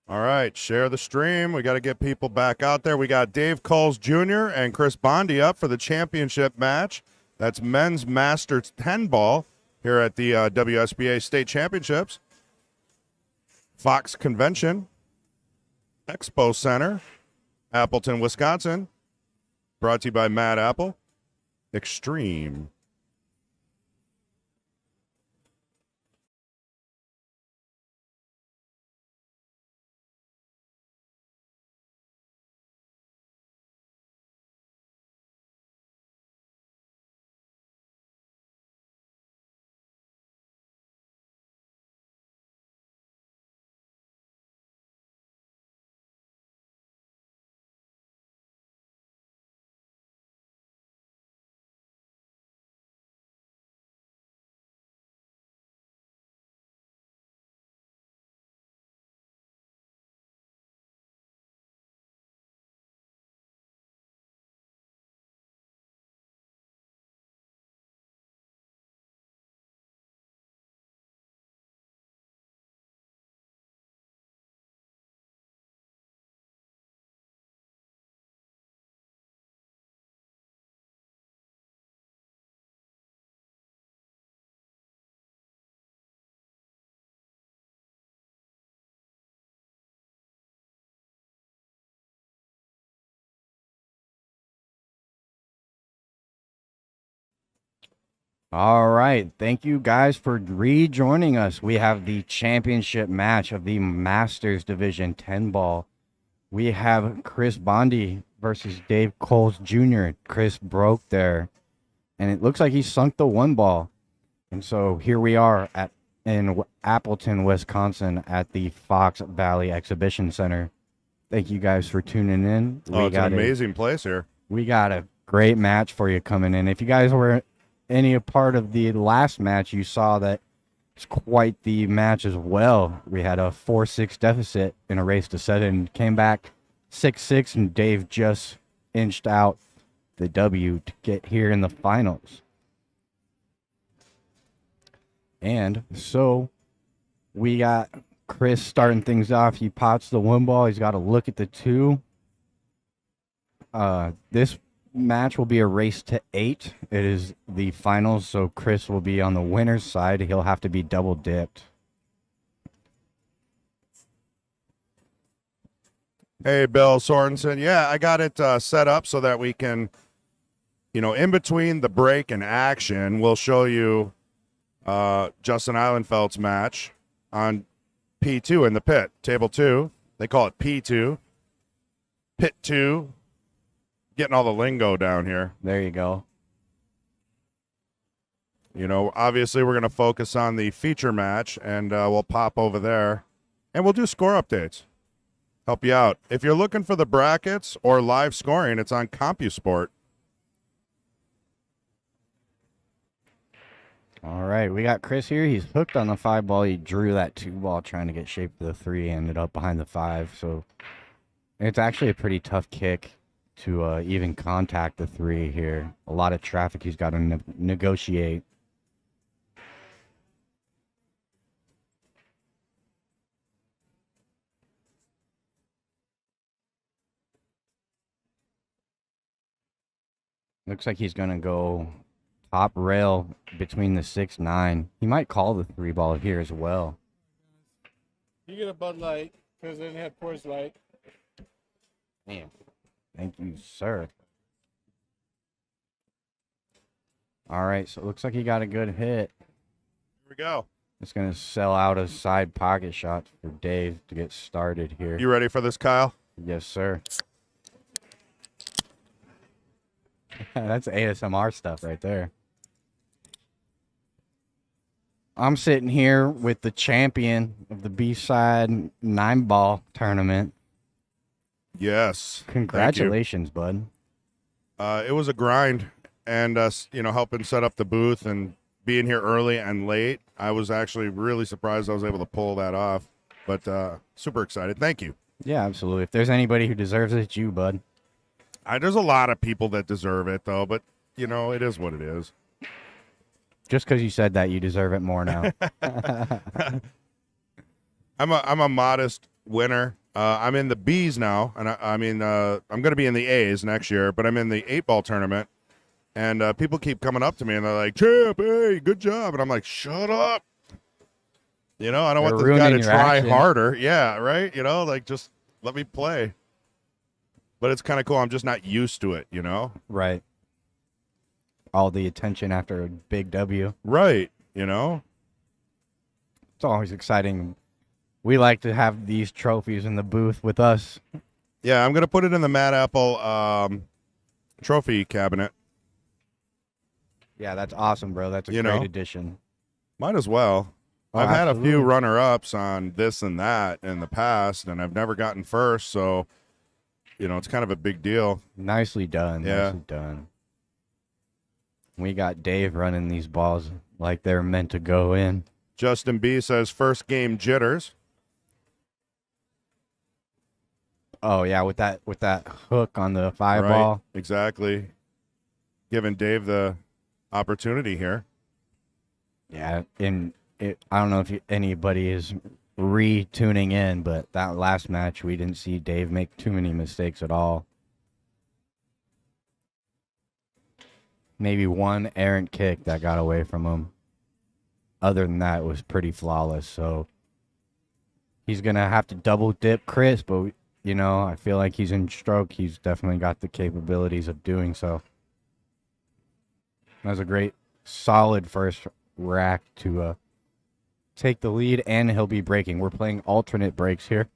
All right, share the stream. We got to get people back out there. We got Dave Coles Jr. and Chris Bondi up for the championship match. That's men's Masters 10 ball here at the WSPA State Championships. Fox Convention, Expo Center, Appleton, Wisconsin. Brought to you by Mad Apple. Extreme. All right. Thank you guys for rejoining us. We have the championship match of the Masters Division 10 ball. We have Chris Bondi versus Dave Coles Jr. Chris broke there, and it looks like he sunk the one ball. And so here we are in Appleton, Wisconsin at the Fox Valley Exhibition Center. Thank you guys for tuning in. Oh, it's an amazing place here. We got a great match for you coming in. If you guys were any part of the last match, you saw that it's quite the match as well. We had a 4-6 deficit in a race to 7, came back 6-6, and Dave just inched out the W to get here in the finals. And so we got Chris starting things off. He pots the one ball. He's got to look at the 2. This match will be a race to 8. It is the finals, so Chris will be on the winner's side. He'll have to be double dipped. Hey, Bill Sorensen. Yeah, I got it set up so that we can, in between the break and action, we'll show you Justin Eilenfeld's match on P2 in the pit. Table 2. They call it P2. Pit 2. Getting all the lingo down here. There you go. Obviously we're going to focus on the feature match, and we'll pop over there, and we'll do score updates. Help you out. If you're looking for the brackets or live scoring, it's on CompuSport. All right, we got Chris here. He's hooked on the 5 ball. He drew that 2 ball trying to get shaped for the 3, ended up behind the 5. So it's actually a pretty tough kick to even contact the 3 here. A lot of traffic he's got to negotiate. Looks like he's going to go top rail between the 6-9. He might call the 3 ball here as well. You get a Bud Light, because they didn't have Coors Light. Damn. Thank you, sir. All right, so it looks like he got a good hit. Here we go. It's going to sell out a side pocket shot for Dave to get started here. You ready for this, Kyle? Yes, sir. That's ASMR stuff right there. I'm sitting here with the champion of the B-side 9-ball tournament. Yes. Congratulations, bud. It was a grind, and helping set up the booth and being here early and late. I was actually really surprised I was able to pull that off, but super excited. Thank you. Yeah, absolutely. If there's anybody who deserves it, it's you, bud. There's a lot of people that deserve it, though, but, it is what it is. Just because you said that, you deserve it more now. I'm a modest winner. I'm in the B's now, and I'm going to be in the A's next year, but I'm in the 8-ball tournament, and people keep coming up to me, and they're like, Champ, hey, good job. And I'm like, shut up. You know, I don't They're want this guy to ruining your try action. harder. Yeah, right? You know, like, just let me play. But it's kind of cool. I'm just not used to it, you know? Right. All the attention after a big W. Right, you know? It's always exciting. We like to have these trophies in the booth with us. Yeah, I'm going to put it in the Mad Apple trophy cabinet. Yeah, that's awesome, bro. That's a You great know? addition. Might as well. Oh, I've had a few absolutely. runner-ups on this and that in the past, and I've never gotten first, so, you know, it's kind of a big deal. Nicely done. Yeah. Nicely done. We got Dave running these balls like they're meant to go in. Justin B says first game jitters. Oh yeah, with that hook on the 5 Right, ball. exactly. Giving Dave the opportunity here. Yeah, I don't know if anybody is tuning in, but that last match we didn't see Dave make too many mistakes at all. Maybe one errant kick that got away from him. Other than that, it was pretty flawless. So he's going to have to double dip Chris, but, you know, I feel like he's in stroke. He's definitely got the capabilities of doing so. That was a great, solid first rack to take the lead, and he'll be breaking. We're playing alternate breaks here.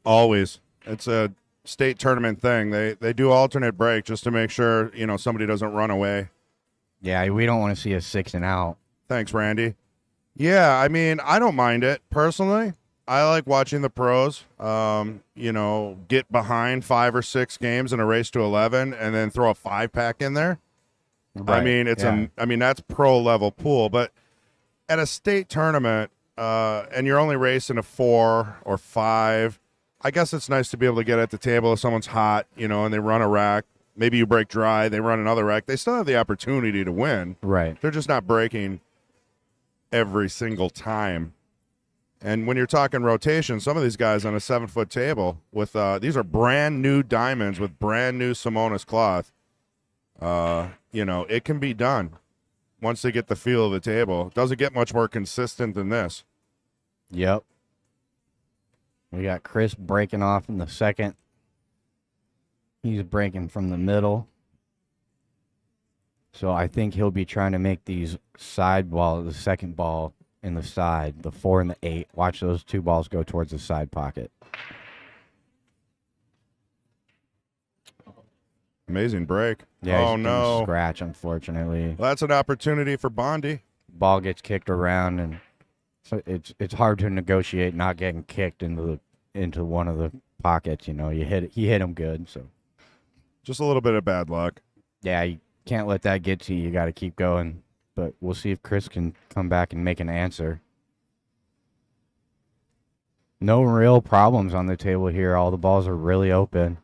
Always. It's a state tournament thing. They do alternate break just to make sure, you know, somebody doesn't run away. Yeah, we don't want to see a 6 and out. Thanks, Randy. Yeah, I mean, I don't mind it personally. I like watching the pros, you know, get behind 5 or 6 games in a race to 11 and then throw a 5-pack in there. Right, I mean, that's pro level pool, but at a state tournament, and you're only racing a 4 or 5, I guess it's nice to be able to get at the table if someone's hot, you know, and they run a rack. Maybe you break dry, they run another rack. They still have the opportunity to win. Right. They're just not breaking every single time. And when you're talking rotation, some of these guys on a 7-foot table with these are brand new diamonds with brand new Simonis cloth. You know, it can be done once they get the feel of the table. It doesn't get much more consistent than this. Yep. We got Chris breaking off in the second. He's breaking from the middle. So I think he'll be trying to make these side ball, the second ball in the side, the 4 and the 8. Watch those 2 balls go towards the side pocket. Amazing break. Yeah, oh, he's no. gonna scratch, unfortunately. Well, that's an opportunity for Bondy. Ball gets kicked around, and so it's hard to negotiate not getting kicked into one of the pockets. You know, he hit him good. So Just a little bit of bad luck. yeah, you can't let that get to you. You got to keep going. But we'll see if Chris can come back and make an answer. No real problems on the table here. All the balls are really open.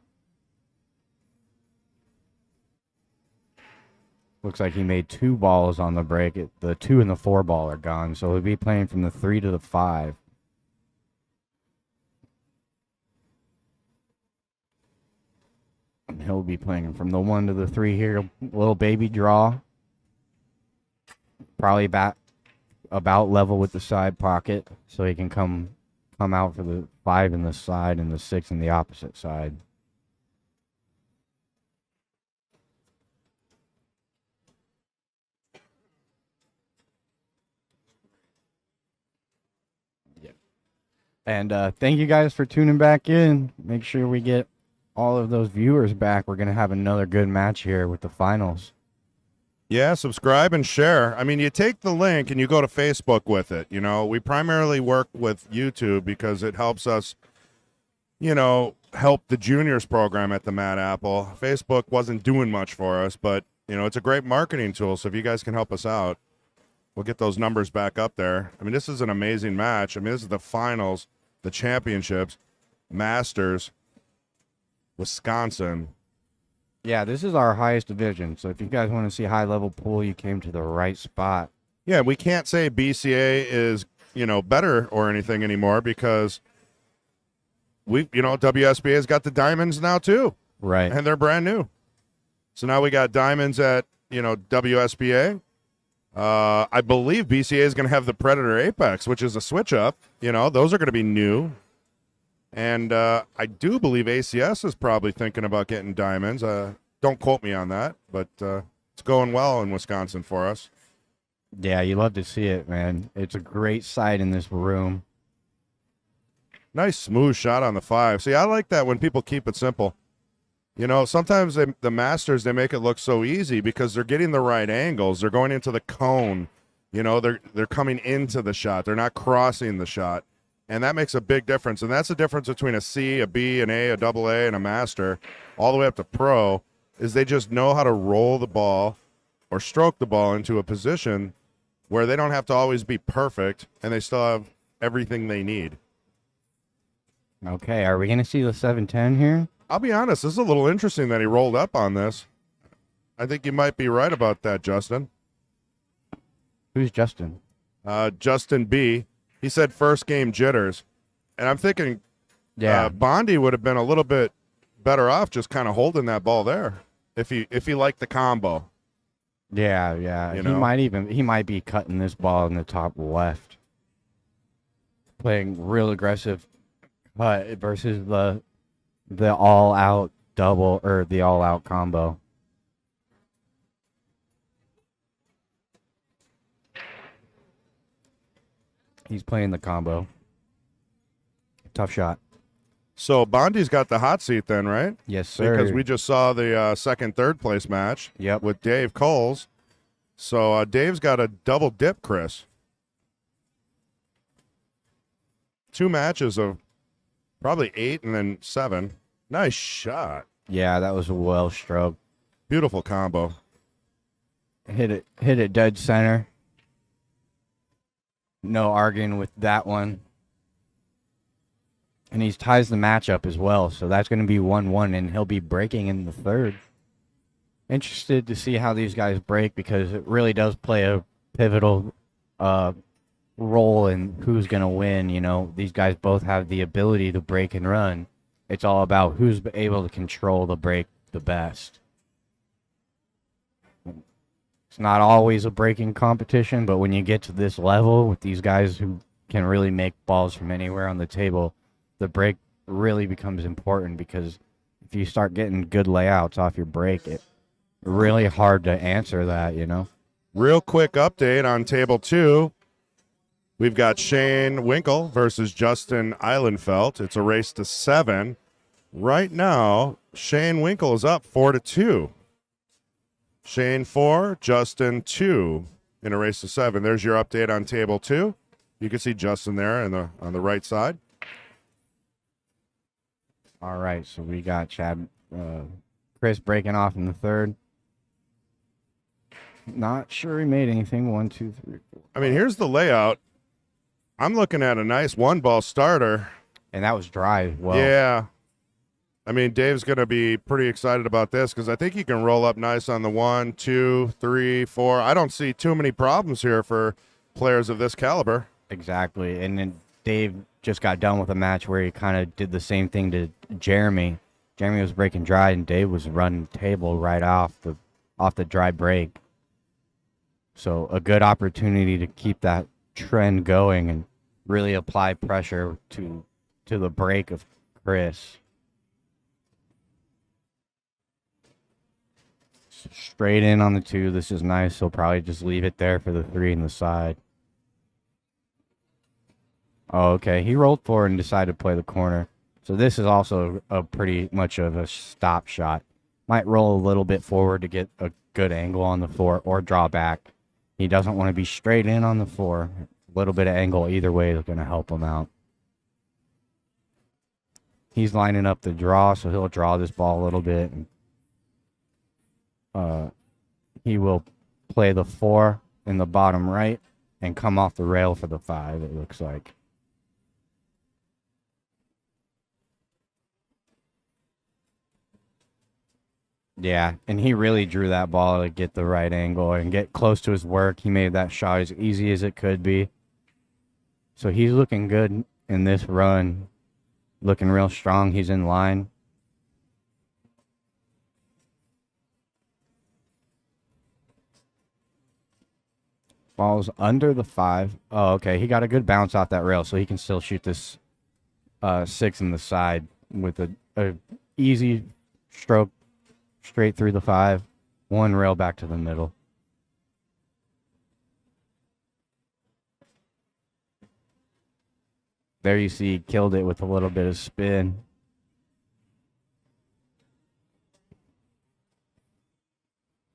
Looks like he made 2 balls on the break. The 2 and the 4 ball are gone, so he'll be playing from the 3 to the 5. And he'll be playing from the 1 to the 3 here. A little baby draw. Probably about level with the side pocket, so he can come out for the 5 in the side and the 6 in the opposite side. And thank you guys for tuning back in. Make sure we get all of those viewers back. We're going to have another good match here with the finals. Yeah, subscribe and share. I mean, you take the link and you go to Facebook with it. You know, we primarily work with YouTube because it helps us, you know, help the juniors program at the Mad Apple. Facebook wasn't doing much for us, but, you know, it's a great marketing tool. So if you guys can help us out, we'll get those numbers back up there. I mean, this is an amazing match. I mean, this is the finals, the championships, Masters, Wisconsin. Yeah, this is our highest division. So if you guys want to see high-level pool, you came to the right spot. Yeah, we can't say BCA is better or anything anymore because WSPA's got the diamonds now too, Right. and they're brand new. So now we got diamonds at WSPA. I believe BCA is going to have the Predator Apex, which is a switch up. Those are going to be new. And I do believe ACS is probably thinking about getting diamonds. Don't quote me on that, but it's going well in Wisconsin for us. Yeah, you love to see it, man. It's a great sight in this room. Nice smooth shot on the 5. See, I like that when people keep it simple. Sometimes the Masters, they make it look so easy because they're getting the right angles. They're going into the cone. They're coming into the shot. They're not crossing the shot. And that makes a big difference. And that's the difference between a C, a B, an A, a double A, and a Master, all the way up to Pro, is they just know how to roll the ball or stroke the ball into a position where they don't have to always be perfect, and they still have everything they need. Okay, are we going to see the 710 here? I'll be honest, this is a little interesting that he rolled up on this. I think you might be right about that, Justin. Who's Justin? Justin B. He said first game jitters. And I'm thinking Bondi would have been a little bit better off just kind of holding that ball there if he liked the combo. Yeah. He might be cutting this ball in the top left. Playing real aggressive cut versus the all-out double or the all-out combo. He's playing the combo. Tough shot. So Bondi's got the hot seat then, right? Yes, sir. Because we just saw the second, third place match with Dave Coles. So Dave's got a double dip, Chris. 2 matches of probably 8 and then 7. Nice shot. Yeah, that was a well stroke. Beautiful combo. Hit it dead center. No arguing with that one. And he ties the matchup as well, so that's going to be 1-1, and he'll be breaking in the third. Interested to see how these guys break because it really does play a pivotal role in who's going to win. These guys both have the ability to break and run. It's all about who's able to control the break the best. It's not always a breaking competition, but when you get to this level with these guys who can really make balls from anywhere on the table, the break really becomes important because if you start getting good layouts off your break, it's really hard to answer that, Real quick update on table 2. We've got Shane Winkle versus Justin Eilenfeld. It's a race to 7. Right now, Shane Winkle is up 4-2. Shane 4, Justin 2 in a race to 7. There's your update on table 2. You can see Justin there on the right side. All right, so we got Chris breaking off in the third. Not sure he made anything. 1, 2, 3, 4. I mean, here's the layout. I'm looking at a nice 1-ball starter. And that was dry as well. Yeah. I mean, Dave's going to be pretty excited about this because I think he can roll up nice on the 1, 2, 3, 4. I don't see too many problems here for players of this caliber. Exactly. And then Dave just got done with a match where he kind of did the same thing to Jeremy. Jeremy was breaking dry, and Dave was running table right off the dry break. So a good opportunity to keep that trend going and really apply pressure to the break of Chris. Straight in on the 2. This is nice. He'll probably just leave it there for the 3 in the side. Oh, okay. He rolled forward and decided to play the corner. So this is also a pretty much of a stop shot. Might roll a little bit forward to get a good angle on the 4 or draw back. He doesn't want to be straight in on the 4. A little bit of angle either way is going to help him out. He's lining up the draw, so he'll draw this ball a little bit. He will play the 4 in the bottom right and come off the rail for the 5, it looks like. Yeah, and he really drew that ball to get the right angle and get close to his work. He made that shot as easy as it could be. So he's looking good in this run, looking real strong. He's in line. Falls under the 5. Oh, okay. He got a good bounce off that rail, so he can still shoot this 6 in the side with a easy stroke straight through the 5. One rail back to the middle. There you see, killed it with a little bit of spin.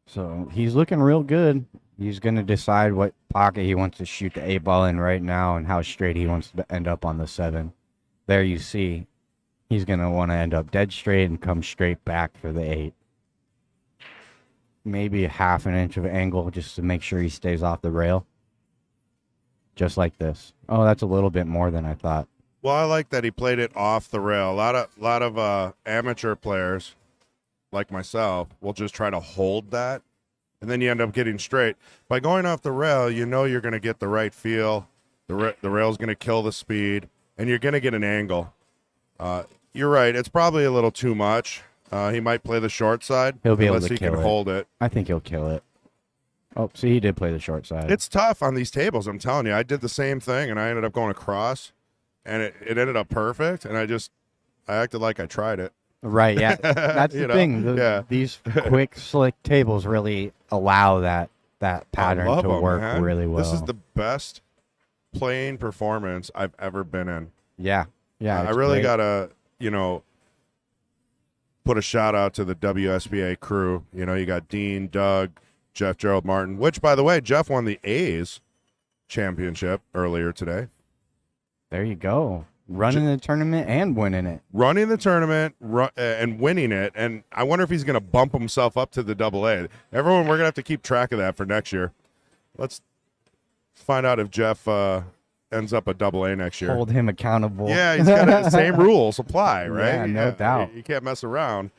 So he's looking real good. He's going to decide what pocket he wants to shoot the 8 ball in right now and how straight he wants to end up on the 7. There you see, he's going to want to end up dead straight and come straight back for the 8. Maybe a half an inch of angle just to make sure he stays off the rail. Just like this. Oh, that's a little bit more than I thought. Well, I like that he played it off the rail. A lot of amateur players, like myself, will just try to hold that, and then you end up getting straight. By going off the rail, you know you're going to get the right feel. The rail's going to kill the speed, and you're going to get an angle. You're right. It's probably a little too much. He might play the short side. He'll be able to unless he kill can it. hold it. I think he'll kill it. Oh, see, he did play the short side. It's tough on these tables, I'm telling you. I did the same thing, and I ended up going across, and it ended up perfect, and I acted like I tried it. Right, yeah. That's the thing. These quick, slick tables really allow that pattern I love to 'em, work man. really well. This is the best playing performance I've ever been in. Yeah. I it's really great. got to, put a shout out to the WSPA crew. You got Dean, Doug, Jeff, Gerald, Martin, which, by the way, Jeff won the A's championship earlier today. There you go. Running the tournament and winning it. Running the tournament and winning it. And I wonder if he's going to bump himself up to the AA. Everyone, we're going to have to keep track of that for next year. Let's find out if Jeff ends up a AA next year. Hold him accountable. Yeah, he's got the same rules apply, right? Yeah, no doubt. You can't mess around.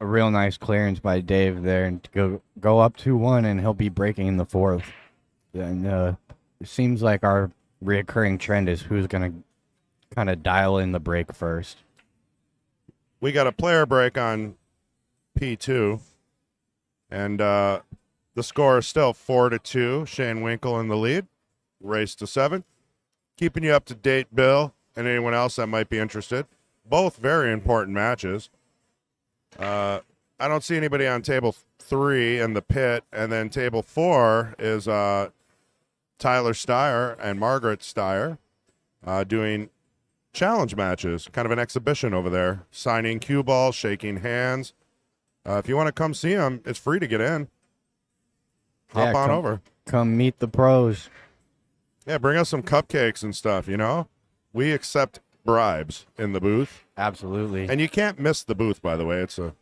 A real nice clearance by Dave there, and to go up 2-1, and he'll be breaking in the 4th. And it seems like our reoccurring trend is who's going to kind of dial in the break first. We got a player break on P2, and the score is still 4-2. Shane Winkle in the lead. Race to 7. Keeping you up to date, Bill, and anyone else that might be interested. Both very important matches. I don't see anybody on table 3 in the pit, and then table 4 is Tyler Steyer and Margaret Steyer doing challenge matches, kind of an exhibition over there, signing cue balls, shaking hands. If you want to come see them, it's free to get in. Hop on over. Come meet the pros. Yeah, bring us some cupcakes and stuff, We accept bribes in the booth. Absolutely. And you can't miss the booth, by the way. It's a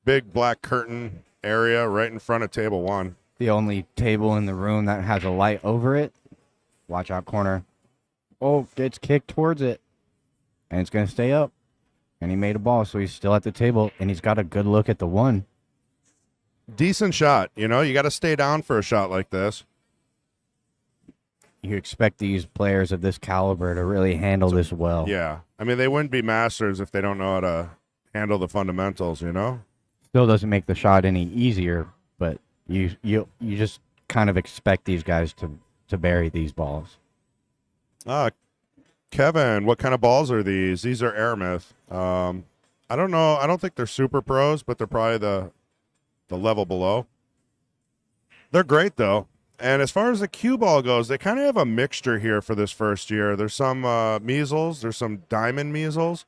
big black curtain area right in front of table 1. The only table in the room that has a light over it. Watch out, corner. Oh, gets kicked towards it. And it's going to stay up. And he made a ball, so he's still at the table, and he's got a good look at the 1. Decent shot. You got to stay down for a shot like this. You expect these players of this caliber to really handle this well. Yeah. I mean, they wouldn't be masters if they don't know how to handle the fundamentals, Still doesn't make the shot any easier, but you just kind of expect these guys to bury these balls. Kevin, what kind of balls are these? These are Aramith. I don't know. I don't think they're super pros, but they're probably the level below. They're great, though. And as far as the cue ball goes, they kind of have a mixture here for this first year. There's some measles. There's some diamond measles.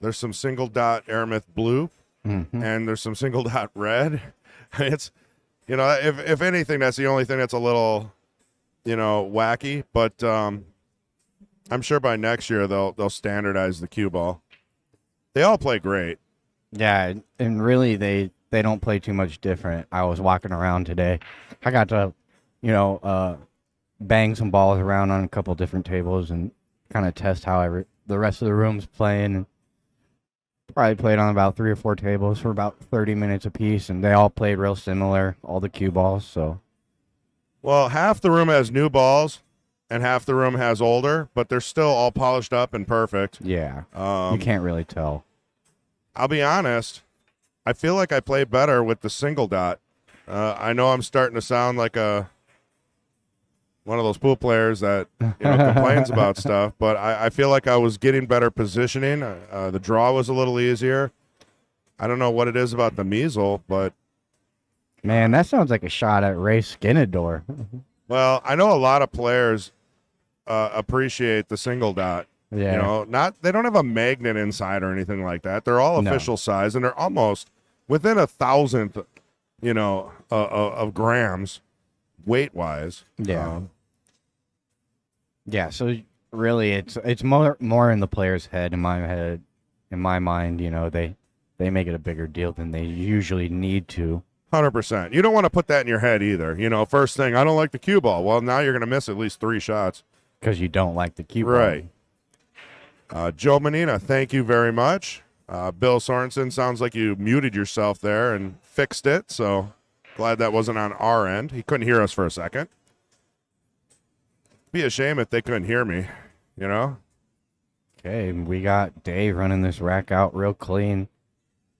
There's some single dot Aramith blue. Mm-hmm. And there's some single dot red. It's, if anything, that's the only thing that's a little, wacky. But I'm sure by next year they'll standardize the cue ball. They all play great. Yeah, and really they don't play too much different. I was walking around today. I got to, bang some balls around on a couple different tables and kind of test how the rest of the room's playing. Probably played on about 3 or 4 tables for about 30 minutes apiece, and they all played real similar, all the cue balls. So Well, half the room has new balls, and half the room has older, but they're still all polished up and perfect. yeah, you can't really tell. I'll be honest. I feel like I play better with the single dot. I know I'm starting to sound like one of those pool players that complains about stuff, but I feel like I was getting better positioning. The draw was a little easier. I don't know what it is about the measle, but Man, that sounds like a shot at Ray Skinador. well, I know a lot of players appreciate the single dot. Yeah. You know, they don't have a magnet inside or anything like that. They're all No. official size, and they're almost within 1,000th, of grams weight wise. Yeah. Yeah, so really it's more in the player's head. In my mind, they make it a bigger deal than they usually need to. 100%. You don't want to put that in your head either. First thing, I don't like the cue ball. Well, now you're going to miss at least 3 shots. Because you don't like the cue ball. Right. Joe Menina, thank you very much. Bill Sorensen, sounds like you muted yourself there and fixed it, so glad that wasn't on our end. He couldn't hear us for a second. Be a shame if they couldn't hear me, Okay, we got Dave running this rack out real clean.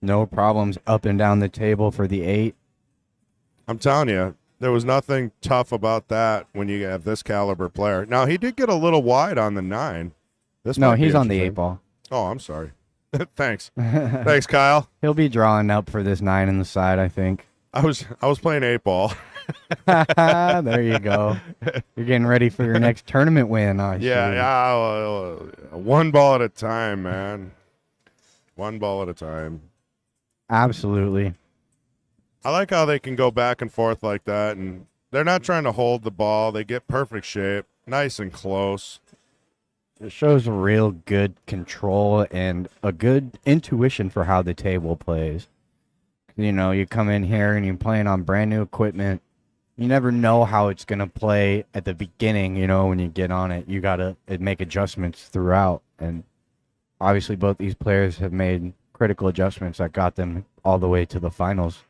No problems up and down the table for the 8. I'm telling you, there was nothing tough about that when you have this caliber player. Now, he did get a little wide on the 9. No, he's on the 8 ball. Oh, I'm sorry. Thanks. Thanks, Kyle. He'll be drawing up for this 9 in the side, I think. I was playing 8 ball. There you go. You're getting ready for your next tournament win. Yeah. One ball at a time, man. One ball at a time. Absolutely. I like how they can go back and forth like that, and they're not trying to hold the ball. They get perfect shape, nice and close. It shows real good control and a good intuition for how the table plays. You come in here and you're playing on brand new equipment. You never know how it's going to play at the beginning, when you get on it. You got to make adjustments throughout. And obviously both these players have made critical adjustments that got them all the way to the finals.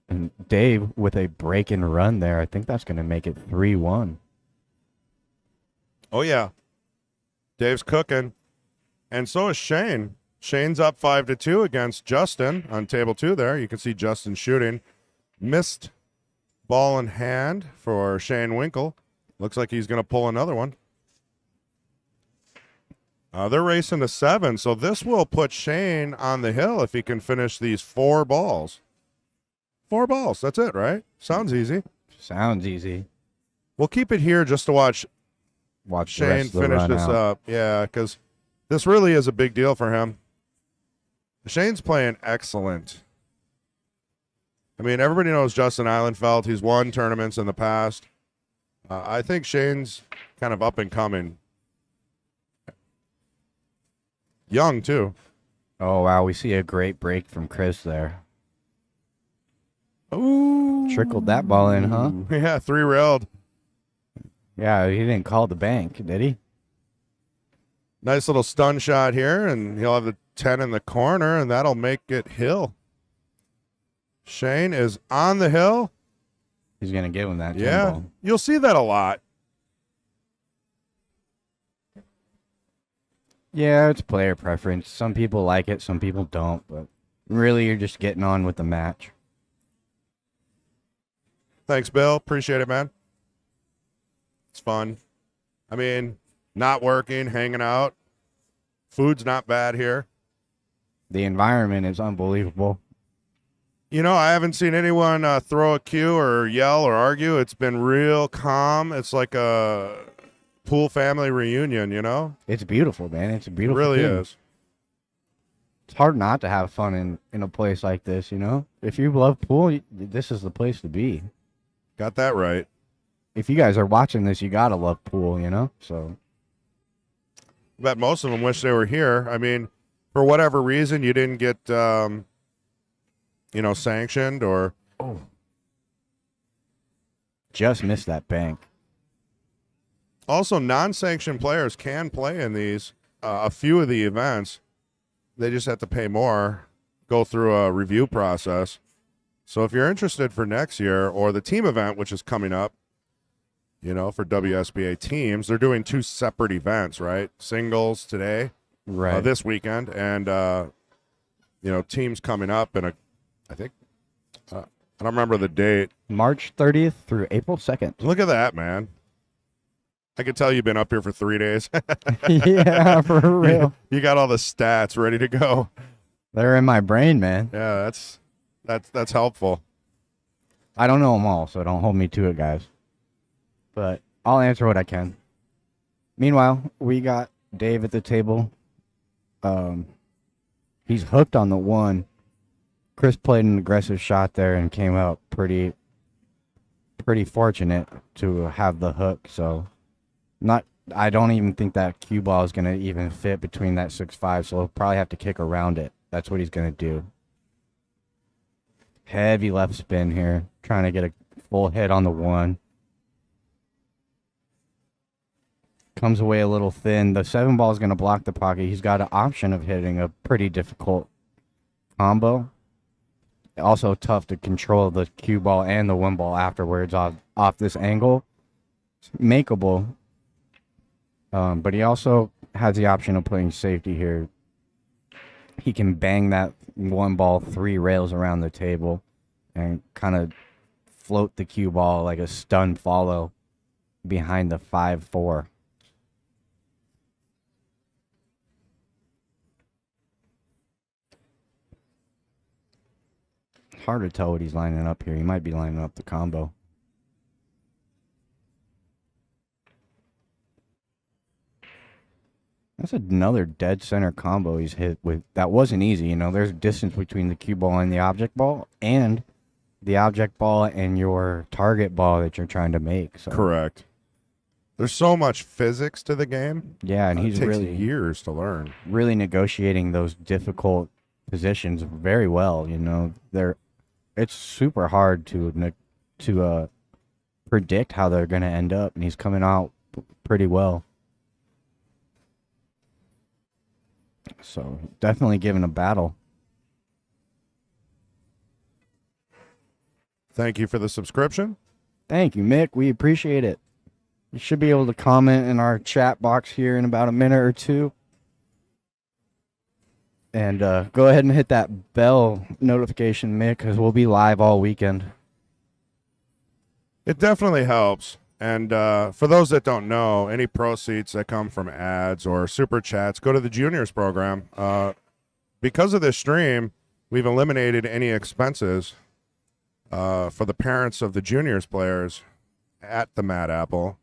And Dave with a break and run there, I think that's going to make it 3-1. Oh, yeah. Dave's cooking. And so is Shane. Shane's up 5-2 against Justin on table 2 there. You can see Justin shooting. Missed ball in hand for Shane Winkle. Looks like he's going to pull another one. They're racing to 7, so this will put Shane on the hill if he can finish these 4 balls. 4 balls, that's it, right? Sounds easy. Sounds easy. We'll keep it here just to watch Shane finish this up. Yeah, because this really is a big deal for him. Shane's playing excellent. I mean, everybody knows Justin Eilenfeld. He's won tournaments in the past. I think Shane's kind of up and coming. Young, too. Oh, wow. We see a great break from Chris there. Ooh. Trickled that ball in, huh? Yeah, 3-railed. Yeah, he didn't call the bank, did he? Nice little stun shot here, and he'll have the 10 in the corner, and that'll make it hill. Shane is on the hill. He's going to give him that 10 Yeah, ball. you'll see that a lot. Yeah, it's player preference. Some people like it, some people don't, but really you're just getting on with the match. Thanks, Bill. Appreciate it, man. It's fun. I mean, not working, hanging out. Food's not bad here. The environment is unbelievable. I haven't seen anyone throw a cue or yell or argue. It's been real calm. It's like a pool family reunion, It's beautiful, man. It's a It beautiful really thing. is. It's hard not to have fun in a place like this, If you love pool, this is the place to be. Got that right. If you guys are watching this, you got to love pool, So I bet most of them wish they were here. I mean, for whatever reason, you didn't get, sanctioned or. just missed that bank. Also, non-sanctioned players can play in these, a few of the events. They just have to pay more, go through a review process. So if you're interested for next year or the team event, which is coming up, for WSPA teams, they're doing 2 separate events, right? Singles today, Right. this weekend, and teams coming up in I think, I don't remember the date. March 30th through April 2nd. Look at that, man. I can tell you've been up here for 3 days. Yeah, for real. You got all the stats ready to go. They're in my brain, man. Yeah, that's helpful. I don't know them all, so don't hold me to it, guys. But I'll answer what I can. Meanwhile, we got Dave at the table. He's hooked on the 1. Chris played an aggressive shot there and came out pretty fortunate to have the hook. So, I don't even think that cue ball is gonna even fit between that 6-5. So he'll probably have to kick around it. That's what he's gonna do. Heavy left spin here, trying to get a full hit on the 1. Comes away a little thin. The 7 ball is going to block the pocket. He's got an option of hitting a pretty difficult combo. Also tough to control the cue ball and the 1 ball afterwards off this angle. It's makeable. But he also has the option of playing safety here. He can bang that 1 ball 3 rails around the table and kind of float the cue ball like a stun follow behind the 5-4. Hard to tell what he's lining up here. He might be lining up the combo. That's another dead center combo he's hit with. That wasn't easy. There's distance between the cue ball and the object ball, and the object ball and your target ball that you're trying to make. So. Correct. There's so much physics to the game. Yeah, and he's it takes really years to learn. Really negotiating those difficult positions very well. It's super hard to predict how they're going to end up, and he's coming out pretty well. So definitely giving a battle. Thank you for the subscription. Thank you, Mick. We appreciate it. You should be able to comment in our chat box here in about a minute or 2. And go ahead and hit that bell notification, Mick, because we'll be live all weekend. It definitely helps. And for those that don't know, any proceeds that come from ads or super chats go to the juniors program. Because of this stream, we've eliminated any expenses for the parents of the juniors players at the Mad Apple.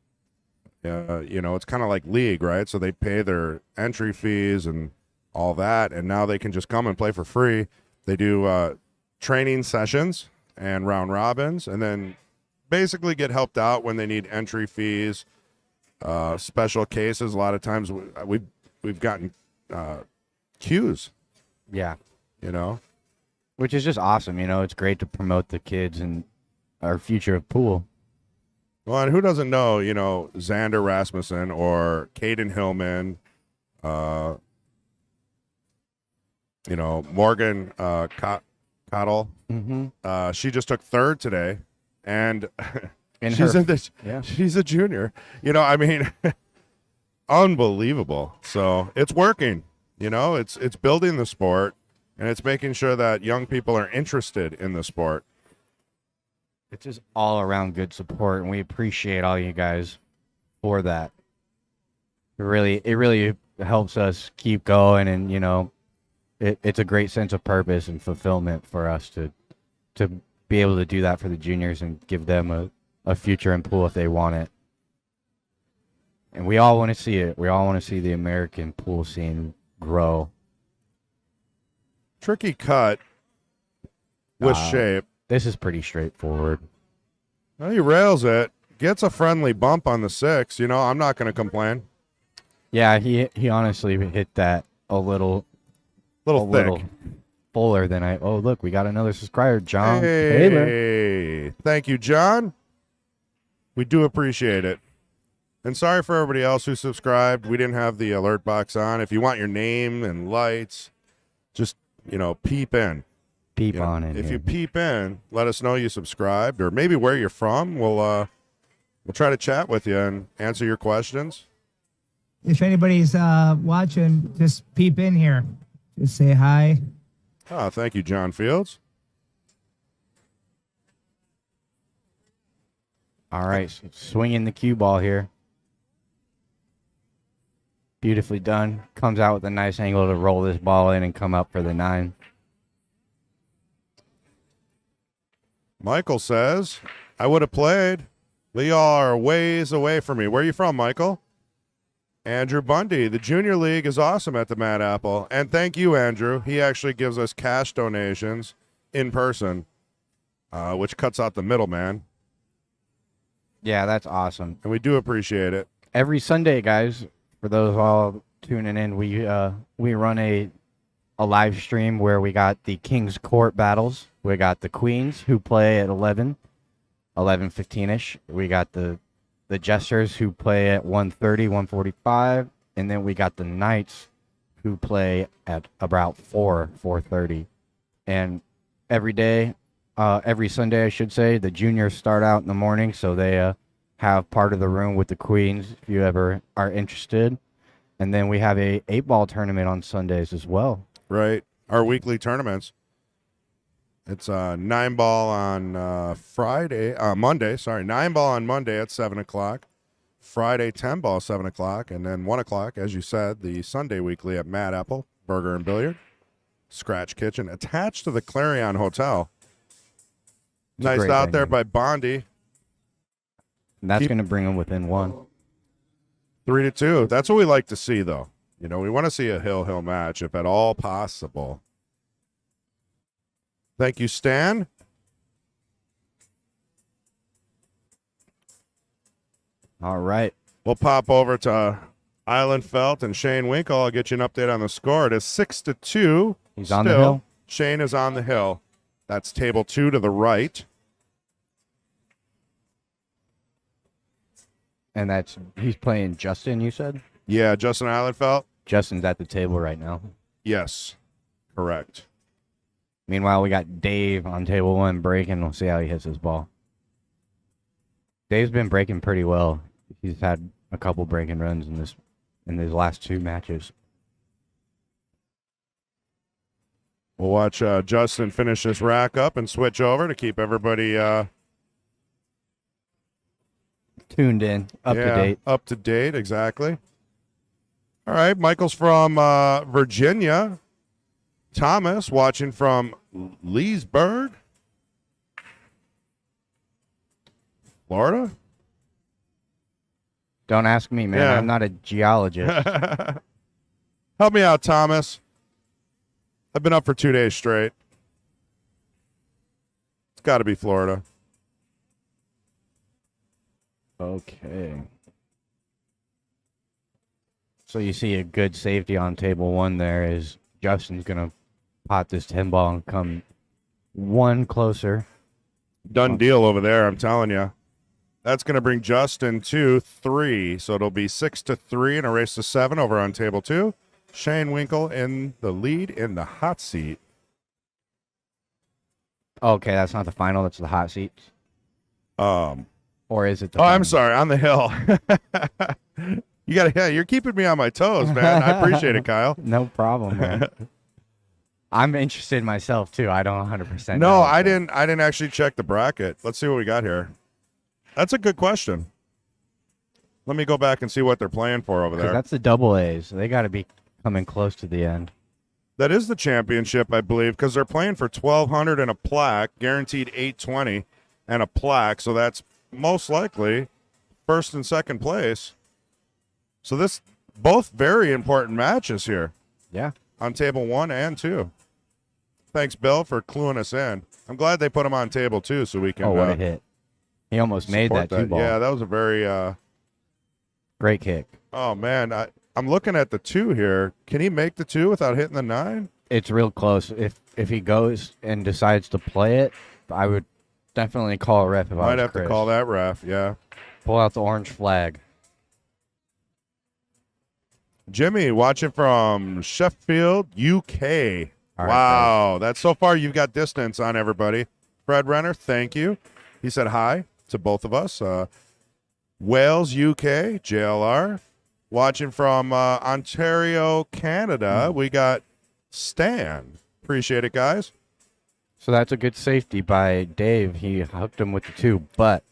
It's kind of like league, right? So they pay their entry fees and all that, and now they can just come and play for free. They do training sessions and round robins, and then basically get helped out when they need entry fees, special cases. A lot of times we've gotten cues. Yeah. Which is just awesome. It's great to promote the kids and our future of pool. Well, and who doesn't know, Xander Rasmussen or Caden Hillman, Morgan Cottle. Mm-hmm. She just took 3rd today, and Yeah. She's a junior. Unbelievable. So it's working. It's building the sport, and it's making sure that young people are interested in the sport. It's just all around good support, and we appreciate all you guys for that. It really helps us keep going, and it's a great sense of purpose and fulfillment for us to be able to do that for the juniors and give them a future in pool if they want it. And we all want to see it. We all want to see the American pool scene grow. Tricky cut with shape. This is pretty straightforward. Well, he rails it. Gets a friendly bump on the 6. I'm not going to complain. Yeah, he honestly hit that a little thick. Fuller than I. Oh, look, we got another subscriber, John Hey, Taylor. Thank you, John. We do appreciate it. And sorry for everybody else who subscribed. We didn't have the alert box on. If you want your name and lights, just, peep in. Peep on in If here. you peep in, let us know you subscribed or maybe where you're from. We'll try to chat with you and answer your questions. If anybody's watching, just peep in here. Just say hi. Oh, thank you, John Fields. All right, so swinging the cue ball here. Beautifully done. Comes out with a nice angle to roll this ball in and come up for the 9. Michael says, I would have played. We are ways away from me. Where are you from, Michael? Andrew Bundy. The Junior League is awesome at the Mad Apple. And thank you, Andrew. He actually gives us cash donations in person, which cuts out the middleman. Yeah, that's awesome. And we do appreciate it. Every Sunday, guys, for those all tuning in, we run a live stream where we got the King's Court battles. We got the Queens who play at 11:15ish. We got the Jesters who play at 1:30, 1:45, and then we got the Knights who play at about 4:30. And every Sunday, I should say, the juniors start out in the morning, so they have part of the room with the Queens if you ever are interested. And then we have a 8-ball tournament on Sundays as well. Right. Our weekly tournaments. It's 9-ball on Monday. Sorry, 9-ball on Monday at 7 o'clock. Friday, 10-ball, 7 o'clock. And then 1 o'clock, as you said, the Sunday weekly at Mad Apple, Burger and Billiard. Scratch Kitchen, attached to the Clarion Hotel. It's a Nice great out there venue. by Bondi. And that's going to bring them within 1. 3-2. That's what we like to see, though. We want to see a hill match, if at all possible. Thank you, Stan. All right. We'll pop over to Island Felt and Shane Winkle. I'll get you an update on the score. It is 6-2. He's on the hill. Shane is on the hill. That's table 2 to the right. And he's playing Justin, you said? Yeah, Justin Islandfeld. Justin's at the table right now. Yes, correct. Meanwhile, we got Dave on table 1 breaking. We'll see how he hits his ball. Dave's been breaking pretty well. He's had a couple breaking runs in these last 2 matches. We'll watch Justin finish this rack up and switch over to keep everybody Tuned in, up to date. Up to date, exactly. All right, Michael's from Virginia. Thomas watching from Leesburg, Florida. Don't ask me, man. Yeah. I'm not a geologist. Help me out, Thomas. I've been up for 2 days straight. It's got to be Florida. Okay. So you see a good safety on table 1 there is Justin's going to pot this 10-ball and come 1 closer. Done deal over there, I'm telling you. That's going to bring Justin to 3. So it'll be 6-3 and a race to 7 over on table 2. Shane Winkle in the lead in the hot seat. Okay, that's not the final. That's the hot seats. Or is it the I'm final? sorry, on the hill. You're keeping me on my toes, man. I appreciate it, Kyle. No problem, man. I'm interested myself too. I don't 100% No, know. I didn't actually check the bracket. Let's see what we got here. That's a good question. Let me go back and see what they're playing for over there. That's the double A's. They got to be coming close to the end. That is the championship, I believe, because they're playing for $1,200 and a plaque, guaranteed $820 and a plaque. So that's most likely first and second place. So this both very important matches here. Yeah. On table 1 and 2. Thanks, Bill, for cluing us in. I'm glad they put them on table 2 so we can. Oh, what a hit! He almost made that 2-ball. Yeah, that was a very great kick. Oh man, I'm looking at the 2 here. Can he make the 2 without hitting the 9? It's real close. If he goes and decides to play it, I would definitely call a ref if I Might was have Chris. to call that ref. Yeah. Pull out the orange flag. Jimmy watching from Sheffield, UK. All right, Wow, that's so far you've got distance on everybody. Fred Renner, thank you. He said hi to both of us. Wales, UK, JLR. Watching from Ontario, Canada, we got Stan. Appreciate it, guys. So that's a good safety by Dave. He hooked him with the 2, but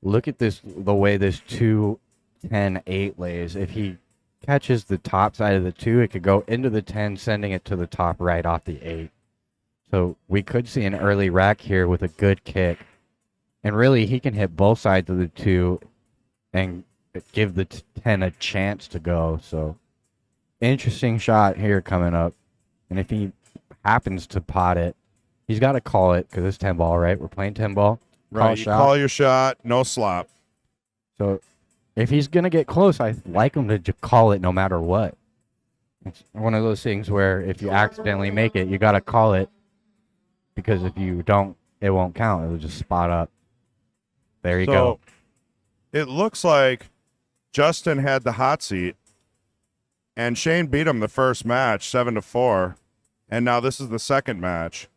look at this, the way this 2-10-8 lays. If he catches the top side of the 2, it could go into the 10, sending it to the top right off the 8. So we could see an early rack here with a good kick. And really, he can hit both sides of the 2 and give the 10 a chance to go. So interesting shot here coming up. And if he happens to pot it, he's got to call it because it's 10 ball, right? We're playing 10 ball. Right, you call your shot, no slop. So if he's going to get close, I like him to call it no matter what. It's one of those things where if you accidentally make it, you got to call it because if you don't, it won't count. It'll just spot up. There you go. It looks like Justin had the hot seat, and Shane beat him the first match, 7-4, and now this is the second match.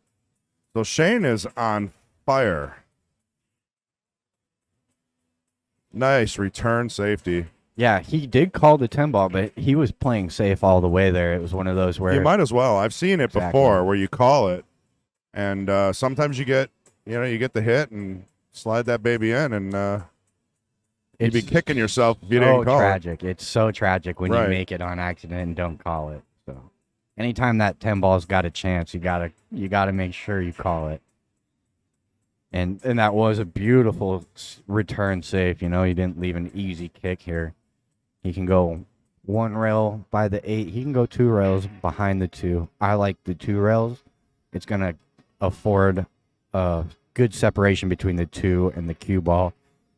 So Shane is on fire. Nice return safety. Yeah, he did call the 10 ball, but he was playing safe all the way there. It was one of those where You might as well. I've seen it Exactly. before where you call it, and sometimes you get the hit and slide that baby in, and you'd be kicking yourself if you didn't call tragic. It's so tragic when Right. you make it on accident and don't call it. So anytime that 10 ball's got a chance, you gotta make sure you call it. And that was a beautiful return safe. You didn't leave an easy kick here. He can go 1 rail by the 8. He can go 2 rails behind the 2. I like the 2 rails. It's gonna afford good separation between the 2 and the cue ball.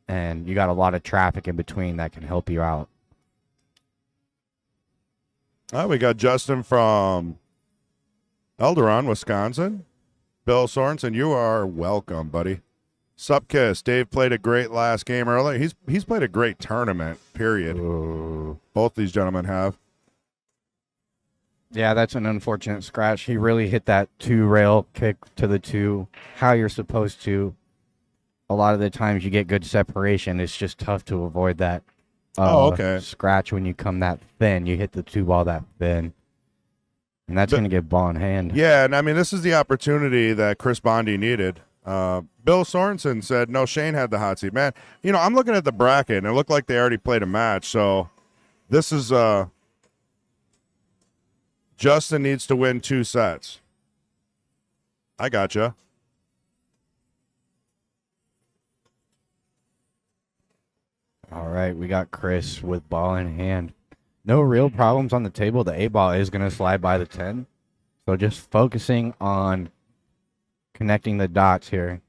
And you got a lot of traffic in between that can help you out. We got Justin from Elderon, Wisconsin. Bill Sorensen, you are welcome, buddy. Supkiss, Dave played a great last game earlier. He's played a great tournament, period. Ooh. Both these gentlemen have. Yeah, that's an unfortunate scratch. He really hit that 2 rail kick to the 2 how you're supposed to. A lot of the times you get good separation. It's just tough to avoid that scratch when you come that thin. You hit the 2 ball that thin. And that's going to get ball in hand. Yeah, and I mean, this is the opportunity that Chris Bondi needed. Bill Sorensen said, no, Shane had the hot seat. Man, I'm looking at the bracket, and it looked like they already played a match. So this is Justin needs to win 2 sets. I gotcha. All right, we got Chris with ball in hand. No real problems on the table. The 8 ball is going to slide by the 10. So just focusing on connecting the dots here.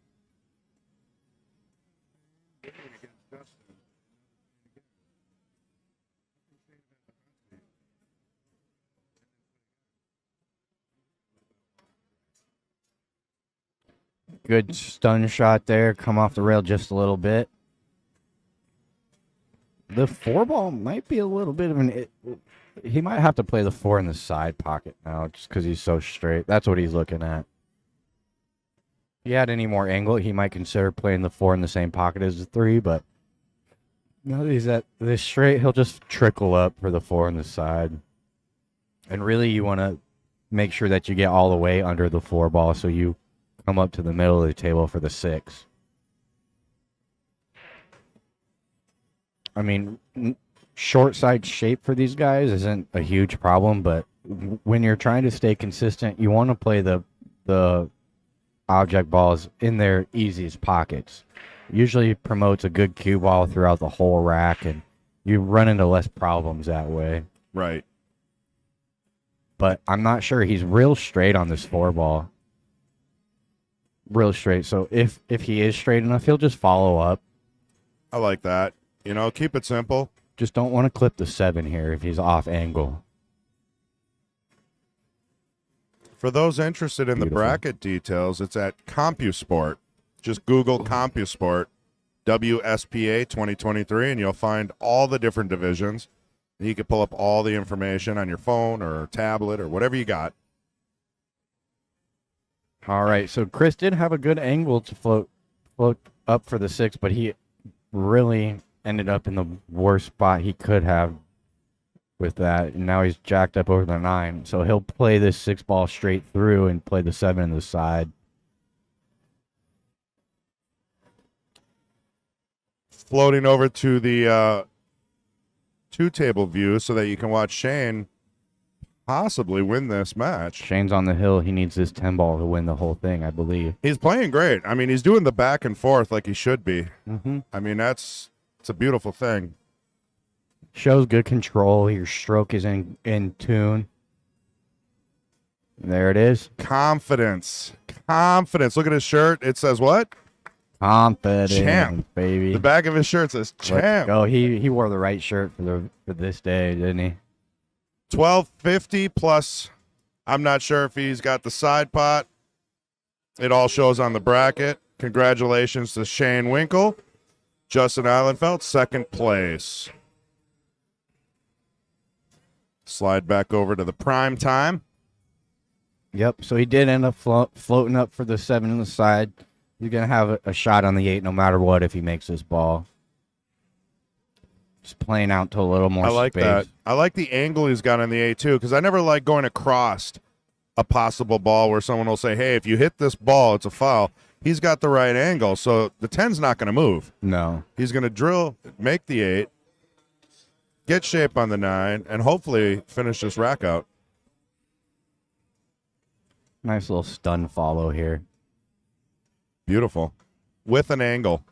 Good stun shot there. Come off the rail just a little bit. The 4 ball might be a little bit of he might have to play the 4 in the side pocket now just because he's so straight. That's what he's looking at. If he had any more angle, he might consider playing the 4 in the same pocket as the 3, but now that he's at this straight, he'll just trickle up for the 4 in the side. And really, you want to make sure that you get all the way under the 4 ball so you come up to the middle of the table for the 6. I mean, short side shape for these guys isn't a huge problem, but when you're trying to stay consistent, you want to play the object balls in their easiest pockets. Usually promotes a good cue ball throughout the whole rack, and you run into less problems that way. Right. But I'm not sure. He's real straight on this 4 ball. Real straight. So if he is straight enough, he'll just follow up. I like that. Keep it simple. Just don't want to clip the 7 here if he's off angle. For those interested in the bracket details, it's at CompuSport. Just Google CompuSport, WSPA 2023, and you'll find all the different divisions. You can pull up all the information on your phone or tablet or whatever you got. All right, so Chris did have a good angle to float up for the 6, but he really ended up in the worst spot he could have with that. And now he's jacked up over the 9. So he'll play this 6 ball straight through and play the 7 in the side. Floating over to the 2-table view so that you can watch Shane possibly win this match. Shane's on the hill. He needs this 10 ball to win the whole thing, I believe. He's playing great. I mean, he's doing the back and forth like he should be. Mm-hmm. I mean, it's a beautiful thing. Shows good control. Your stroke is in tune. There it is. Confidence. Confidence. Look at his shirt. It says what? Confidence, Champ. baby. The back of his shirt says champ. Oh, he wore the right shirt for this day, didn't he? 1250 plus. I'm not sure if he's got the side pot. It all shows on the bracket. Congratulations to Shane Winkle. Justin Islandfeld, second place. Slide back over to the prime time. Yep. So he did end up floating up for the 7 on the side. He's going to have a shot on the 8 no matter what if he makes this ball. Just playing out to a little more I like space. that. I like the angle he's got on the 8 too, because I never like going across a possible ball where someone will say, hey, if you hit this ball, it's a foul. He's got the right angle, so the 10's not going to move. No. He's going to drill, make the 8, get shape on the 9, and hopefully finish this rack out. Nice little stun follow here. Beautiful. With an angle.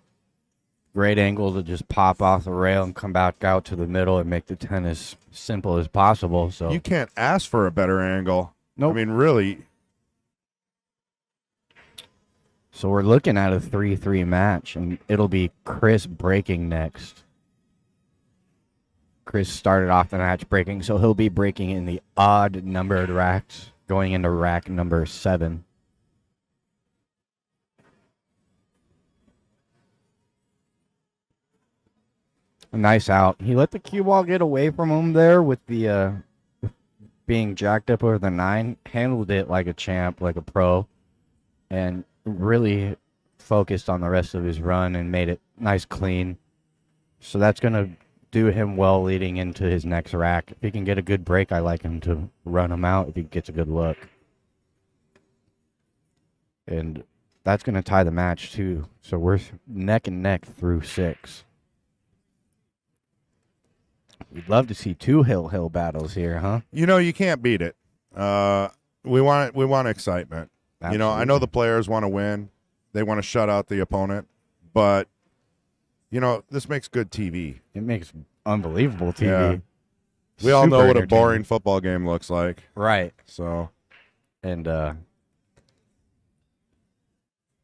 Great angle to just pop off the rail and come back out to the middle and make the 10 as simple as possible. So You can't ask for a better angle. Nope. I mean, really. So we're looking at a 3-3 match, and it'll be Chris breaking next. Chris started off the match breaking, so he'll be breaking in the odd numbered racks, going into rack number 7. A nice out. He let the cue ball get away from him there with the being jacked up over the 9. Handled it like a champ, like a pro, and really focused on the rest of his run and made it nice clean. So that's going to do him well leading into his next rack. If he can get a good break, I like him to run him out if he gets a good look. And that's going to tie the match too. So we're neck and neck through 6. We'd love to see 2 hill battles here, huh? You know, you can't beat it. We want excitement. Absolutely. You know, I know the players want to win. They want to shut out the opponent. But, you know, this makes good TV. It makes unbelievable TV. Yeah. We all Super know what a entertaining. boring football game looks like. Right. So, And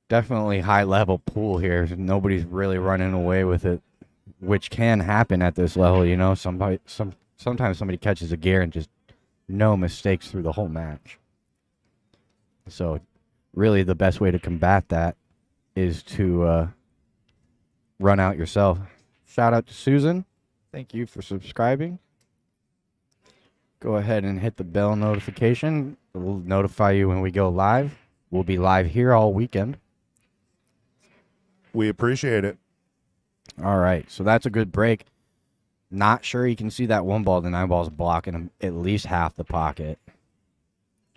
definitely high level pool here. Nobody's really running away with it, which can happen at this level. You know, sometimes somebody catches a gear and just no mistakes through the whole match. So really the best way to combat that is to run out yourself. Shout out to Susan. Thank you for subscribing. Go ahead and hit the bell notification. It will notify you when we go live. We'll be live here all weekend. we appreciate it. All right, so that's a good break. Not sure you can see that 1 ball. The 9 ball's blocking him at least half the pocket.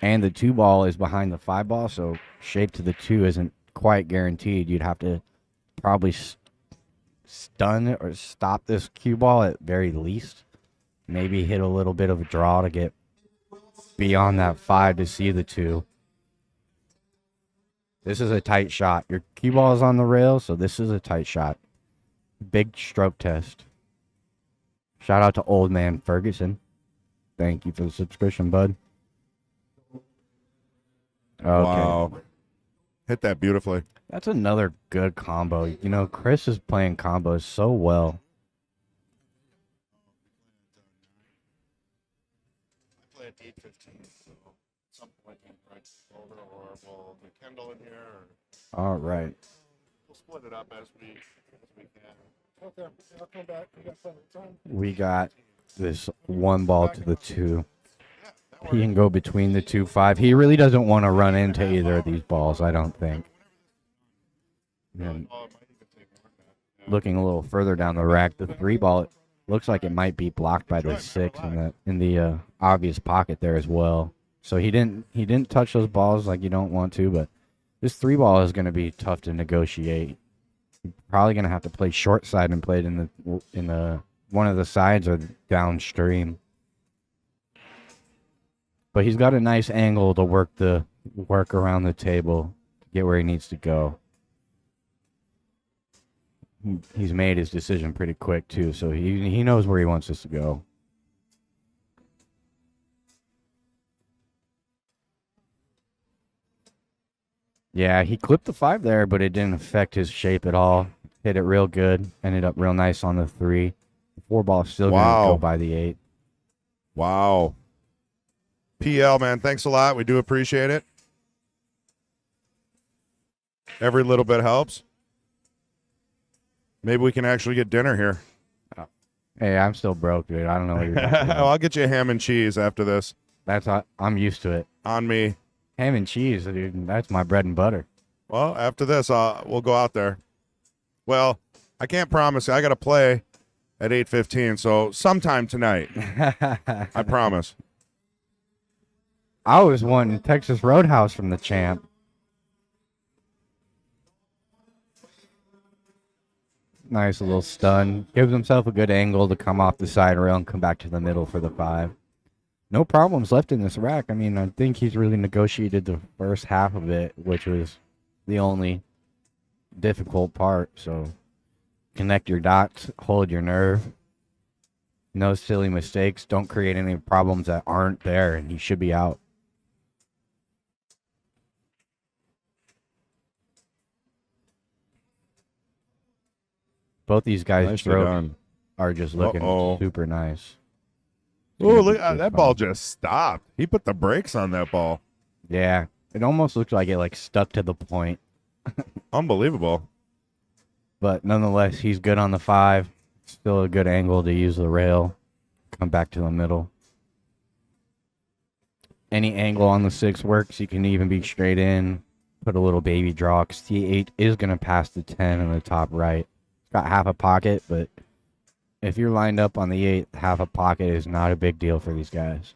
And the 2 ball is behind the 5 ball, so shape to the 2 isn't quite guaranteed. You'd have to probably stun or stop this cue ball at very least. Maybe hit a little bit of a draw to get beyond that 5 to see the 2. This is a tight shot. Your cue ball is on the rail, so this is a tight shot. Big stroke test. Shout out to Old Man Ferguson. Thank you for the subscription, bud. Okay. Wow. Hit that beautifully. That's another good combo. You know, Chris is playing combos so well. I play at 8:15, so at some point right over, or we'll get Kendall in here. All right. We'll split it up as we can. Okay, I'll come back. We got plenty of time. We got this 1 ball to the 2. Yeah, He can go between the 2-5. He really doesn't want to run into either of these balls, I don't think. And looking a little further down the rack, the 3 ball looks like it might be blocked by the 6 in the obvious pocket there as well. So he didn't touch those balls like you don't want to, but this 3 ball is going to be tough to negotiate. You're probably going to have to play short side and play it in the one of the sides or downstream. But he's got a nice angle to work around the table to get where he needs to go. He's made his decision pretty quick too, so he knows where he wants us to go. Yeah, he clipped the 5 there, but it didn't affect his shape at all. Hit it real good. Ended up real nice on the 3. The 4 ball still going to go by the 8. Wow. PL, man, thanks a lot. We do appreciate it. Every little bit helps. Maybe we can actually get dinner here. Hey, I'm still broke, dude. I don't know what you're talking about. I'll get you ham and cheese after this. I'm used to it. On me. Ham and cheese, dude. That's my bread and butter. Well, after this, we'll go out there. Well, I can't promise. I got to play at 8:15, so sometime tonight. I promise. I was wanting Texas Roadhouse from the champ. Nice little stun. Gives himself a good angle to come off the side rail and come back to the middle for the 5. No problems left in this rack. I mean, I think he's really negotiated the first half of it, which was the only difficult part. So connect your dots, hold your nerve. No silly mistakes. Don't create any problems that aren't there, and he should be out. Both these guys' throws are just looking super nice. Oh, look, that ball just stopped. He put the brakes on that ball. Yeah, it almost looked like it stuck to the point. Unbelievable. But nonetheless, he's good on the 5. Still a good angle to use the rail. Come back to the middle. Any angle on the 6 works. You can even be straight in. Put a little baby draw because the 8 is going to pass the 10 in the top right. It's got half a pocket, but if you're lined up on the 8, half a pocket is not a big deal for these guys.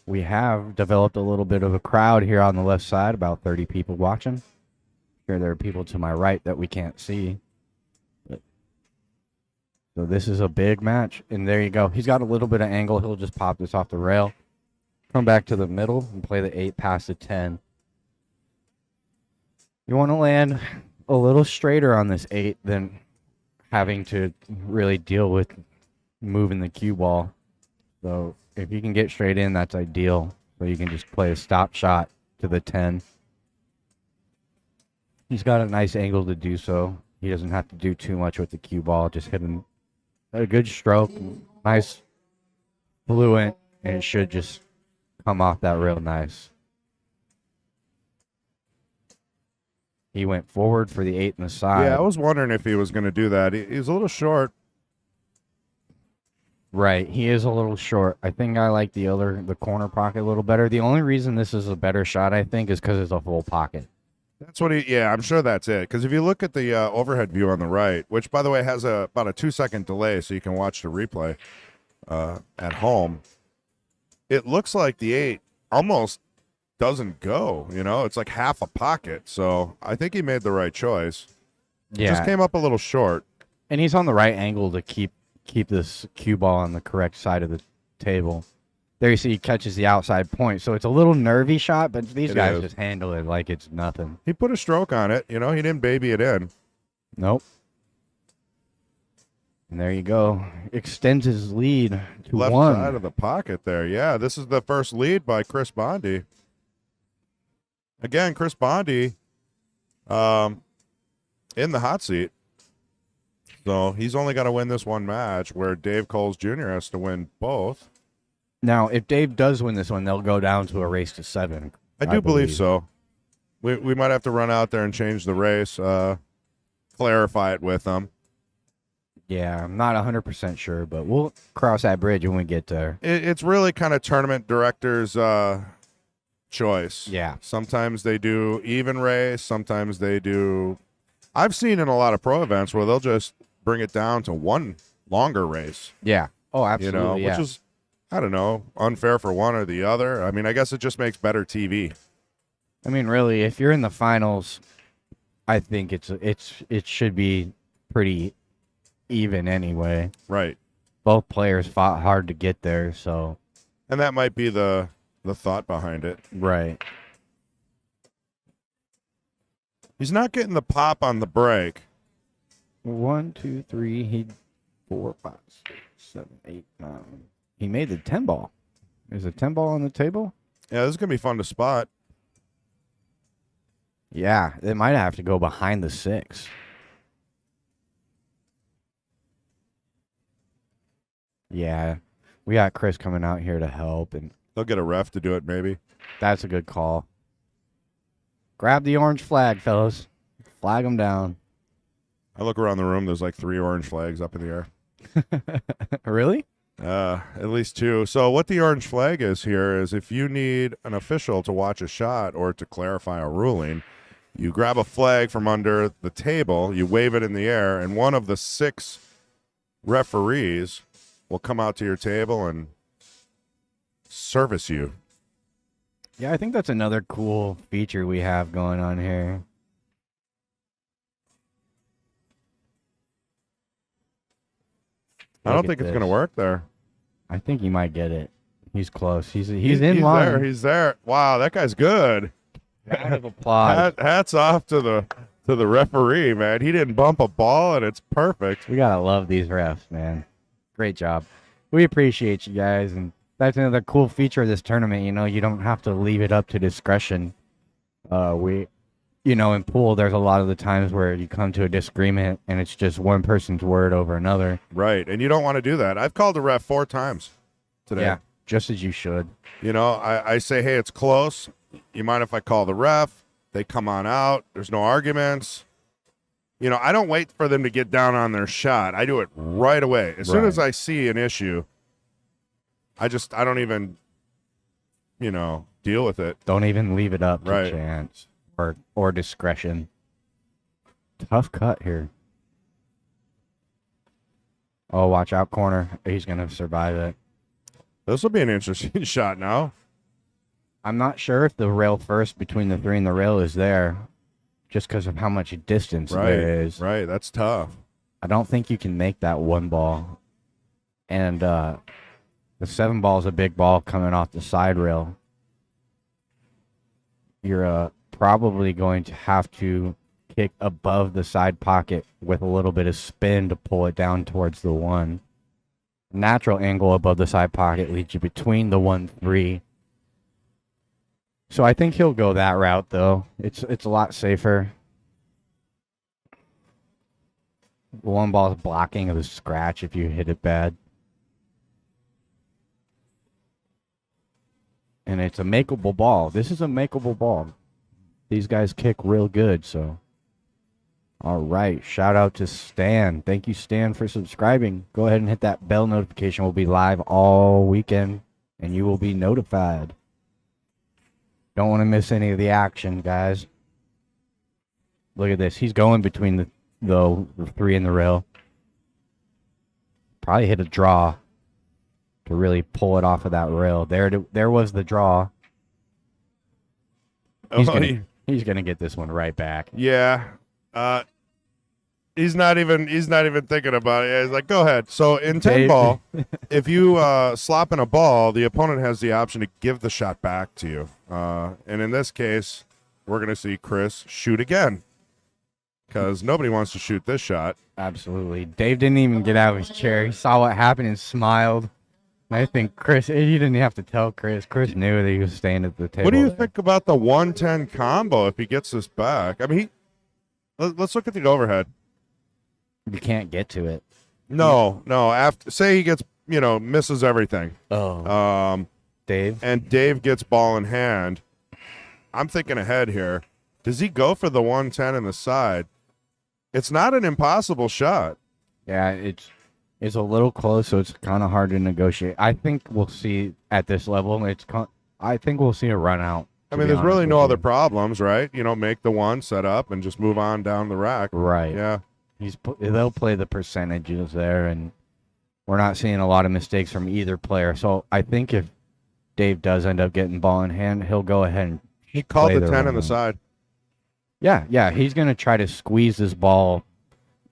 We have developed a little bit of a crowd here on the left side, about 30 people watching. Sure, there are people to my right that we can't see. So this is a big match, and there you go. He's got a little bit of angle. He'll just pop this off the rail, come back to the middle, and play the 8 past the 10. You want to land a little straighter on this 8 than having to really deal with moving the cue ball. So if you can get straight in, that's ideal. So you can just play a stop shot to the 10. He's got a nice angle to do so. He doesn't have to do too much with the cue ball. Just hitting a good stroke, nice, fluent, and it should just come off that real nice. He went forward for the 8 in the side. Yeah, I was wondering if he was going to do that. He's a little short. Right, he is a little short. I think I like the corner pocket a little better. The only reason this is a better shot, I think, is because it's a full pocket. That's what yeah, I'm sure that's it. Because if you look at the overhead view on the right, which, by the way, has about a 2-second delay so you can watch the replay at home, it looks like the 8 almost doesn't go. It's like half a pocket. So I think he made the right choice. Yeah. Just came up a little short. And he's on the right angle to keep this cue ball on the correct side of the table. There you see he catches the outside point. So it's a little nervy shot, but these guys just handle it like it's nothing. He put a stroke on it. He didn't baby it in. Nope. And there you go. Extends his lead to Left 1. side of the pocket there. Yeah, this is the first lead by Chris Bondi. Again, Chris Bondi in the hot seat. So he's only got to win this one match where Dave Coles Jr. has to win both. Now, if Dave does win this one, they'll go down to a race to 7. I do believe so. We might have to run out there and change the race, clarify it with them. Yeah, I'm not 100% sure, but we'll cross that bridge when we get there. It's really kind of tournament director's choice. Yeah. Sometimes they do even race. Sometimes they do. I've seen in a lot of pro events where they'll just bring it down to one longer race. Yeah. Oh, absolutely. Which is, I don't know, unfair for one or the other. I mean, I guess it just makes better TV. I mean, really, if you're in the finals, I think it should be pretty even anyway. Right. Both players fought hard to get there, so. And that might be the thought behind it. Right. He's not getting the pop on the break. 1, 2, 3, 4, 5, 6, 7, 8, 9. He made the 10 ball. Is a 10 ball on the table? Yeah, this is going to be fun to spot. Yeah, it might have to go behind the 6. Yeah, we got Chris coming out here to help, and They'll get a ref to do it, maybe. that's a good call. Grab the orange flag, fellas. Flag them down. I look around the room, there's like 3 orange flags up in the air. Really? At least 2. So what the orange flag is here is if you need an official to watch a shot or to clarify a ruling, you grab a flag from under the table, you wave it in the air, and one of the 6 referees will come out to your table and service you. Yeah, I think that's another cool feature we have going on here. I don't Look at think it's going to this. work there. I think he might get it. He's close. He's in he's line. There, he's there. Wow, that guy's good. Round of applause. Hats off to the referee, man. He didn't bump a ball, and it's perfect. We gotta love these refs, man. Great job. We appreciate you guys, and that's another cool feature of this tournament. You know, you don't have to leave it up to discretion. In pool, there's a lot of the times where you come to a disagreement, and it's just one person's word over another. Right, and you don't want to do that. I've called the ref 4 times today. Yeah, just as you should. You know, I say, hey, it's close. You mind if I call the ref? They come on out. There's no arguments. You know, I don't wait for them to get down on their shot. I do it right away. As soon as I see an issue, I don't even, deal with it. Don't even leave it up to Right. chance or discretion. Tough cut here. Oh, watch out, corner. He's going to survive it. This will be an interesting shot now. I'm not sure if the rail first between the 3 and the rail is there just because of how much distance there is. Right, that's tough. I don't think you can make that 1 ball. And the 7 ball is a big ball coming off the side rail. You're probably going to have to kick above the side pocket with a little bit of spin to pull it down towards the 1. Natural angle above the side pocket leads you between the 1-3. So I think he'll go that route, though. It's a lot safer. The 1 ball is blocking of the scratch if you hit it bad. And it's a makeable ball. This is a makeable ball. These guys kick real good, so. All right. Shout out to Stan. Thank you, Stan, for subscribing. Go ahead and hit that bell notification. We'll be live all weekend, and you will be notified. Don't want to miss any of the action, guys. Look at this. He's going between the 3 and the rail. Probably hit a draw to really pull it off of that rail. There was the draw. He's gonna get this one right back. Yeah. He's not even thinking about it. He's like, go ahead. So in 10 ball, if you slop in a ball, the opponent has the option to give the shot back to you. And in this case, we're going to see Chris shoot again because nobody wants to shoot this shot. Absolutely. Dave didn't even get out of his chair. He saw what happened and smiled. And I think Chris, you didn't have to tell Chris. Chris knew that he was staying at the table. What do you think about the 110 combo if he gets this back? I mean, let's look at the overhead. You can't get to it. No. After say he gets, misses everything. Oh. Dave? And Dave gets ball in hand. I'm thinking ahead here. Does he go for the 110 in the side? It's not an impossible shot. Yeah, it's a little close, so it's kind of hard to negotiate. I think we'll see at this level. I think we'll see a run out. I to mean, be there's honest really with no you. other problems, right? Make the one, set up, and just move on down the rack. Right. Yeah. They'll play the percentages there, and we're not seeing a lot of mistakes from either player. So I think if Dave does end up getting ball in hand, he'll go ahead and He called play the 10 on run the out. side. Yeah, he's gonna try to squeeze this ball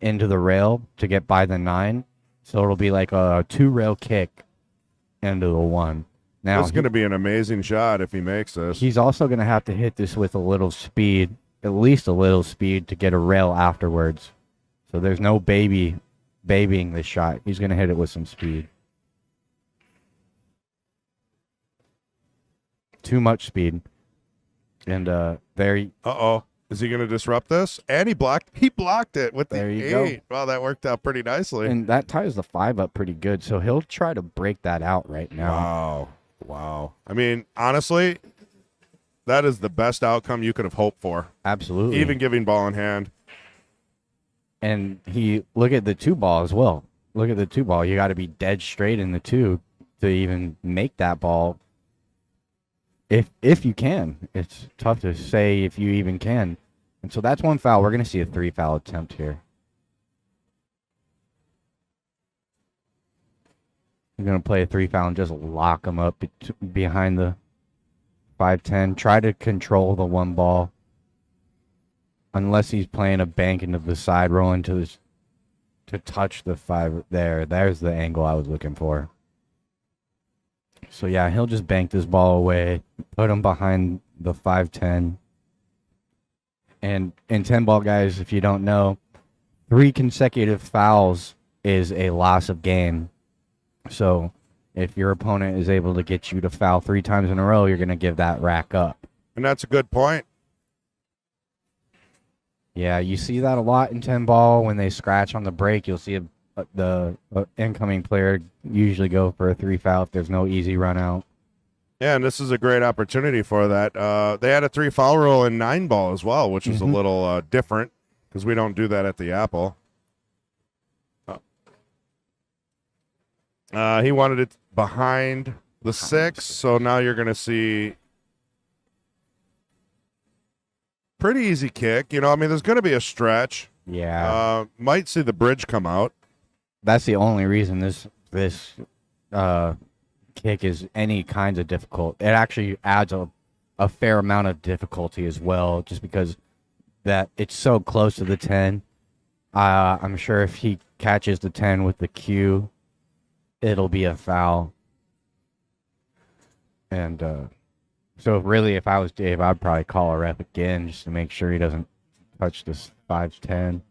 into the rail to get by the 9. So it'll be like a 2-rail kick into the 1. Now This is going to be an amazing shot if he makes this. he's also gonna have to hit this with a little speed, at least a little speed, to get a rail afterwards. So there's no babying this shot. He's gonna hit it with some speed. Too much speed. And there Uh-oh. Is he going to disrupt this? And he blocked it with the There 8. you go. Wow, that worked out pretty nicely. and that ties the 5 up pretty good. So he'll try to break that out right now. Wow. I mean, honestly, that is the best outcome you could have hoped for. Absolutely. Even giving ball in hand. And look at the 2 ball as well. Look at the 2 ball. You got to be dead straight in the 2 to even make that ball. If you can. It's tough to say if you even can. And so that's 1 foul. We're going to see a 3 foul attempt here. You're going to play a 3 foul and just lock him up behind the 5-10. Try to control the 1 ball. Unless he's playing a bank into the side, rolling to touch the 5 there. There's the angle I was looking for. So yeah, he'll just bank this ball away, put him behind the 5-10. And in 10 ball, guys, if you don't know, 3 consecutive fouls is a loss of game. So if your opponent is able to get you to foul 3 times in a row, you're going to give that rack up. And that's a good point. Yeah, you see that a lot in 10 ball. When they scratch on the break, you'll see the incoming player usually go for a 3 foul if there's no easy run out. Yeah, and this is a great opportunity for that. They had a 3 foul rule in 9 ball as well, which is a little different because we don't do that at the Apple. He wanted it behind the 6, so now you're going to see pretty easy kick. I mean, there's going to be a stretch. Yeah. Might see the bridge come out. That's the only reason this kick is any kinds of difficult. It actually adds a fair amount of difficulty as well, just because that it's so close to the 10. I'm sure if he catches the 10 with the Q, it'll be a foul. And so really, if I was Dave, I'd probably call a ref again just to make sure he doesn't touch this 5-10.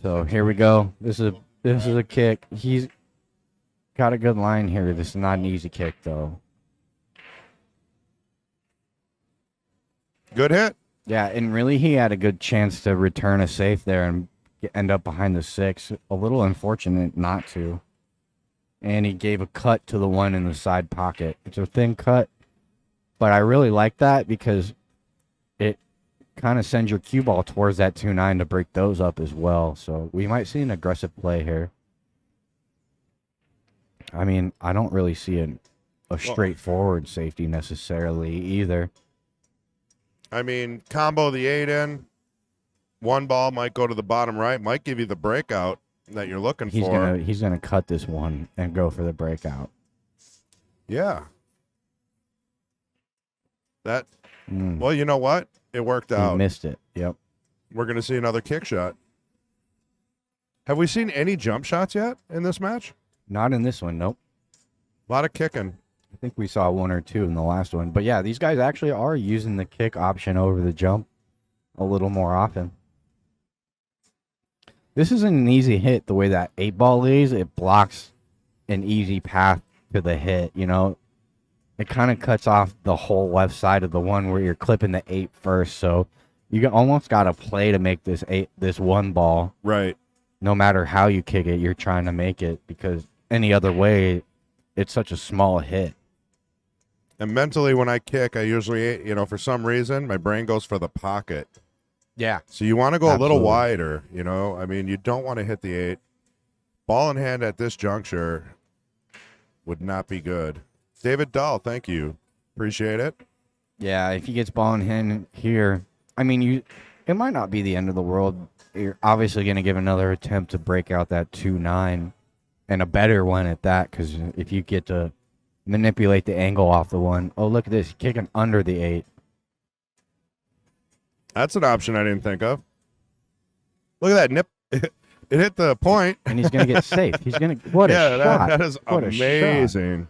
So here we go. This is a kick. He's got a good line here. This is not an easy kick, though. Good hit. Yeah, and really he had a good chance to return a safe there and end up behind the 6. A little unfortunate not to. And he gave a cut to the 1 in the side pocket. It's a thin cut, but I really like that because it kind of sends your cue ball towards that 2-9 to break those up as well. So we might see an aggressive play here. I mean, I don't really see a straightforward safety necessarily either. I mean, combo the 8 in. 1 ball might go to the bottom right, might give you the breakout that you're looking for. He's gonna cut this one and go for the breakout. Yeah. Well, you know what? It worked He out. missed it. Yep. We're going to see another kick shot. Have we seen any jump shots yet in this match? Not in this one. Nope. A lot of kicking. I think we saw 1 or 2 in the last one. But yeah, these guys actually are using the kick option over the jump a little more often. This isn't an easy hit the way that 8 ball is. It blocks an easy path to the hit, It kind of cuts off the whole left side of the 1 where you're clipping the 8 first. So you almost got to play to make this 1 ball. Right. No matter how you kick it, you're trying to make it because any other way, it's such a small hit. And mentally, when I kick, I usually, for some reason, my brain goes for the pocket. Yeah. So you want to go a little Absolutely. wider, you know? I mean, you don't want to hit the 8. Ball in hand at this juncture would not be good. David Dahl, thank you. Appreciate it. Yeah, if he gets ball in hand here, I mean, it might not be the end of the world. You're obviously going to give another attempt to break out that 2-9, and a better one at that, because if you get to manipulate the angle off the 1. Oh, look at this. Kicking under the 8. That's an option I didn't think of. Look at that nip. It hit the point. And he's going to get safe. He's going to, what a shot. That is What a shot. amazing.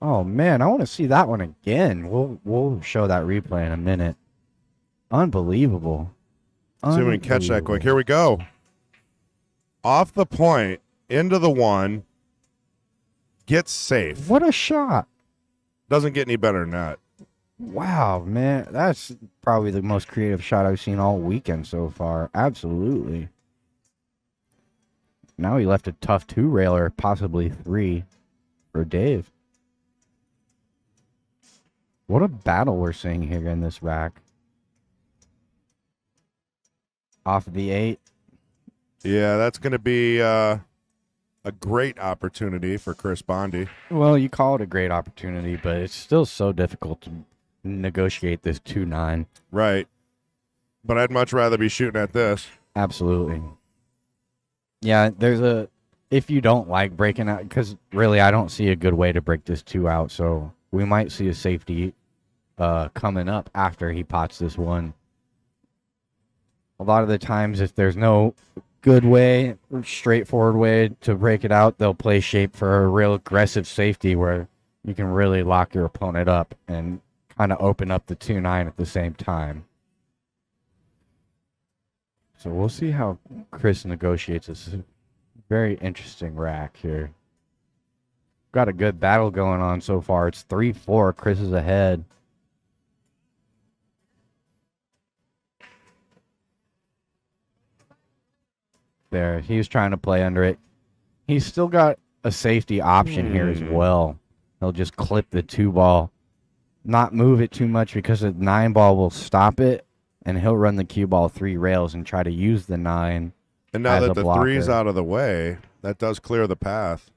Oh, man, I want to see that one again. We'll show that replay in a minute. Unbelievable. See if we can catch that quick. Here we go. Off the point, into the 1. Gets safe. What a shot. Doesn't get any better than that. Wow, man. That's probably the most creative shot I've seen all weekend so far. Absolutely. Now he left a tough 2-railer, possibly 3, for Dave. What a battle we're seeing here in this rack. Off of the 8. Yeah, that's going to be a great opportunity for Chris Bondi. Well, you call it a great opportunity, but it's still so difficult to negotiate this 2-9. Right. But I'd much rather be shooting at this. Absolutely. Yeah, if you don't like breaking out, because really I don't see a good way to break this 2 out, so we might see a safety coming up after he pots this 1. A lot of the times, if there's no good way, straightforward way to break it out, they'll play shape for a real aggressive safety where you can really lock your opponent up and kind of open up the 2-9 at the same time. So we'll see how Chris negotiates this. Very interesting rack here. Got a good battle going on so far. It's 3-4. Chris is ahead. There, he's trying to play under it. He's still got a safety option here as well. He'll just clip the 2-ball. Not move it too much because the 9-ball will stop it, and he'll run the cue ball 3 rails and try to use the 9. And now as that a the blocker. 3's out of the way, that does clear the path.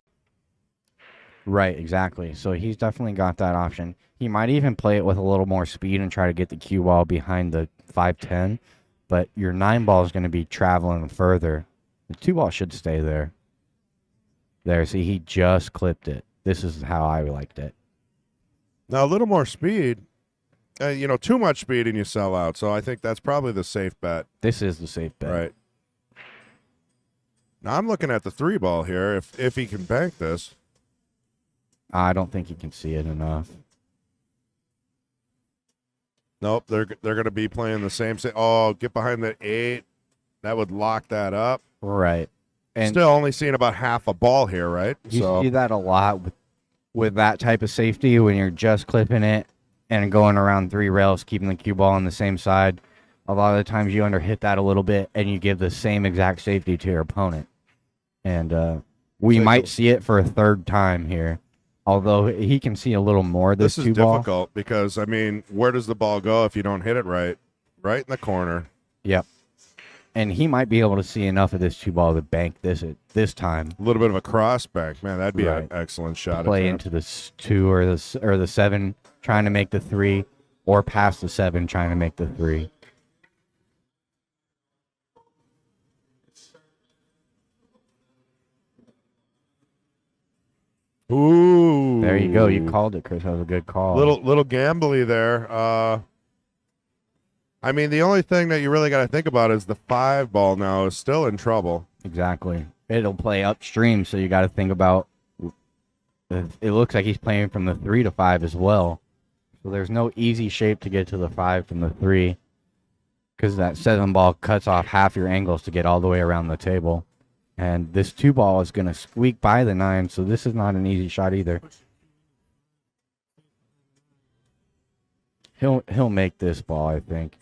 Right, exactly. So he's definitely got that option. He might even play it with a little more speed and try to get the cue ball behind the 5-10, but your 9-ball is going to be traveling further. The 2-ball should stay there. There, see, he just clipped it. This is how I liked it. Now, a little more speed. Too much speed and you sell out. So I think that's probably the safe bet. This is the safe bet. Right. Now, I'm looking at the 3-ball here. If he can bank this. I don't think he can see it enough. Nope, they're going to be playing the same. Oh, get behind the 8. That would lock that up. Right. And still only seeing about half a ball here, right? You see that a lot with that type of safety when you're just clipping it and going around 3 rails, keeping the cue ball on the same side. A lot of the times you underhit that a little bit and you give the same exact safety to your opponent. And we might see it for a 3rd time here. Although he can see a little more this 2-ball. This is difficult because, where does the ball go if you don't hit it right? Right in the corner. Yep. And he might be able to see enough of this 2-ball to bank this at this time. A little bit of a cross bank. Man, that'd be an excellent shot. Play into the 2 or the 7, trying to make the 3, or past the 7, trying to make the 3. Ooh. There you go. You called it, Chris. That was a good call. Little gambly there. The only thing that you really got to think about is the 5-ball now is still in trouble. Exactly. It'll play upstream, so you got to think about. It looks like he's playing from the 3 to 5 as well. So there's no easy shape to get to the 5 from the 3, because that 7-ball cuts off half your angles to get all the way around the table. And this 2-ball is going to squeak by the 9, so this is not an easy shot either. He'll make this ball, I think.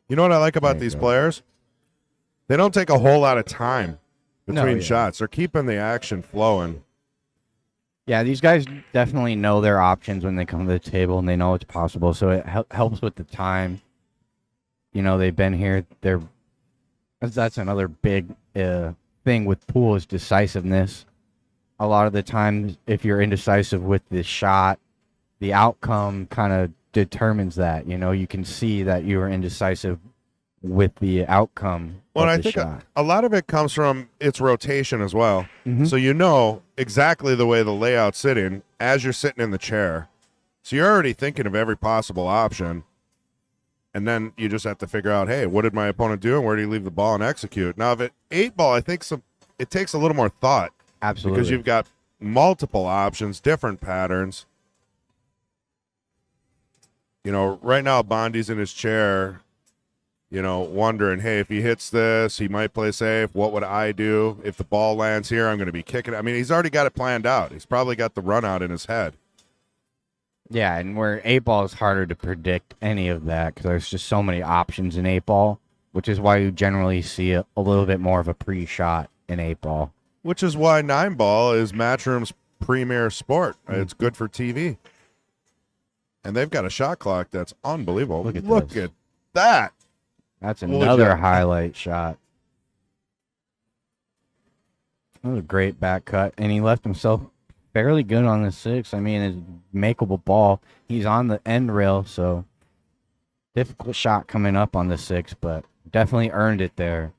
You know what I like about these players? They don't take a whole lot of time between yeah. shots. They're keeping the action flowing. Yeah, these guys definitely know their options when they come to the table, and they know it's possible. So it helps with the time. You know, they've been here. That's another big thing with pool is decisiveness. A lot of the times, if you're indecisive with the shot, the outcome kind of determines that. You know, you can see that you are indecisive with the outcome Well, of and I the think shot. a lot of it comes from its rotation as well. Mhm. So you know exactly the way the layout's sitting as you're sitting in the chair. So you're already thinking of every possible option. And then you just have to figure out, hey, what did my opponent do and where do you leave the ball and execute? Now, if it 8-ball, I think it takes a little more thought Absolutely. because you've got multiple options, different patterns. You know, right now Bondi's in his chair, you know, wondering, hey, if he hits this, he might play safe. What would I do? If the ball lands here, I'm going to be kicking. I mean, he's already got it planned out. He's probably got the run out in his head. Yeah, and where 8-ball is harder to predict any of that because there's just so many options in 8-ball, which is why you generally see a little bit more of a pre-shot in 8-ball. Which is why 9-ball is Matchroom's premier sport. It's good for TV. And they've got a shot clock that's unbelievable. Look at that. That's Holy another shit. highlight shot. That was a great back cut, and he left himself fairly good on the 6. I mean, it's a makeable ball. He's on the end rail, so difficult shot coming up on the 6, but definitely earned it there.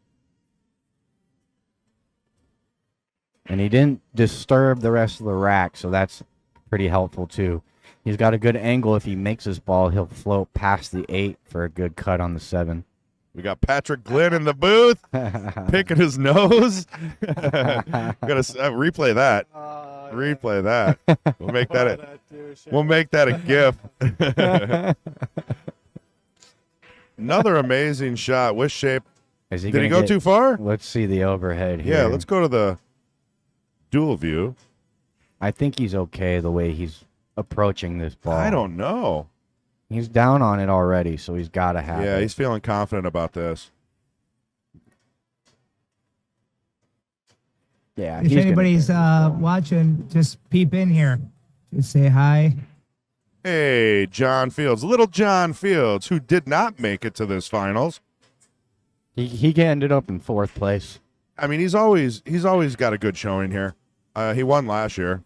And he didn't disturb the rest of the rack, so that's pretty helpful too. He's got a good angle. If he makes his ball, he'll float past the 8 for a good cut on the 7. We got Patrick Glynn in the booth picking his nose. Gotta replay that. Replay that. We'll make that a GIF. Another amazing shot. With shape. Is Did he gonna go get- too far? Let's see the overhead here. Yeah, let's go to the dual view. I think he's okay the way he's approaching this ball. I don't know. He's down on it already, so he's got to have Yeah, it. he's feeling confident about this. Yeah, If he's gonna anybody's get this ball. watching, just peep in here. Just say hi. Hey, John Fields. Little John Fields, who did not make it to this finals. He ended up in 4th place. I mean, he's always got a good showing here. He won last year.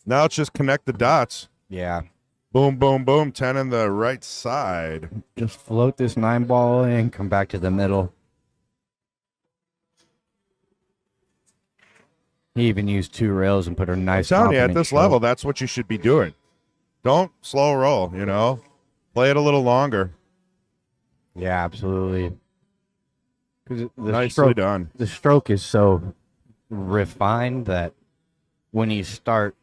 Now it's just connect the dots. Yeah. Boom, boom, boom. 10 in the right side. Just float this 9-ball in, come back to the middle. He even used 2 rails and put a nice. I'm telling you, at confident this stroke. level, that's what you should be doing. Don't slow roll, you know. Play it a little longer. Yeah, absolutely. 'Cause Nicely done. the stroke is so refined that when you start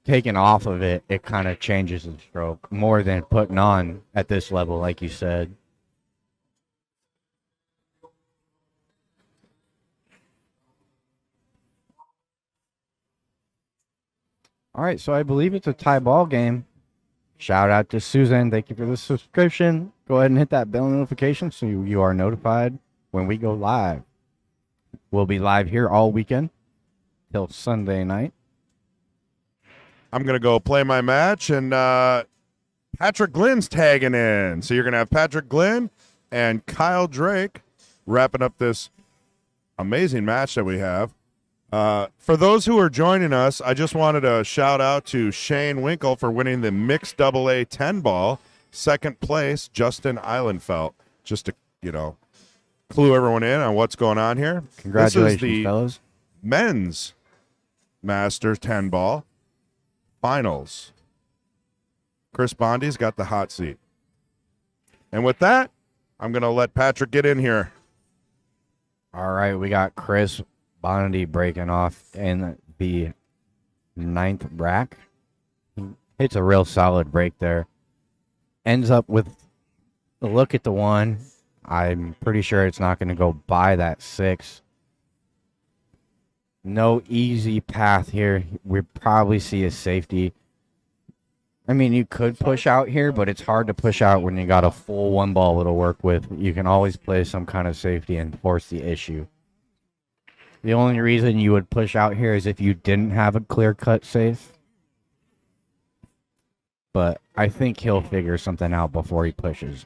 taking off of it, it kind of changes the stroke more than putting on at this level, like you said. All right, so I believe it's a tie ball game. Shout out to Susan. Thank you for the subscription. Go ahead and hit that bell notification so you are notified when we go live. We'll be live here all weekend till Sunday night. I'm going to go play my match, and Patrick Glynn's tagging in. So you're going to have Patrick Glynn and Kyle Drake wrapping up this amazing match that we have. For those who are joining us, I just wanted to shout out to Shane Winkle for winning the mixed AA 10 ball. Second place, Justin Eilenfeld. Just to, clue everyone in on what's going on here. Congratulations, this is the fellas. men's Masters 10 ball finals. Chris Bondi's got the hot seat. And with that, I'm going to let Patrick get in here. All right, we got Chris Bondi breaking off in the 9th rack. He hits a real solid break there. Ends up with a look at the 1. I'm pretty sure it's not going to go by that 6. No easy path here. We probably see a safety. I mean, you could push out here, but it's hard to push out when you got a full 1 ball to work with. You can always play some kind of safety and force the issue. The only reason you would push out here is if you didn't have a clear-cut safe. But I think he'll figure something out before he pushes.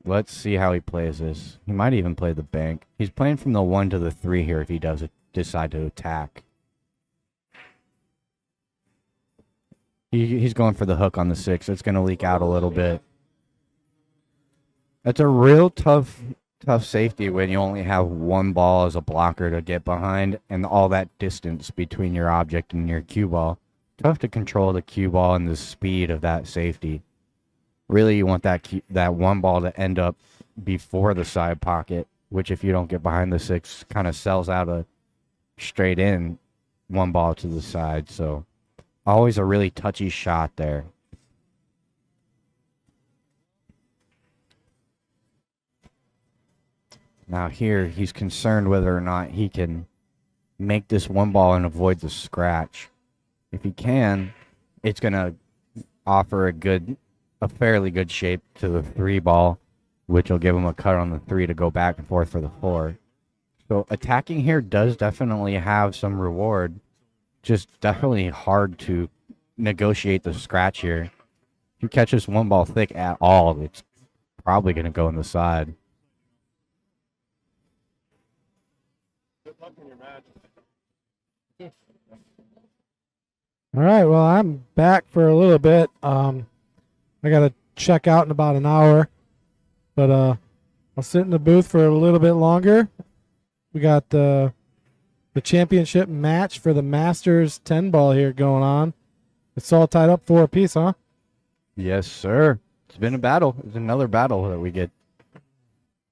Let's see how he plays this. He might even play the bank. He's playing from the 1 to the 3 here if he does decide to attack. He's going for the hook on the 6. It's going to leak out a little bit. That's a real tough safety when you only have one ball as a blocker to get behind and all that distance between your object and your cue ball. Tough to control the cue ball and the speed of that safety. Really, you want that one ball to end up before the side pocket, which if you don't get behind the 6, kind of sells out a straight in one ball to the side. So always a really touchy shot there. Now here, he's concerned whether or not he can make this one ball and avoid the scratch. If he can, it's going to offer a fairly good shape to the 3 ball, which will give him a cut on the 3 to go back and forth for the 4. So attacking here does definitely have some reward. Just definitely hard to negotiate the scratch here. If you catch this one ball thick at all, it's probably going to go in the side. Good luck in your match. All right, well, I'm back for a little bit. I got to check out in about an hour, but I'll sit in the booth for a little bit longer. We got the championship match for the Masters 10 ball here going on. It's all tied up 4 apiece, huh? Yes, sir. It's been a battle. It's another battle that we get.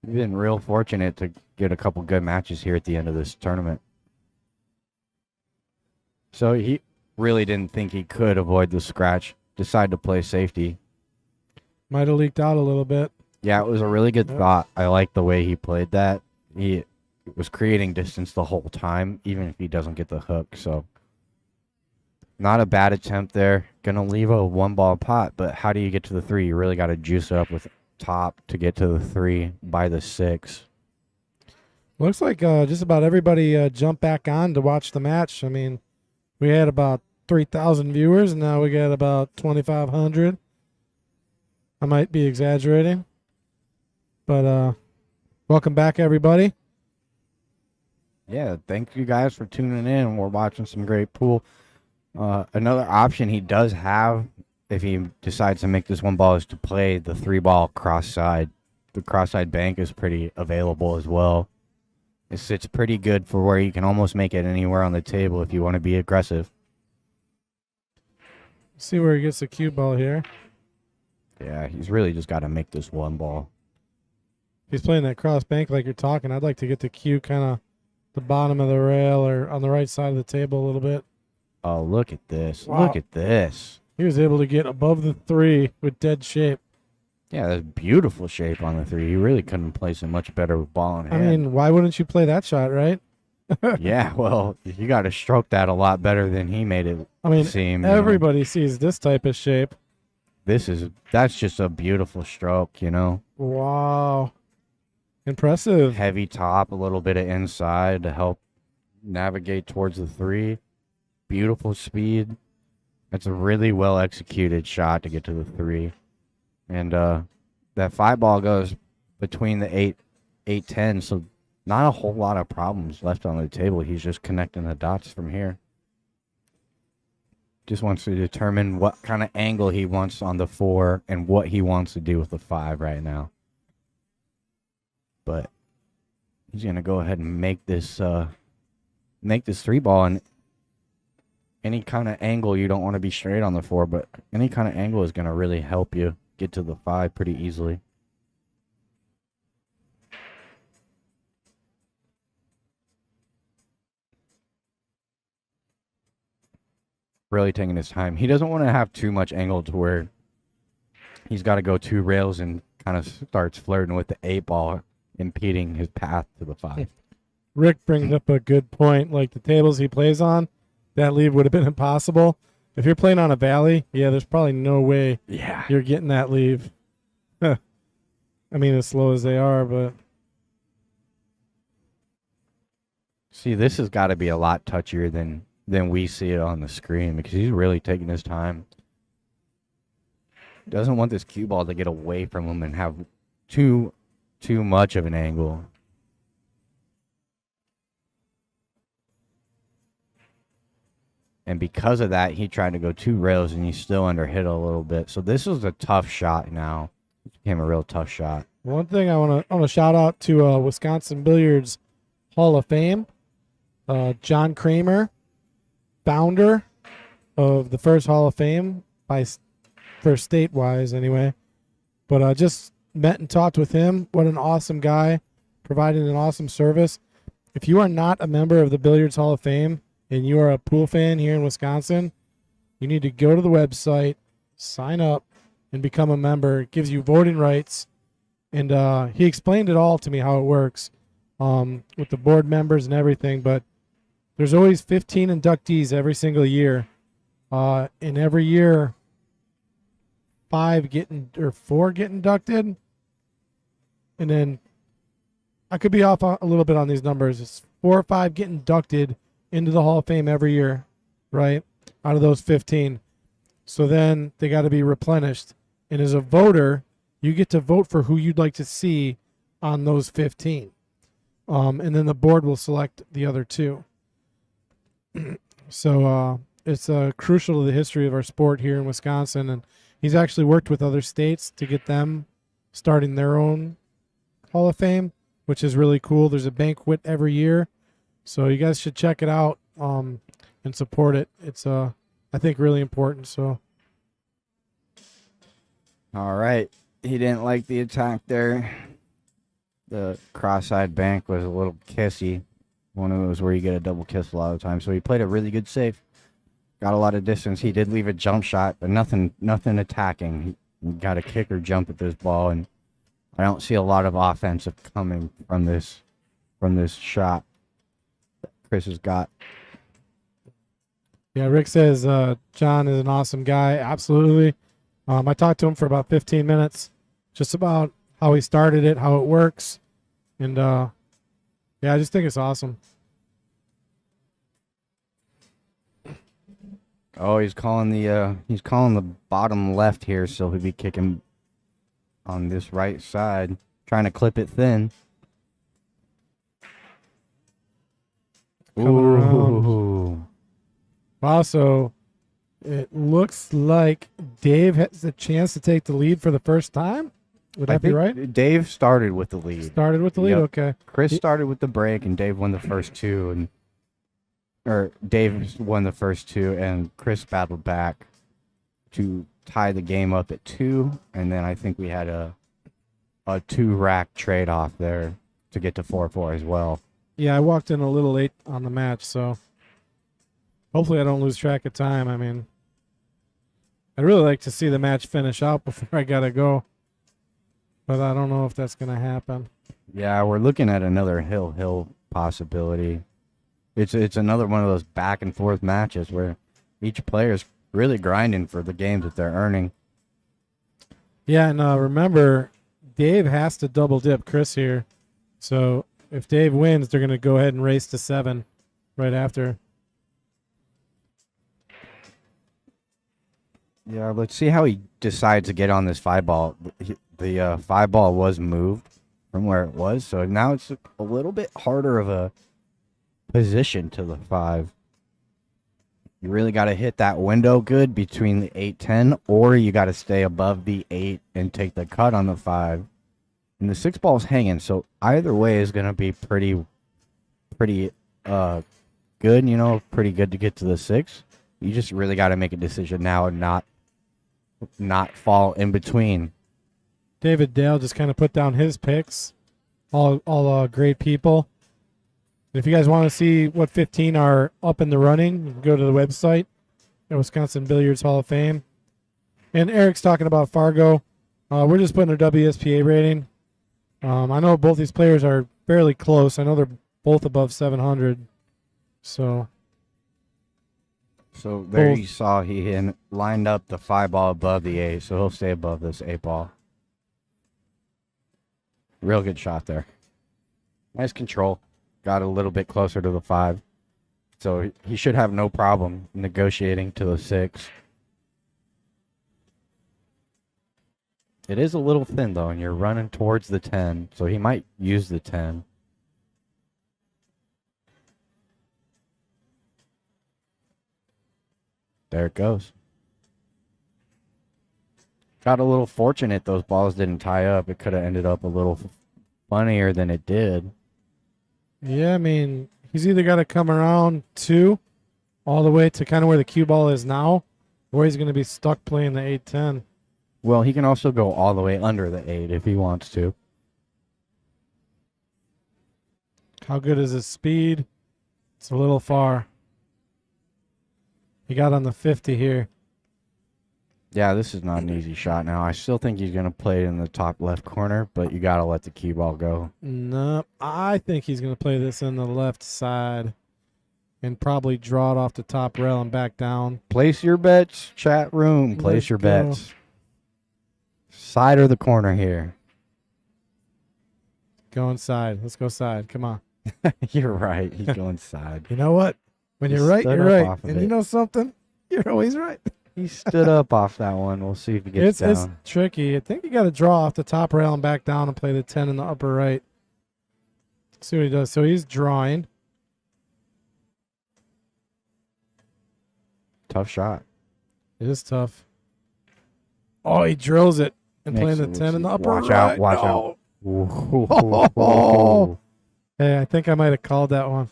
We've been real fortunate to get a couple good matches here at the end of this tournament. So he really didn't think he could avoid the scratch. Decided to play safety. Might have leaked out a little bit. Yeah, it was a really good thought. I like the way he played that. He was creating distance the whole time, even if he doesn't get the hook. So not a bad attempt there. Gonna leave a 1 ball pot, but how do you get to the 3? You really got to juice it up with top to get to the 3 by the 6. Looks like just about everybody jumped back on to watch the match. I mean, we had about 3,000 viewers, and now we got about 2,500. I might be exaggerating, but welcome back, everybody. Yeah, thank you guys for tuning in. We're watching some great pool. Another option he does have, if he decides to make this 1 ball, is to play the 3 ball cross side. The cross side bank is pretty available as well. It sits pretty good for where you can almost make it anywhere on the table if you want to be aggressive. See where he gets the cue ball here. Yeah, he's really just got to make this 1 ball. He's playing that cross bank like you're talking. I'd like to get the cue kind of the bottom of the rail or on the right side of the table a little bit. Oh, look at this. Wow. Look at this. He was able to get above the 3 with dead shape. Yeah, that's beautiful shape on the 3. He really couldn't place it much better with ball in I hand. mean, why wouldn't you play that shot, right? Yeah, well, you got to stroke that a lot better than he made it I mean, seem. You know. everybody sees this type of shape. That's just a beautiful stroke, you know. Wow. Impressive. Heavy top, a little bit of inside to help navigate towards the 3. Beautiful speed. That's a really well executed shot to get to the 3. And that 5 ball goes between the 8-10, so not a whole lot of problems left on the table. He's just connecting the dots from here. Just wants to determine what kind of angle he wants on the 4 and what he wants to do with the 5 right now. But he's going to go ahead and make this 3 ball, and any kind of angle, you don't want to be straight on the 4, but any kind of angle is going to really help you get to the 5 pretty easily. Really taking his time. He doesn't want to have too much angle to where he's got to go 2 rails and kind of starts flirting with the 8 ball, impeding his path to the 5. Rick brings up a good point. Like the tables he plays on, that leave would have been impossible. If you're playing on a valley, yeah, there's probably no way Yeah. you're getting that leave. I mean, as slow as they are, but See, this has got to be a lot touchier than we see it on the screen because he's really taking his time. Doesn't want this cue ball to get away from him and have too much of an angle. And because of that, he tried to go 2 rails and he's still under hit a little bit. So this was a tough shot now. It became a real tough shot. one thing I want to shout out to Wisconsin Billiards Hall of Fame, John Kramer, founder of the first Hall of Fame for state-wise anyway. But I just met and talked with him. What an awesome guy, providing an awesome service. If you are not a member of the Billiards Hall of Fame and you are a pool fan here in Wisconsin, you need to go to the website, sign up, and become a member. It gives you voting rights. And he explained it all to me, how it works with the board members and everything. But there's always 15 inductees every single year. And every year, 4 get inducted. And then I could be off a little bit on these numbers. It's 4 or 5 get inducted into the Hall of Fame every year, right? Out of those 15. So then they got to be replenished. And as a voter, you get to vote for who you'd like to see on those 15. And then the board will select the other 2. So it's crucial to the history of our sport here in Wisconsin. And he's actually worked with other states to get them starting their own Hall of Fame, which is really cool. There's a banquet every year. So you guys should check it out and support it. It's, I think, really important. So. All right. He didn't like the attack there. The cross-side bank was a little kissy. One of those where you get a double kiss a lot of the time. So he played a really good save. Got a lot of distance. He did leave a jump shot, but nothing attacking. He got a kick or jump at this ball, and I don't see a lot of offensive coming from this shot that Chris has got. Yeah, Rick says John is an awesome guy. Absolutely. I talked to him for about 15 minutes, just about how he started it, how it works, and yeah, I just think it's awesome. Oh, he's calling the bottom left here, so he'll be kicking on this right side, trying to clip it thin. Coming around. Ooh. Wow, so it looks like Dave has a chance to take the lead for the first time. Would I that be think right? Dave started with the lead. Started with the lead? Yep. Okay. Chris started with the break, and Dave won the first 2, or Dave won the first 2, and Chris battled back to tie the game up at 2, and then I think we had a 2-rack trade-off there to get to 4-4 as well. Yeah, I walked in a little late on the match, so hopefully I don't lose track of time. I mean, I'd really like to see the match finish out before I gotta go, but I don't know if that's gonna happen. Yeah, we're looking at another hill possibility. It's another one of those back and forth matches where each player's really grinding for the games that they're earning. Yeah, and remember, Dave has to double dip Chris here. So if Dave wins, they're going to go ahead and race to 7 right after. Yeah, let's see how he decides to get on this 5-ball. The 5-ball was moved from where it was, so now it's a little bit harder of a position to the 5. You really got to hit that window good between the 8-10, or you got to stay above the 8 and take the cut on the 5. And the 6-ball's hanging, so either way is going to be pretty good, pretty good to get to the 6. You just really got to make a decision now and not fall in between. David Dale just kind of put down his picks. All great people. If you guys want to see what 15 are up in the running, you can go to the website at Wisconsin Billiards Hall of Fame. And Eric's talking about Fargo. We're just putting a WSPA rating. I know both these players are fairly close. I know they're both above 700. So there you saw he lined up the 5-ball above the 8, so he'll stay above this 8-ball. Real good shot there. Nice control. Got a little bit closer to the 5. So he should have no problem negotiating to the 6. It is a little thin, though, and you're running towards the 10, so he might use the 10. There it goes. Got a little fortunate those balls didn't tie up. It could have ended up a little funnier than it did. Yeah, I mean, he's either got to come around 2 all the way to kind of where the cue ball is now, or he's going to be stuck playing the 8-10. Well, he can also go all the way under the 8 if he wants to. How good is his speed? It's a little far. He got on the 50 here. Yeah, this is not an easy shot now. I still think he's going to play it in the top left corner, but you got to let the cue ball go. No, I think he's going to play this in the left side and probably draw it off the top rail and back down. Place your bets, chat room. Place Let's your go. bets. Side or the corner here? Go inside. Let's go side. Come on. You're right. He's going side. You know what? When He you're right, stood you're up right. off of And it. you know something? You're always right. He stood up off that one. We'll see if he gets It's down. tricky. I think you got to draw off the top rail and back down and play the 10 in the upper right. See what he does. So he's drawing. Tough shot. It is tough. Oh, he drills it and Makes playing it the 10 in the look- upper watch right. out, watch No. out. Hey, I think I might have called that one.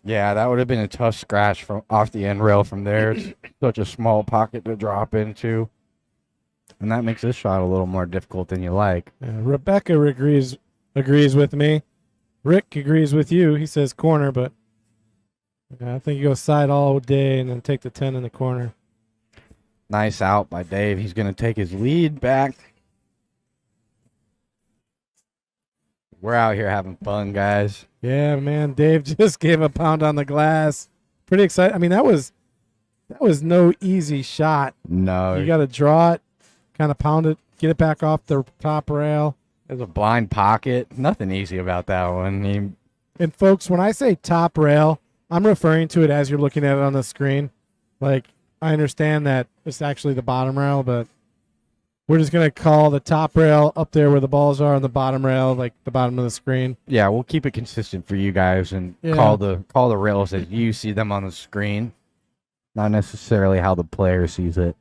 Yeah, that would have been a tough scratch from off the end rail from there. It's such a small pocket to drop into. And that makes this shot a little more difficult than you like. Rebecca agrees with me. Rick agrees with you. He says corner, but I think you go side all day and then take the 10 in the corner. Nice out by Dave. He's going to take his lead back. We're out here having fun, guys. Yeah, man. Dave just gave a pound on the glass. Pretty excited. I mean, that was no easy shot. No. You got to draw it, kind of pound it, get it back off the top rail. There's a blind pocket. Nothing easy about that one. And folks, when I say top rail, I'm referring to it as you're looking at it on the screen. Like, I understand that it's actually the bottom rail, but we're just going to call the top rail up there where the balls are on the bottom rail, like the bottom of the screen. Yeah, we'll keep it consistent for you guys and Yeah. call the rails as you see them on the screen, not necessarily how the player sees it.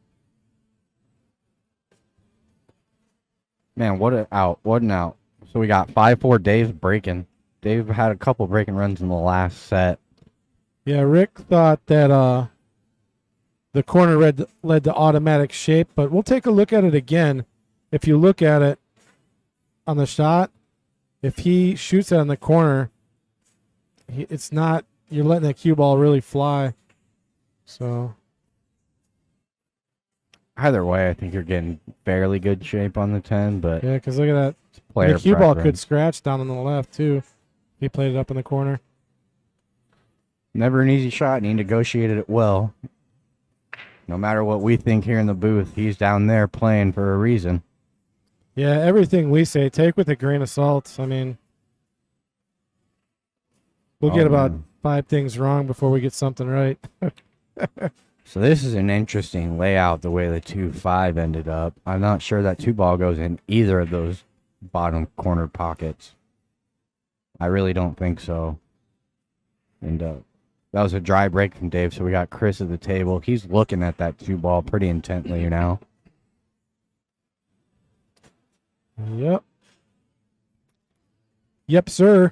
Man, what an out. What an out. So we got 5-4 Dave's breaking. Dave had a couple breaking runs in the last set. Yeah, Rick thought that the corner led to automatic shape, but we'll take a look at it again. If you look at it on the shot, if he shoots it on the corner, it's not, you're letting that cue ball really fly. So, Either way, I think you're getting fairly good shape on the 10, but yeah, because look at that. it's player The cue ball could preference. scratch down on the left, too. If he played it up in the corner. Never an easy shot, and he negotiated it well. No matter what we think here in the booth, he's down there playing for a reason. Yeah, everything we say, take with a grain of salt. I mean, we'll get about man. 5 things wrong before we get something right. So this is an interesting layout, the way the 2-5 ended up. I'm not sure that 2 ball goes in either of those bottom corner pockets. I really don't think so. And that was a dry break from Dave, so we got Chris at the table. He's looking at that 2 ball pretty intently now. Yep. Yep, sir.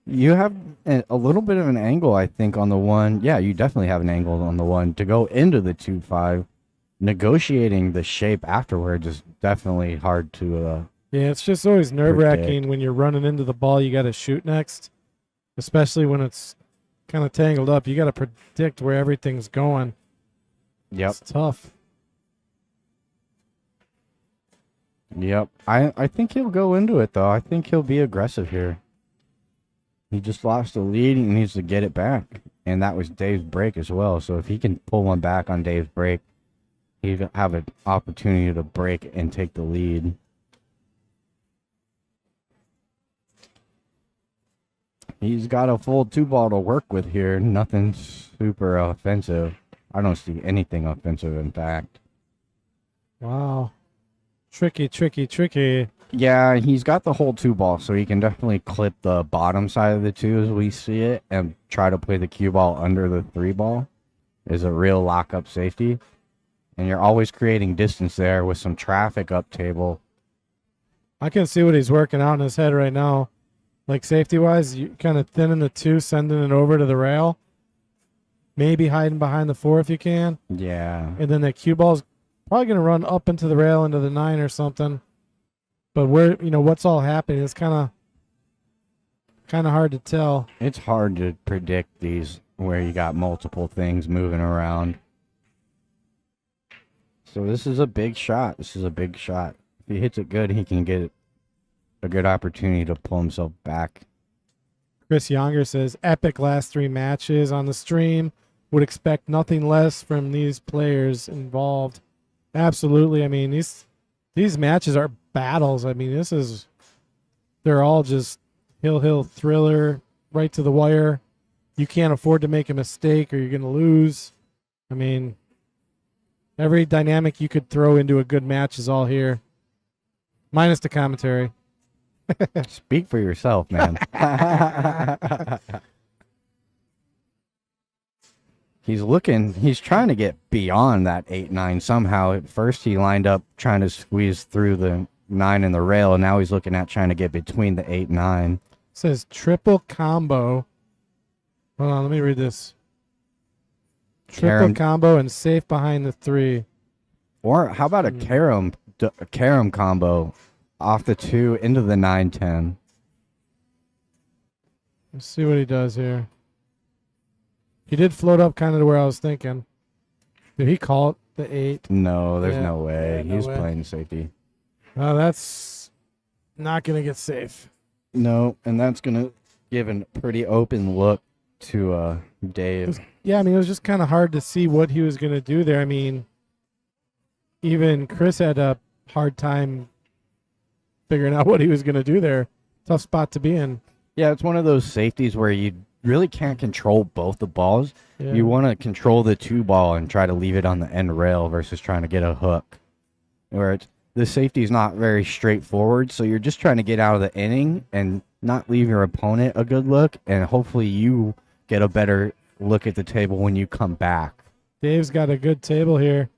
You have a little bit of an angle, I think, on the one. Yeah, you definitely have an angle on the one to go into the 2-5. Negotiating the shape afterwards is definitely hard to. Yeah, it's just always nerve-wracking when you're running into the ball you got to shoot next, especially when it's kind of tangled up. You got to predict where everything's going. Yep. It's tough. Yep. I think he'll go into it, though. I think he'll be aggressive here. He just lost the lead. He needs to get it back. And that was Dave's break as well. So if he can pull one back on Dave's break, he'll have an opportunity to break and take the lead. He's got a full 2-ball to work with here. Nothing super offensive. I don't see anything offensive, in fact. Wow. Tricky, tricky, tricky. Yeah, he's got the whole 2-ball, so he can definitely clip the bottom side of the 2 as we see it and try to play the cue ball under the 3-ball. Is a real lockup safety. And you're always creating distance there with some traffic up table. I can see what he's working out in his head right now. Like safety-wise, you kind of thinning the 2, sending it over to the rail. Maybe hiding behind the 4 if you can. Yeah. And then the cue ball's probably going to run up into the rail into the 9 or something. But where, what's all happening is kind of hard to tell. It's hard to predict these where you got multiple things moving around. So this is a big shot. If he hits it good, he can get a good opportunity to pull himself back. Chris Younger says, epic last 3 matches on the stream. Would expect nothing less from these players involved. Absolutely. I mean, these matches are battles. I mean, they're all just hill thriller, right to the wire. You can't afford to make a mistake or you're going to lose. I mean, every dynamic you could throw into a good match is all here. Minus the commentary. Speak for yourself, man. He's trying to get beyond that 8-9 somehow. At first he lined up trying to squeeze through the 9 in the rail, and now he's looking at trying to get between the 8-9. Says triple combo. Hold on, let me read this. Triple combo and safe behind the 3. Or how about a carom combo off the 2 into the 9-10? Let's see what he does here. He did float up kind of to where I was thinking. Did he call it the 8? No, there's no way. Yeah, no He's way. playing safety. That's not going to get safe. No, and that's going to give a pretty open look to Dave. Yeah, I mean, it was just kind of hard to see what he was going to do there. I mean, even Chris had a hard time figuring out what he was going to do there. Tough spot to be in. Yeah, it's one of those safeties where you really can't control both the balls. Yeah. You want to control the 2-ball and try to leave it on the end rail versus trying to get a hook. Where the safety is not very straightforward, so you're just trying to get out of the inning and not leave your opponent a good look, and hopefully you get a better look at the table when you come back. Dave's got a good table here.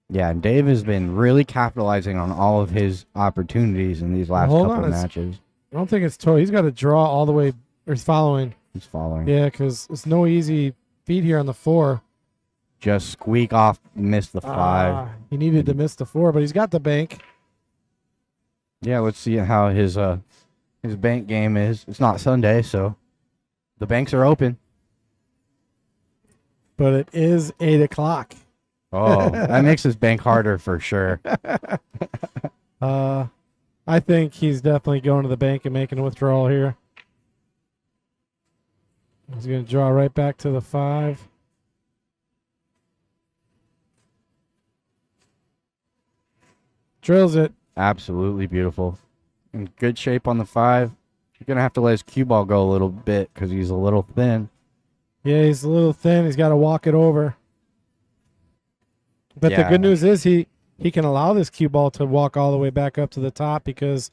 Yeah, and Dave has been really capitalizing on all of his opportunities in these last couple matches. I don't think it's total. He's got to draw all the way, or he's following. He's following. Yeah, because it's no easy feed here on the 4. Just squeak off, miss the 5. He needed to miss the 4, but he's got the bank. Yeah, let's see how his bank game is. It's not Sunday, so the banks are open. But it is 8 o'clock. Oh, that makes his bank harder for sure. I think he's definitely going to the bank and making a withdrawal here. He's going to draw right back to the 5. Drills it. Absolutely beautiful. In good shape on the 5. You're going to have to let his cue ball go a little bit because he's a little thin. Yeah, he's a little thin. He's got to walk it over. But the good news is he can allow this cue ball to walk all the way back up to the top because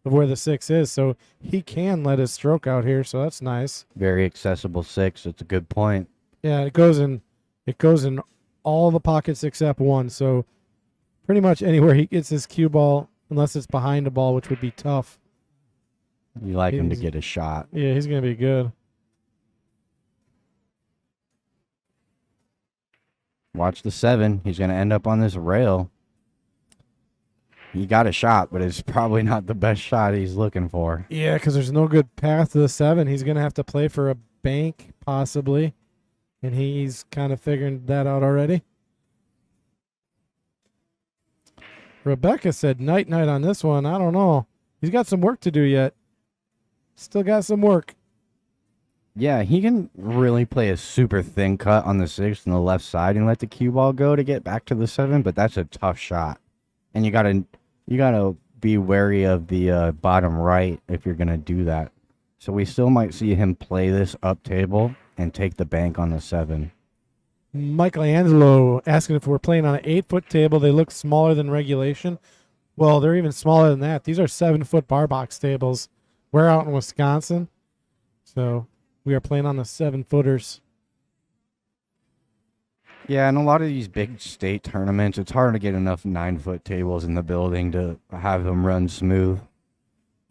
of where the 6 is. So he can let his stroke out here, so that's nice. Very accessible 6. It's a good point. Yeah, it goes in all the pockets except 1. So pretty much anywhere he gets his cue ball, unless it's behind a ball, which would be tough. You like him to get a shot. Yeah, he's going to be good. Watch the 7. He's going to end up on this rail. He got a shot, but it's probably not the best shot he's looking for. Yeah, because there's no good path to the 7. He's going to have to play for a bank, possibly. And he's kind of figuring that out already. Rebecca said night on this one. I don't know. He's got some work to do yet. Still got some work. Yeah, he can really play a super thin cut on the 6 on the left side and let the cue ball go to get back to the 7, but that's a tough shot. And you gotta be wary of the bottom right if you're gonna do that. So we still might see him play this up table and take the bank on the 7. Michelangelo asking if we're playing on an 8-foot table. They look smaller than regulation. Well, they're even smaller than that. These are 7-foot bar box tables. We're out in Wisconsin, so we are playing on the 7-footers. Yeah, and a lot of these big state tournaments, it's hard to get enough 9-foot tables in the building to have them run smooth.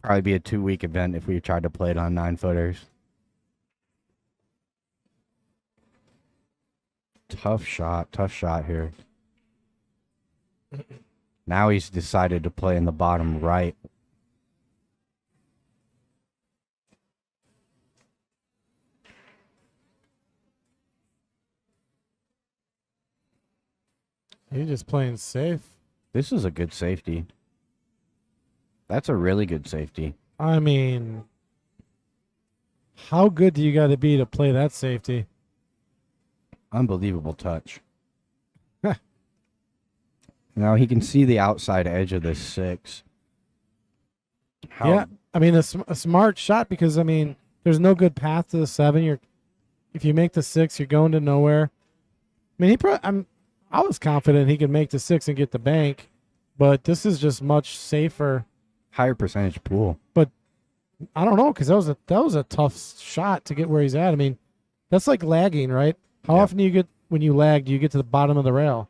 Probably be a 2-week event if we tried to play it on 9-footers. Tough shot here. Now he's decided to play in the bottom right. He's just playing safe. This is a good safety. That's a really good safety. I mean, how good do you got to be to play that safety? Unbelievable touch. Now he can see the outside edge of this 6. Yeah, I mean, a smart shot because, I mean, there's no good path to the 7. If you make the 6, you're going to nowhere. I mean, I was confident he could make the 6 and get the bank, but this is just much safer. Higher percentage pool. But I don't know, because that was a tough shot to get where he's at. I mean, that's like lagging, right? How often do you get, when you lag, do you get to the bottom of the rail?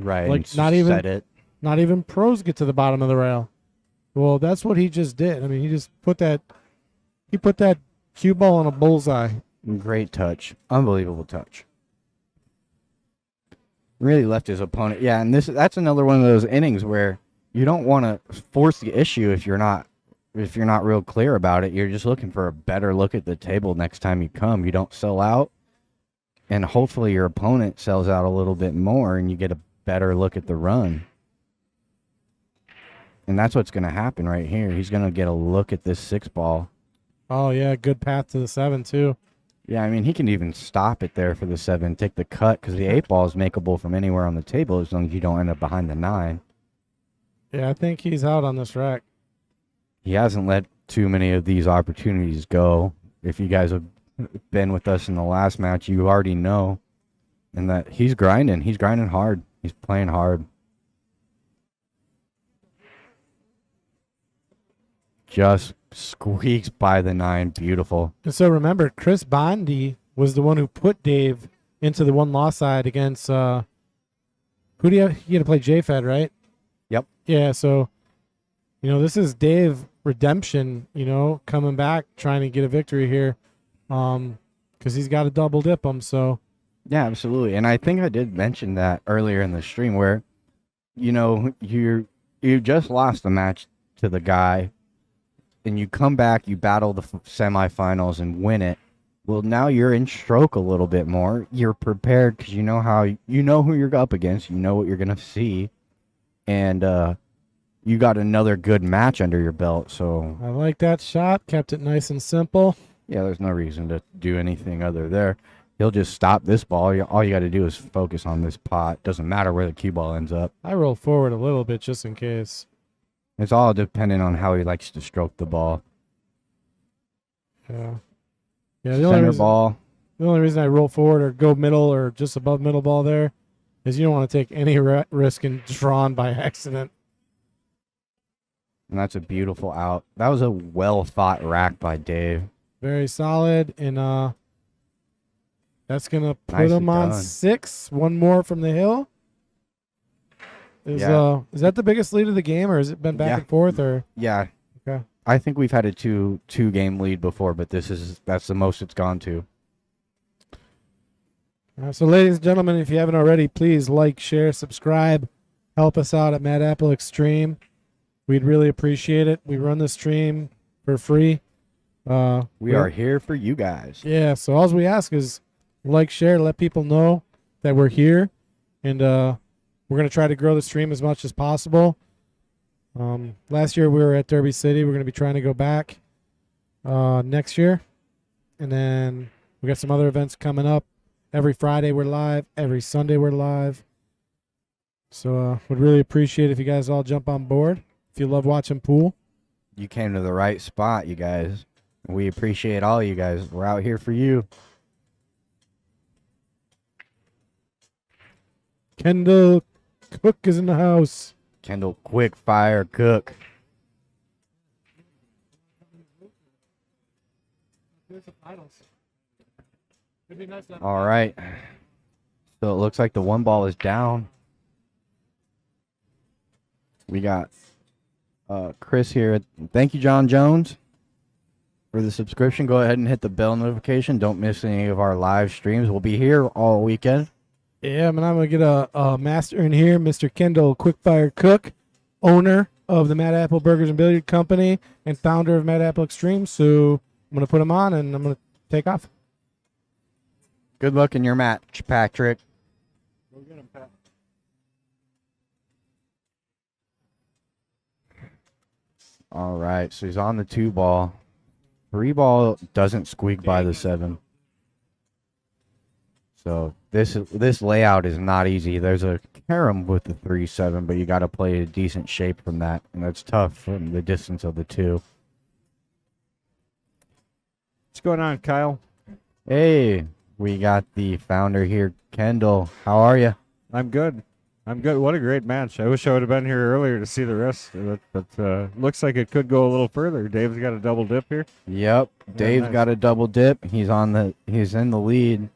Right. Like not even pros get to the bottom of the rail. Well, that's what he just did. I mean, he put that cue ball on a bullseye. Great touch. Unbelievable touch. Really left his opponent. Yeah, and that's another one of those innings where you don't want to force the issue if you're not real clear about it. You're just looking for a better look at the table next time you come. You don't sell out, and hopefully your opponent sells out a little bit more and you get a better look at the run. And that's what's going to happen right here. He's going to get a look at this 6 ball. Oh, yeah, good path to the 7, too. Yeah, I mean, he can even stop it there for the 7, take the cut, because the 8 ball is makeable from anywhere on the table as long as you don't end up behind the 9. Yeah, I think he's out on this rack. He hasn't let too many of these opportunities go. If you guys have been with us in the last match, you already know. And that he's grinding. He's grinding hard. He's playing hard. Just squeaks by the 9. Beautiful. And so remember, Chris Bondi was the one who put Dave into the 1-loss side against who do you have? You had to play J-Fed, right? Yep. Yeah, so this is Dave redemption, coming back trying to get a victory here. Because he's got to double dip him, so yeah, absolutely. And I think I did mention that earlier in the stream where you just lost the match to the guy and you come back, you battle the semifinals and win it. Well, now you're in stroke a little bit more. You're prepared because you know who you're up against. You know what you're going to see. And you got another good match under your belt. So I like that shot. Kept it nice and simple. Yeah, there's no reason to do anything other there. He'll just stop this ball. All you got to do is focus on this pot. Doesn't matter where the cue ball ends up. I roll forward a little bit just in case. It's all dependent on how he likes to stroke the ball. Yeah. Yeah, the only reason I roll forward or go middle or just above middle ball there is you don't want to take any risk in drawn by accident. And that's a beautiful out. That was a well-thought rack by Dave. Very solid, and that's going to put Nicely him on done. 6. One more from the hill. Is that the biggest lead of the game, or has it been back and forth? Or yeah, okay. I think we've had a two game lead before, but that's the most it's gone to. So, ladies and gentlemen, if you haven't already, please like, share, subscribe, help us out at Mad Apple Extreme. We'd really appreciate it. We run the stream for free. We are here for you guys. Yeah. So all we ask is like, share, let people know that we're here, and we're going to try to grow the stream as much as possible. Last year we were at Derby City. We're going to be trying to go back next year. And then we got some other events coming up. Every Friday we're live. Every Sunday we're live. So would really appreciate if you guys all jump on board. If you love watching pool. You came to the right spot, you guys. We appreciate all you guys. We're out here for you. Kendall Cook is in the house. Kendall Quick Fire Cook. All right. So it looks like the one ball is down. We got Chris here. Thank you, John Jones, for the subscription. Go ahead and hit the bell notification. Don't miss any of our live streams. We'll be here all weekend. Yeah, man, I'm going to get a master in here, Mr. Kendall Quickfire Cook, owner of the Mad Apple Burgers and Billiard Company and founder of Mad Apple Extreme. So I'm going to put him on and I'm going to take off. Good luck in your match, Patrick. Go get him, Pat. All right, so he's on the 2 ball. 3 ball doesn't squeak by the 7. So this layout is not easy. There's a carom with the 3-7, but you got to play a decent shape from that, and that's tough from the distance of the 2. What's going on, Kyle? Hey, we got the founder here, Kendall. How are you? I'm good. I'm good. What a great match. I wish I would have been here earlier to see the rest of it, but looks like it could go a little further. Dave's got a double dip here. Yep, Dave's nice. got a double dip. He's in the lead,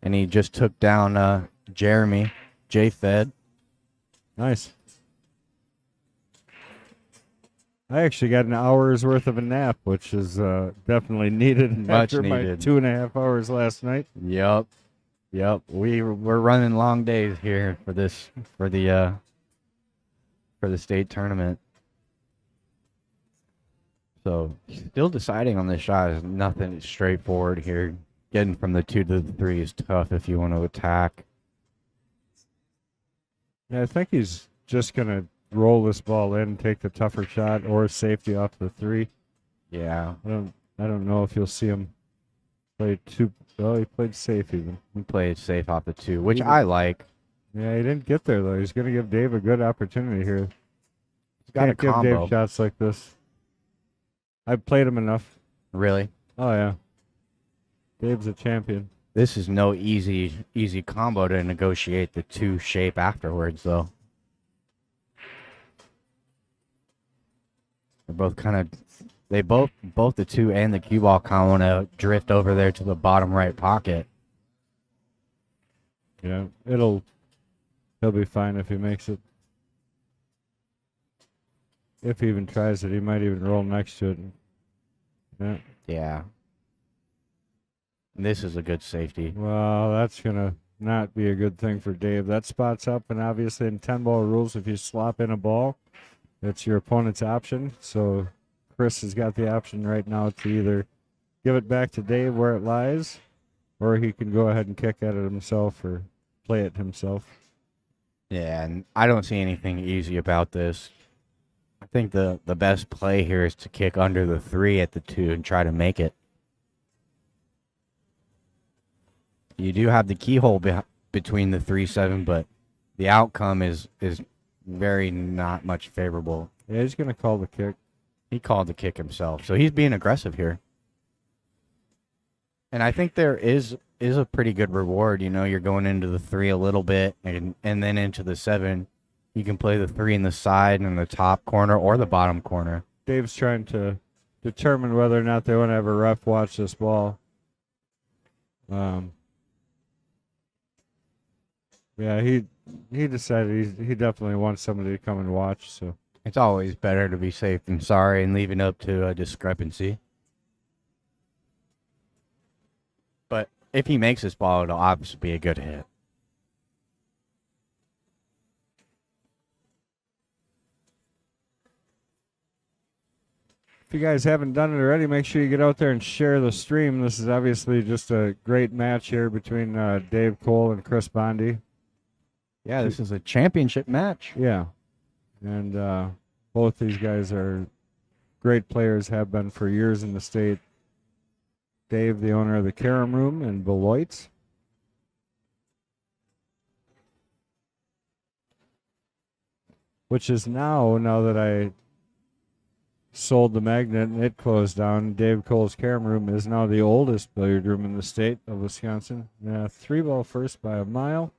and he just took down Jeremy J-Fed. Nice. I actually got an hour's worth of a nap, which is definitely needed Much after needed. my 2.5 hours last night. Yep. We're running long days here for the state tournament. So still deciding on this shot is nothing straightforward here. Getting from the 2 to the 3 is tough if you want to attack. Yeah, I think he's just gonna roll this ball in, take the tougher shot or safety off the 3. Yeah, I don't know if you'll see him play too. Well, he played safe even. we played safe off the 2, which I like. Yeah, he didn't get there though. He's gonna give Dave a good opportunity here. He's got a Can't give combo. Dave shots like this. I've played him enough. Really? Oh yeah, Dave's a champion. This is no easy combo to negotiate the 2 shape afterwards, though. They're both kind of, both the 2 and the cue ball kind of want to drift over there to the bottom right pocket. Yeah, he'll be fine if he makes it. If he even tries it, he might even roll next to it. Yeah. Yeah. This is a good safety. Well, that's gonna not be a good thing for Dave. That spot's up, and obviously in 10-ball rules, if you slop in a ball, it's your opponent's option. So Chris has got the option right now to either give it back to Dave where it lies, or he can go ahead and kick at it himself or play it himself. Yeah, and I don't see anything easy about this. I think the best play here is to kick under the 3 at the 2 and try to make it. You do have the keyhole between the 3-7, but the outcome is very not much favorable. Yeah, he's gonna call the kick. He called the kick himself, so he's being aggressive here. And I think there is a pretty good reward. You know, you're going into the 3 a little bit, and then into the 7. You can play the 3 in the side and the top corner or the bottom corner. Dave's trying to determine whether or not they want to have a ref watch this ball. Yeah, he decided he definitely wants somebody to come and watch. So It's always better to be safe than sorry and leaving up to a discrepancy. But if he makes this ball, it'll obviously be a good hit. if you guys haven't done it already, make sure you get out there and share the stream. This is obviously just a great match here between Dave Cole and Chris Bondi. Yeah, this is a championship match. Yeah, and both these guys are great players, have been for years in the state. Dave, the owner of the Carom Room in Beloit. Which is now that I sold the magnet and it closed down. Dave Cole's Carom Room is now the oldest billiard room in the state of Wisconsin. 3-ball first by a mile.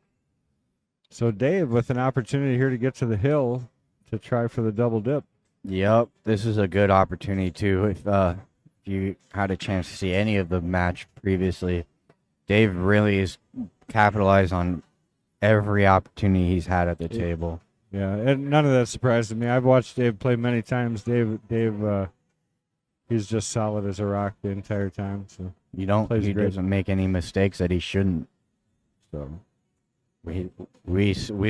So Dave with an opportunity here to get to the hill to try for the double dip. Yep, this is a good opportunity too. If you had a chance to see any of the match previously, Dave really is capitalized on every opportunity he's had at the table. Yeah, and none of that surprises me. I've watched Dave play many times. Dave, he's just solid as a rock the entire time. So He plays great. doesn't make any mistakes that he shouldn't. So we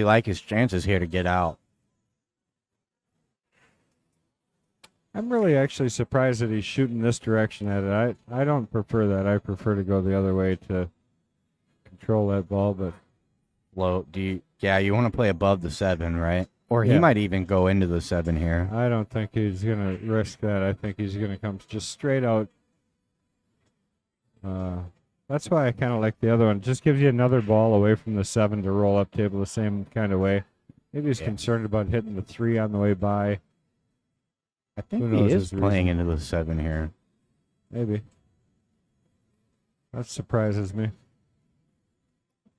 like his chances here to get out. I'm really actually surprised that he's shooting this direction at it. I don't prefer that. I prefer to go the other way to control that ball, but Low. You want to play above the 7, right? Or he Yeah. might even go into the 7 here. I don't think he's going to risk that. I think he's going to come just straight out. That's why I kind of like the other one. Just gives you another ball away from the 7 to roll up table the same kind of way. Maybe he's concerned about hitting the 3 on the way by. I think Who he knows is his playing reason? into the 7 here. Maybe. That surprises me.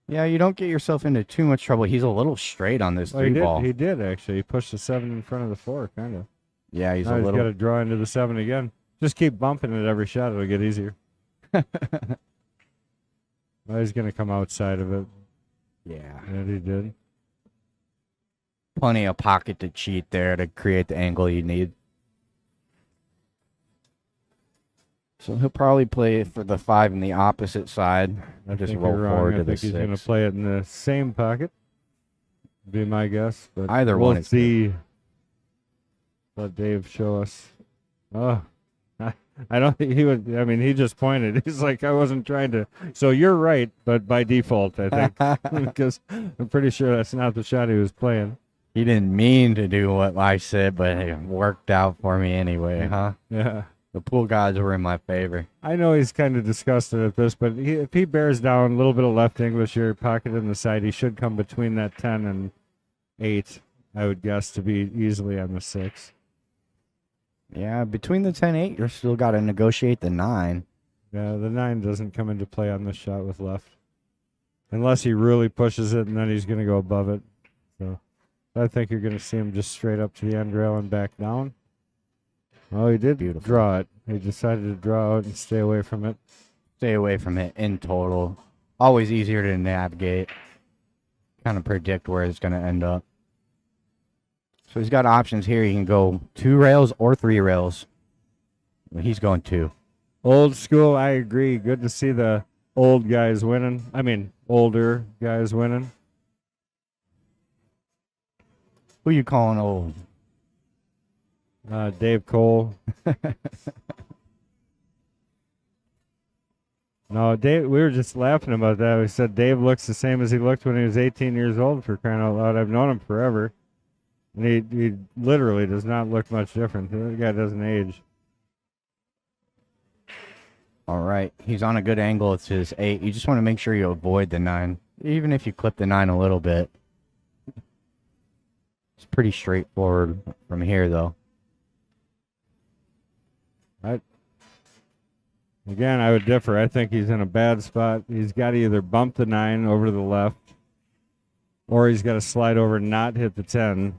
Yeah, you don't get yourself into too much trouble. He's a little straight on this Well, 3 ball. He did, actually. He pushed the 7 in front of the 4, kind of. Yeah, he's Now a he's little. got to draw into the 7 again. Just keep bumping it every shot. It'll get easier. Now he's going to come outside of it. Yeah. And he did. Plenty of pocket to cheat there to create the angle you need. So he'll probably play for the 5 in the opposite side. I Just think roll you're wrong. forward I to the think he's going to 6. play it in the same pocket. Be my guess. But Either we'll one is see. Let Dave show us. Oh, I don't think he would. I mean, he just pointed. He's like, I wasn't trying to. So you're right, but by default, I think. Because I'm pretty sure that's not the shot he was playing. He didn't mean to do what I said, but it worked out for me anyway, huh? Yeah. The pool gods were in my favor. I know he's kind of disgusted at this, but if he bears down a little bit of left English here, pocket in the side, he should come between that 10 and 8, I would guess, to be easily on the 6. Yeah, between the 10-8, you're still got to negotiate the 9. Yeah, the 9 doesn't come into play on this shot with left. Unless he really pushes it, and then he's going to go above it. So I think you're going to see him just straight up to the end rail and back down. Oh, he did Beautiful. draw it. He decided to draw out and stay away from it. Stay away from it in total. Always easier to navigate. Kind of predict where it's going to end up. So he's got options here. He can go 2 rails or 3 rails. He's going 2. Old school, I agree. Good to see the old guys winning. I mean, older guys winning. Who you calling old? Dave Cole. No, Dave. We were just laughing about that. We said Dave looks the same as he looked when he was 18 years old. For crying out loud, I've known him forever, and he literally does not look much different. The guy doesn't age. All right. He's on a good angle. It's his 8. You just want to make sure you avoid the 9. Even if you clip the 9 a little bit. It's pretty straightforward from here, though. Again, I would differ. I think he's in a bad spot. He's got to either bump the 9 over to the left, or he's got to slide over and not hit the 10.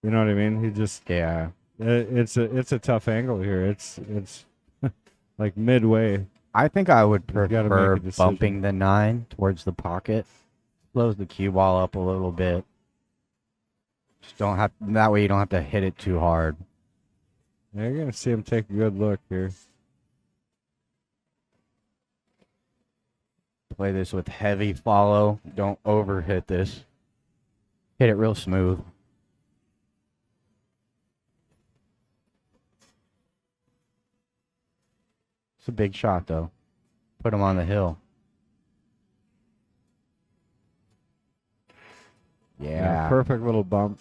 You know what I mean? He just Yeah. it's a tough angle here. It's like midway. I think I would gotta make a prefer decision. bumping the 9 towards the pocket. Slows the cue ball up a little bit. Just don't have that way you don't have to hit it too hard. Now you're gonna see him take a good look here. Play this with heavy follow. Don't overhit this. Hit it real smooth. It's a big shot, though. Put him on the hill. Yeah. Perfect little bump.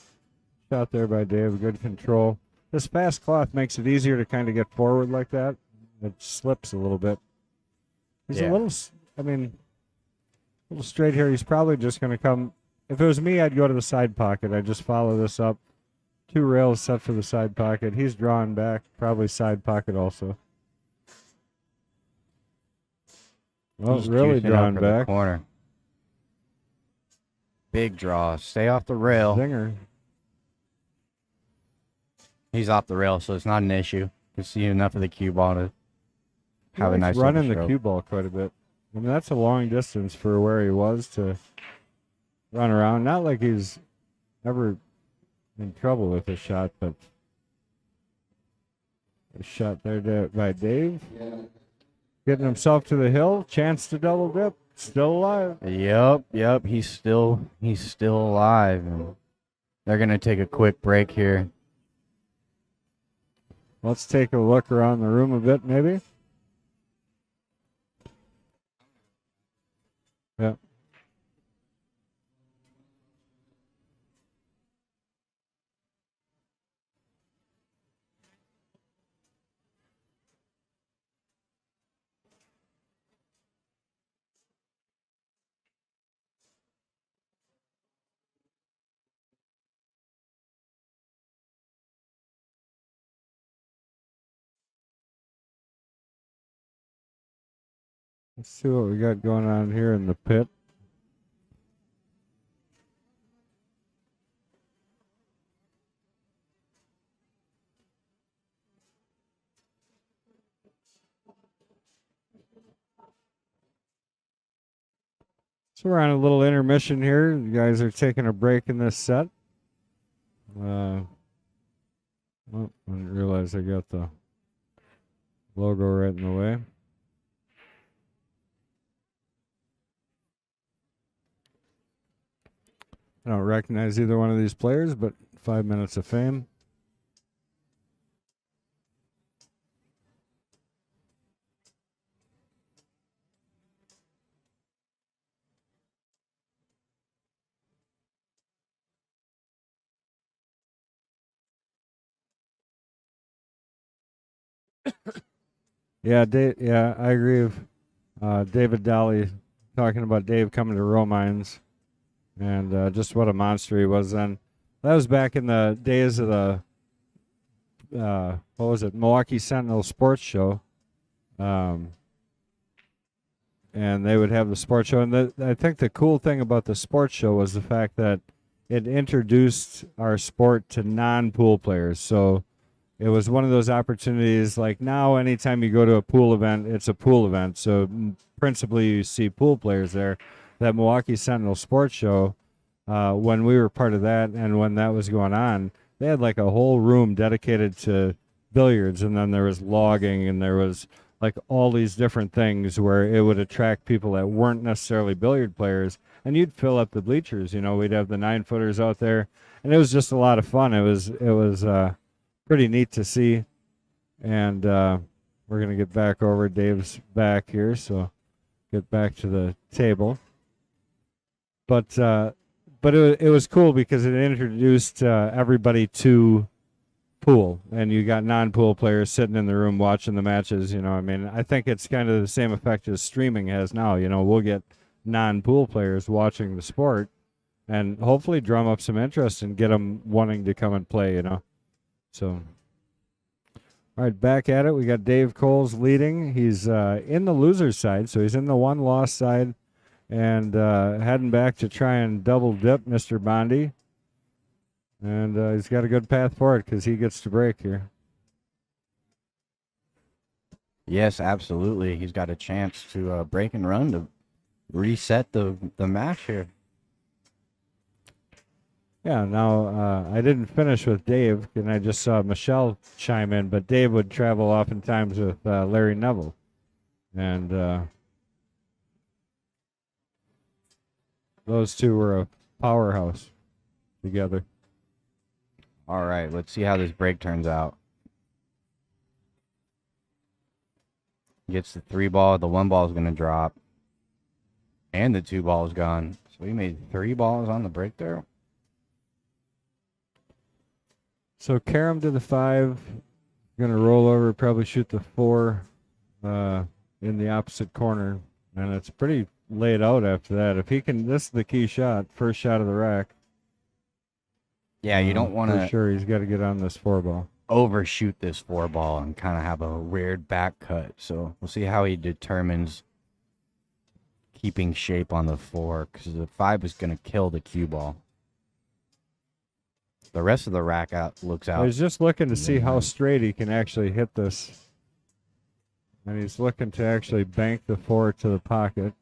Shot there by Dave. Good control. This fast cloth makes it easier to kind of get forward like that. It slips a little bit. He's Yeah. a little, a little straight here. He's probably just going to come. If it was me, I'd go to the side pocket. I'd just follow this up 2 rails set for the side pocket. He's drawing back, probably side pocket also. Well, He's really juicing up drawing for the back. corner. Big draw. Stay off the rail. Zinger. He's off the rail, so it's not an issue. You see enough of the cue ball to have a He's nice running little the stroke. cue ball quite a bit. I mean, that's a long distance for where he was to run around. Not like he's ever in trouble with his shot, but a shot there by Dave. Getting himself to the hill. Chance to double dip. Still alive. Yep. He's still alive. And they're gonna take a quick break here. Let's take a look around the room a bit, maybe. Yeah. Let's see what we got going on here in the pit. So we're on a little intermission here. You guys are taking a break in this set. Oh, I didn't realize I got the logo right in the way. I don't recognize either one of these players, but 5 minutes of fame. Yeah, I agree with David Daly talking about Dave coming to Romines and just what a monster he was then. That was back in the days of the what was it, Milwaukee Sentinel Sports Show, and they would have the sports show. And I think the cool thing about the sports show was the fact that it introduced our sport to non-pool players. So it was one of those opportunities, like now anytime you go to a pool event, it's a pool event. So principally you see pool players there. That Milwaukee Sentinel Sports Show, when we were part of that and when that was going on, they had like a whole room dedicated to billiards, and then there was logging, and there was like all these different things where it would attract people that weren't necessarily billiard players, and you'd fill up the bleachers. You know, we'd have the 9-footers out there, and it was just a lot of fun. It was pretty neat to see, and we're gonna get back over. Dave's back here, so get back to the table. But it was cool because it introduced everybody to pool, and you got non-pool players sitting in the room watching the matches. You know, I mean, I think it's kind of the same effect as streaming has now. You know, we'll get non-pool players watching the sport, and hopefully drum up some interest and get them wanting to come and play. You know. So, all right, back at it. We got Dave Coles leading. He's in the loser's side, so he's in the one-loss side, and heading back to try and double dip Mr. Bondi. And he's got a good path forward because he gets to break here. Yes, absolutely. He's got a chance to break and run to reset the match here. Yeah, now I didn't finish with Dave, and I just saw Michelle chime in, but Dave would travel oftentimes with Larry Neville. And those two were a powerhouse together. All right, let's see how this break turns out. Gets the 3 ball, the 1 ball is going to drop, and the 2 ball is gone. So he made 3 balls on the break there. So Karam to the 5, going to roll over, probably shoot the 4 in the opposite corner, and it's pretty laid out after that. If he can, this is the key shot, first shot of the rack. Yeah, you don't want For to sure, he's got to get on this 4-ball. overshoot this 4-ball and kind of have a weird back cut. So we'll see how he determines keeping shape on the 4, because the 5 is going to kill the cue ball. The rest of the rack out looks I out. was just looking to see how Yeah. straight he can actually hit this. And he's looking to actually bank the 4 to the pocket.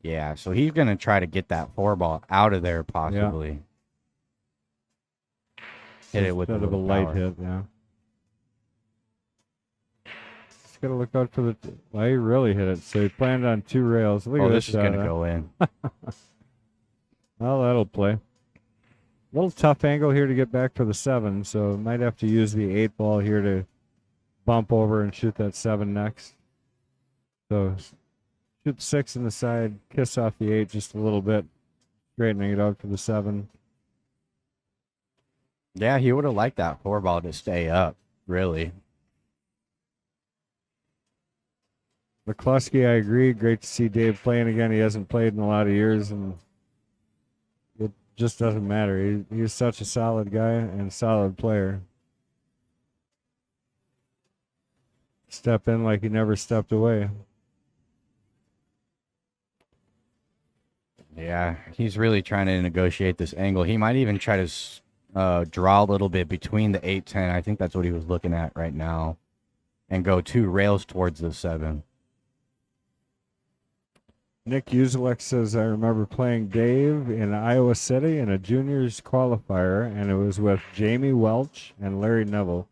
Yeah, so he's going to try to get that 4-ball out of there possibly. Hit it with a Instead of a little light power. hit, yeah. Just got to look out for the... Well, he really hit it. So he planned on 2 rails. Look Oh, at this this is going to shot, huh? go in. Well, that'll play. A little tough angle here to get back for the 7, so might have to use the 8-ball here to bump over and shoot that 7 next. So shoot the 6 in the side, kiss off the 8 just a little bit, straightening it out for the 7. Yeah, he would have liked that 4-ball to stay up, really. McCluskey, I agree. Great to see Dave playing again. He hasn't played in a lot of years, and it just doesn't matter. He's such a solid guy and solid player. Step in like he never stepped away. Yeah, he's really trying to negotiate this angle. He might even try to draw a little bit between the 8-10. I think that's what he was looking at right now. And go 2 rails towards the 7. Nick Uzelek says, I remember playing Dave in Iowa City in a juniors qualifier, and it was with Jamie Welch and Larry Neville.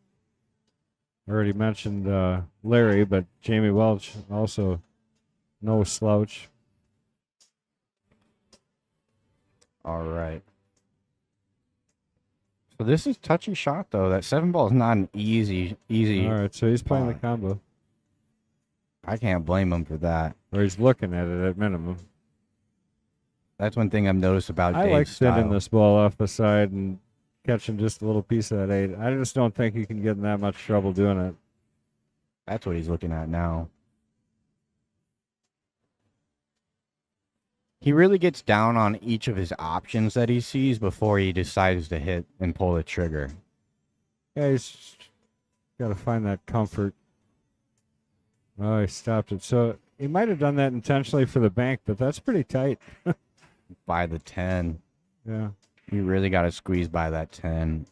I already mentioned Larry, but Jamie Welch also no slouch. All right. So this is touchy shot, though. That 7-ball is not an easy. All right, so he's playing the Fine. combo. I can't blame him for that. Or he's looking at it at minimum. That's one thing I've noticed about I Dave's like style. sending this ball off the side and catching just a little piece of that 8. I just don't think he can get in that much trouble doing it. That's what he's looking at now. He really gets down on each of his options that he sees before he decides to hit and pull the trigger. Yeah, he's got to find that comfort. Oh, he stopped it. So he might have done that intentionally for the bank, but that's pretty tight. By the 10. Yeah. You really got to squeeze by that 10.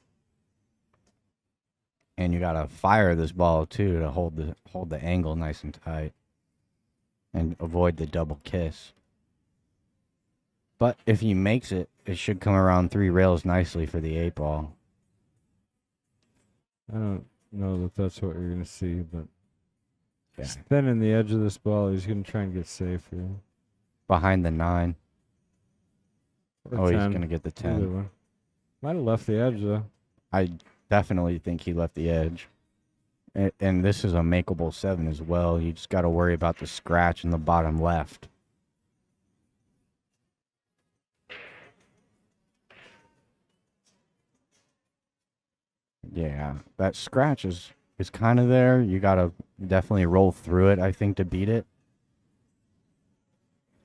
And you got to fire this ball, too, to hold the angle nice and tight. And avoid the double kiss. But if he makes it, it should come around 3 rails nicely for the 8-ball. I don't know that that's what you're going to see, but Yeah. spinning the edge of this ball, he's going to try and get safe here. Behind the 9. Or Oh, he's 10, going to get the either 10. one. Might have left the edge, though. I definitely think he left the edge. And this is a makeable 7 as well. You just got to worry about the scratch in the bottom left. Yeah, that scratch is kind of there. You got to definitely roll through it, I think, to beat it.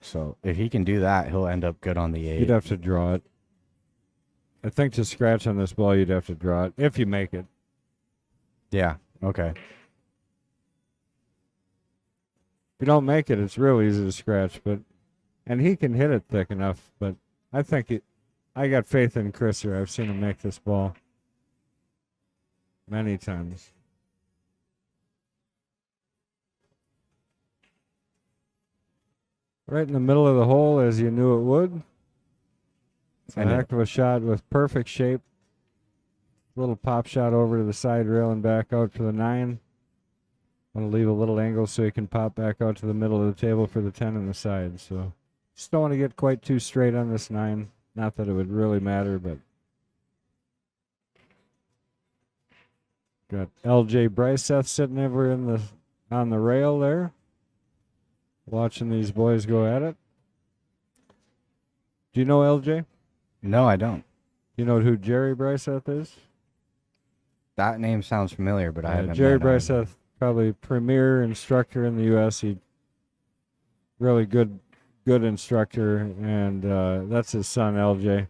So if he can do that, he'll end up good on the 8. You'd have to draw it. I think to scratch on this ball, you'd have to draw it, if you make it. Yeah, okay. If you don't make it, it's real easy to scratch, and he can hit it thick enough, but I think I got faith in Chris here. I've seen him make this ball many times. Right in the middle of the hole, as you knew it would. It's a And heck of a shot with perfect shape. Little pop shot over to the side rail and back out for the 9. Want to leave a little angle so he can pop back out to the middle of the table for the 10 on the side. So just don't want to get quite too straight on this 9. Not that it would really matter, but got LJ Bryseth sitting over on the rail there, watching these boys go at it. Do you know LJ? No, I don't. Do you know who Jerry Bryseth is? That name sounds familiar, but I haven't Jerry met him. Bryseth, probably premier instructor in the U.S. He really good instructor, and that's his son LJ.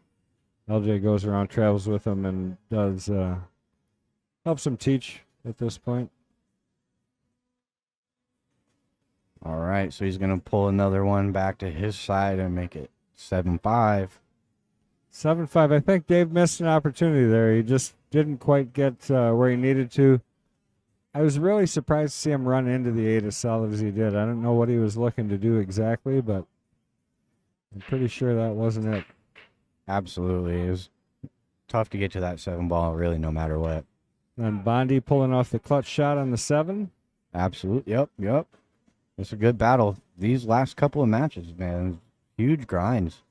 LJ goes around, travels with him, and does helps him teach at this point. All right, so he's going to pull another one back to his side and make it 7-5. 7-5. I think Dave missed an opportunity there. He just didn't quite get where he needed to. I was really surprised to see him run into the 8 as solid as he did. I don't know what he was looking to do exactly, but I'm pretty sure that wasn't it. Absolutely. It was tough to get to that 7 ball, really, no matter what. And Bondi pulling off the clutch shot on the 7. Absolutely. Yep. It's a good battle. These last couple of matches, man, huge grinds.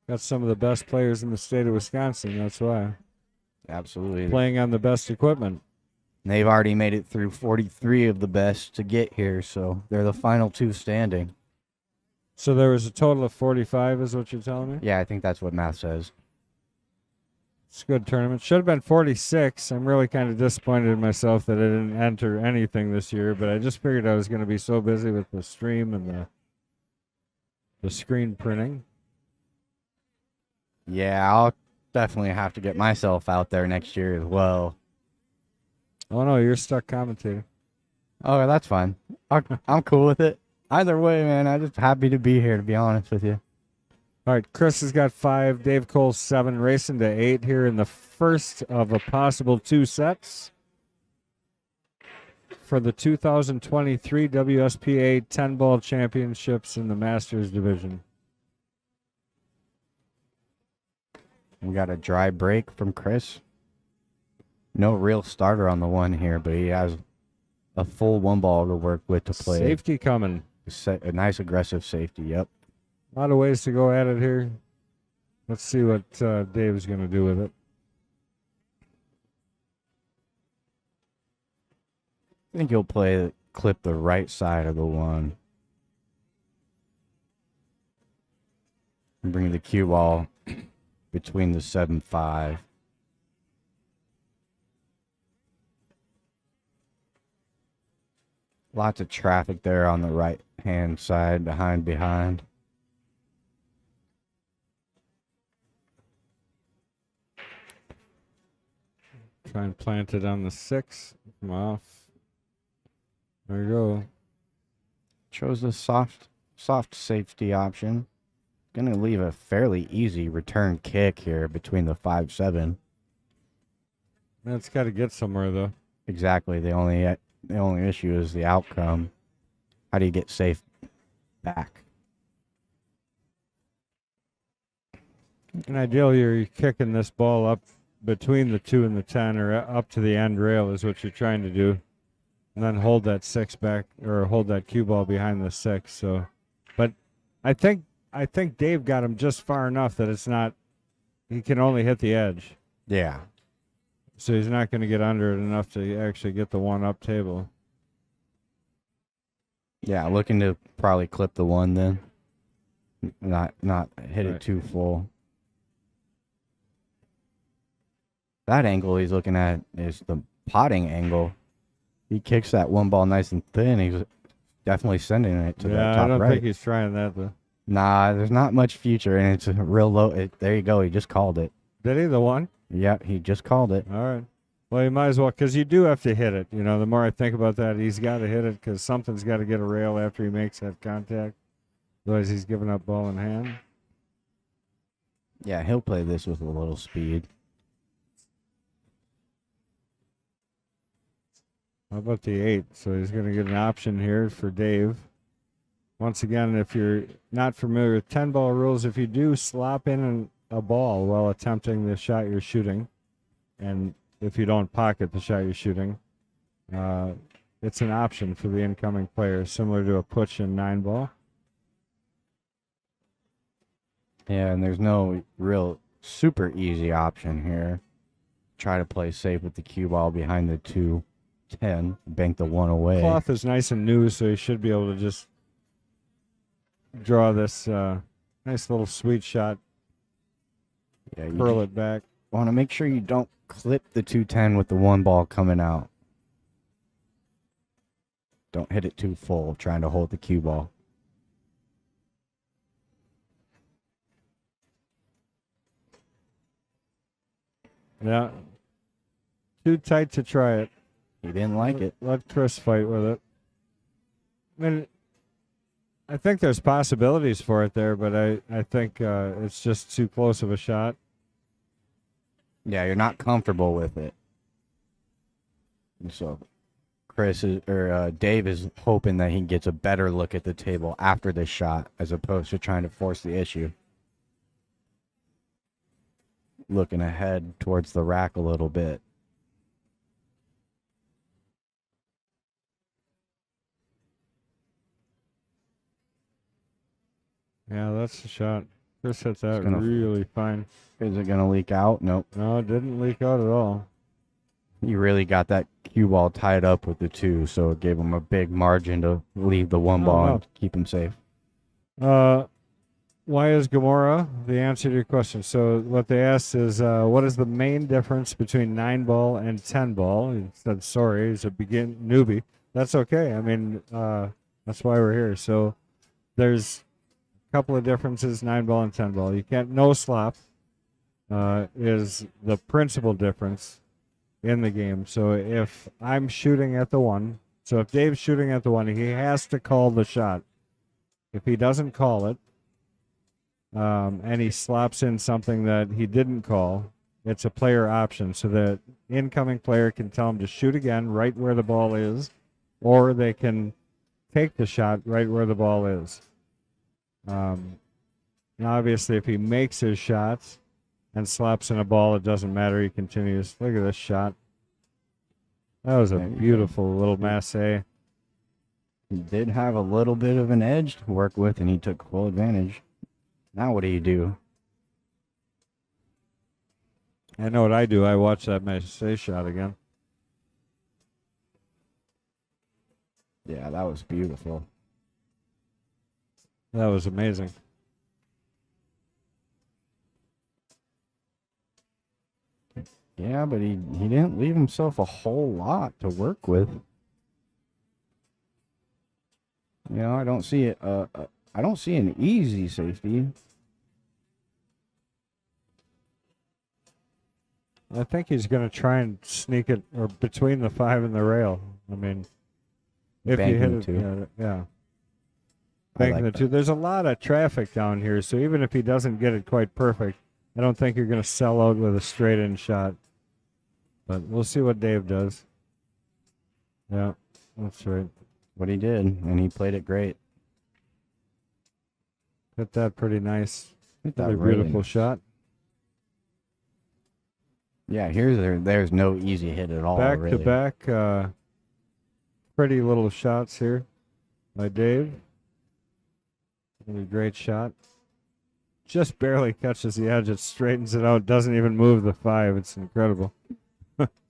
Got some of the best players in the state of Wisconsin, that's why. Absolutely. Playing on the best equipment. They've already made it through 43 of the best to get here, so they're the final 2 standing. So there was a total of 45 is what you're telling me? Yeah, I think that's what math says. It's a good tournament. Should have been 46. I'm really kind of disappointed in myself that I didn't enter anything this year, but I just figured I was going to be so busy with the stream and the screen printing. Yeah, I'll definitely have to get myself out there next year as well. Oh, no, you're stuck commentating. Oh, that's fine. I'm cool with it. Either way, man, I'm just happy to be here, to be honest with you. All right, Chris has got 5, Dave Cole 7, racing to 8 here in the first of a possible 2 sets for the 2023 WSPA 10-ball championships in the Masters division. We got a dry break from Chris. No real starter on the one here, but he has a full 1 ball to work with to play. Safety coming. A nice aggressive safety, yep. A lot of ways to go at it here. Let's see what Dave's going to do with it. I think he'll clip the right side of the 1. And bring the cue ball between the 7-5. Lots of traffic there on the right-hand side, behind. Try and plant it on the 6. Come off. There you go. Chose the soft safety option. Going to leave a fairly easy return kick here between the 5-7. That's got to get somewhere, though. Exactly. The only issue is the outcome. How do you get safe back? In ideal, you're kicking this ball up between the 2 and the 10, or up to the end rail is what you're trying to do, and then hold that 6 back, or hold that cue ball behind the 6. So, but I think Dave got him just far enough that it's not. He can only hit the edge. Yeah. So he's not going to get under it enough to actually get the 1 up table. Yeah, looking to probably clip the 1 then. Not hit Right. it too full. That angle he's looking at is the potting angle. He kicks that 1 ball nice and thin. He's definitely sending it to the top I don't right. think he's trying that, though. Nah, there's not much future, and it's a real low. There you go. He just called it. Did he, the 1? Yep, he just called it. All right. Well, you might as well, because you do have to hit it. You know, the more I think about that, he's got to hit it because something's got to get a rail after he makes that contact. Otherwise, he's giving up ball in hand. Yeah, he'll play this with a little speed. How about the 8? So he's going to get an option here for Dave. Once again, if you're not familiar with 10-ball rules, if you do slop in a ball while attempting the shot you're shooting, and if you don't pocket the shot you're shooting, it's an option for the incoming player, similar to a push in 9-ball. Yeah, and there's no real super easy option here. Try to play safe with the cue ball behind the 2-10, bank the 1 away. Cloth is nice and new, so you should be able to just draw this nice little sweet shot, Yeah, curl it back. Want to make sure you don't clip the 2-10 with the 1 ball coming out. Don't hit it too full, trying to hold the cue ball. Yeah. Too tight to try it. He didn't like it. Let Chris fight with it. I mean, I think there's possibilities for it there, but I think it's just too close of a shot. Yeah, you're not comfortable with it. And so Dave is hoping that he gets a better look at the table after this shot as opposed to trying to force the issue. Looking ahead towards the rack a little bit. Yeah, that's the shot. Chris hit that gonna- really fine. Is it going to leak out? Nope. No, it didn't leak out at all. He really got that cue ball tied up with the 2, so it gave him a big margin to leave the 1 ball wow. and keep him safe. Why is Gamora the answer to your question? So what they asked is, what is the main difference between 9-ball and 10-ball? He said, sorry, he's a newbie. That's okay. I mean, that's why we're here. So there's a couple of differences, 9-ball and 10-ball. You can't, no slop is the principal difference in the game. So if I'm shooting at the 1, so if Dave's shooting at the 1, he has to call the shot. If he doesn't call it, and he slops in something that he didn't call, it's a player option. So the incoming player can tell him to shoot again right where the ball is, or they can take the shot right where the ball is. Now, obviously, if he makes his shots and slaps in a ball, it doesn't matter. He continues. Look at this shot. That was a beautiful little masse. He did have a little bit of an edge to work with, and he took full advantage. Now what do you do? I know what I do. I watch that masse shot again. Yeah, that was beautiful. That was amazing. Yeah, but he didn't leave himself a whole lot to work with. You know, I don't see it. I don't see an easy safety. I think he's going to try and sneak it or between the 5 and the rail. I mean, if you hit Banking it, the 2. yeah. I Banking like the 2. There's a lot of traffic down here, so even if he doesn't get it quite perfect, I don't think you're going to sell out with a straight-in shot. But we'll see what Dave does. Yeah, that's right. What he did, and he played it great. Hit that pretty nice. Hit that Really right beautiful in. shot. Yeah, there's no easy hit at all. Back really. to back, pretty little shots here by Dave. Really great shot. Just barely catches the edge. It straightens it out. Doesn't even move the 5. It's incredible.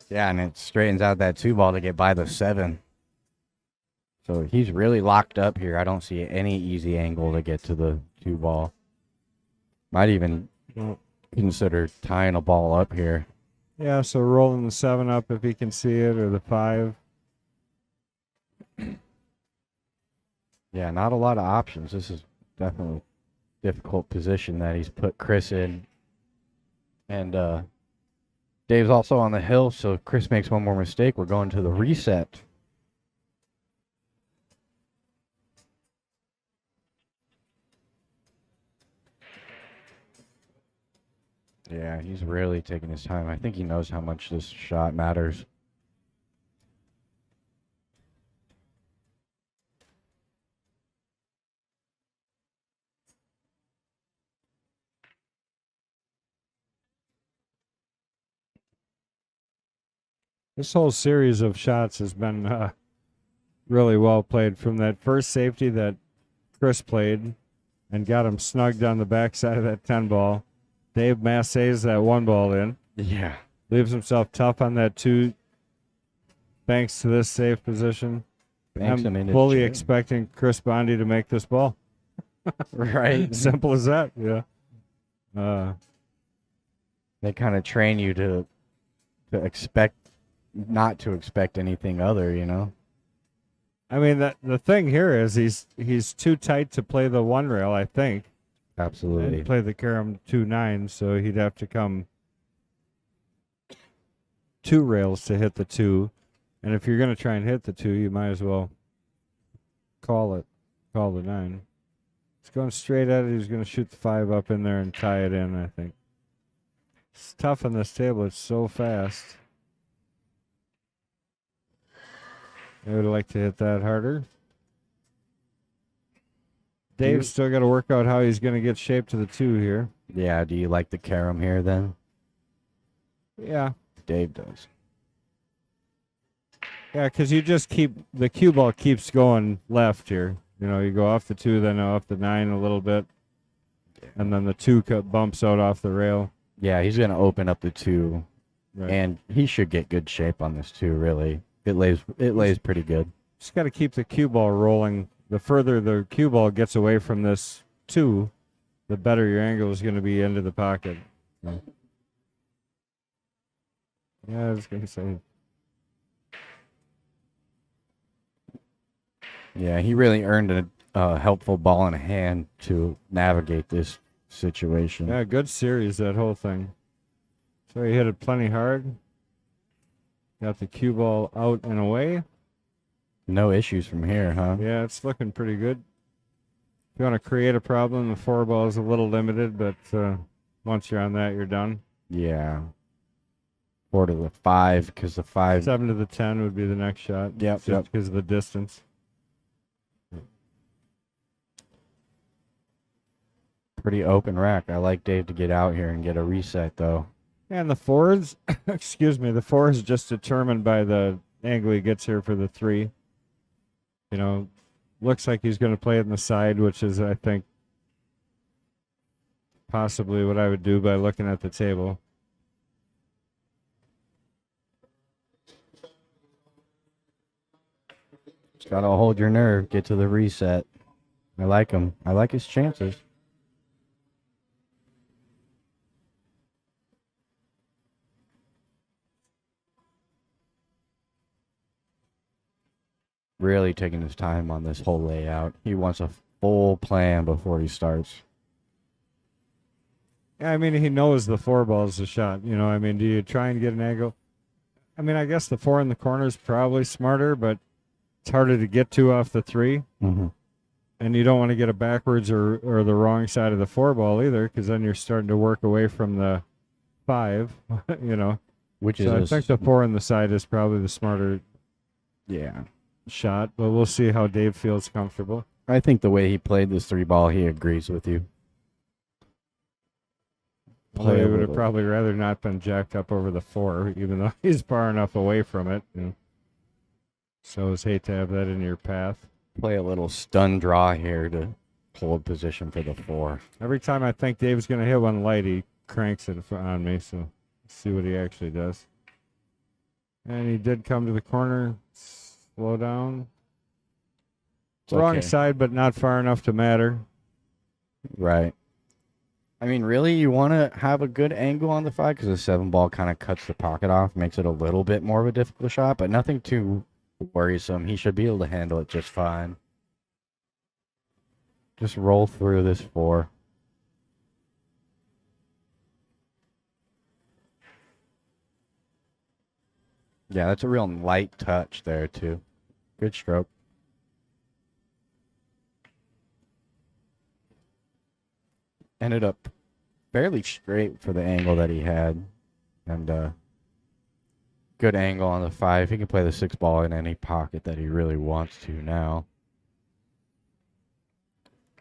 Yeah, and it straightens out that 2 ball to get by the 7. So he's really locked up here. I don't see any easy angle to get to the 2 ball. Might even consider tying a ball up here. Yeah, so rolling the 7 up if he can see it, or the 5. Yeah, not a lot of options. This is definitely a difficult position that he's put Chris in. And Dave's also on the hill, so if Chris makes one more mistake, we're going to the reset. Yeah, he's really taking his time. I think he knows how much this shot matters. This whole series of shots has been really well played. From that first safety that Chris played and got him snugged on the backside of that 10 ball. Dave massays that 1 ball in. Yeah. Leaves himself tough on that 2. Banks to this safe position. Banks him I'm into fully jail. expecting Chris Bondi to make this ball. Right. Simple as that. Yeah. They kind of train you to expect not to expect anything other, you know. I mean, the thing here is he's too tight to play the 1 rail, I think. Absolutely. And play the carom 2-9, so he'd have to come 2 rails to hit the 2. And if you're going to try and hit the 2, you might as well call the 9. He's going straight at it. He's going to shoot the 5 up in there and tie it in, I think. It's tough on this table. It's so fast. I would like to hit that harder. Dave's still got to work out how he's going to get shape to the 2 here. Yeah, do you like the carom here then? Yeah. Dave does. Yeah, because you just keep, the cue ball keeps going left here. You know, you go off the 2, then off the 9 a little bit. And then the 2 bumps out off the rail. Yeah, he's going to open up the 2. Right. And he should get good shape on this 2, really. It lays pretty good. Just got to keep the cue ball rolling. The further the cue ball gets away from this 2, the better your angle is going to be into the pocket. Yeah, I was going to say. Yeah, he really earned a helpful ball in hand to navigate this situation. Yeah, good series, that whole thing. So he hit it plenty hard. Got the cue ball out and away. No issues from here, huh? Yeah, it's looking pretty good. If you want to create a problem, the 4 ball is a little limited, but once you're on that, you're done. Yeah. 4 to the 5, because the 5... 7 to the 10 would be the next shot. Yep, just yep. because of the distance. Pretty open rack. I like Dave to get out here and get a reset, though. And the 4s, excuse me, the 4 is just determined by the angle he gets here for the 3. You know, looks like he's going to play it in the side, which is, I think, possibly what I would do by looking at the table. Just got to hold your nerve, get to the reset. I like him. I like his chances. Really taking his time on this whole layout. He wants a full plan before he starts. Yeah, I mean, he knows the 4 ball is the shot. You know, I mean, do you try and get an angle? I mean, I guess the 4 in the corner is probably smarter, but it's harder to get to off the 3. Mm-hmm. And you don't want to get it backwards or the wrong side of the 4 ball either, because then you're starting to work away from the 5, you know. Which So is I think the 4 in the side is probably the smarter shot, but we'll see how Dave feels comfortable. I think the way he played this 3 ball, he agrees with you. Play He a would have little- probably rather not been jacked up over the 4, even though he's far enough away from it. You know. So it's hate to have that in your path. Play a little stun draw here to hold position for the 4. Every time I think Dave's going to hit one light, he cranks it on me, so let's see what he actually does. And he did come to the corner. Slow down. It's Wrong okay. side, but not far enough to matter. Right. I mean, really, you want to have a good angle on the 5 because the 7 ball kind of cuts the pocket off, makes it a little bit more of a difficult shot, but nothing too worrisome. He should be able to handle it just fine. Just roll through this 4. Yeah, that's a real light touch there, too. Good stroke. Ended up fairly straight for the angle that he had. And good angle on the 5. He can play the 6 ball in any pocket that he really wants to now.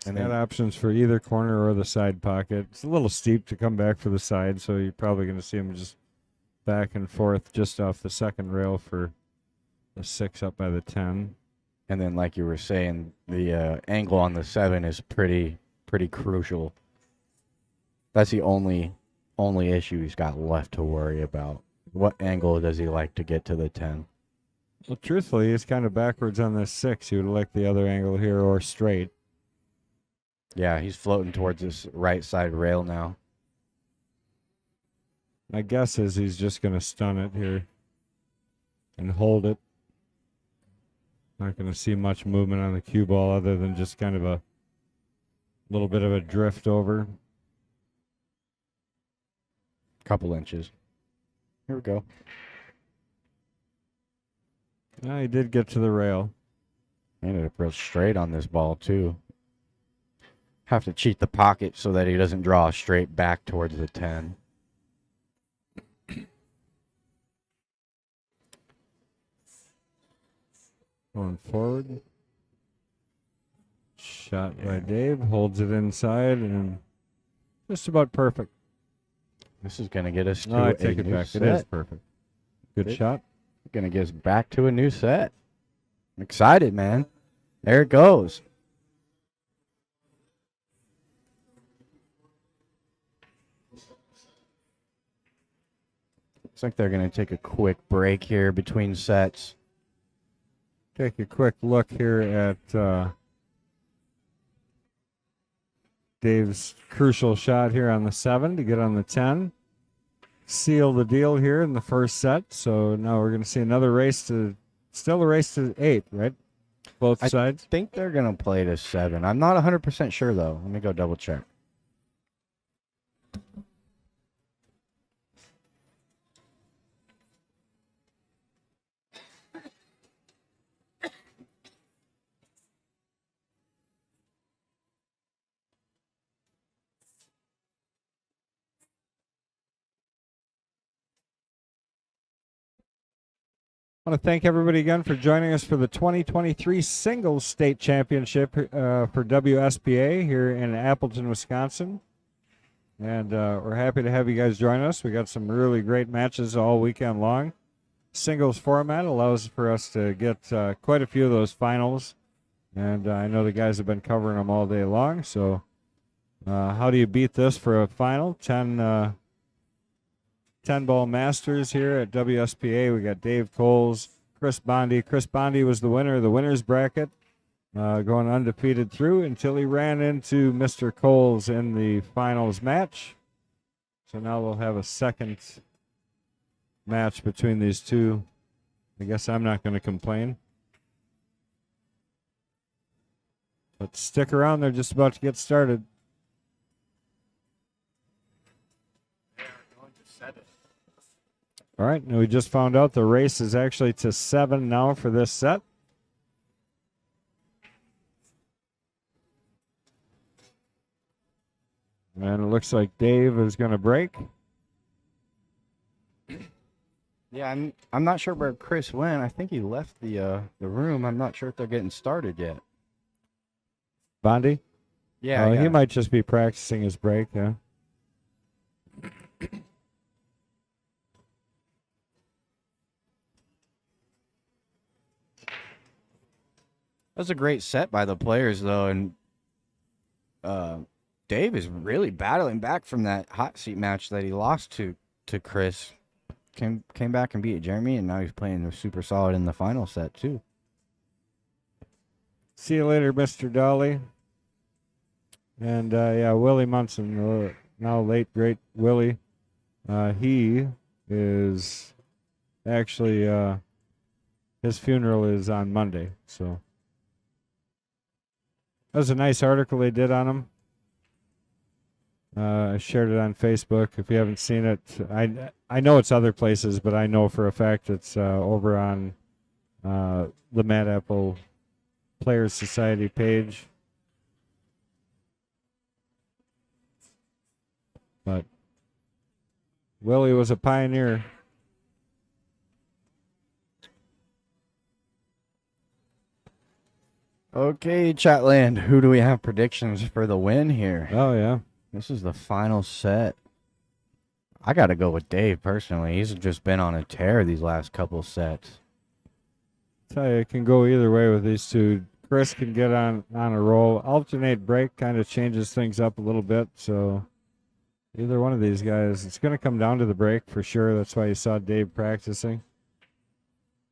And got options for either corner or the side pocket. It's a little steep to come back for the side, so you're probably going to see him just back and forth just off the second rail for the 6 up by the 10. And then, like you were saying, the angle on the 7 is pretty crucial. That's the only issue he's got left to worry about. What angle does he like to get to the 10? Well, truthfully, he's kind of backwards on this 6. He would like the other angle here or straight. Yeah, he's floating towards this right side rail now. My guess is he's just going to stun it here and hold it. Not going to see much movement on the cue ball other than just kind of a little bit of a drift over. Couple inches. Here we go. He did get to the rail. Ended up real straight on this ball, too. Have to cheat the pocket so that he doesn't draw straight back towards the 10. Going forward. Shot by Dave. Holds it inside and just about perfect. This is going to get us to No, I a take it new back. set. It is perfect. Good shot. Going to get us back to a new set. I'm excited, man. There it goes. Looks like they're going to take a quick break here between sets. Take a quick look here at Dave's crucial shot here on the 7 to get on the 10. Seal the deal here in the first set. So now we're going to see another race to, still a race to 8, right? Both sides. I think they're going to play to 7. I'm not 100% sure, though. Let me go double check. I want to thank everybody again for joining us for the 2023 Singles State Championship for WSPA here in Appleton, Wisconsin. And we're happy to have you guys join us. We got some really great matches all weekend long. Singles format allows for us to get quite a few of those finals. And I know the guys have been covering them all day long. So how do you beat this for a final? 10-ball Masters here at WSPA. We got Dave Coles, Chris Bondi. Chris Bondi was the winner of the winner's bracket, going undefeated through until he ran into Mr. Coles in the finals match. So now we'll have a second match between these two. I guess I'm not going to complain. But stick around. They're just about to get started. All right, and we just found out the race is actually to 7 now for this set. And it looks like Dave is going to break. Yeah, I'm not sure where Chris went. I think he left the room. I'm not sure if they're getting started yet. Bondi? Yeah, He might just be practicing his break, yeah. That was a great set by the players, though, and Dave is really battling back from that hot seat match that he lost to Chris. Came back and beat Jeremy, and now he's playing super solid in the final set, too. See you later, Mr. Dolly. And, yeah, Willie Munson, now late, great Willie. He is actually, his funeral is on Monday, so. That was a nice article they did on him. I shared it on Facebook. If you haven't seen it, I know it's other places, but I know for a fact it's over on the Mad Apple Players Society page. But Willie was a pioneer. Okay, Chatland, who do we have predictions for the win here? Oh, yeah. This is the final set. I got to go with Dave, personally. He's just been on a tear these last couple sets. Tell you, it can go either way with these two. Chris can get on a roll. Alternate break kind of changes things up a little bit, so either one of these guys, it's going to come down to the break for sure. That's why you saw Dave practicing.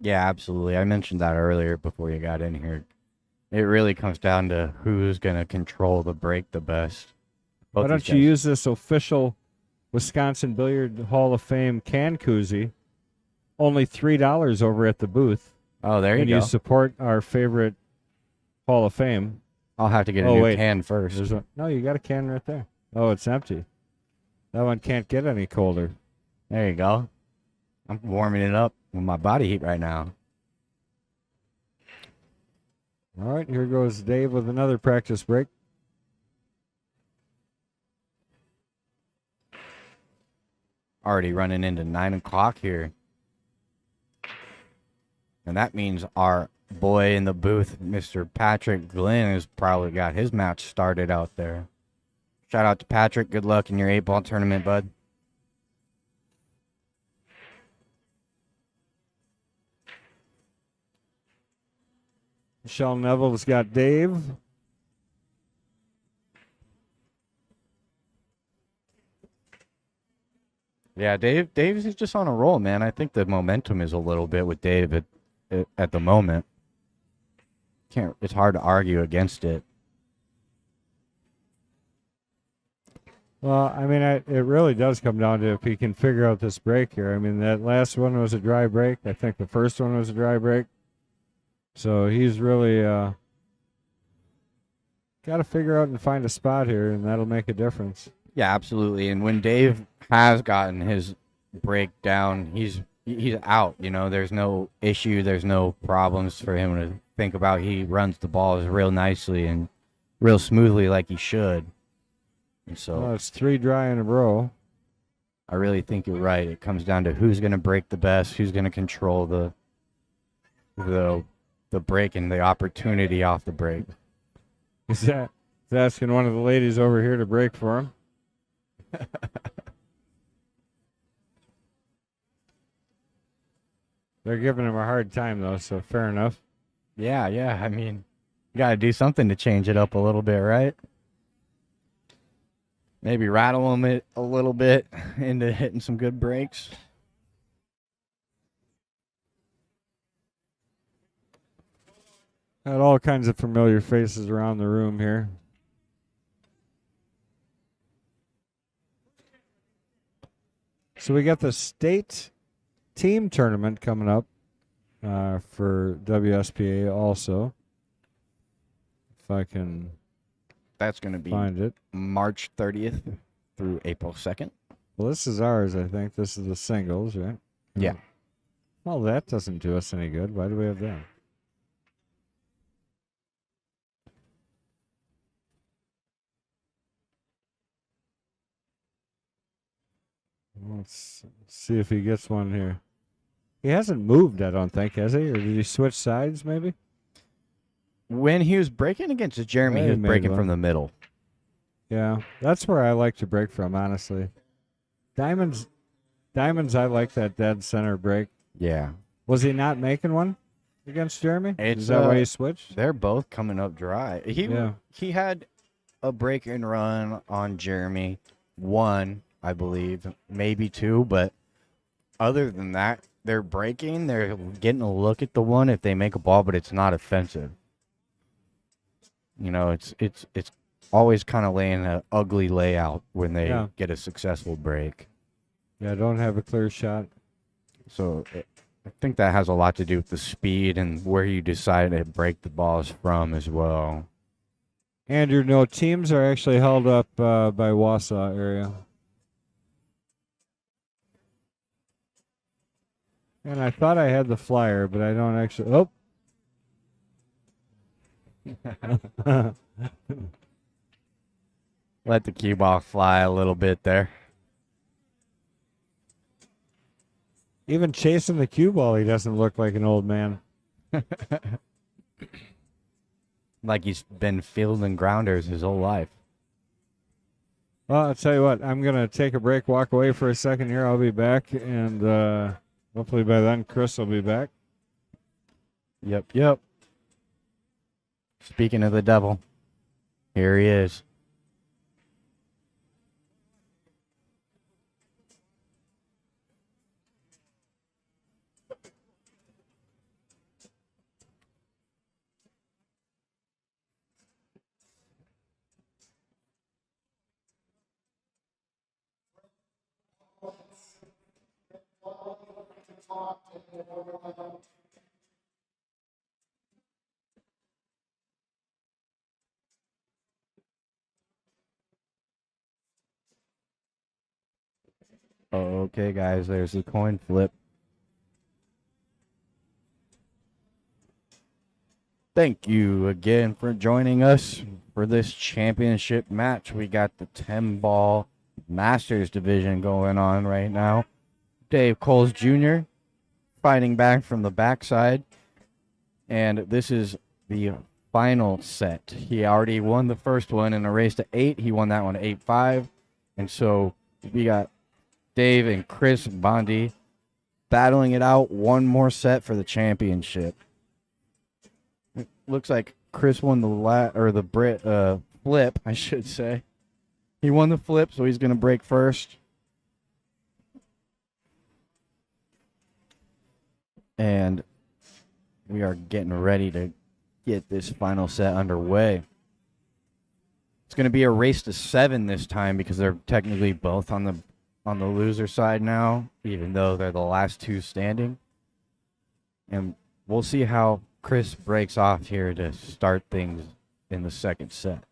Yeah, absolutely. I mentioned that earlier before you got in here. It really comes down to who's going to control the break the best. Why don't you use this official Wisconsin Billiard Hall of Fame can koozie? Only $3 over at the booth. Oh, there you and go. And you support our favorite Hall of Fame. I'll have to get a new can first. No, you got a can right there. Oh, it's empty. That one can't get any colder. There you go. I'm warming it up with my body heat right now. All right, here goes Dave with another practice break. Already running into 9 o'clock here. And that means our boy in the booth, Mr. Patrick Glenn, has probably got his match started out there. Shout out to Patrick. Good luck in your 8-ball tournament, bud. Michelle Neville's got Dave. Yeah, Dave is just on a roll, man. I think the momentum is a little bit with Dave at the moment. It's hard to argue against it. Well, I mean, it really does come down to if he can figure out this break here. I mean, that last one was a dry break. I think the first one was a dry break. So he's really got to figure out and find a spot here, and that'll make a difference. Yeah, absolutely. And when Dave has gotten his breakdown, he's out. You know, there's no issue, there's no problems for him to think about. He runs the balls real nicely and real smoothly like he should. And so Well, it's 3 dry in a row. I really think you're right. It comes down to who's going to break the best, who's going to control the break and the opportunity off the break. He's asking one of the ladies over here to break for him. They're giving him a hard time, though, so fair enough. Yeah. I mean, you got to do something to change it up a little bit, right? Maybe rattle them a little bit into hitting some good breaks. Got all kinds of familiar faces around the room here. So we got the state team tournament coming up for WSPA also. If I can That's going to be find it. March 30th through April 2nd. Well, this is ours, I think. This is the singles, right? Yeah. Well, that doesn't do us any good. Why do we have that? Let's see if he gets one here. He hasn't moved, I don't think, has he? Or did he switch sides, maybe? When he was breaking against Jeremy, Yeah, he he was made breaking one. from the middle. Yeah, that's where I like to break from, honestly. Diamonds, I like that dead center break. Yeah. Was he not making one against Jeremy? It's, Is that why he switched? They're both coming up dry. He had a break and run on Jeremy, 1, I believe, maybe 2, but other than that, they're breaking. They're getting a look at the one if they make a ball, but it's not offensive. You know, it's always kind of laying an ugly layout when they get a successful break. Yeah, don't have a clear shot. So I think that has a lot to do with the speed and where you decide to break the balls from as well. Andrew, no, teams are actually held up by Wausau area. And I thought I had the flyer, but I don't actually. Oh. Let the cue ball fly a little bit there. Even chasing the cue ball, he doesn't look like an old man. Like he's been fielding grounders his whole life. Well, I'll tell you what, I'm going to take a break, walk away for a second here. I'll be back, and hopefully by then Chris will be back. Yep. Speaking of the devil, here he is. Okay, guys, there's the coin flip. Thank you again for joining us for this championship match. We got the 10-ball Masters division going on right now. Dave Coles Jr. fighting back from the backside. And this is the final set. He already won the first one in a race to 8. He won that one 8-5. And so we got Dave and Chris Bondi battling it out one more set for the championship. It looks like Chris won the flip, I should say. He won the flip, so he's going to break first. And we are getting ready to get this final set underway. It's going to be a race to 7 this time because they're technically both on the loser side now, even though they're the last two standing. And we'll see how Chris breaks off here to start things in the second set.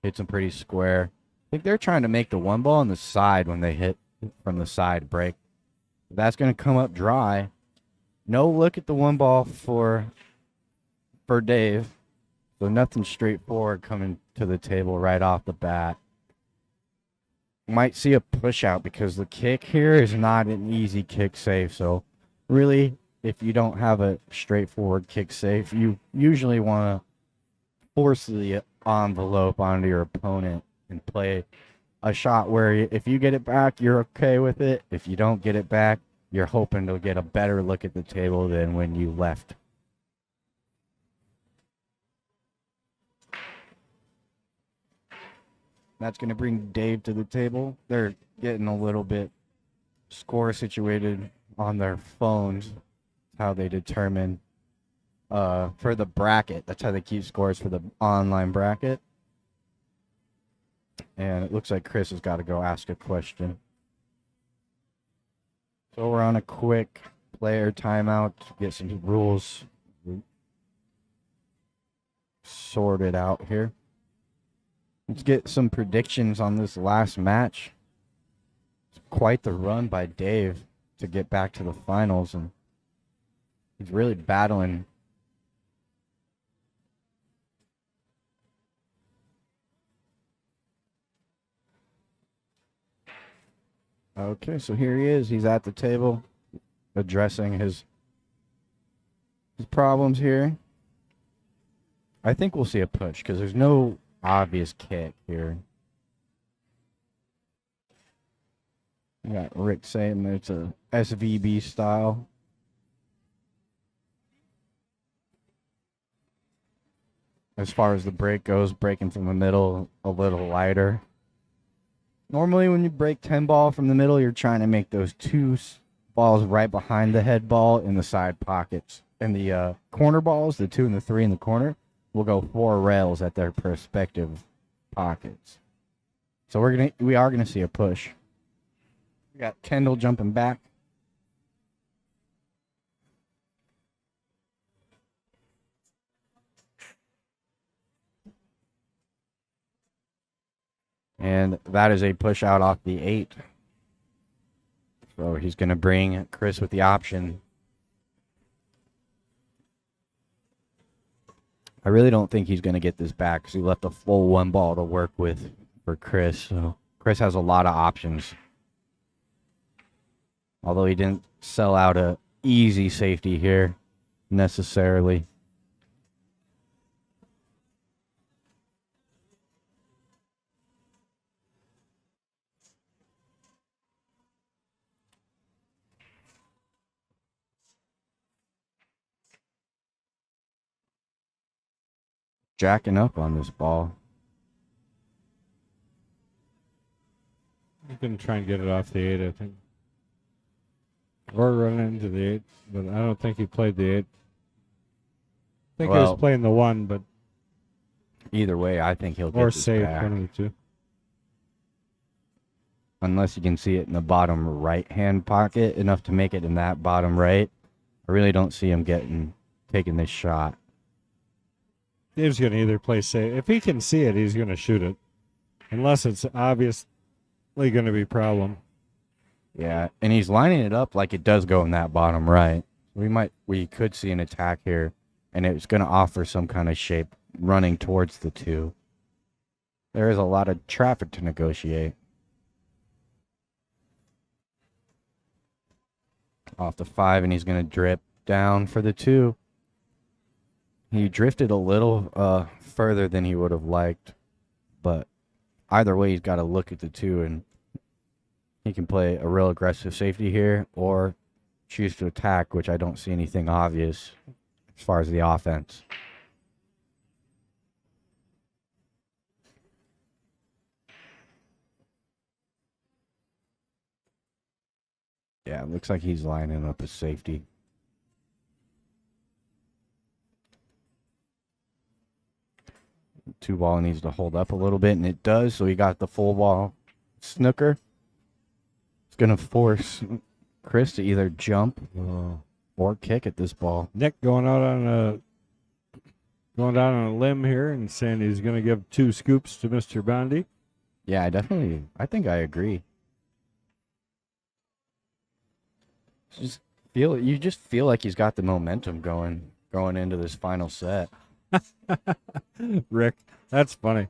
Hits him pretty square. I think they're trying to make the one ball on the side when they hit from the side break. That's going to come up dry. No look at the one ball for Dave. So nothing straightforward coming to the table right off the bat. Might see a push out because the kick here is not an easy kick save. So really, if you don't have a straightforward kick save, you usually want to force the envelope onto your opponent and play a shot where if you get it back, you're okay with it. If you don't get it back, you're hoping to get a better look at the table than when you left. That's going to bring Dave to the table. They're getting a little bit score situated on their phones. That's how they determine for the bracket. That's how they keep scores for the online bracket. And it looks like Chris has got to go ask a question. So we're on a quick player timeout to get some rules sorted out here. Let's get some predictions on this last match. It's quite the run by Dave to get back to the finals, and he's really battling. Okay, so here he is. He's at the table addressing his problems here. I think we'll see a push because there's no obvious kick here. We got Rick saying it's a SVB style. As far as the break goes, breaking from the middle a little lighter. Normally when you break 10 ball from the middle, you're trying to make those two balls right behind the head ball in the side pockets. And the corner balls, the 2 and the 3 in the corner, will go 4 rails at their respective pockets. So we are gonna see a push. We got Kendall jumping back. And that is a push out off the 8. So he's going to bring Chris with the option. I really don't think he's going to get this back because he left a full one ball to work with for Chris. So Chris has a lot of options. Although he didn't sell out a easy safety here necessarily. Jacking up on this ball. You can try and get it off the 8, I think. Or run into the 8, but I don't think he played the 8. I think he was playing the 1, but either way, I think he'll get or this save back. one of the 2. Unless you can see it in the bottom right-hand pocket, enough to make it in that bottom right. I really don't see him taking this shot. Dave's going to either play safe. If he can see it, he's going to shoot it. Unless it's obviously going to be a problem. Yeah, and he's lining it up like it does go in that bottom right. We could see an attack here, and it's going to offer some kind of shape running towards the 2. There is a lot of traffic to negotiate. Off the 5, and he's going to drip down for the 2. He drifted a little further than he would have liked, but either way, he's got to look at the 2, and he can play a real aggressive safety here or choose to attack, which I don't see anything obvious as far as the offense. Yeah, it looks like he's lining up a safety. Two ball needs to hold up a little bit, and it does. So he got the full ball snooker. It's going to force Chris to either jump or kick at this ball. Nick going down on a limb here and saying he's going to give 2 scoops to Mr. Bondi. Yeah, I think I agree. You just feel like he's got the momentum going into this final set. Rick, that's funny.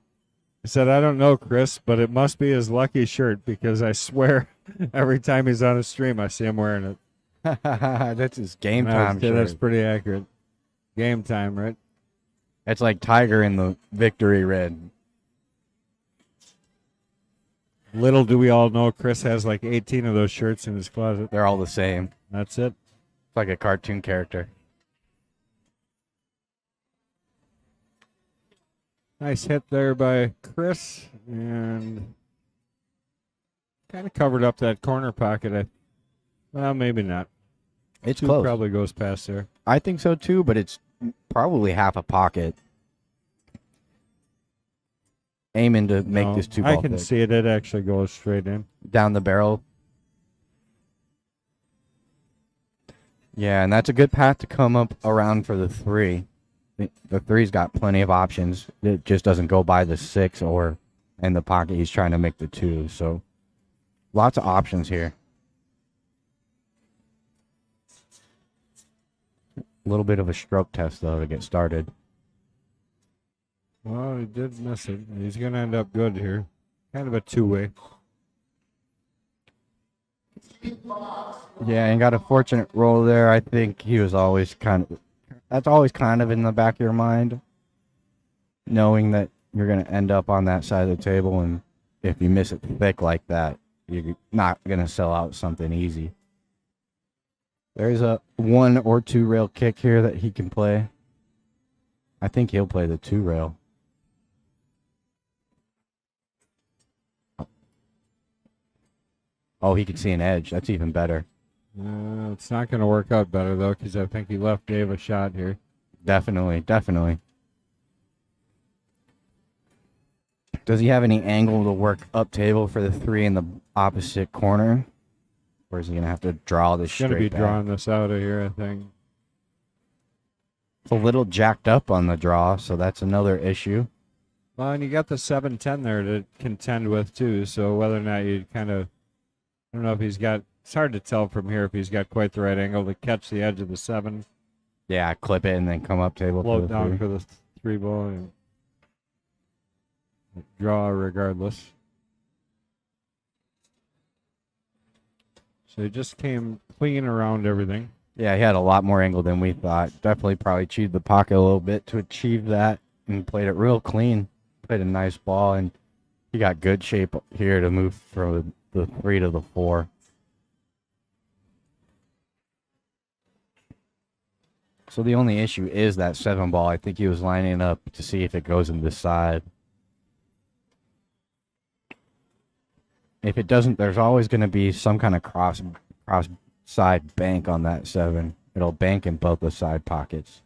He said, I don't know, Chris, but it must be his lucky shirt because I swear every time he's on a stream, I see him wearing it. That's his game time shirt. That's pretty accurate. Game time, right? It's like Tiger in the victory red. Little do we all know, Chris has like 18 of those shirts in his closet. They're all the same. That's it. It's like a cartoon character. Nice hit there by Chris, and kind of covered up that corner pocket. Well, maybe not. It's 2 close. probably goes past there. I think so too, but it's probably half a pocket. Aiming to make this 2 ball I can thick. see it. It actually goes straight in. Down the barrel. Yeah, and that's a good path to come up around for the 3. The 3's got plenty of options. It just doesn't go by the 6 or in the pocket he's trying to make the 2. So lots of options here. A little bit of a stroke test, though, to get started. Well, he did miss it. He's going to end up good here. Kind of a 2-way. Yeah, and got a fortunate roll there. I think he was always that's always kind of in the back of your mind, knowing that you're going to end up on that side of the table, and if you miss it thick like that, you're not going to sell out something easy. There's a 1 or 2 rail kick here that he can play. I think he'll play the 2 rail. Oh, he can see an edge. That's even better. It's not going to work out better, though, because I think he left Dave a shot here. Definitely. Does he have any angle to work up table for the 3 in the opposite corner? Or is he going to have to draw this straight Going to be back? drawing this out of here, I think. It's a little jacked up on the draw, so that's another issue. Well, and you got the 7-10 there to contend with, too, so whether or not you kind of, I don't know if he's got, it's hard to tell from here if he's got quite the right angle to catch the edge of the 7. Yeah, clip it and then come up table for Float the down 3. for the 3 ball and draw regardless. So he just came clean around everything. Yeah, he had a lot more angle than we thought. Definitely probably chewed the pocket a little bit to achieve that and played it real clean. Played a nice ball, and he got good shape here to move from the 3 to the 4. So the only issue is that 7 ball. I think he was lining up to see if it goes in this side. If it doesn't, there's always going to be some kind of cross side bank on that 7. It'll bank in both the side pockets.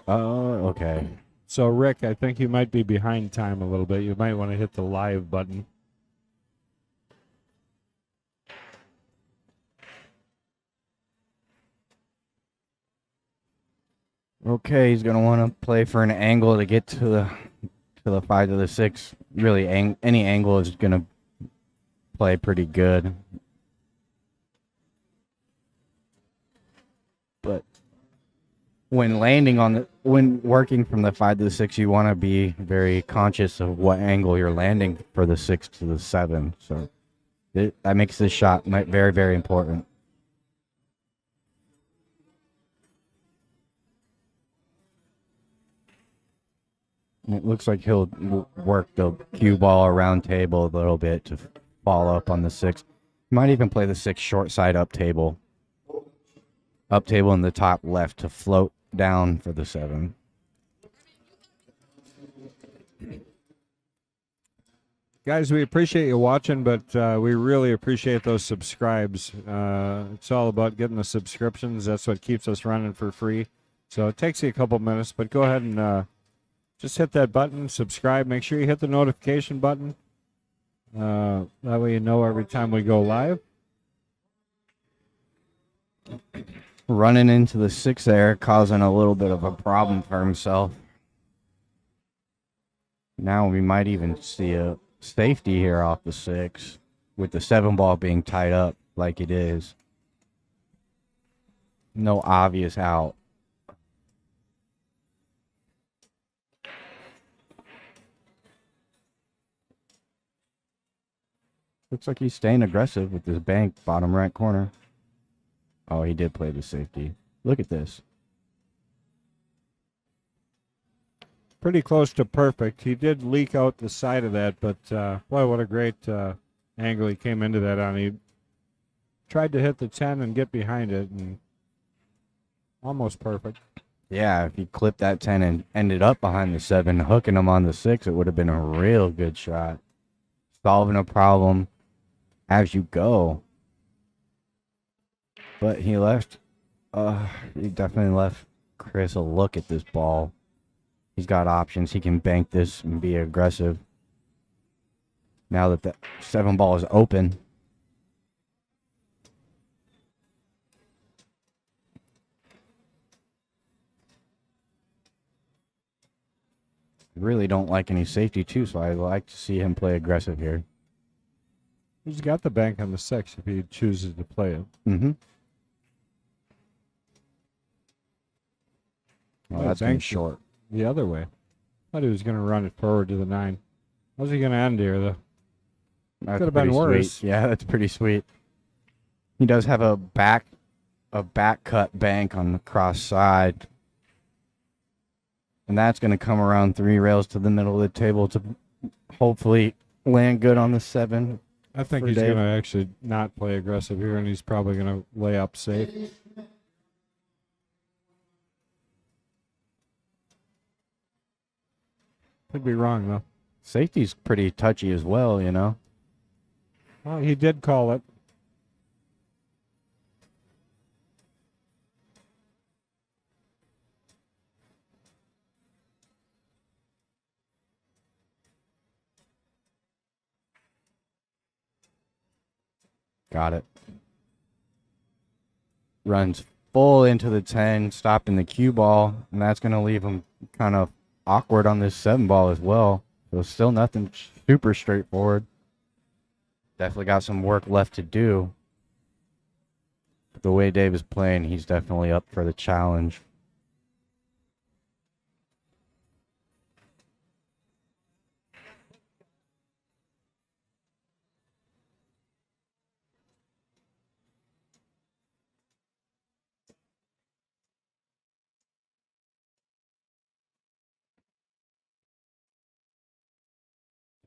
Oh, okay. So, Rick, I think you might be behind time a little bit. You might want to hit the live button. Okay, he's gonna want to play for an angle to get to the 5 to the 6. Really, any angle is gonna play pretty good. But when working from the 5 to the 6, you want to be very conscious of what angle you're landing for the 6 to the 7. So that makes this shot very, very important. It looks like he'll work the cue ball around table a little bit to follow up on the 6. He might even play the 6 short side up table. Up table in the top left to float down for the 7. Guys, we appreciate you watching, but we really appreciate those subscribes. It's all about getting the subscriptions. That's what keeps us running for free. So it takes you a couple minutes, but go ahead and just hit that button, subscribe. Make sure you hit the notification button. That way you know every time we go live. Running into the 6 there, causing a little bit of a problem for himself. Now we might even see a safety here off the 6 with the 7 ball being tied up like it is. No obvious out. Looks like he's staying aggressive with this bank bottom right corner. Oh, he did play the safety. Look at this. Pretty close to perfect. He did leak out the side of that, but boy, what a great angle he came into that on. He tried to hit the 10 and get behind it, and almost perfect. Yeah, if he clipped that 10 and ended up behind the 7, hooking him on the 6, it would have been a real good shot. Solving a problem as you go. But he definitely left Chris a look at this ball. He's got options. He can bank this and be aggressive. Now that the 7 ball is open. Really don't like any safety too, so I like to see him play aggressive here. He's got the bank on the 6 if he chooses to play it. Mm-hmm. Well, that's going short. The other way. Thought he was going to run it forward to the 9. How's he going to end here, though? Could have been worse. Sweet. Yeah, that's pretty sweet. He does have a back cut bank on the cross side. And that's going to come around 3 rails to the middle of the table to hopefully land good on the 7. I think he's going to actually not play aggressive here, and he's probably going to lay up safe. Could be wrong, though. Safety's pretty touchy as well, you know. Well, he did call it. Got it. Runs full into the 10, stopping the cue ball, and that's going to leave him kind of awkward on this 7 ball as well. So still nothing super straightforward. Definitely got some work left to do. But the way Dave is playing, he's definitely up for the challenge.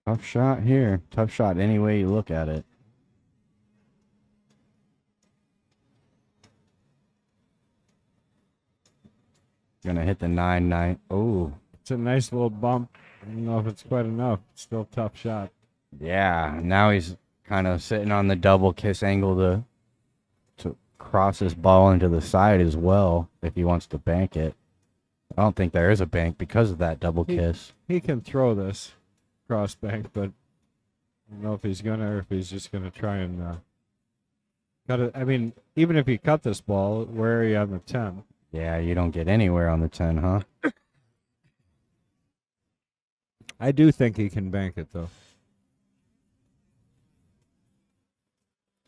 Tough shot here. Tough shot any way you look at it. Gonna hit the 9-9. Oh. It's a nice little bump. I don't know if it's quite enough. It's still a tough shot. Yeah. Now he's kind of sitting on the double kiss angle to cross this ball into the side as well if he wants to bank it. I don't think there is a bank because of that double kiss. He can throw this cross bank, but I don't know if he's gonna or if he's just gonna try and cut it. I mean, even if he cut this ball, where are you on the 10? Yeah, you don't get anywhere on the 10, huh? I do think he can bank it though.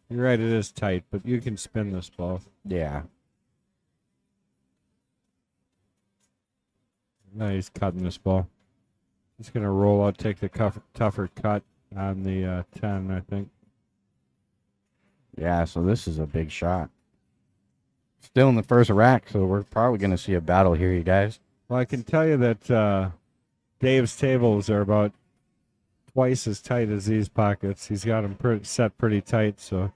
You're right, it is tight, but you can spin this ball. Yeah. No, he's cutting this ball. He's going to roll out, take the tougher cut on the 10, I think. Yeah, so this is a big shot. Still in the first rack, so we're probably going to see a battle here, you guys. Well, I can tell you that Dave's tables are about twice as tight as these pockets. He's got them set pretty tight, so.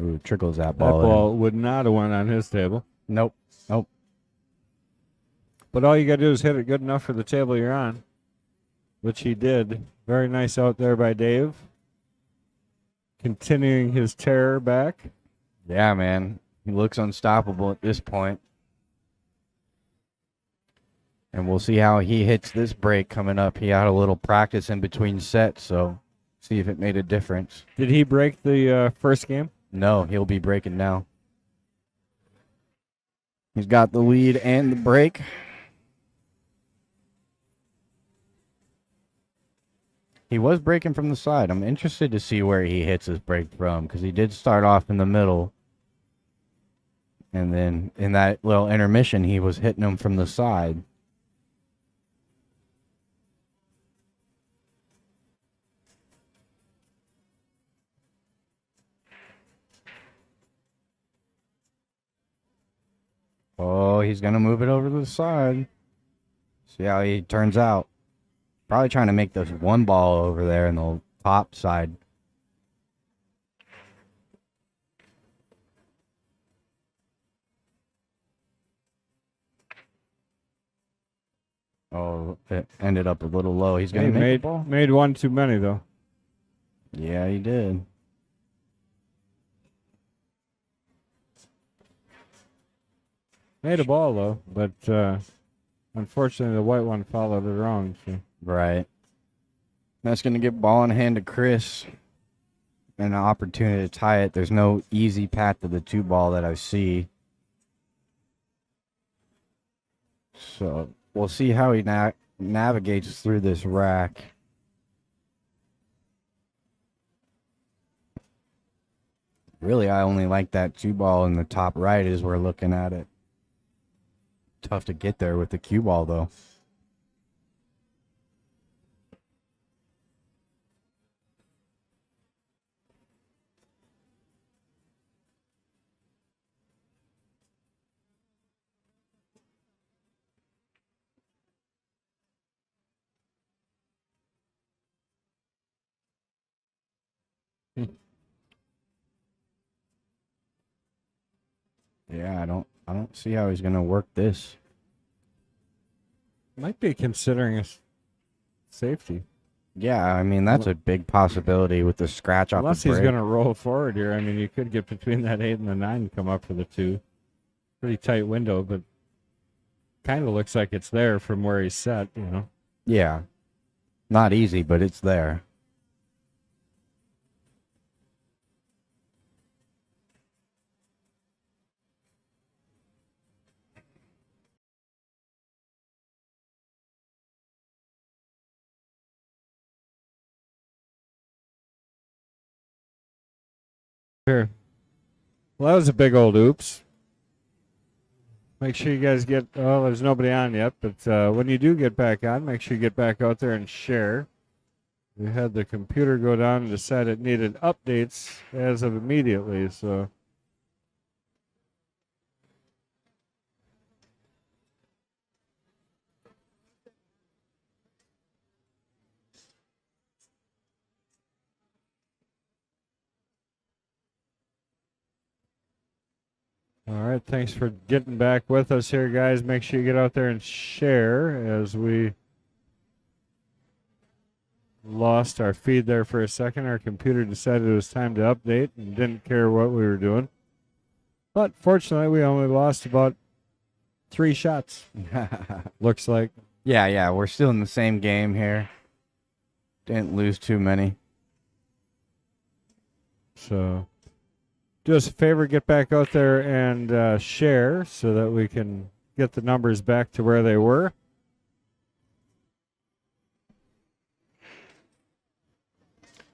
Ooh, trickles that That ball. ball would not have went on his table. Nope. Nope. But all you got to do is hit it good enough for the table you're on, which he did. Very nice out there by Dave. Continuing his terror back. Yeah, man. He looks unstoppable at this point. And we'll see how he hits this break coming up. He had a little practice in between sets, so see if it made a difference. Did he break the first game? No, he'll be breaking now. He's got the lead and the break. He was breaking from the side. I'm interested to see where he hits his break from because he did start off in the middle. And then in that little intermission, he was hitting them from the side. Oh, he's going to move it over to the side. See how he turns out. Probably trying to make this one ball over there in the top side. Oh, it ended up a little low. He's going to make the ball. Made one too many, though. Yeah, he did. Made a ball, though, but unfortunately the white one followed it wrong. So. Right. That's going to get ball in hand to Chris. And an opportunity to tie it. There's no easy path to the 2-ball that I see. So we'll see how he navigates through this rack. Really, I only like that 2-ball in the top right as we're looking at it. Tough to get there with the cue ball, though. Yeah, I don't see how he's gonna work this. Might be considering a safety. Yeah, I mean that's a big possibility with the scratch off Unless the break. he's going to roll forward here. I mean, you could get between that 8 and the 9 and come up for the 2. Pretty tight window, but kind of looks like it's there from where he's set, you know. Yeah, not easy, but it's there. Here. Well, that was a big old oops. Make sure you guys get, oh, there's nobody on yet, but when you do get back on, make sure you get back out there and share. We had the computer go down and decide it needed updates as of immediately, so. All right, thanks for getting back with us here, guys. Make sure you get out there and share as we lost our feed there for a second. Our computer decided it was time to update and didn't care what we were doing. But fortunately, we only lost about 3 shots, looks like. Yeah, we're still in the same game here. Didn't lose too many. So do us a favor, get back out there and share so that we can get the numbers back to where they were.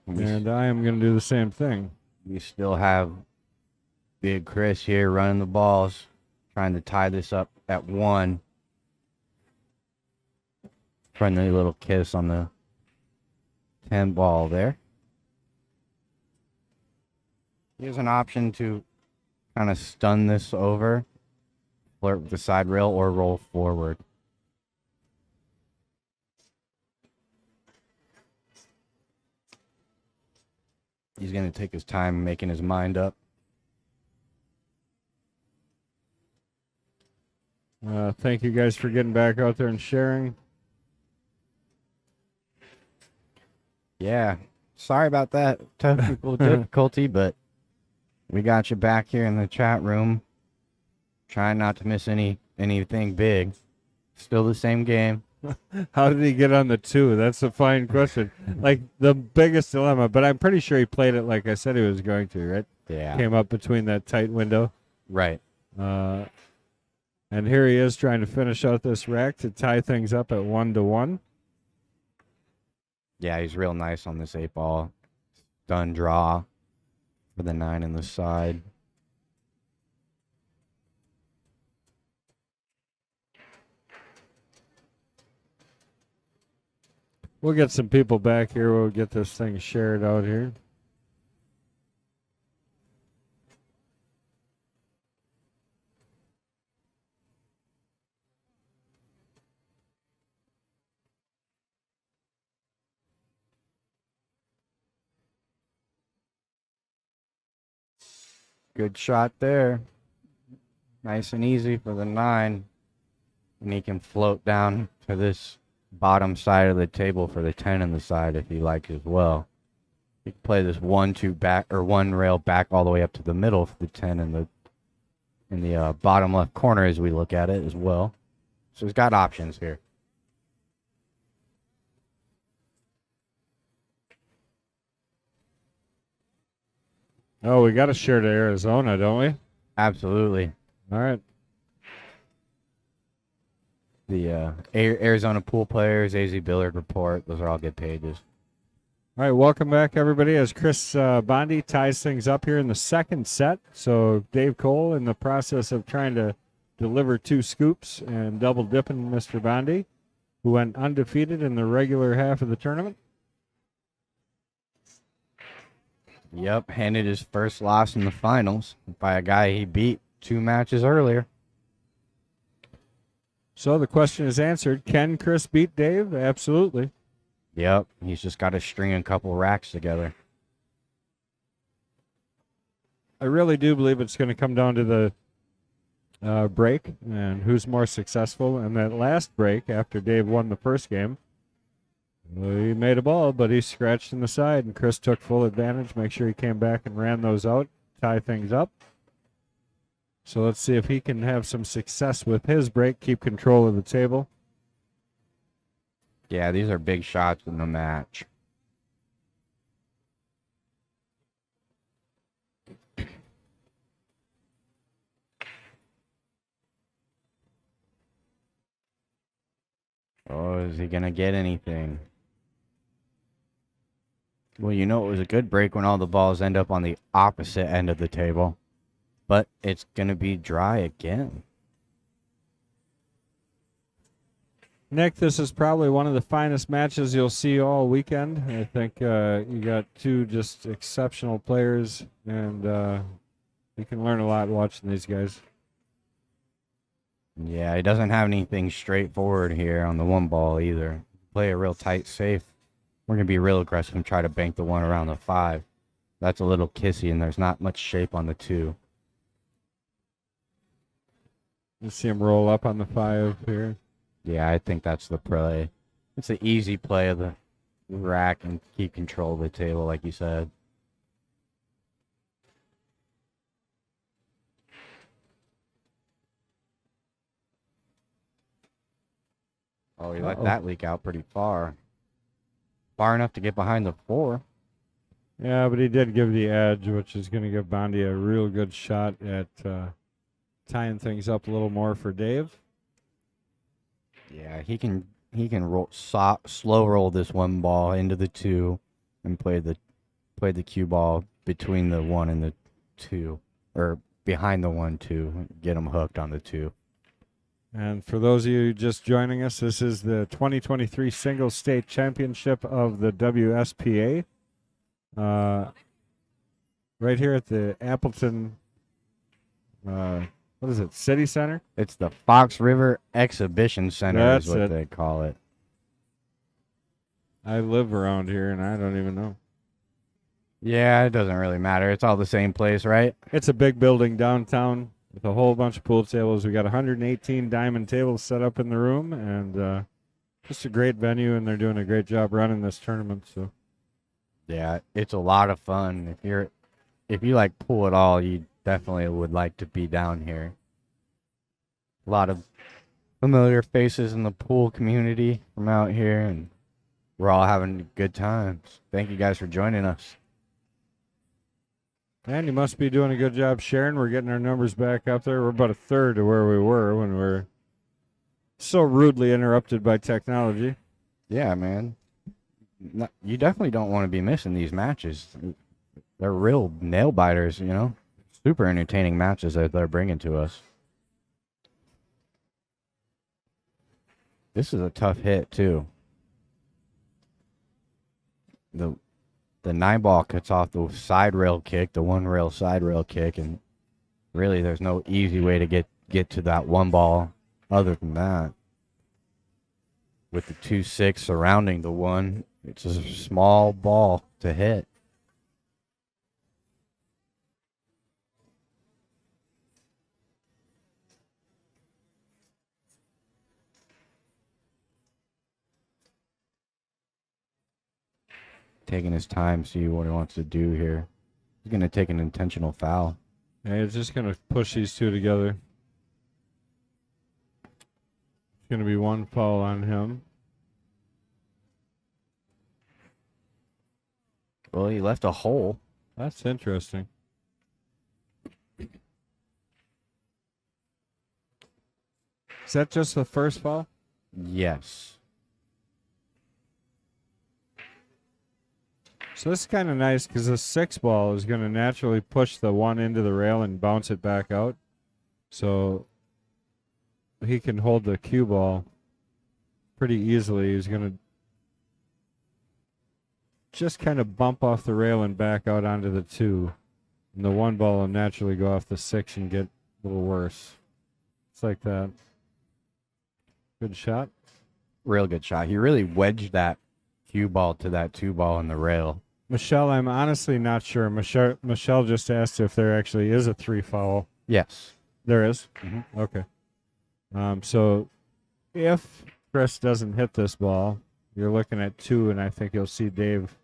And I am going to do the same thing. We still have Big Chris here running the balls, trying to tie this up at 1. Friendly little kiss on the 10 ball there. Here's an option to kind of stun this over, flirt with the side rail, or roll forward. He's going to take his time making his mind up. Thank you guys for getting back out there and sharing. Yeah, sorry about that technical difficulty, but we got you back here in the chat room. Trying not to miss anything big. Still the same game. How did he get on the 2? That's a fine question. Like the biggest dilemma, but I'm pretty sure he played it like I said he was going to, right? Yeah. Came up between that tight window. Right. And here he is trying to finish out this rack to tie things up at 1-1. Yeah, he's real nice on this 8 ball. Done draw for the 9 in the side. We'll get some people back here. We'll get this thing shared out here. Good shot there. Nice and easy for the 9. And he can float down to this bottom side of the table for the 10 in the side if he likes as well. He can play this 1-2 back, or 1 rail back all the way up to the middle for the 10 in the bottom left corner as we look at it as well. So he's got options here. Oh, we got to share to Arizona, don't we? Absolutely. All right. The Arizona Pool Players, AZ Billard Report, those are all good pages. All right, welcome back, everybody, as Chris Bondi ties things up here in the second set. So Dave Cole in the process of trying to deliver 2 scoops and double dipping Mr. Bondi, who went undefeated in the regular half of the tournament. Yep, handed his first loss in the finals by a guy he beat 2 matches earlier. So the question is answered. Can Chris beat Dave? Absolutely. Yep, he's just got to string a couple racks together. I really do believe it's going to come down to the break and who's more successful. And that last break, after Dave won the first game, he made a ball, but he scratched in the side, and Chris took full advantage, make sure he came back and ran those out, tie things up. So let's see if he can have some success with his break, keep control of the table. Yeah, these are big shots in the match. Oh, is he going to get anything? Well, you know it was a good break when all the balls end up on the opposite end of the table. But it's going to be dry again. Nick, this is probably one of the finest matches you'll see all weekend. I think you got 2 just exceptional players, and you can learn a lot watching these guys. Yeah, he doesn't have anything straightforward here on the 1 ball either. Play a real tight safe. We're going to be real aggressive and try to bank the 1 around the 5. That's a little kissy, and there's not much shape on the 2. You see him roll up on the 5 here. Yeah, I think that's the play. It's an easy play of the rack and keep control of the table, like you said. Oh, he let that leak out pretty far. Far enough to get behind the 4. Yeah, but he did give the edge, which is going to give Bondi a real good shot at tying things up a little more for Dave. Yeah, he can roll slow roll this 1 ball into the 2 and play the played the cue ball between the 1 and the 2, or behind the 1, 2, get them hooked on the 2. And for those of you just joining us, this is the 2023 Singles State Championship of the WSPA. Right here at the Appleton, what is it, City Center? It's the Fox River Exhibition Center That's is what it. they call it. I live around here, and I don't even know. Yeah, it doesn't really matter. It's all the same place, right? It's a big building downtown with a whole bunch of pool tables. We got 118 diamond tables set up in the room, and just a great venue, and they're doing a great job running this tournament. So Yeah, it's a lot of fun. If you like pool at all, you definitely would like to be down here. A lot of familiar faces in the pool community from out here, and we're all having good times. Thank you guys for joining us. and you must be doing a good job sharing. We're getting our numbers back up there. We're about a third of where we were when we were so rudely interrupted by technology. Yeah, man. You definitely don't want to be missing these matches. They're real nail biters, you know? Super entertaining matches that they're bringing to us. This is a tough hit, too. The 9-ball cuts off the side rail kick, the 1-rail side rail kick, and really there's no easy way to get to that 1 ball other than that. With the 2-6 surrounding the 1, it's a small ball to hit. Taking his time, see what he wants to do here. He's going to take an intentional foul. Yeah, it's just going to push these two together. It's going to be 1 foul on him. Well, he left a hole. That's interesting. Is that just the first foul? Yes. So this is kind of nice because the 6 ball is going to naturally push the 1 into the rail and bounce it back out. So he can hold the cue ball pretty easily. He's going to just kind of bump off the rail and back out onto the 2. And the 1 ball will naturally go off the 6 and get a little worse. It's like that. Good shot. Real good shot. He really wedged that cue ball to that 2 ball in the rail. Michelle, I'm honestly not sure. Michelle just asked if there actually is a 3 foul. Yes. There is? Mhm. Okay. So if Chris doesn't hit this ball, you're looking at 2, and I think you'll see Dave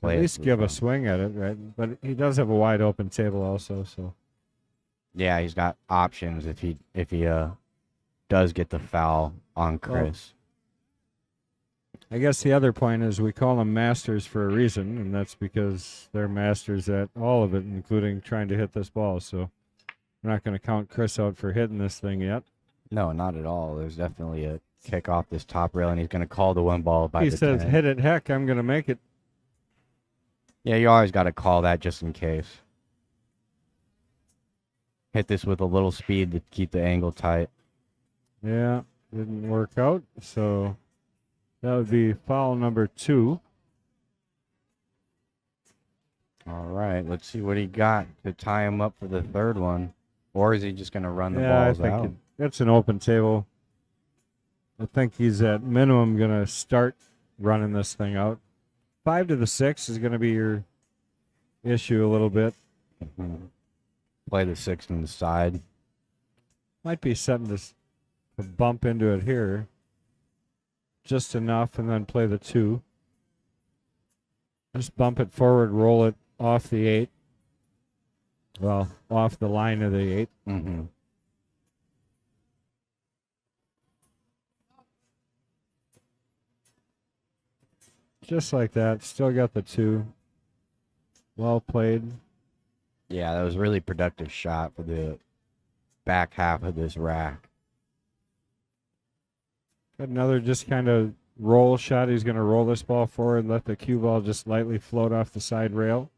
Play at it least with give a him. swing at it, right? But he does have a wide open table also, so. Yeah, he's got options if he does get the foul on Chris. I guess the other point is we call them masters for a reason, and that's because they're masters at all of it, including trying to hit this ball. So we're not going to count Chris out for hitting this thing yet. No, not at all. There's definitely a kick off this top rail, and he's going to call the 1 ball by He the says, 10. hit it, heck, I'm going to make it. Yeah, you always got to call that just in case. Hit this with a little speed to keep the angle tight. Yeah, didn't work out, so that would be foul number 2. All right, let's see what he got to tie him up for the 3rd one. Or is he just going to run the Yeah, I balls think out? it's an open table. I think he's at minimum going to start running this thing out. 5 to the 6 is going to be your issue a little bit. Mhm. Play the 6 on the side. Might be setting this to bump into it here just enough, and then play the 2. Just bump it forward, roll it off the 8. Well, off the line of the 8. Mm-hmm. Just like that. Still got the 2. Well played. Yeah, that was a really productive shot for the back half of this rack. Got another just kind of roll shot. He's going to roll this ball forward, let the cue ball just lightly float off the side rail.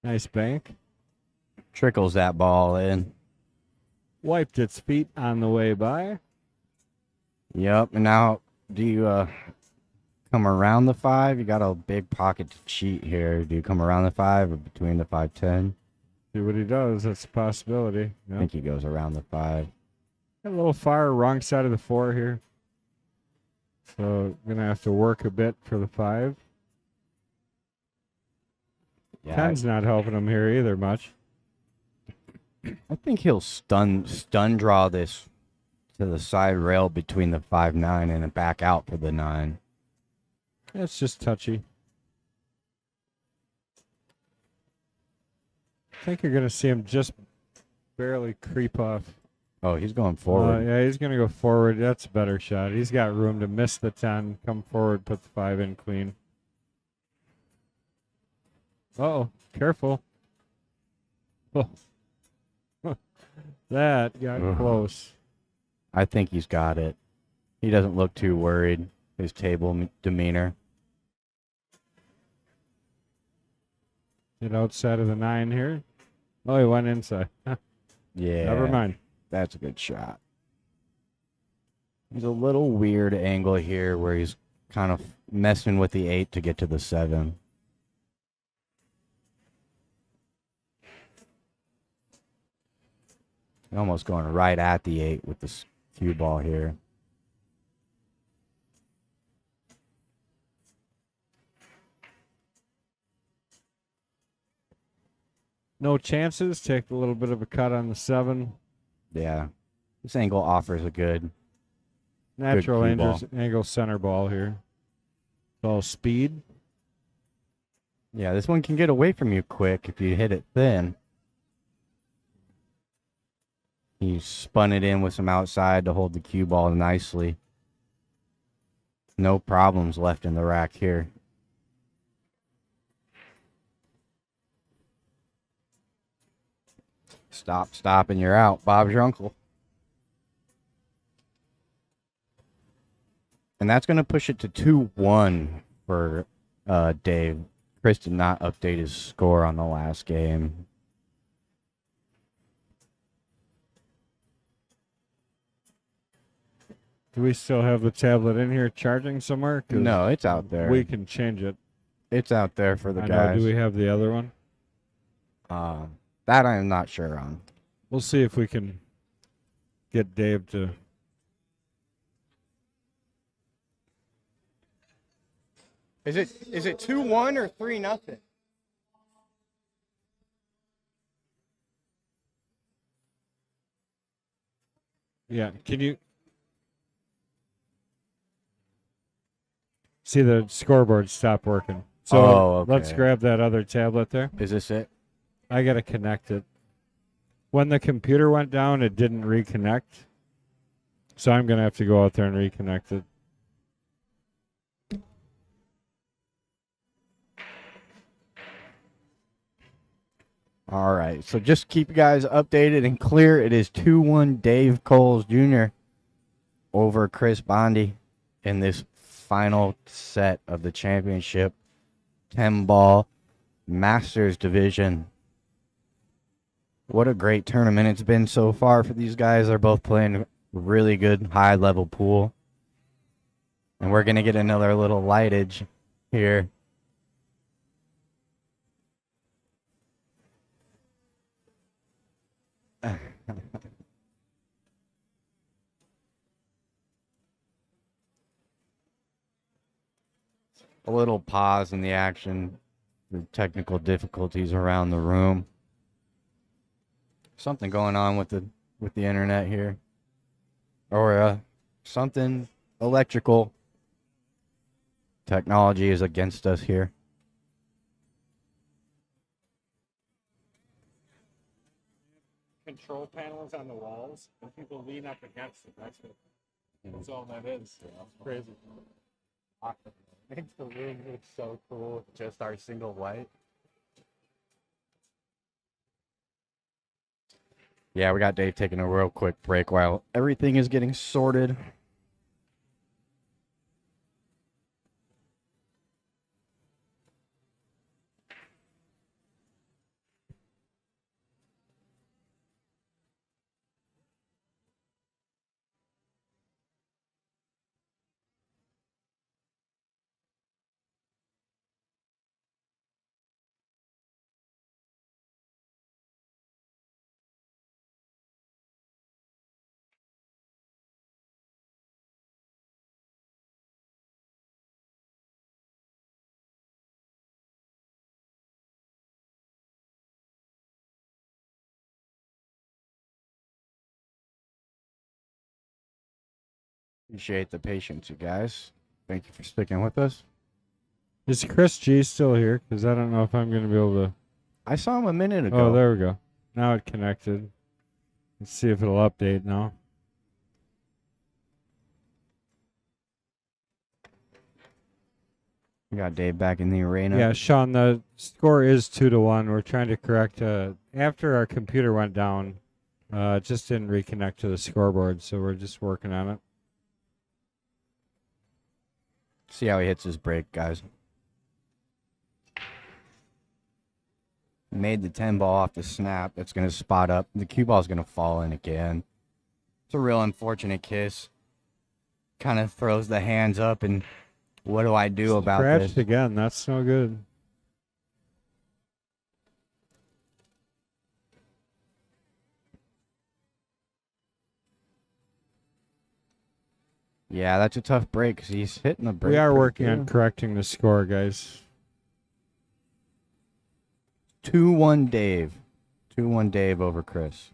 Nice bank. Trickles that ball in. Wiped its feet on the way by. Yep. And now, do you come around the 5? You got a big pocket to cheat here. Do you come around the 5 or between the 5-10? See what he does. That's a possibility. I Yep. think he goes around the 5. A little far, wrong side of the 4 here. So going to have to work a bit for the 5. Yeah, 10's not helping him here either much. I think he'll stun draw this to the side rail between the 5-9 and then back out for the 9. It's just touchy. I think you're going to see him just barely creep off. Oh, he's going forward. Yeah, he's going to go forward. That's a better shot. He's got room to miss the 10, come forward, put the 5 in clean. Uh-oh, careful. Oh. That got Ugh. close. I think he's got it. He doesn't look too worried. His table demeanor. Get outside of the 9 here. Oh, he went inside. Yeah. Never mind. That's a good shot. There's a little weird angle here where he's kind of messing with the 8 to get to the 7. Almost going right at the 8 with this cue ball here. No chances. Take a little bit of a cut on the 7. Yeah. This angle offers a good. Natural cue ball. angle center ball here. It's all speed. Yeah, this one can get away from you quick if you hit it thin. He spun it in with some outside to hold the cue ball nicely. No problems left in the rack here. Stop, and you're out. Bob's your uncle. And that's going to push it to 2-1 for Dave. Chris did not update his score on the last game. Do we still have the tablet in here charging somewhere? 'Cause No, it's out there. we can change it. It's out there for the I know. guys. Do we have the other one? That I'm not sure on. We'll see if we can get Dave to. Is it 2-1 or 3-0? Yeah, can you see the scoreboard stop working? So okay. let's grab that other tablet there. Is this it? I got to connect it. When the computer went down, it didn't reconnect. So I'm going to have to go out there and reconnect it. All right. So just keep you guys updated and clear. It is 2-1 Dave Coles Jr. over Chris Bondi in this final set of the championship 10-ball Masters division. What a great tournament it's been so far for these guys. They're both playing really good high-level pool. And we're going to get another little lightage here. A little pause in the action. The technical difficulties around the room. Something going on with the internet here, or something electrical. Technology is against us here. Control panels on the walls, and people lean up against it. That's all that is. Crazy. Makes the room look so cool. Just our single white. Yeah, we got Dave taking a real quick break while everything is getting sorted. Appreciate the patience, you guys. Thank you for sticking with us. Is Chris G still here? Because I don't know if I'm going to be able to. I saw him a minute ago. Oh, there we go. Now it connected. Let's see if it'll update now. We got Dave back in the arena. Yeah, Sean, the score is 2-1. We're trying to correct. After our computer went down, it just didn't reconnect to the scoreboard, so we're just working on it. See how he hits his break, guys. Made the 10 ball off the snap. That's going to spot up. The cue ball is going to fall in again. It's a real unfortunate kiss. Kind of throws the hands up, and what do I do about Scratched this? again. That's no good. Yeah, that's a tough break because he's hitting the break. We are pretty working on good. correcting the score, guys. 2-1 Dave. 2-1 Dave over Chris.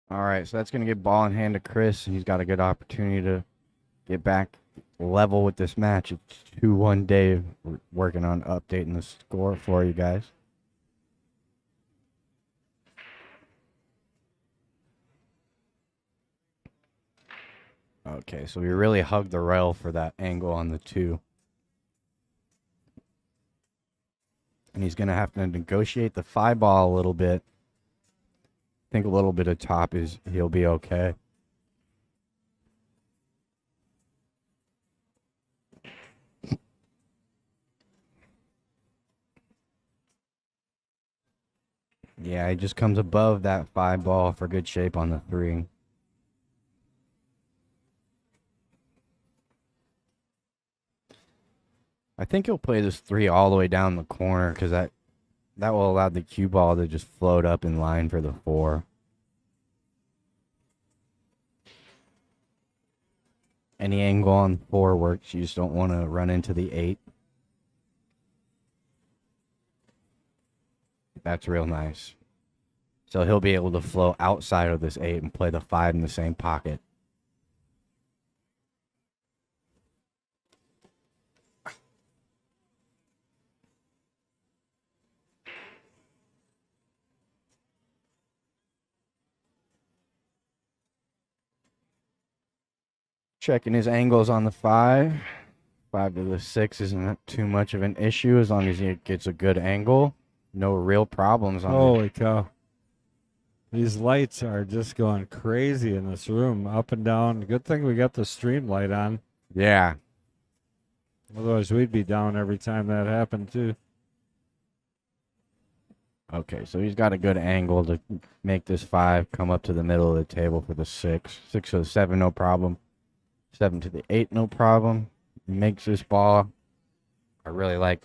All right, so that's going to get ball in hand to Chris, and he's got a good opportunity to get back level with this match. It's 2-1 Dave. We're working on updating the score for you guys. Okay, so we really hugged the rail for that angle on the 2. And he's going to have to negotiate the 5 ball a little bit. I think a little bit of top is he'll be okay. Yeah, he just comes above that 5 ball for good shape on the 3. I think he'll play this 3 all the way down the corner because that will allow the cue ball to just float up in line for the 4. Any angle on 4 works. You just don't want to run into the 8. That's real nice. So he'll be able to flow outside of this 8 and play the 5 in the same pocket. Checking his angles on the 5. 5 to the 6 isn't too much of an issue as long as he gets a good angle. No real problems on Holy cow. These lights are just going crazy in this room, up and down. Good thing we got the stream light on. Yeah. Otherwise, we'd be down every time that happened, too. Okay, so he's got a good angle to make this 5 come up to the middle of the table for the 6. 6 to the 7, no problem. 7 to the 8, no problem. He makes this ball. I really like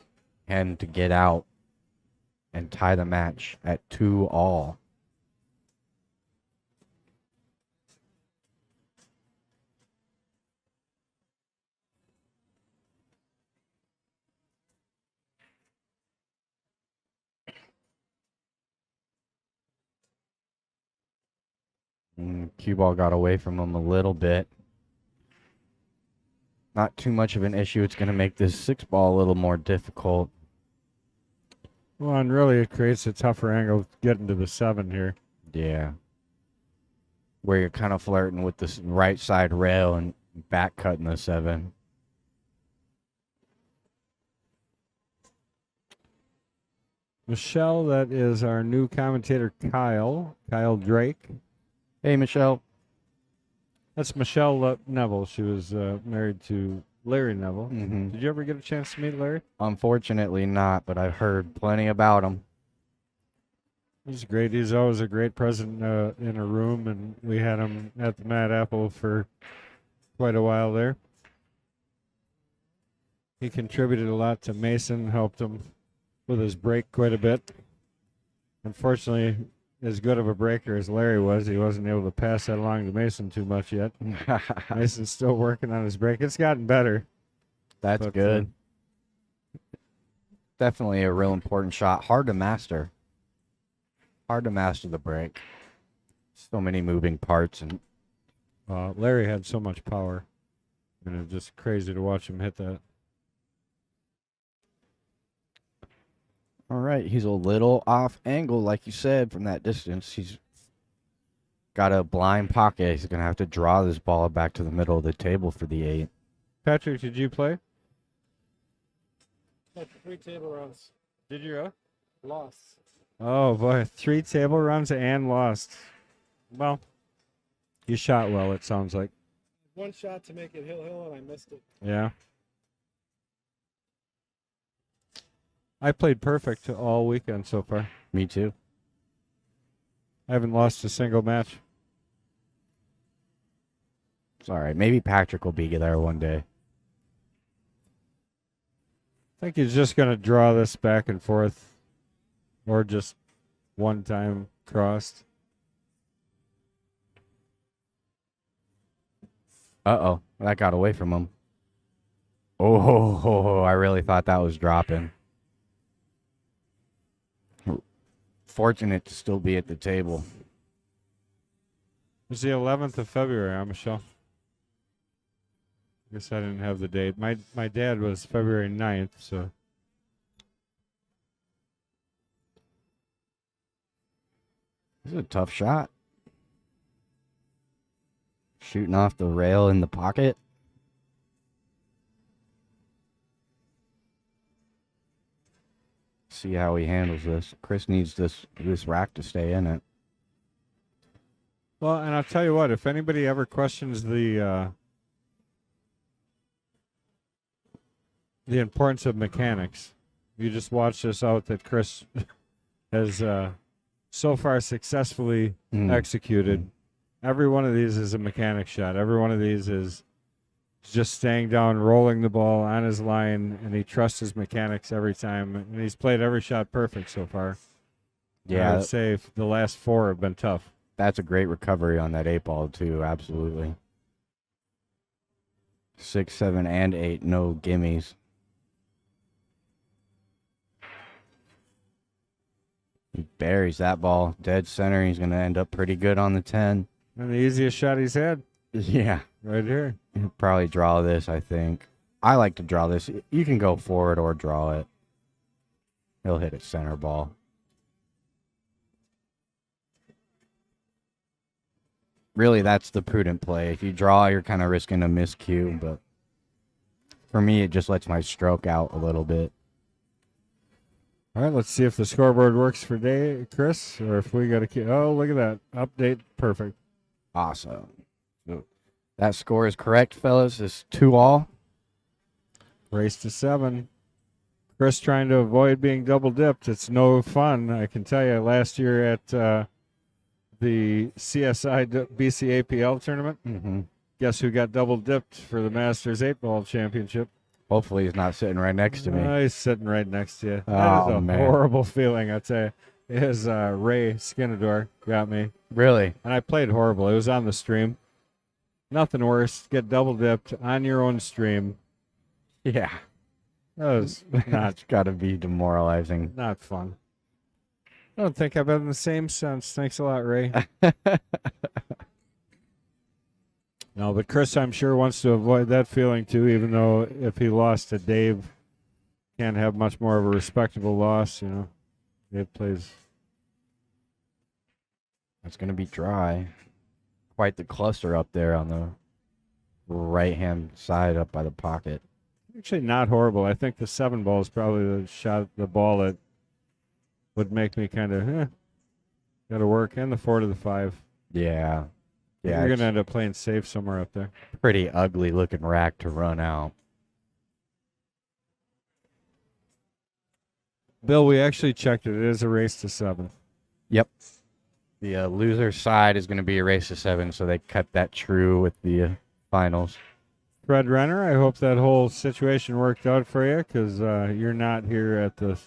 him to get out and tie the match at 2-all. Cue ball got away from him a little bit. Not too much of an issue. It's going to make this 6-ball a little more difficult. Well, and really it creates a tougher angle getting to the 7 here. Yeah. Where you're kind of flirting with the right side rail and back cutting the 7. Michelle, that is our new commentator, Kyle Drake. Hey, Michelle. That's Michelle Neville. She was married to Larry Neville. Mm-hmm. Did you ever get a chance to meet Larry? Unfortunately not, but I've heard plenty about him. He's great. He's always a great present in a room, and we had him at the Mad Apple for quite a while there. He contributed a lot to Mason, helped him with his break quite a bit. Unfortunately, as good of a breaker as Larry was, he wasn't able to pass that along to Mason too much yet. Mason's still working on his break. It's gotten better. That's good. Definitely a real important shot. Hard to master. Hard to master the break. So many moving parts. And Larry had so much power. And it was just crazy to watch him hit that. all right, he's a little off angle, like you said, from that distance. He's got a blind pocket. He's going to have to draw this ball back to the middle of the table for the 8. Patrick, did you play? Had 3 table runs. Did you? Lost. Oh, boy. 3 table runs and lost. Well, you shot well, it sounds like. 1 shot to make it hill, and I missed it. Yeah. I played perfect all weekend so far. Me too. I haven't lost a single match. It's all right. Maybe Patrick will be there one day. I think he's just going to draw this back and forth or just one time crossed. Uh-oh. That got away from him. Oh, I really thought that was dropping. Fortunate to still be at the table. It's the 11th of February, huh, Michelle? I guess I didn't have the date. My dad was February 9th, so. This is a tough shot. Shooting off the rail in the pocket. See how he handles this. Chris needs this rack to stay in it. Well, and I'll tell you what, if anybody ever questions the importance of mechanics, you just watch this out that Chris has so far successfully executed. Every one of these is a mechanic shot. Every one of these is just staying down, rolling the ball on his line, and he trusts his mechanics every time. And he's played every shot perfect so far. Yeah. I would say the last 4 have been tough. That's a great recovery on that 8 ball, too. Absolutely. 6, 7, and 8. No gimmies. He buries that ball dead center. He's going to end up pretty good on the 10. And the easiest shot he's had. Yeah. Right here. He'll probably draw this, I think. I like to draw this. You can go forward or draw it. He'll hit it center ball. Really, that's the prudent play. If you draw, you're kind of risking a miscue, but for me, it just lets my stroke out a little bit. All right, let's see if the scoreboard works for Chris, or if we got to keep. Oh, look at that. Update. Perfect. Awesome. So that score is correct, fellas. It's 2-all. Race to 7. Chris trying to avoid being double dipped. It's no fun. I can tell you last year at the CSI BCAPL tournament, guess who got double dipped for the Masters 8-ball championship? Hopefully he's not sitting right next to me. He's sitting right next to you. Oh, That is a man. horrible feeling, I tell you. His Ray Skinador got me. Really? And I played horrible. It was on the stream. Nothing worse. Get double dipped on your own stream. Yeah. That was It's got to be demoralizing. not fun. I don't think I've been in the same since. Thanks a lot, Ray. but Chris, I'm sure, wants to avoid that feeling too, even though if he lost to Dave, can't have much more of a respectable loss, you know. Dave plays. It's going to be dry. Quite the cluster up there on the right-hand side up by the pocket. Actually, not horrible. I think the 7 ball is probably the ball that would make me kind of, got to work, and the 4 to the 5. Yeah. Yeah, You're going it's to end up playing safe somewhere up there. pretty ugly looking rack to run out. Bill, we actually checked it. It is a race to 7. Yep. The loser side is going to be a race to 7, so they kept that true with the finals. Fred Renner, I hope that whole situation worked out for you because you're not here at the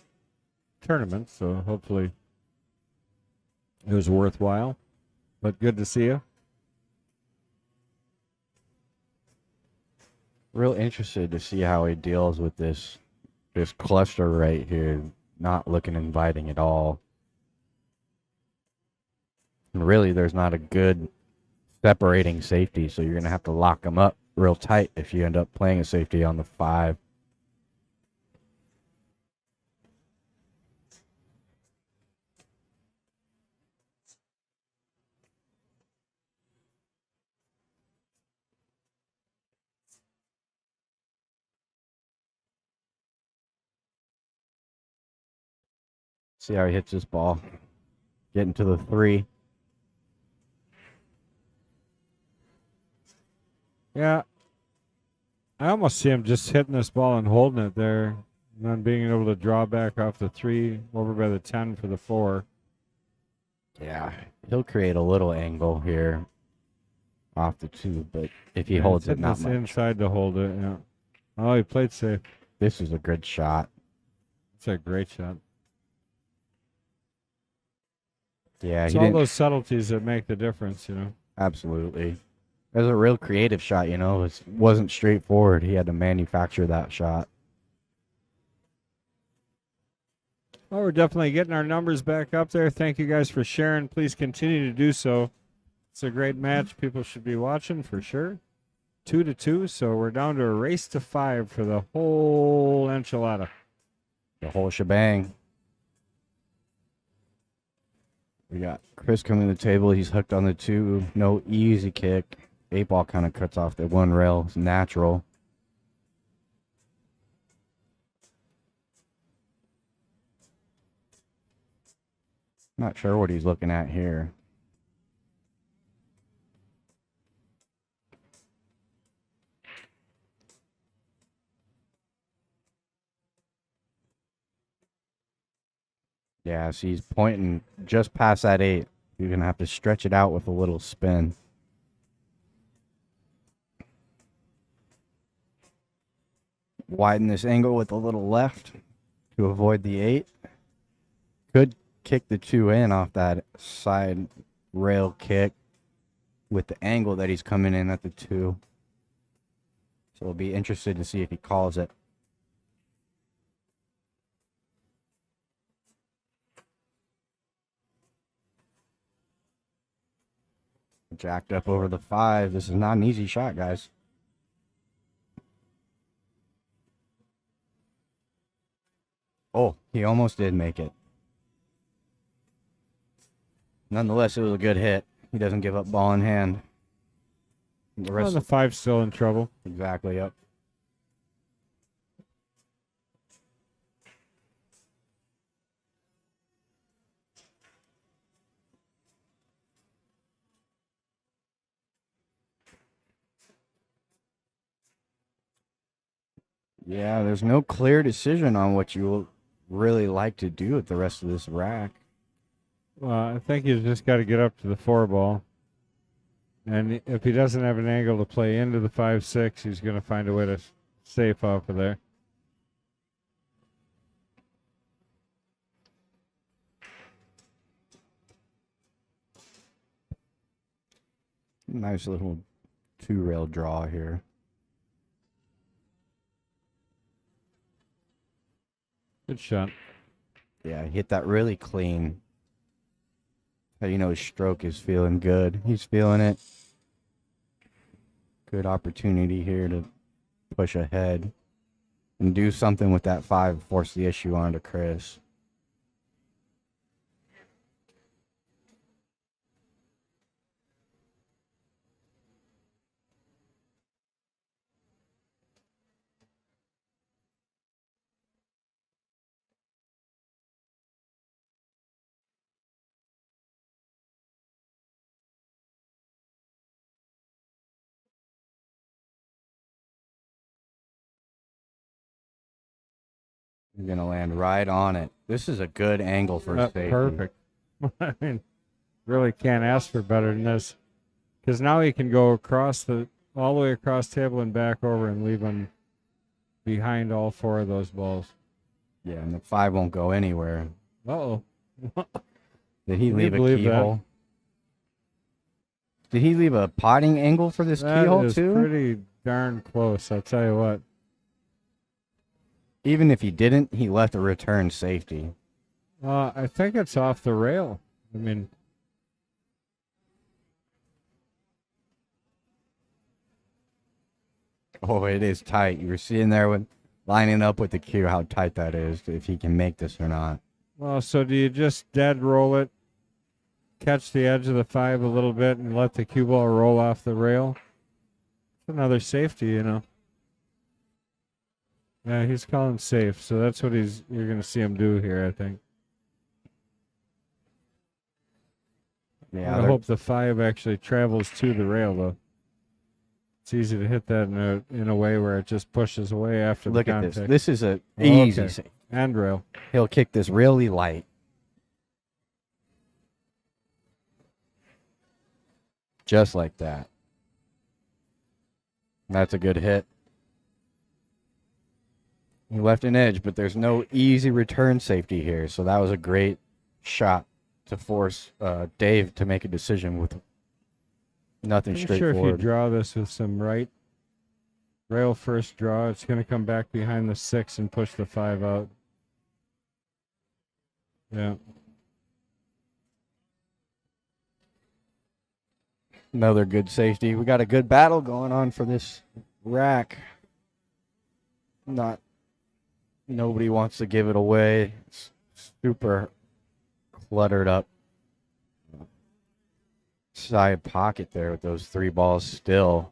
tournament, so hopefully it was worthwhile. But good to see you. Real interested to see how he deals with this cluster right here, not looking inviting at all. And really, there's not a good separating safety, so you're going to have to lock them up real tight if you end up playing a safety on the 5. See how he hits this ball. Getting to the 3. Yeah. I almost see him just hitting this ball and holding it there, and then being able to draw back off the 3 over by the 10 for the 4. Yeah, he'll create a little angle here off the 2, but if he holds it, Hitting not this much. inside to hold it, yeah. Oh, he played safe. This is a good shot. It's a great shot. Yeah, It's he all didn't. those subtleties that make the difference, you know. Absolutely. It was a real creative shot, you know. It wasn't straightforward. He had to manufacture that shot. Well, we're definitely getting our numbers back up there. Thank you guys for sharing. Please continue to do so. It's a great match. People should be watching for sure. 2-2, so we're down to a race to 5 for the whole enchilada. The whole shebang. We got Chris coming to the table. He's hooked on the 2. No easy kick. 8-ball kind of cuts off the 1 rail. It's natural. Not sure what he's looking at here. Yeah, so he's pointing just past that 8. You're going to have to stretch it out with a little spin. Widen this angle with a little left to avoid the 8. Could kick the 2 in off that side rail kick with the angle that he's coming in at the 2. So we'll be interested to see if he calls it. Jacked up over the 5. This is not an easy shot, guys. Oh, he almost did make it. Nonetheless, it was a good hit. He doesn't give up ball in hand. The Well, rest the 5's still in trouble. exactly, yep. Yeah, there's no clear decision on what you will really like to do with the rest of this rack. Well, I think he's just got to get up to the 4 ball. And if he doesn't have an angle to play into the 5-6, he's going to find a way to safe off of there. Nice little 2-rail draw here. Good shot. Yeah, he hit that really clean. How you know his stroke is feeling good. He's feeling it. Good opportunity here to push ahead and do something with that 5, force the issue onto Chris. You're going to land right on it. This is a good angle for safety. Perfect. I mean, really can't ask for better than this. Because now he can go all the way across table and back over and leave him behind all 4 of those balls. Yeah, and the 5 won't go anywhere. Uh-oh. Did he leave a believe that? keyhole? Did he leave a potting angle for this keyhole That is too? pretty darn close, I'll tell you what. Even if he didn't, he left a return safety. I think it's off the rail. I mean, Oh, it is tight. You were sitting there with lining up with the cue, how tight that is, if he can make this or not. well, so do you just dead roll it, catch the edge of the 5 a little bit, and let the cue ball roll off the rail? It's another safety, you know. Yeah, he's calling safe, so that's what you're going to see him do here, I think. Yeah, I hope the 5 actually travels to the rail, though. It's easy to hit that in a way where it just pushes away after look the at contact. this. This is a Oh, easy okay. save. And rail. He'll kick this really light. Just like that. That's a good hit. He left an edge, but there's no easy return safety here. So that was a great shot to force Dave to make a decision with nothing I'm sure if you straightforward. draw this with some right rail first draw, it's going to come back behind the 6 and push the 5 out. Yeah. Another good safety. We got a good battle going on for this rack. Nobody wants to give it away. It's super cluttered up side pocket there with those 3 balls still.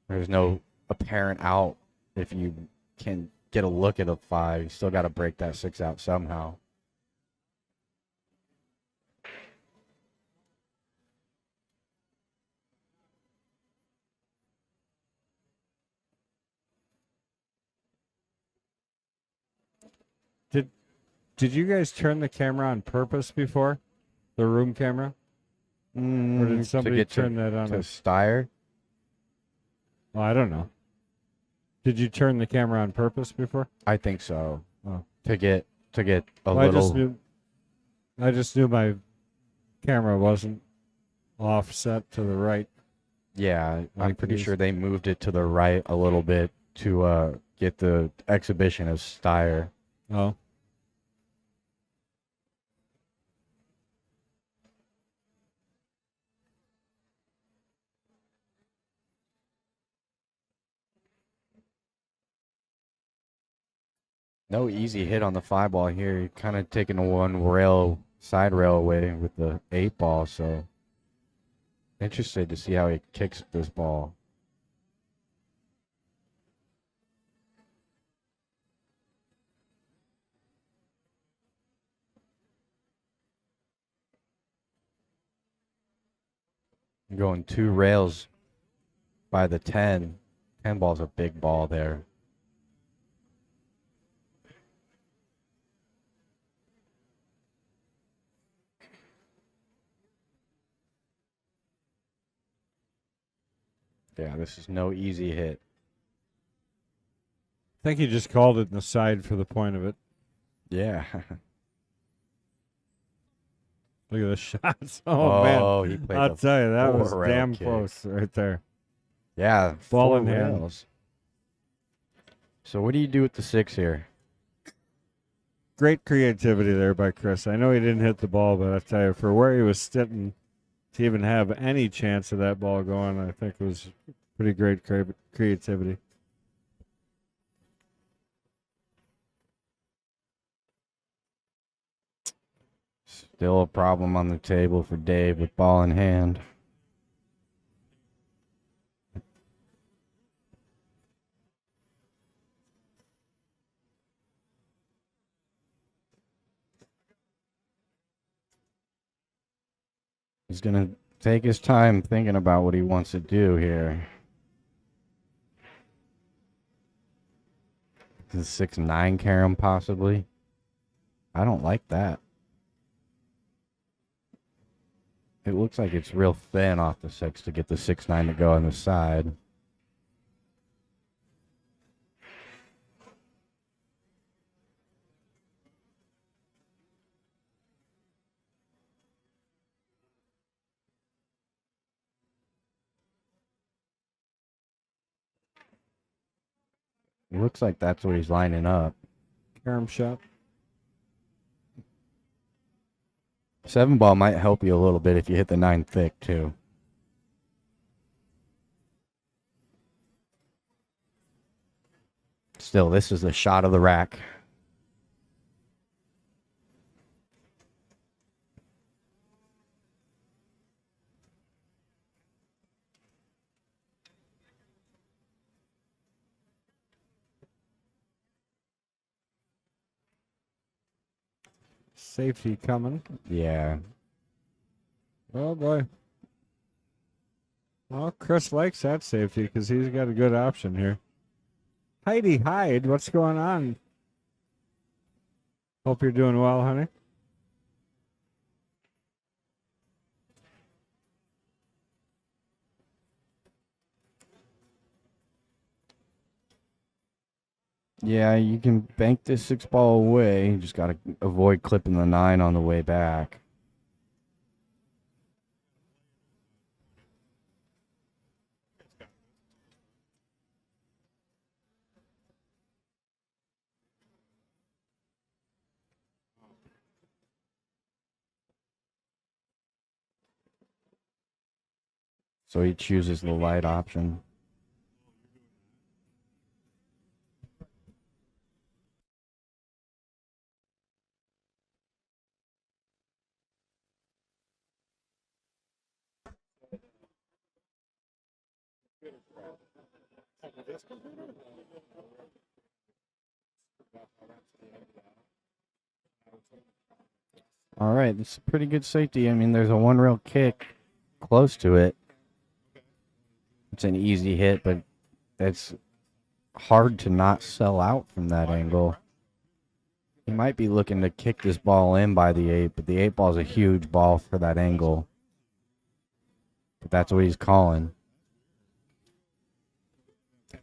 There's no apparent out. If you can get a look at a 5, you still got to break that 6 out somehow. Did you guys turn the camera on purpose before? The room camera? Or did somebody turn that on? To Steyer? Oh, I don't know. Did you turn the camera on purpose before? I think so. Oh. To get a Well, little. I just knew my camera wasn't offset to the right. Yeah, I'm Like pretty these. sure they moved it to the right a little bit to get the exhibition of Steyer. Oh. No easy hit on the 5 ball here. You're kind of taking one side rail away with the 8 ball. So interested to see how he kicks this ball. Going 2 rails by the 10. 10 ball's a big ball there. Yeah, this is no easy hit. I think he just called it in the side for the point of it. Yeah. Look at the shots. Oh, man. He played I'll the tell you, that was 4-rail damn kick. close right there. Yeah, Ball 4 in hand. rails. So what do you do with the 6 here? Great creativity there by Chris. I know he didn't hit the ball, but I tell you, for where he was sitting to even have any chance of that ball going, I think it was Pretty great creativity. Still a problem on the table for Dave with ball in hand. He's going to take his time thinking about what he wants to do here. Is 6-9 carom possibly? I don't like that. It looks like it's real thin off the 6 to get the 6-9 to go on the side. It looks like that's what he's lining up. Carom shot. 7 ball might help you a little bit if you hit the 9 thick too. Still, this is the shot of the rack. Safety coming. Yeah. Oh boy. Well, Chris likes that safety because he's got a good option here. Heidi Hyde, what's going on? Hope you're doing well, honey. Yeah, you can bank this 6 ball away. You just got to avoid clipping the 9 on the way back. So he chooses the light option. All right, this is pretty good safety. I mean, there's a 1 rail kick close to it. It's an easy hit, but it's hard to not sell out from that angle. He might be looking to kick this ball in by the 8, but the 8 ball is a huge ball for that angle. But that's what he's calling.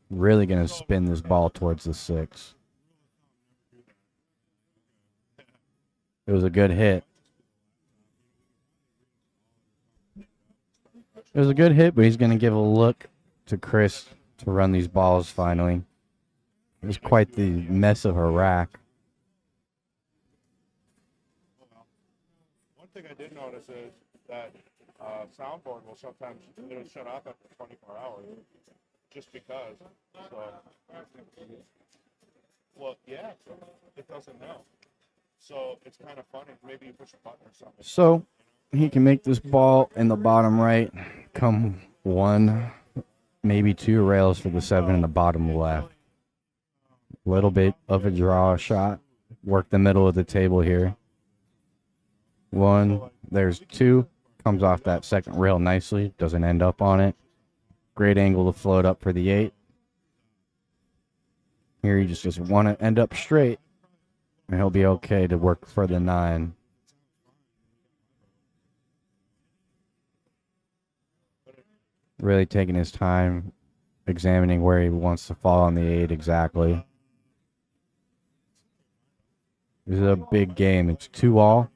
Really going to spin this ball towards the 6. It was a good hit. It was a good hit, but he's going to give a look to Chris to run these balls finally. It was quite the mess of a rack. One thing I did notice is that soundboard will sometimes it'll shut off after 24 hours, just because. So, well, yeah, it doesn't know. So it's kind of funny. Maybe you push a button or something. So he can make this ball in the bottom right come 1, maybe 2 rails for the 7 in the bottom left. Little bit of a draw shot. Work the middle of the table here. 1, there's 2. Comes off that second rail nicely. Doesn't end up on it. Great angle to float up for the 8. Here you just want to end up straight. And he'll be okay to work for the 9. Really taking his time, examining where he wants to fall on the 8 exactly. This is a big game. It's 2 all.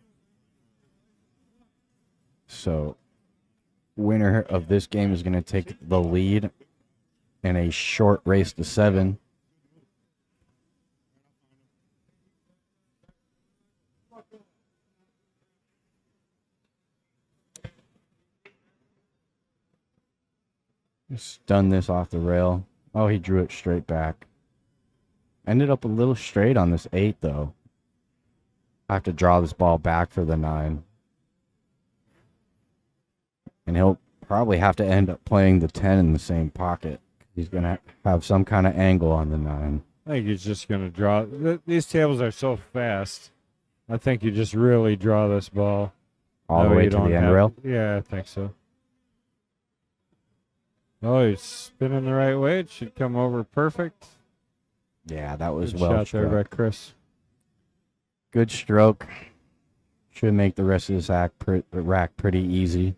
So, winner of this game is going to take the lead in a short race to 7. Stun this off the rail. Oh, he drew it straight back. Ended up a little straight on this 8, though. I have to draw this ball back for the 9. And he'll probably have to end up playing the 10 in the same pocket. He's going to have some kind of angle on the 9. I think he's just going to draw. These tables are so fast. I think you just really draw this ball. All That the way way you to don't the end have- rail. Yeah, I think so. Oh, he's spinning the right way. It should come over perfect. Yeah, that was Good well shot there struck. by Chris. Good stroke. Should make the rest of this rack pretty easy.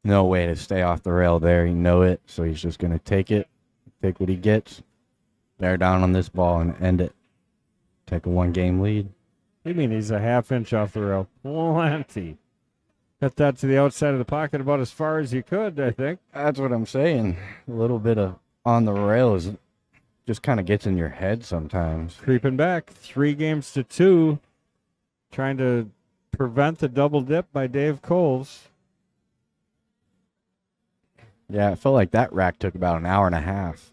No way to stay off the rail there. You know it. So he's just going to take it, take what he gets, bear down on this ball, and end it. Take a 1-game lead. What do you mean he's a half-inch off the rail? Plenty. Got that to the outside of the pocket about as far as you could, I think. That's what I'm saying. A little bit of on the rail is just kind of gets in your head sometimes. Creeping back. 3-2. Trying to prevent the double dip by Dave Coles. Yeah, it felt like that rack took about an hour and a half.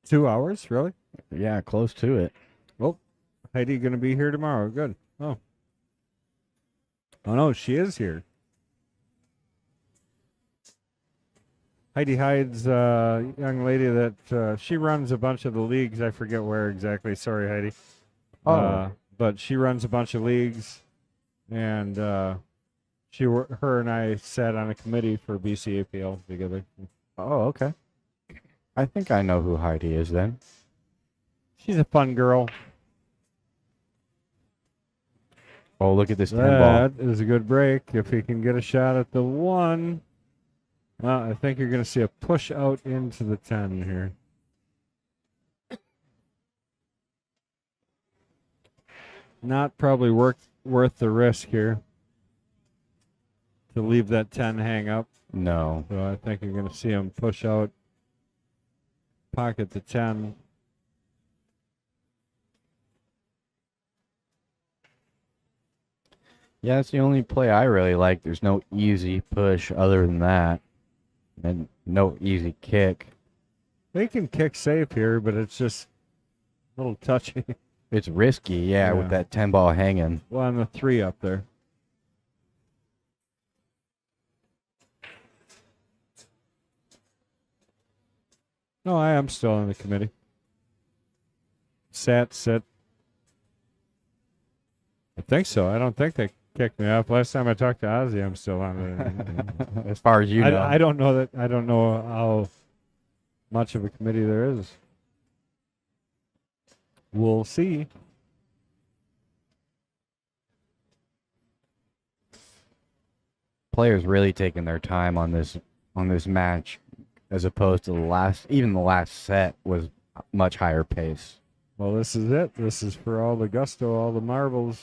2 hours, really? Yeah, close to it. Well, Heidi going to be here tomorrow. Good. Oh. Oh, no, she is here. Heidi Hyde's young lady that she runs a bunch of the leagues. I forget where exactly. Sorry, Heidi. But she runs a bunch of leagues, and her and I sat on a committee for BCAPL together. Oh, okay. I think I know who Heidi is then. She's a fun girl. Oh, look at this 10 ball. That is a good break. If he can get a shot at the 1, well, I think you're going to see a push out into the 10 here. Not probably worth the risk here to leave that 10 hang up. No. So I think you're going to see him push out, pocket the 10. Yeah, it's the only play I really like. There's no easy push other than that. And no easy kick. They can kick safe here, but it's just a little touchy. It's risky, yeah, with Yeah. that 10 ball hanging. Well, on the 3 up there. No, I am still on the committee. Sit. I think so. I don't think they kicked me off. Last time I talked to Ozzy, I'm still on it. As far as you know. I don't know that. I don't know how much of a committee there is. We'll see. Players really taking their time on this match, as opposed to the last set was much higher pace. Well, this is it. This is for all the gusto, all the marbles.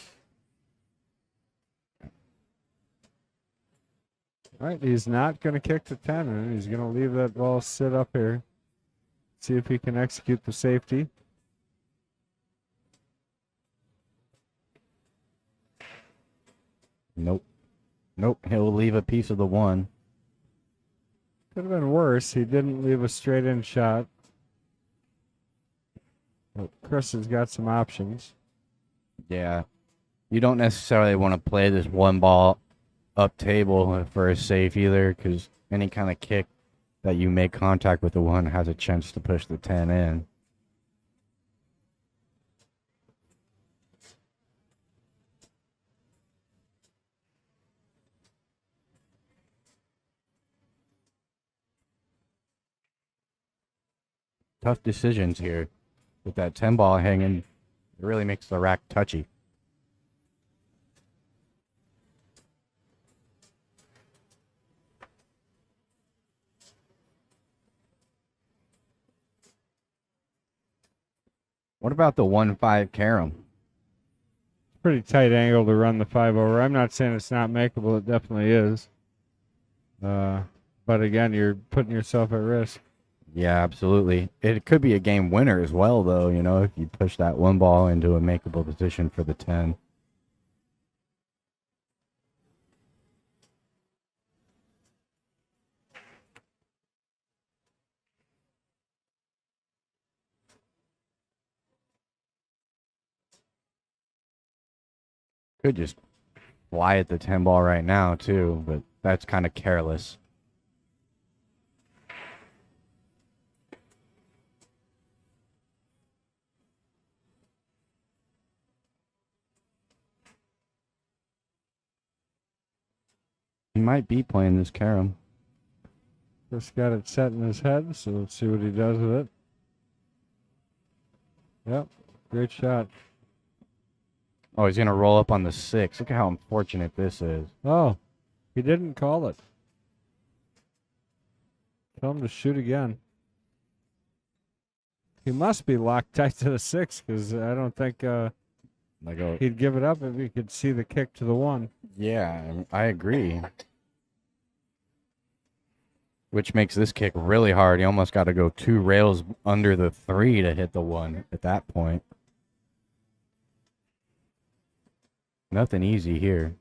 All right, he's not going to kick the 10, and he's going to leave that ball sit up here. See if he can execute the safety. Nope. He'll leave a piece of the 1. Could have been worse. He didn't leave a straight-in shot. But Chris has got some options. Yeah. You don't necessarily want to play this 1 ball up table for a safe either, because any kind of kick that you make contact with the 1 has a chance to push the 10 in. Tough decisions here. With that 10 ball hanging, it really makes the rack touchy. What about the 1-5 carom? Pretty tight angle to run the 5 over. I'm not saying it's not makeable. It definitely is. But again, you're putting yourself at risk. Yeah, absolutely. It could be a game winner as well, though, if you push that 1 ball into a makeable position for the 10. Could just fly at the 10 ball right now, too, but that's kind of careless. He might be playing this carom. Just got it set in his head, so let's see what he does with it. Yep, great shot. Oh, he's going to roll up on the 6. Look at how unfortunate this is. Oh, he didn't call it. Tell him to shoot again. He must be locked tight to the 6 because I don't think he'd give it up if he could see the kick to the 1. Yeah, I agree. Which makes this kick really hard. You almost got to go 2 rails under the 3 to hit the 1 at that point. Nothing easy here.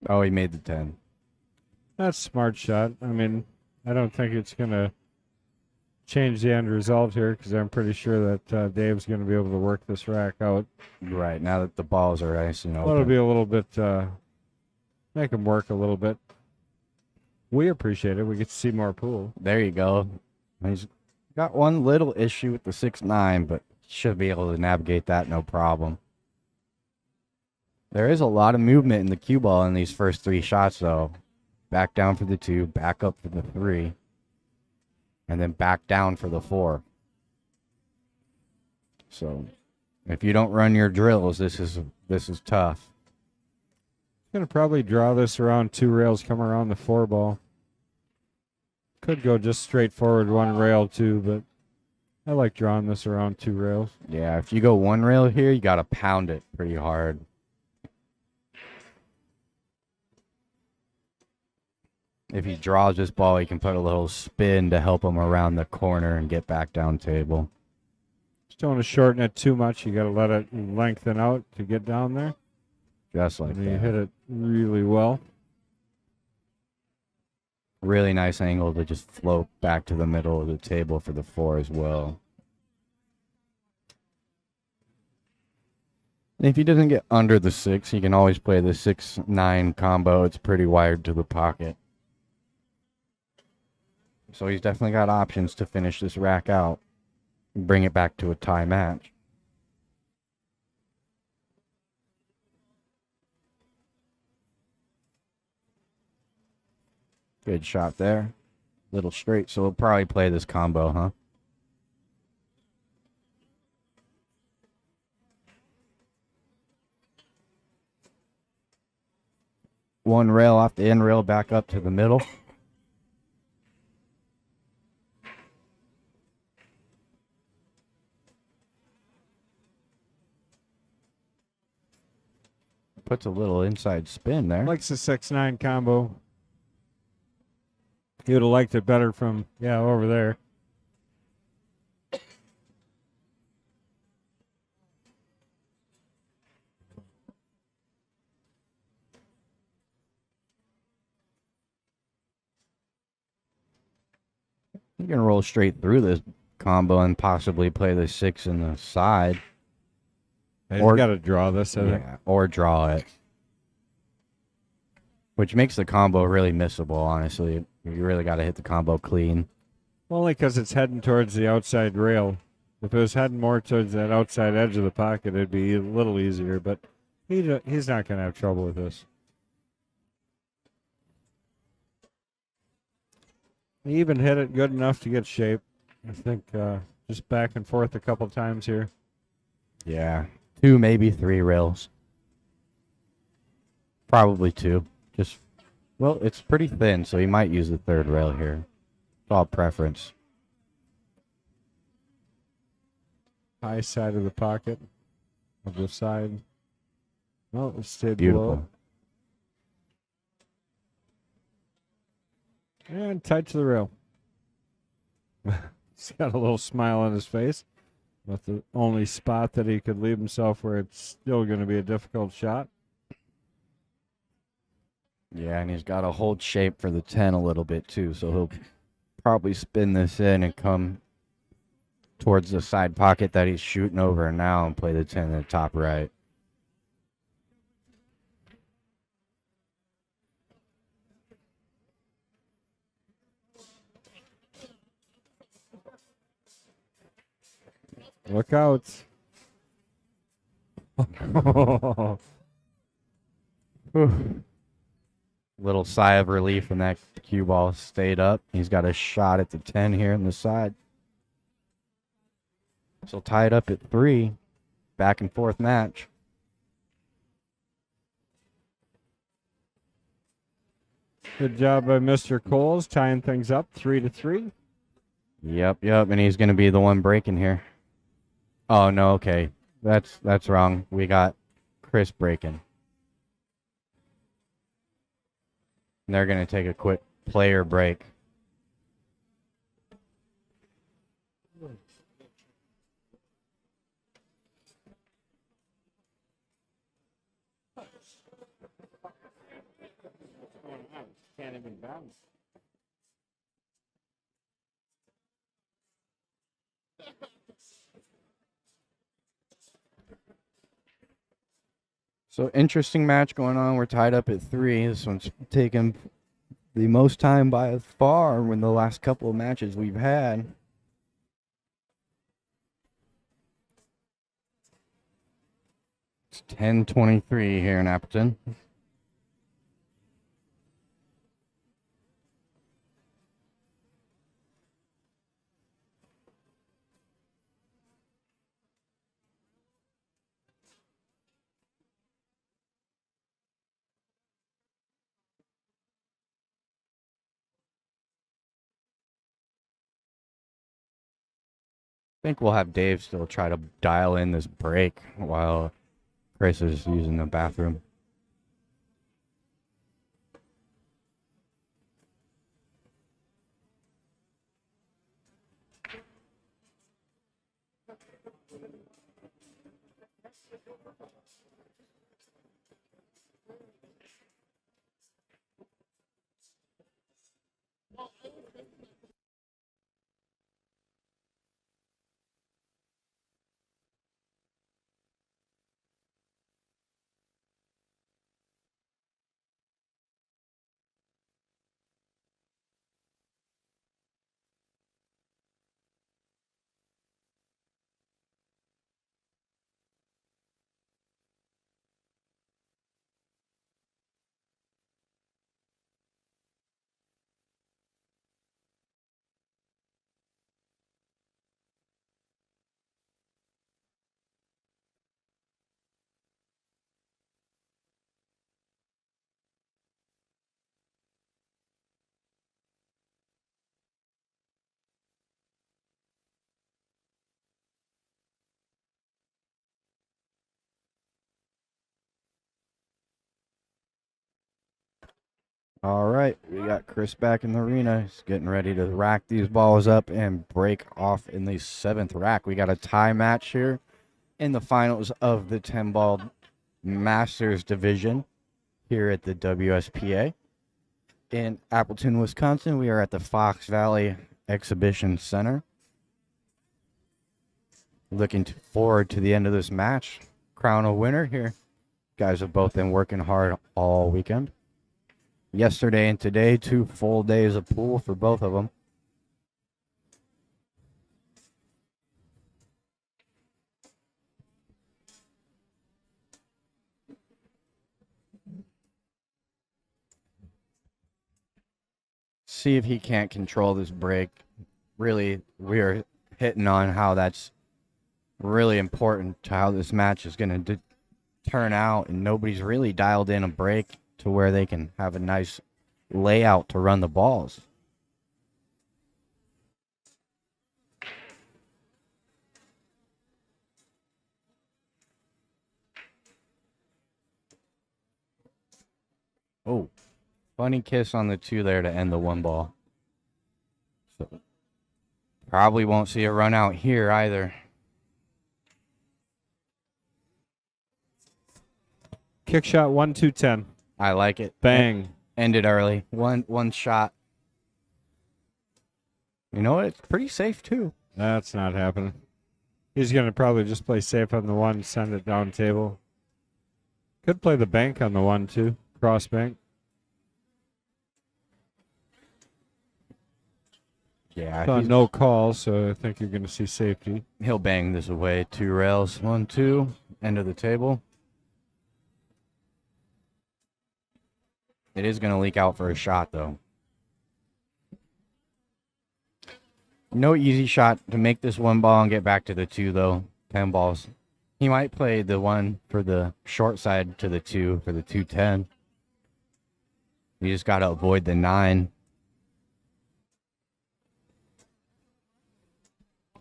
Oh, he made the 10. That's a smart shot. I mean, I don't think it's going to change the end result here because I'm pretty sure that Dave's going to be able to work this rack out. Right, now that the balls are nice and Well, it'll open. be a little bit, make him work a little bit. We appreciate it. We get to see more pool. There you go. He's got one little issue with the 6-9, but should be able to navigate that no problem. There is a lot of movement in the cue ball in these first 3 shots, though. Back down for the 2, back up for the 3, and then back down for the 4. So, if you don't run your drills, this is tough. Going to probably draw this around 2 rails, come around the 4 ball. Could go just straight forward 1 rail too, but I like drawing this around 2 rails. Yeah, if you go 1 rail here, you got to pound it pretty hard. If he draws this ball, he can put a little spin to help him around the corner and get back down table. Just don't want to shorten it too much. You got to let it lengthen out to get down there. Just like And you that. hit it really well. Really nice angle to just float back to the middle of the table for the 4 as well. And if he doesn't get under the 6, he can always play the 6-9 combo. It's pretty wired to the pocket. So he's definitely got options to finish this rack out and bring it back to a tie match. Good shot there. Little straight, so we'll probably play this combo, huh? One rail off the end rail back up to the middle. Puts a little inside spin there. Likes the 6-9 combo. He would have liked it better from, over there. You can roll straight through this combo and possibly play the 6 in the side. He's Or- got to draw this, I think. Yeah, or draw it. Which makes the combo really missable, honestly. You really got to hit the combo clean. Only because it's heading towards the outside rail. If it was heading more towards that outside edge of the pocket, it'd be a little easier. But he's not going to have trouble with this. He even hit it good enough to get shape. I think just back and forth a couple times here. Yeah. 2, maybe 3 rails. Probably 2. Well, it's pretty thin, so he might use the 3rd rail here. It's all preference. High side of the pocket. Of the side. Well, it stayed Beautiful. below. And tight to the rail. He's got a little smile on his face. But the only spot that he could leave himself where it's still going to be a difficult shot. Yeah, and he's got to hold shape for the 10 a little bit too, so he'll probably spin this in and come towards the side pocket that he's shooting over now and play the 10 in the top right. Look out. Little sigh of relief when that cue ball stayed up. He's got a shot at the 10 here on the side. So tied up at 3. Back and forth match. Good job by Mr. Coles, tying things up 3-3. Yep, and he's going to be the one breaking here. Oh, no, okay. That's wrong. We got Chris breaking. And they're going to take a quick player break. Can't even bounce. So interesting match going on. We're tied up at 3. This one's taken the most time by far in the last couple of matches we've had. It's 10:23 here in Appleton. I think we'll have Dave still try to dial in this break while Chris is using the bathroom. All right, we got Chris back in the arena. He's getting ready to rack these balls up and break off in the 7th rack. We got a tie match here in the finals of the 10-ball Masters division here at the WSPA. In Appleton, Wisconsin, we are at the Fox Valley Exhibition Center. Looking forward to the end of this match. Crown a winner here. Guys have both been working hard all weekend. Yesterday and today, 2 full days of pool for both of them. See if he can't control this break. Really, we are hitting on how that's really important to how this match is going to turn out, and nobody's really dialed in a break to where they can have a nice layout to run the balls. Oh, funny kiss on the 2 there to end the 1 ball. So probably won't see a run out here either. Kick shot 1-2-10. I like it. Bang. Ended early. One shot. You know what? It's pretty safe too. That's not happening. He's going to probably just play safe on the 1, send it down table. Could play the bank on the 1 too. Cross bank. Yeah, No call, so I think you're going to see safety. he'll bang this away. 2 rails. 1, 2. End of the table. It is going to leak out for a shot, though. No easy shot to make this 1 ball and get back to the 2, though. 10 balls. He might play the 1 for the short side to the 2 for the 2-10. You just got to avoid the 9.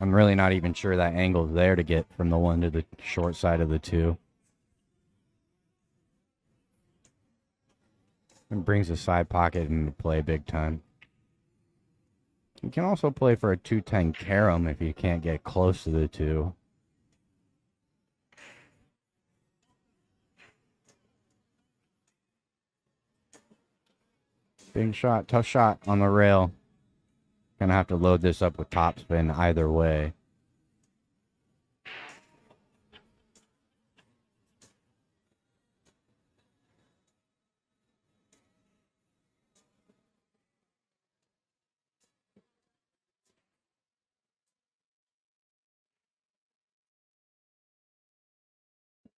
I'm really not even sure that angle's there to get from the 1 to the short side of the 2. It brings the side pocket into play big time. You can also play for a 2-10 carom if you can't get close to the 2. Big shot, tough shot on the rail. Gonna have to load this up with topspin either way.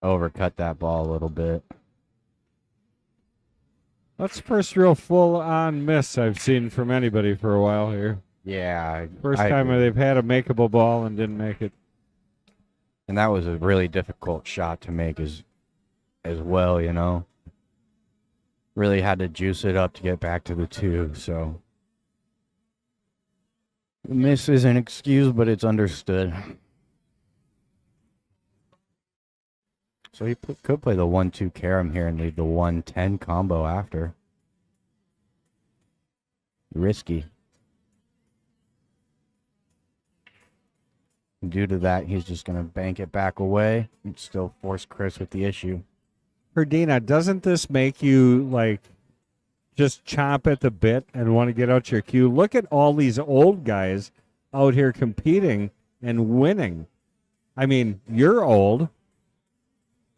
Overcut that ball a little bit. That's the first real full-on miss I've seen from anybody for a while here. Yeah. First I time agree. they've had a makeable ball and didn't make it. And that was a really difficult shot to make as well, you know. Really had to juice it up to get back to the 2, so. The miss isn't excused, but it's understood. So he could play the 1-2 carom here and leave the 1-10 combo after. Risky. Due to that, he's just going to bank it back away and still force Chris with the issue. Herdina, doesn't this make you, like, just chomp at the bit and want to get out your cue? Look at all these old guys out here competing and winning. I mean, you're old.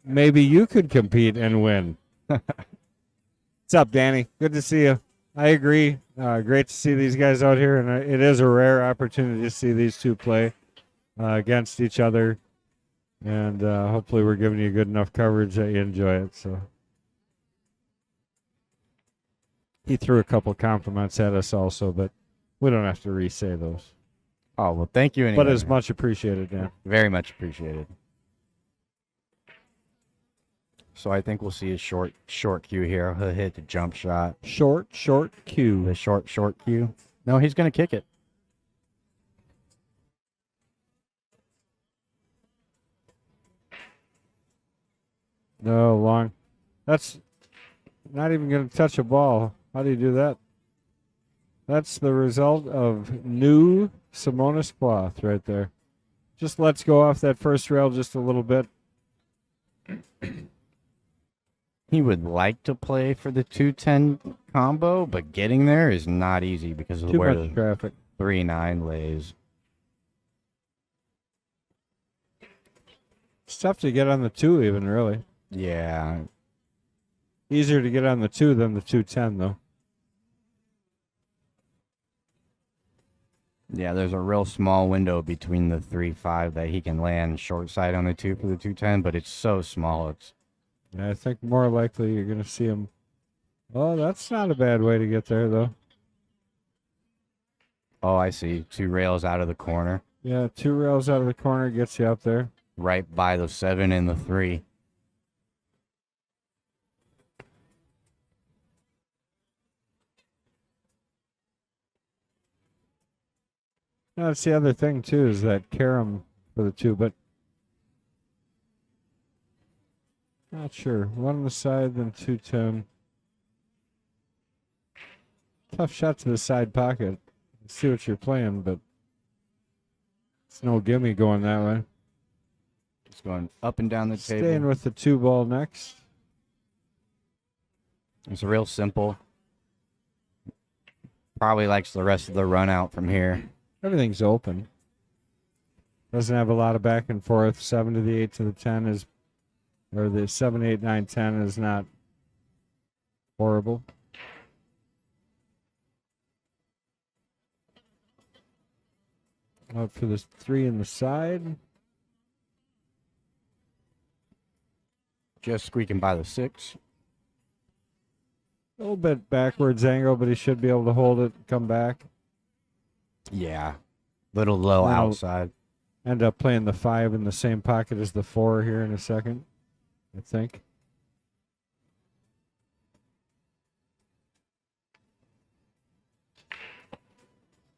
Maybe you could compete and win. What's up, Danny? Good to see you. I agree. Great to see these guys out here, and it is a rare opportunity to see these two play against each other. And hopefully we're giving you good enough coverage that you enjoy it. So he threw a couple compliments at us also, but we don't have to re-say those. Oh, well, thank you anyway. But it's much appreciated, Dan. Very much appreciated. So I think we'll see a short cue here. He'll hit the jump shot. Short cue. The short cue. No, he's going to kick it. No, long. That's not even going to touch a ball. How do you do that? That's the result of new Simonis cloth right there. Just let's go off that first rail just a little bit. He would like to play for the 2-10 combo, but getting there is not easy because of Too where much the traffic. 3-9 lays. It's tough to get on the 2 even, really. Yeah. Easier to get on the 2 than the 2-10, though. Yeah, there's a real small window between the 3-5 that he can land short side on the 2 for the 2-10, but it's so small. It's Yeah, I think more likely you're going to see him. Oh, that's not a bad way to get there, though. Oh, I see. 2 rails out of the corner. Yeah, 2 rails out of the corner gets you up there. Right by the 7 and the 3. That's the other thing, too, is that carom for the 2, but not sure. 1 on the side, then 2-10. Tough shot to the side pocket. see what you're playing, but it's no gimme going that way. Just going up and down the Staying table. with the 2 ball next. It's real simple. Probably likes the rest of the run out from here. Everything's open. Doesn't have a lot of back and forth. 7 to the 8 to the 10 is, or the 7, 8, 9, 10 is not horrible. Up for this 3 in the side. Just squeaking by the 6. A little bit backwards angle, but he should be able to hold it and come back. Yeah. Little low Now- outside. End up playing the 5 in the same pocket as the 4 here in a second, I think.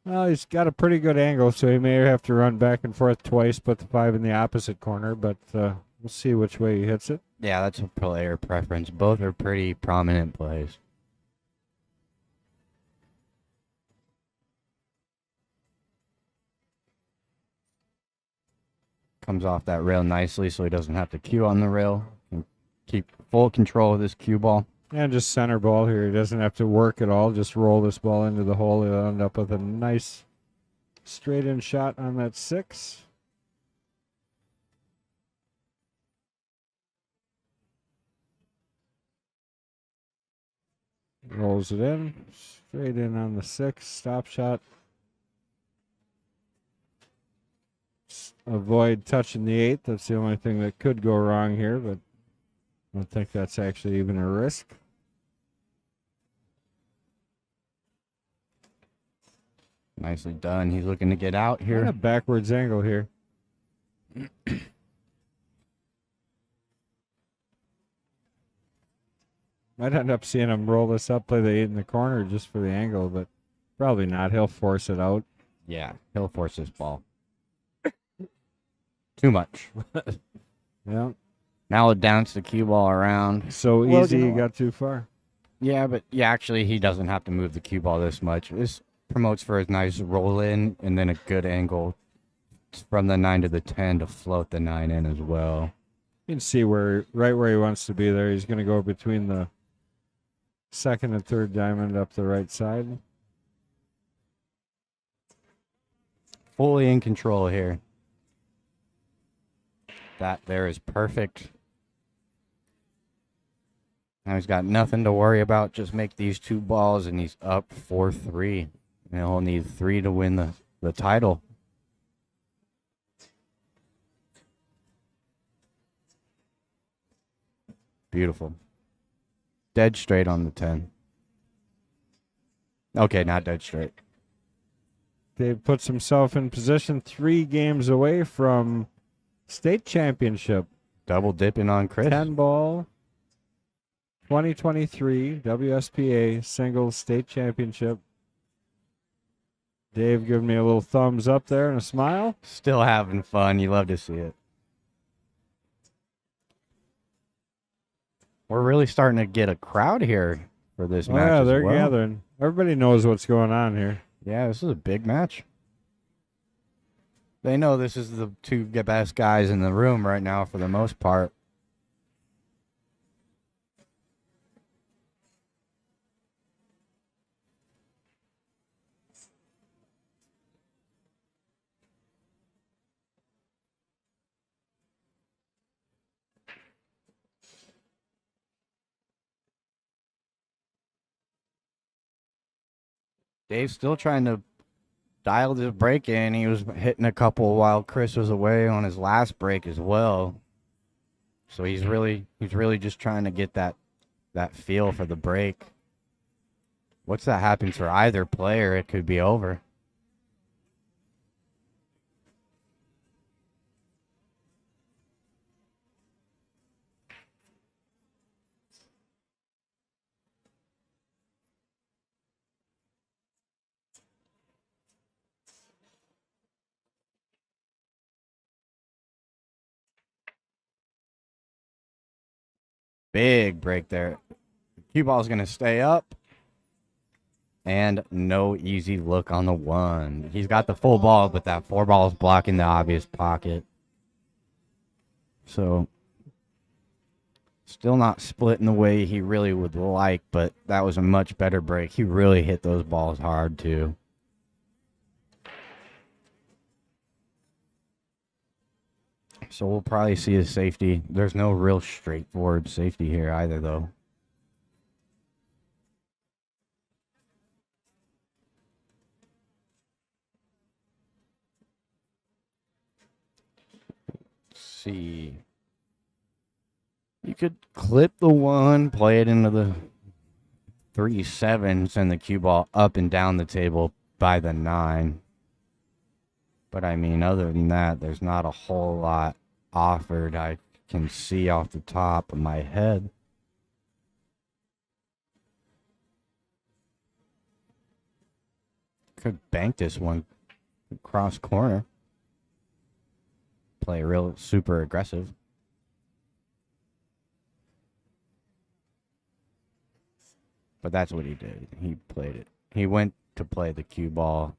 Well, he's got a pretty good angle, so he may have to run back and forth twice, put the 5 in the opposite corner, but we'll see which way he hits it. Yeah, that's a player preference. Both are pretty prominent plays. Comes off that rail nicely so he doesn't have to cue on the rail. Can keep full control of this cue ball. And just center ball here. He doesn't have to work at all. Just roll this ball into the hole. He'll end up with a nice straight in shot on that 6. Rolls it in. Straight in on the 6. Stop shot. Avoid touching the 8. That's the only thing that could go wrong here, but I don't think that's actually even a risk. Nicely done. He's looking to get out And here. a backwards angle here. Might end up seeing him roll this up, play the 8 in the corner just for the angle, but probably not. He'll force it out. Yeah, he'll force this ball. Too much. Yeah. Now it downs the cue ball around. So Well, easy, you know he what? got too far. Yeah, but yeah, actually, he doesn't have to move the cue ball this much. This promotes for a nice roll in and then a good angle from the 9 to the 10 to float the 9 in as well. You can see right where he wants to be there. He's going to go between the 2nd and 3rd diamond up the right side. Fully in control here. That there is perfect. Now he's got nothing to worry about. Just make these 2 balls, and he's up 4-3. And he'll need 3 to win the title. Beautiful. Dead straight on the 10. Okay, not dead straight. Dave puts himself in position 3 games away from state championship. Double dipping on Chris. 10 ball 2023 WSPA singles state championship. Dave giving me a little thumbs up there and a smile. Still having fun. You love to see it. We're really starting to get a crowd here for this match. Yeah, as they're well. gathering. Everybody knows what's going on here. Yeah, this is a big match. They know this is the 2 best guys in the room right now for the most part. Dave's still trying to dial this break in. He was hitting a couple while Chris was away on his last break as well. So he's really just trying to get that feel for the break. Once that happens for either player, it could be over. Big break there. Cue ball's going to stay up. And no easy look on the 1. He's got the full ball, but that 4 ball is blocking the obvious pocket. So, still not splitting the way he really would like, but that was a much better break. He really hit those balls hard, too. So we'll probably see a safety. There's no real straightforward safety here either, though. Let's see. You could clip the 1, play it into the 3-7, send the cue ball up and down the table by the 9. But I mean, other than that, there's not a whole lot offered. I can see off the top of my head. Could bank this one cross corner. Play real super aggressive. But that's what he did. He played it. He went to play the cue ball,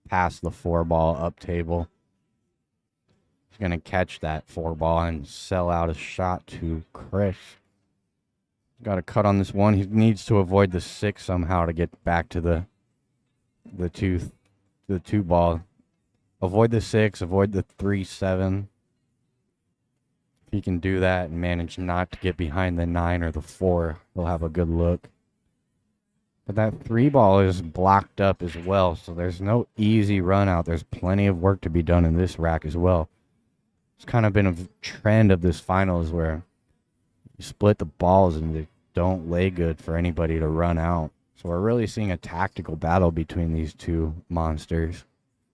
past the 4 ball up table. He's going to catch that 4 ball and sell out a shot to Chris. Got a cut on this 1. He needs to avoid the 6 somehow to get back to the 2 ball. Avoid the 6, avoid the 3-7. If he can do that and manage not to get behind the 9 or the 4, he'll have a good look. But that 3 ball is blocked up as well, so there's no easy run out. There's plenty of work to be done in this rack as well. It's kind of been a trend of this finals where you split the balls and they don't lay good for anybody to run out. So we're really seeing a tactical battle between these 2 monsters,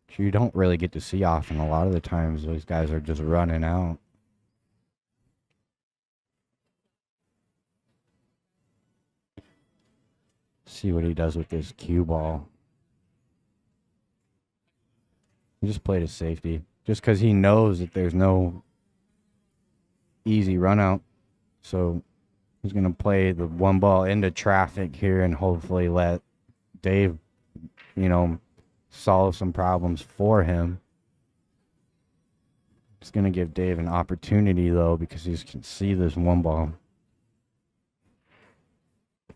which you don't really get to see often. A lot of the times those guys are just running out. See what he does with this cue ball. He just played a safety. Just because he knows that there's no easy run out. So he's going to play the 1 ball into traffic here and hopefully let Dave, solve some problems for him. It's going to give Dave an opportunity, though, because he can see this 1 ball.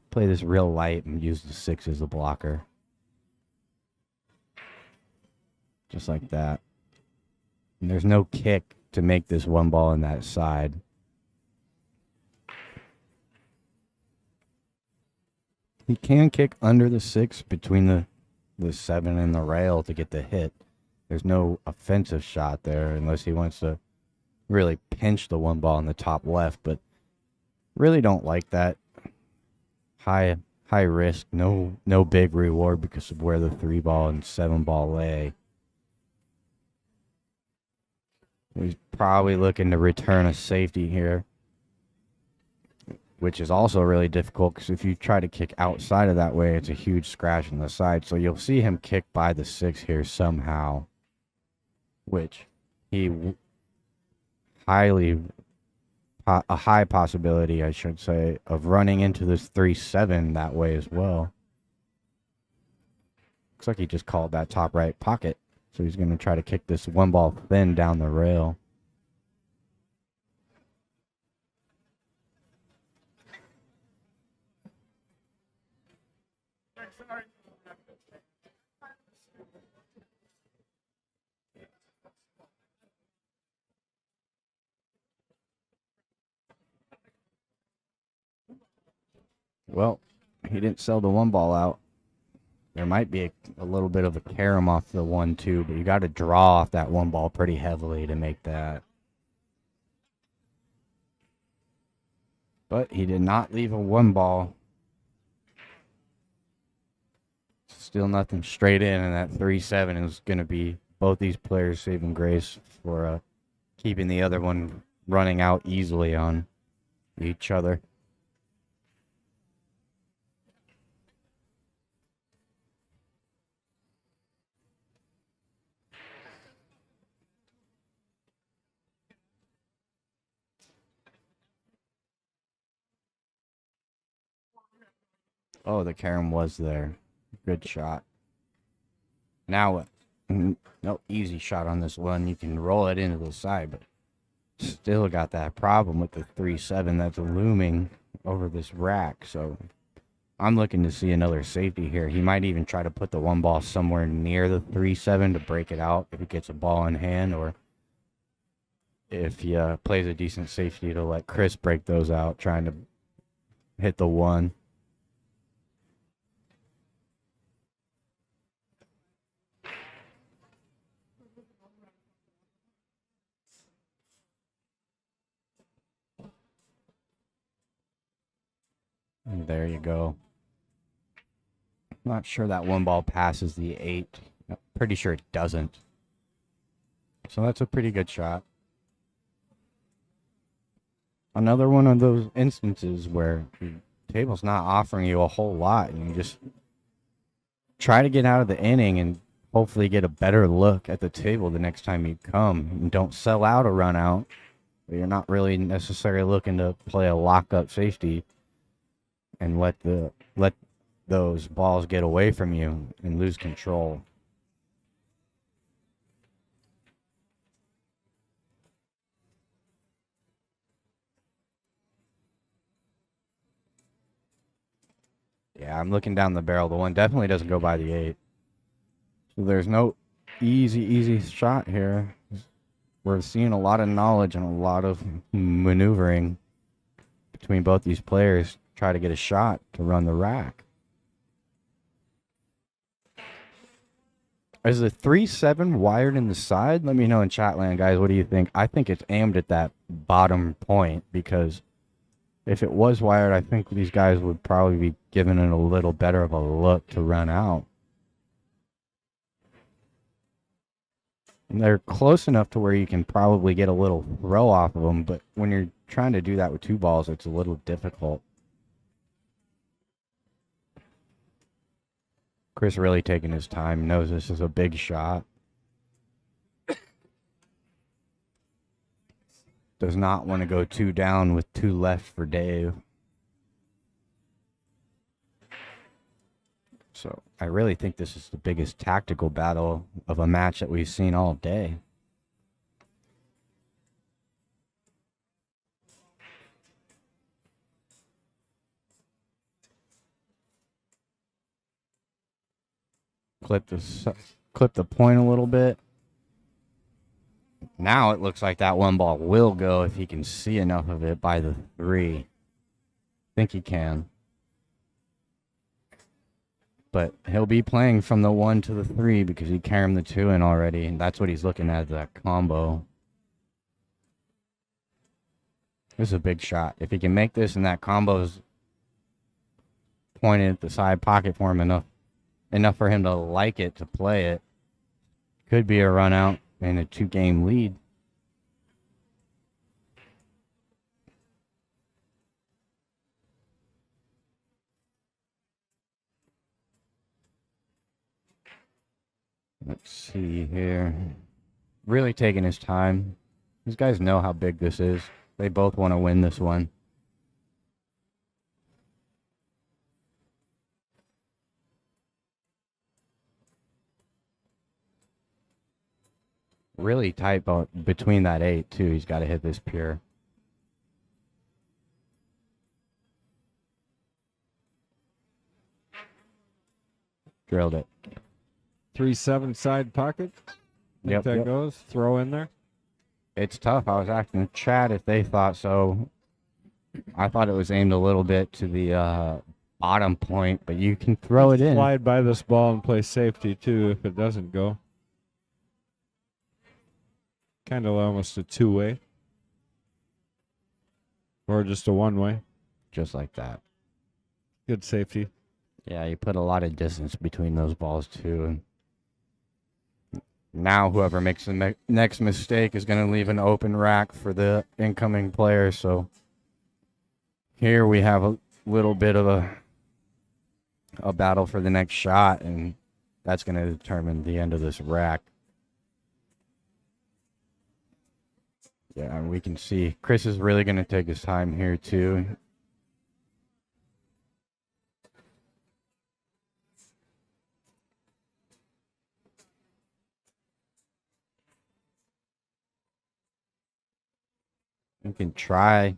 Play this real light and use the 6 as a blocker. Just like that. And there's no kick to make this 1 ball in that side. He can kick under the 6 between the 7 and the rail to get the hit. There's no offensive shot there unless he wants to really pinch the 1 ball in the top left, but really don't like that. High risk, no big reward because of where the 3 ball and 7 ball lay. He's probably looking to return a safety here, which is also really difficult because if you try to kick outside of that way, it's a huge scratch on the side. So you'll see him kick by the 6 here somehow, which he a high possibility, I should say, of running into this 3-7 that way as well. Looks like he just called that top right pocket. So he's going to try to kick this 1 ball thin down the rail. Well, he didn't sell the 1 ball out. There might be a little bit of a carom off the 1-2, but you got to draw off that 1 ball pretty heavily to make that. But he did not leave a 1 ball. Still nothing straight in, and that 3-7 is going to be both these players saving grace for keeping the other one running out easily on each other. Oh, the carom was there. Good shot. Now, no easy shot on this one. You can roll it into the side, but still got that problem with the 3-7 that's looming over this rack. So I'm looking to see another safety here. He might even try to put the one ball somewhere near the 3-7 to break it out if he gets a ball in hand, or if he plays a decent safety to let Chris break those out, trying to hit the 1. And there you go. Not sure that one ball passes the 8. Pretty sure it doesn't. So that's a pretty good shot. Another one of those instances where the table's not offering you a whole lot, and you just try to get out of the inning and hopefully get a better look at the table the next time you come. And don't sell out a run out. But you're not really necessarily looking to play a lock-up safety and let those balls get away from you and lose control. Yeah, I'm looking down the barrel. The 1 definitely doesn't go by the 8. So there's no easy shot here. We're seeing a lot of knowledge and a lot of maneuvering between both these players. Try to get a shot to run the rack. Is the 3-7 wired in the side? Let me know in chat land, guys. What do you think? I think it's aimed at that bottom point, because if it was wired, I think these guys would probably be giving it a little better of a look to run out. And they're close enough to where you can probably get a little throw off of them, but when you're trying to do that with 2 balls, it's a little difficult. Chris really taking his time, knows this is a big shot. Does not want to go 2 down with 2 left for Dave. So I really think this is the biggest tactical battle of a match that we've seen all day. Clip the point a little bit. Now it looks like that one ball will go if he can see enough of it by the 3. Think he can. But he'll be playing from the 1 to the 3 because he carried the 2 in already, and that's what he's looking at, that combo. This is a big shot. If he can make this and that combo's pointed at the side pocket for him enough for him to like it, to play it, could be a run out and a 2-game lead. Let's see here. Really taking his time. These guys know how big this is. They both want to win this one. Really tight between that 8, too. He's got to hit this pure. Drilled it. 3-7 side pocket. Yep, That goes. Throw in there. It's tough. I was asking the chat if they thought so. I thought it was aimed a little bit to the bottom point, but you can throw it in. Slide by this ball and play safety, too, if it doesn't go. Kind of almost a 2-way. Or just a 1-way. Just like that. Good safety. Yeah, you put a lot of distance between those balls, too. And now whoever makes the next mistake is going to leave an open rack for the incoming player. So here we have a little bit of a battle for the next shot, and that's going to determine the end of this rack. Yeah, and we can see Chris is really going to take his time here, too. You can try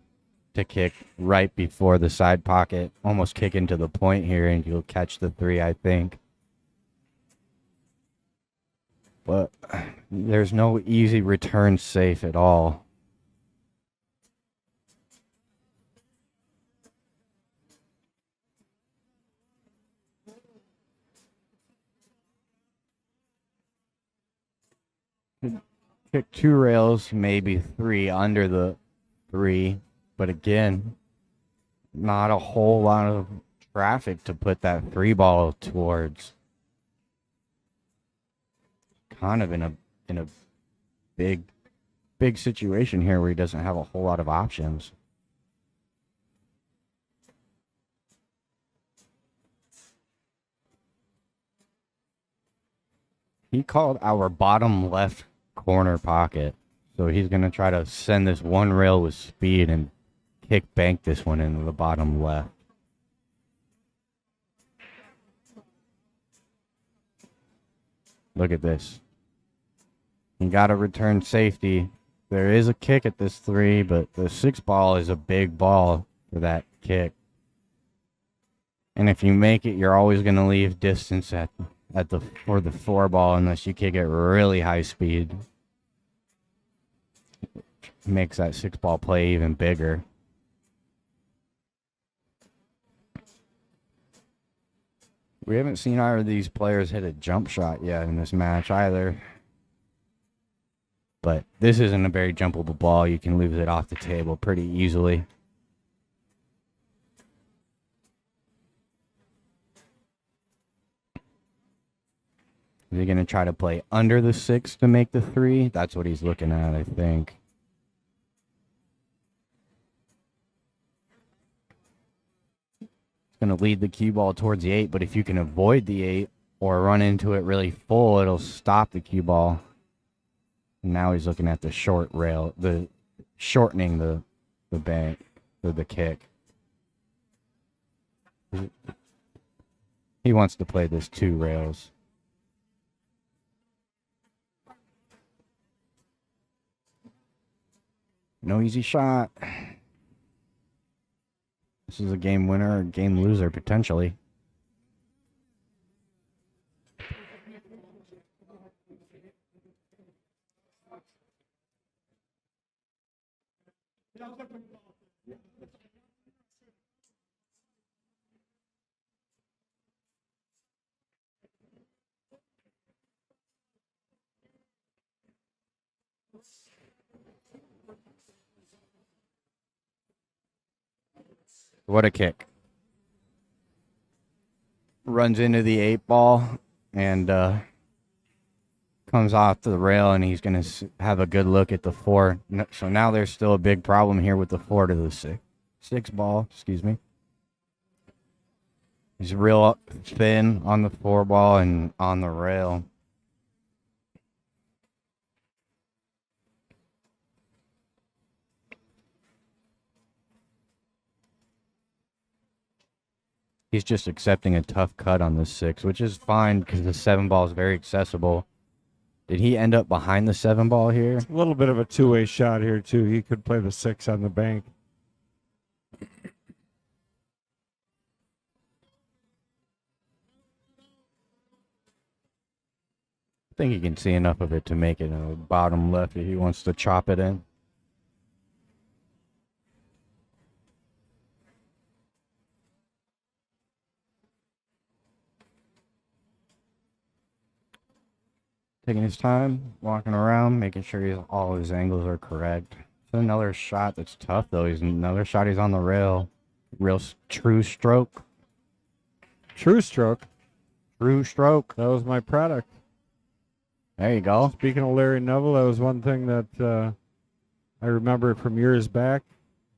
to kick right before the side pocket, almost kick into the point here, and you'll catch the 3, I think. But there's no easy return safe at all. Kick 2 rails, maybe 3 under the 3. But again, not a whole lot of traffic to put that 3 ball towards. Kind of in a big situation here where he doesn't have a whole lot of options. He called our bottom left corner pocket, so he's going to try to send this one rail with speed and kick bank this one into the bottom left. Look at this. He got a return safety. There is a kick at this 3, but the 6 ball is a big ball for that kick. And if you make it, you're always going to leave distance for the 4 ball unless you kick it really high speed. Makes that 6 ball play even bigger. We haven't seen either of these players hit a jump shot yet in this match either. But this isn't a very jumpable ball. You can lose it off the table pretty easily. Is he going to try to play under the 6 to make the 3? That's what he's looking at, I think. Going to lead the cue ball towards the 8, but if you can avoid the 8 or run into it really full, it'll stop the cue ball. Now he's looking at the short rail, shortening the bank, or the kick. He wants to play this 2 rails. No easy shot. This is a game winner or game loser, potentially. What a kick. Runs into the 8 ball and comes off the rail, and he's going to have a good look at the 4. So now there's still a big problem here with the 4 to the 6 ball. Excuse me. He's real thin on the 4 ball and on the rail. He's just accepting a tough cut on the 6, which is fine because the 7 ball is very accessible. Did he end up behind the 7 ball here? A little bit of a two-way shot here, too. He could play the 6 on the bank. I think he can see enough of it to make it a bottom left if he wants to chop it in. Taking his time, walking around, making sure all his angles are correct. It's another shot that's tough, though. Another shot he's on the rail. Real true stroke. True stroke. True stroke. That was my product. There you go. Speaking of Larry Neville, that was one thing that I remember from years back.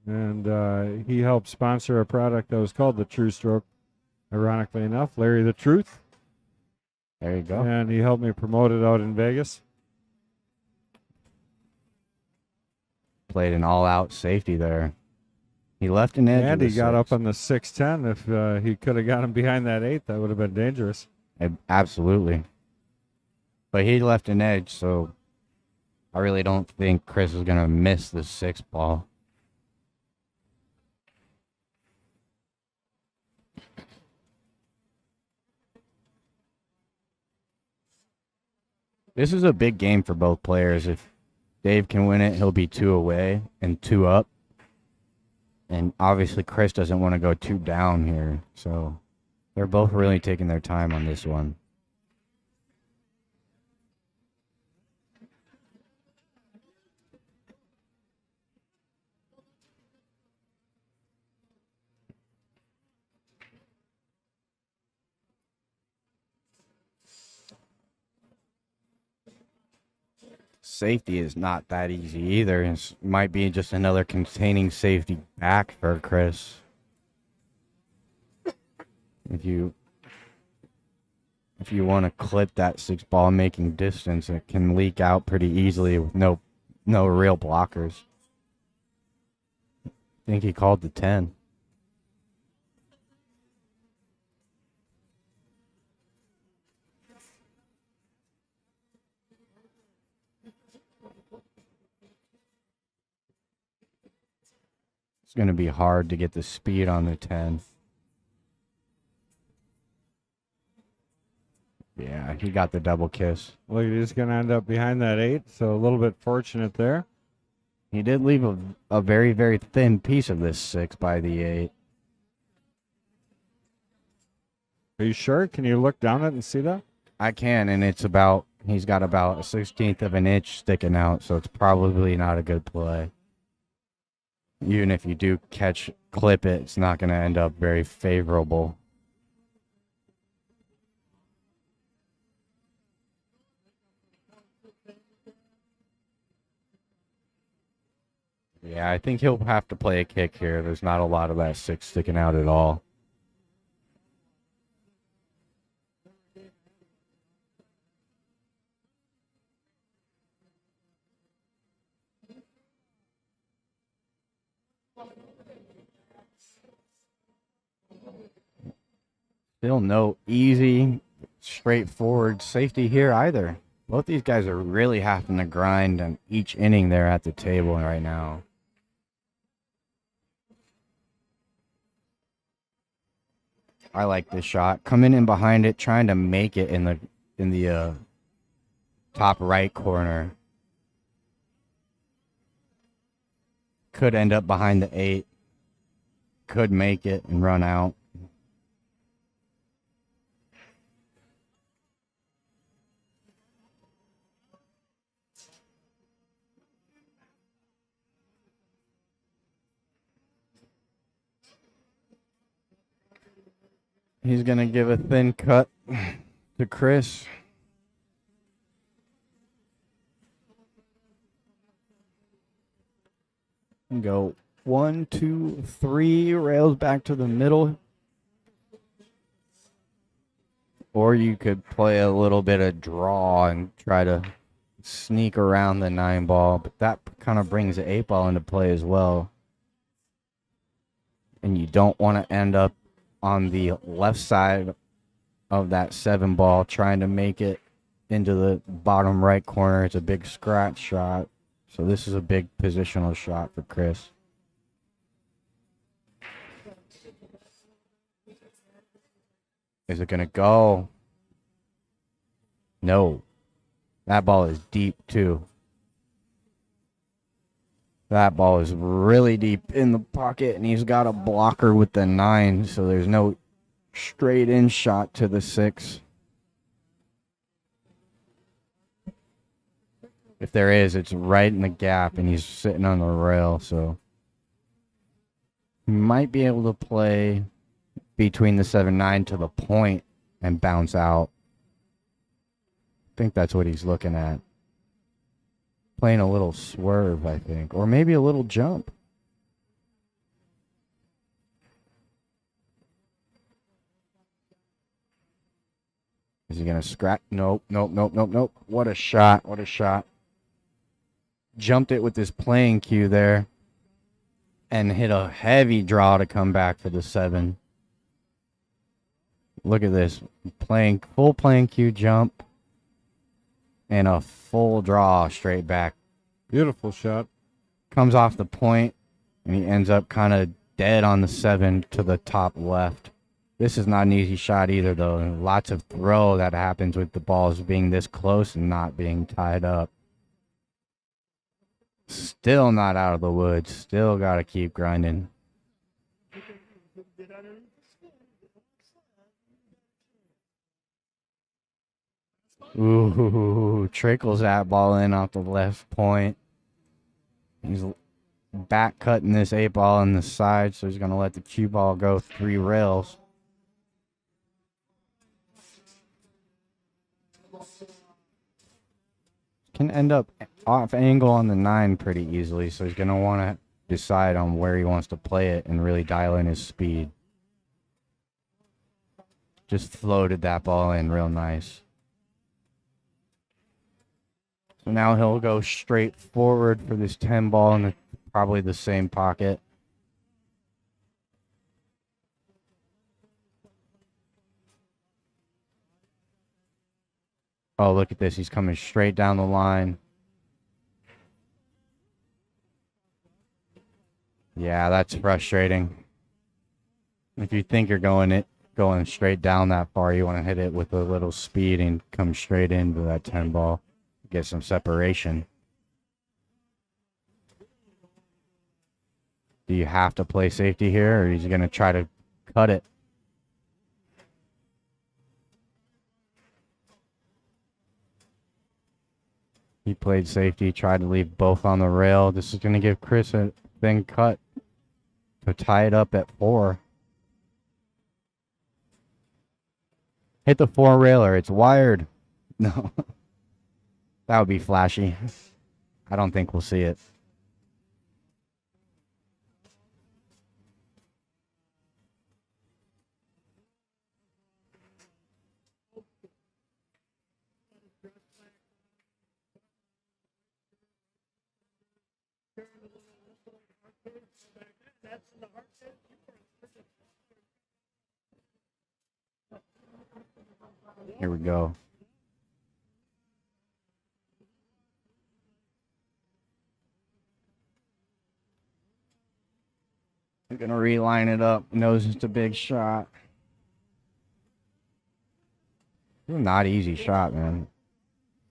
And he helped sponsor a product that was called the True Stroke. Ironically enough, Larry the Truth. There you go. And he helped me promote it out in Vegas. Played an all-out safety there. He left an edge. And he got 6. up on the 6'10". If he could have got him behind that 8, that would have been dangerous. Absolutely. But he left an edge, so I really don't think Chris is going to miss the 6 ball. This is a big game for both players. If Dave can win it, he'll be 2 away and 2 up. And obviously Chris doesn't want to go 2 down here. So they're both really taking their time on this one. Safety is not that easy either. It might be just another containing safety back for Chris. If you want to clip that 6 ball making distance, it can leak out pretty easily with no real blockers. I think he called the 10. It's going to be hard to get the speed on the 10. Yeah, he got the double kiss. Look, he's going to end up behind that 8, so a little bit fortunate there. He did leave a very, very thin piece of this 6 by the 8. Are you sure? Can you look down it and see that? I can, and he's got about a 16th of an inch sticking out, so it's probably not a good play. Even if you do clip it, it's not going to end up very favorable. Yeah, I think he'll have to play a kick here. There's not a lot of that 6 sticking out at all. Still no easy, straightforward safety here either. Both these guys are really having to grind on each inning there at the table right now. I like this shot. Coming in behind it, trying to make it in the top right corner. Could end up behind the 8. Could make it and run out. He's going to give a thin cut to Chris. And go 1, 2, 3, rails back to the middle. Or you could play a little bit of draw and try to sneak around the 9 ball, but that kind of brings the 8 ball into play as well. And you don't want to end up on the left side of that 7 ball trying to make it into the bottom right corner. It's a big scratch shot. So this is a big positional shot for Chris. Is it going to go? No. That ball is deep too. That ball is really deep in the pocket, and he's got a blocker with the 9, so there's no straight in shot to the 6. If there is, it's right in the gap, and he's sitting on the rail, so he might be able to play between the 7-9 to the point and bounce out. I think that's what he's looking at. Playing a little swerve, I think. Or maybe a little jump. Is he going to scratch? Nope, nope, nope, nope, nope. What a shot. What a shot. Jumped it with his playing cue there. And hit a heavy draw to come back for the 7. Look at this. Full playing cue jump. And a full draw straight back. Beautiful shot. Comes off the point, and he ends up kind of dead on the 7 to the top left. This is not an easy shot either, though. And lots of throw that happens with the balls being this close and not being tied up. Still not out of the woods. Still got to keep grinding. Ooh, trickles that ball in off the left point. He's back cutting this 8-ball on the side, so he's going to let the cue ball go 3 rails. Can end up off angle on the 9 pretty easily, so he's going to want to decide on where he wants to play it and really dial in his speed. Just floated that ball in real nice. So now he'll go straight forward for this 10 ball in probably the same pocket. Oh, look at this. He's coming straight down the line. Yeah, that's frustrating. If you think you're going straight down that far, you want to hit it with a little speed and come straight into that 10 ball. Get some separation. Do you have to play safety here, or is he going to try to cut it? He played safety, tried to leave both on the rail. This is going to give Chris a thin cut to tie it up at 4. Hit the 4 railer. It's wired. No. That would be flashy. I don't think we'll see it. Here we go. I'm going to reline it up. Knows it's a big shot. It's a not easy shot, man.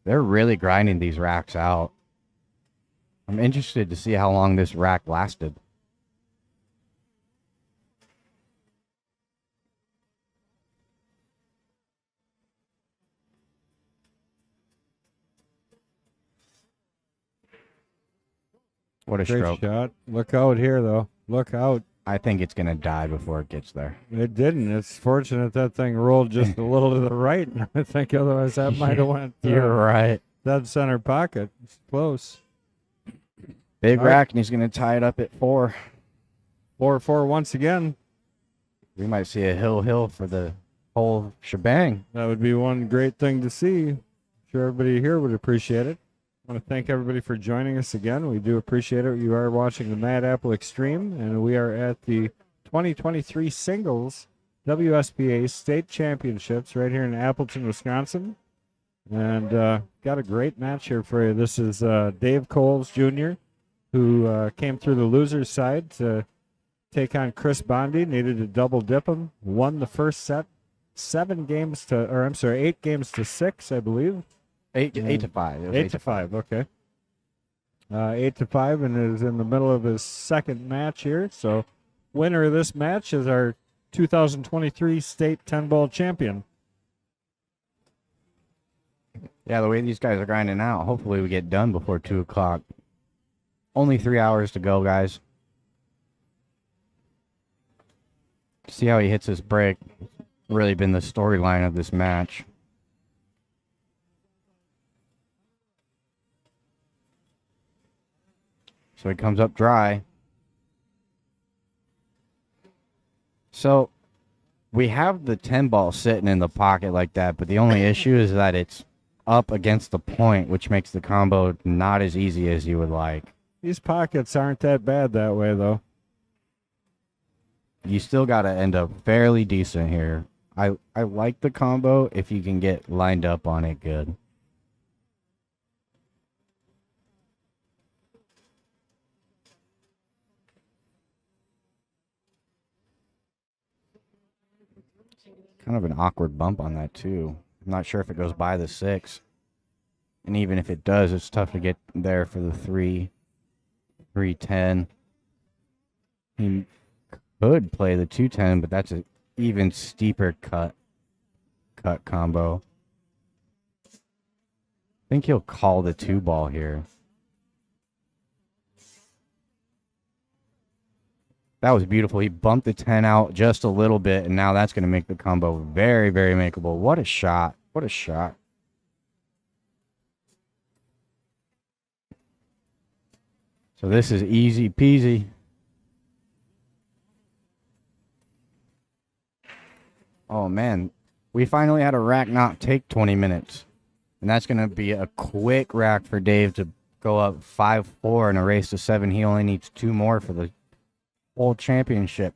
They're really grinding these racks out. I'm interested to see how long this rack lasted. What a Great stroke. shot. Look out here, though. Look out. I think it's going to die before it gets there. It didn't. It's fortunate that thing rolled just a little to the right. I think otherwise that might have went You're right. dead center pocket. It's close. Big All right. rack, and he's going to tie it up at 4. 4-4 once again. We might see a hill for the whole shebang. That would be one great thing to see. I'm sure everybody here would appreciate it. I want to thank everybody for joining us again. We do appreciate it. You are watching the Mad Apple Extreme, and we are at the 2023 Singles WSPA State Championships right here in Appleton, Wisconsin. And got a great match here for you. This is Dave Coles Jr., who came through the loser's side to take on Chris Bondi. Needed to double dip him. Won the first set, 8 games to 6, I believe. 8 to 5. It was 8 to 5, okay. 8 to 5, and is in the middle of his second match here. So, winner of this match is our 2023 state 10-ball champion. Yeah, the way these guys are grinding out, hopefully we get done before 2 o'clock. Only 3 hours to go, guys. See how he hits his break. Really been the storyline of this match. So he comes up dry. So we have the 10 ball sitting in the pocket like that, but the only issue is that it's up against the point, which makes the combo not as easy as you would like. These pockets aren't that bad that way, though. You still got to end up fairly decent here. I like the combo if you can get lined up on it good. Kind of an awkward bump on that, too. I'm not sure if it goes by the 6. And even if it does, it's tough to get there for the 310. He could play the 210, but that's an even steeper cut combo. I think he'll call the 2 ball here. That was beautiful. He bumped the 10 out just a little bit, and now that's going to make the combo very, very makeable. What a shot. What a shot. So this is easy peasy. Oh, man. We finally had a rack not take 20 minutes. And that's going to be a quick rack for Dave to go up 5-4 in a race to 7. He only needs 2 more for the whole championship.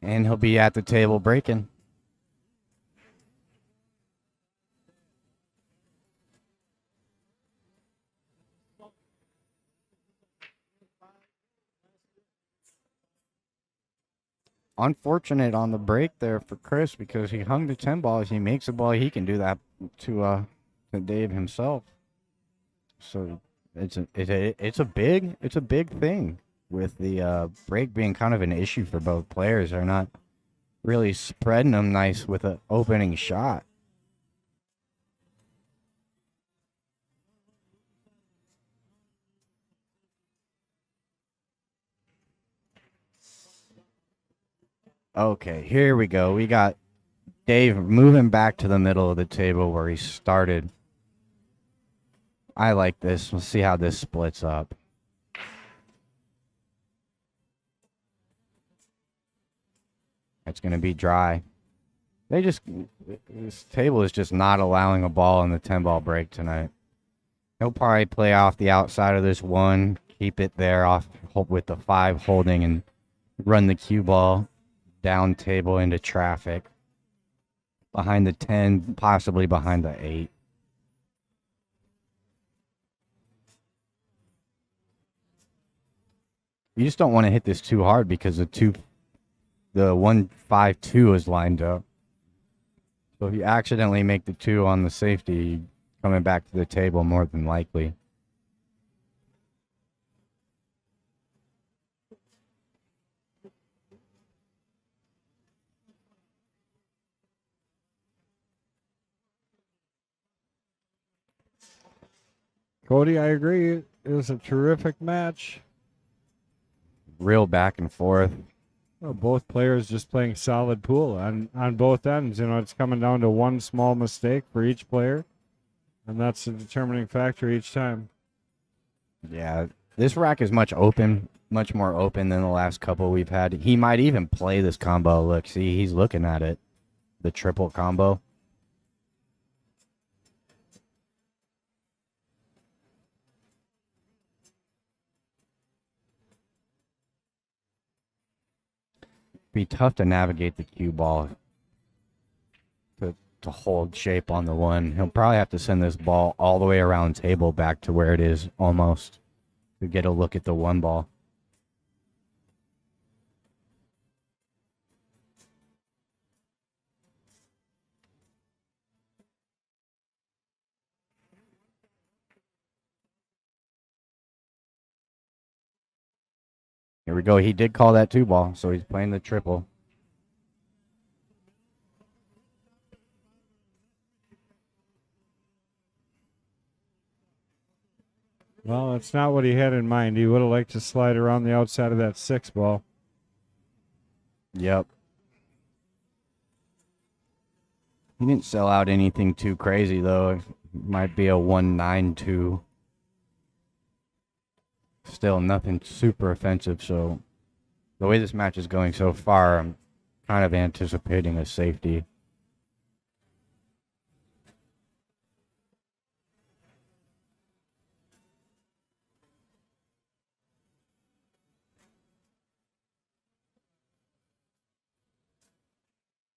And he'll be at the table breaking. Unfortunate on the break there for Chris because he hung the 10 balls. He makes a ball. He can do that to Dave himself. So it's a big thing with the break being kind of an issue for both players. They're not really spreading them nice with an opening shot. Okay, here we go. We got Dave moving back to the middle of the table where he started. I like this. We'll see how this splits up. It's going to be dry. This table is just not allowing a ball in the 10-ball break tonight. He'll probably play off the outside of this 1, keep it there off with the 5 holding, and run the cue ball down table into traffic. Behind the 10, possibly behind the 8. You just don't want to hit this too hard because the 1-5-2 is lined up. So if you accidentally make the 2 on the safety, coming back to the table more than likely. Cody, I agree. It was a terrific match. Real back and forth. Well, both players just playing solid pool on both ends. You know, it's coming down to one small mistake for each player, and that's the determining factor each time. Yeah, this rack is much more open than the last couple we've had. He might even play this combo. Look, see, he's looking at it. The triple combo. Be tough to navigate the cue ball to hold shape on the 1. He'll probably have to send this ball all the way around table back to where it is almost to get a look at the 1 ball. Here we go. He did call that 2 ball, so he's playing the triple. Well, that's not what he had in mind. He would have liked to slide around the outside of that 6 ball. Yep. He didn't sell out anything too crazy, though. It might be a 1-9-2. Still nothing super offensive, so the way this match is going so far, I'm kind of anticipating a safety.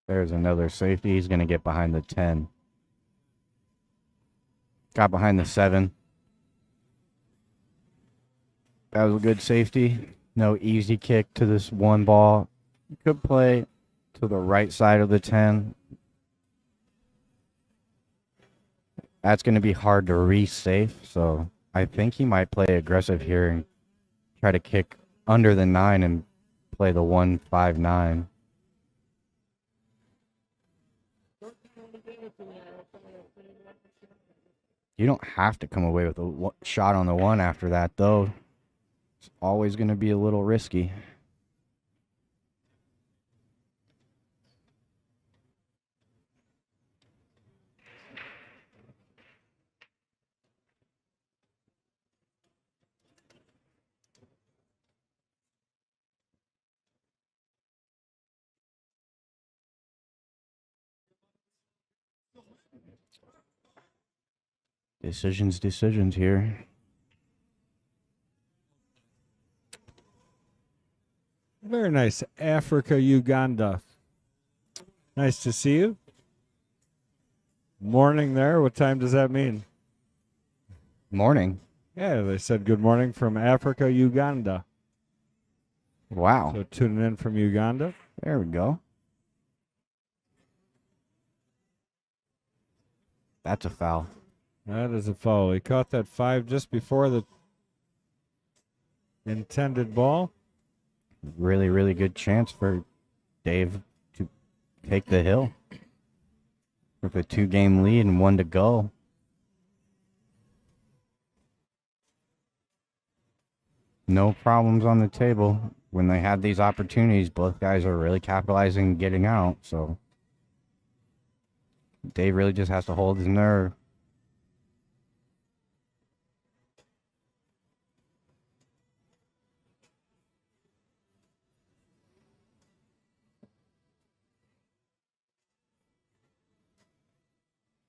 There's another safety. He's going to get behind the 10. Got behind the 7. That was a good safety. No easy kick to this 1 ball. You could play to the right side of the 10. That's going to be hard to re-safe, so I think he might play aggressive here and try to kick under the 9 and play the 1-5-9. You don't have to come away with a shot on the 1 after that, though. It's always going to be a little risky. Decisions here. Very nice. Africa, Uganda. Nice to see you. Morning there. What time does that mean? Morning. Yeah, they said good morning from Africa, Uganda. Wow. So tuning in from Uganda. There we go. That's a foul. That is a foul. He caught that 5 just before the intended ball. Really, really good chance for Dave to take the hill with a 2-game lead and 1 to go. No problems on the table. When they had these opportunities, both guys are really capitalizing and getting out. So Dave really just has to hold his nerve.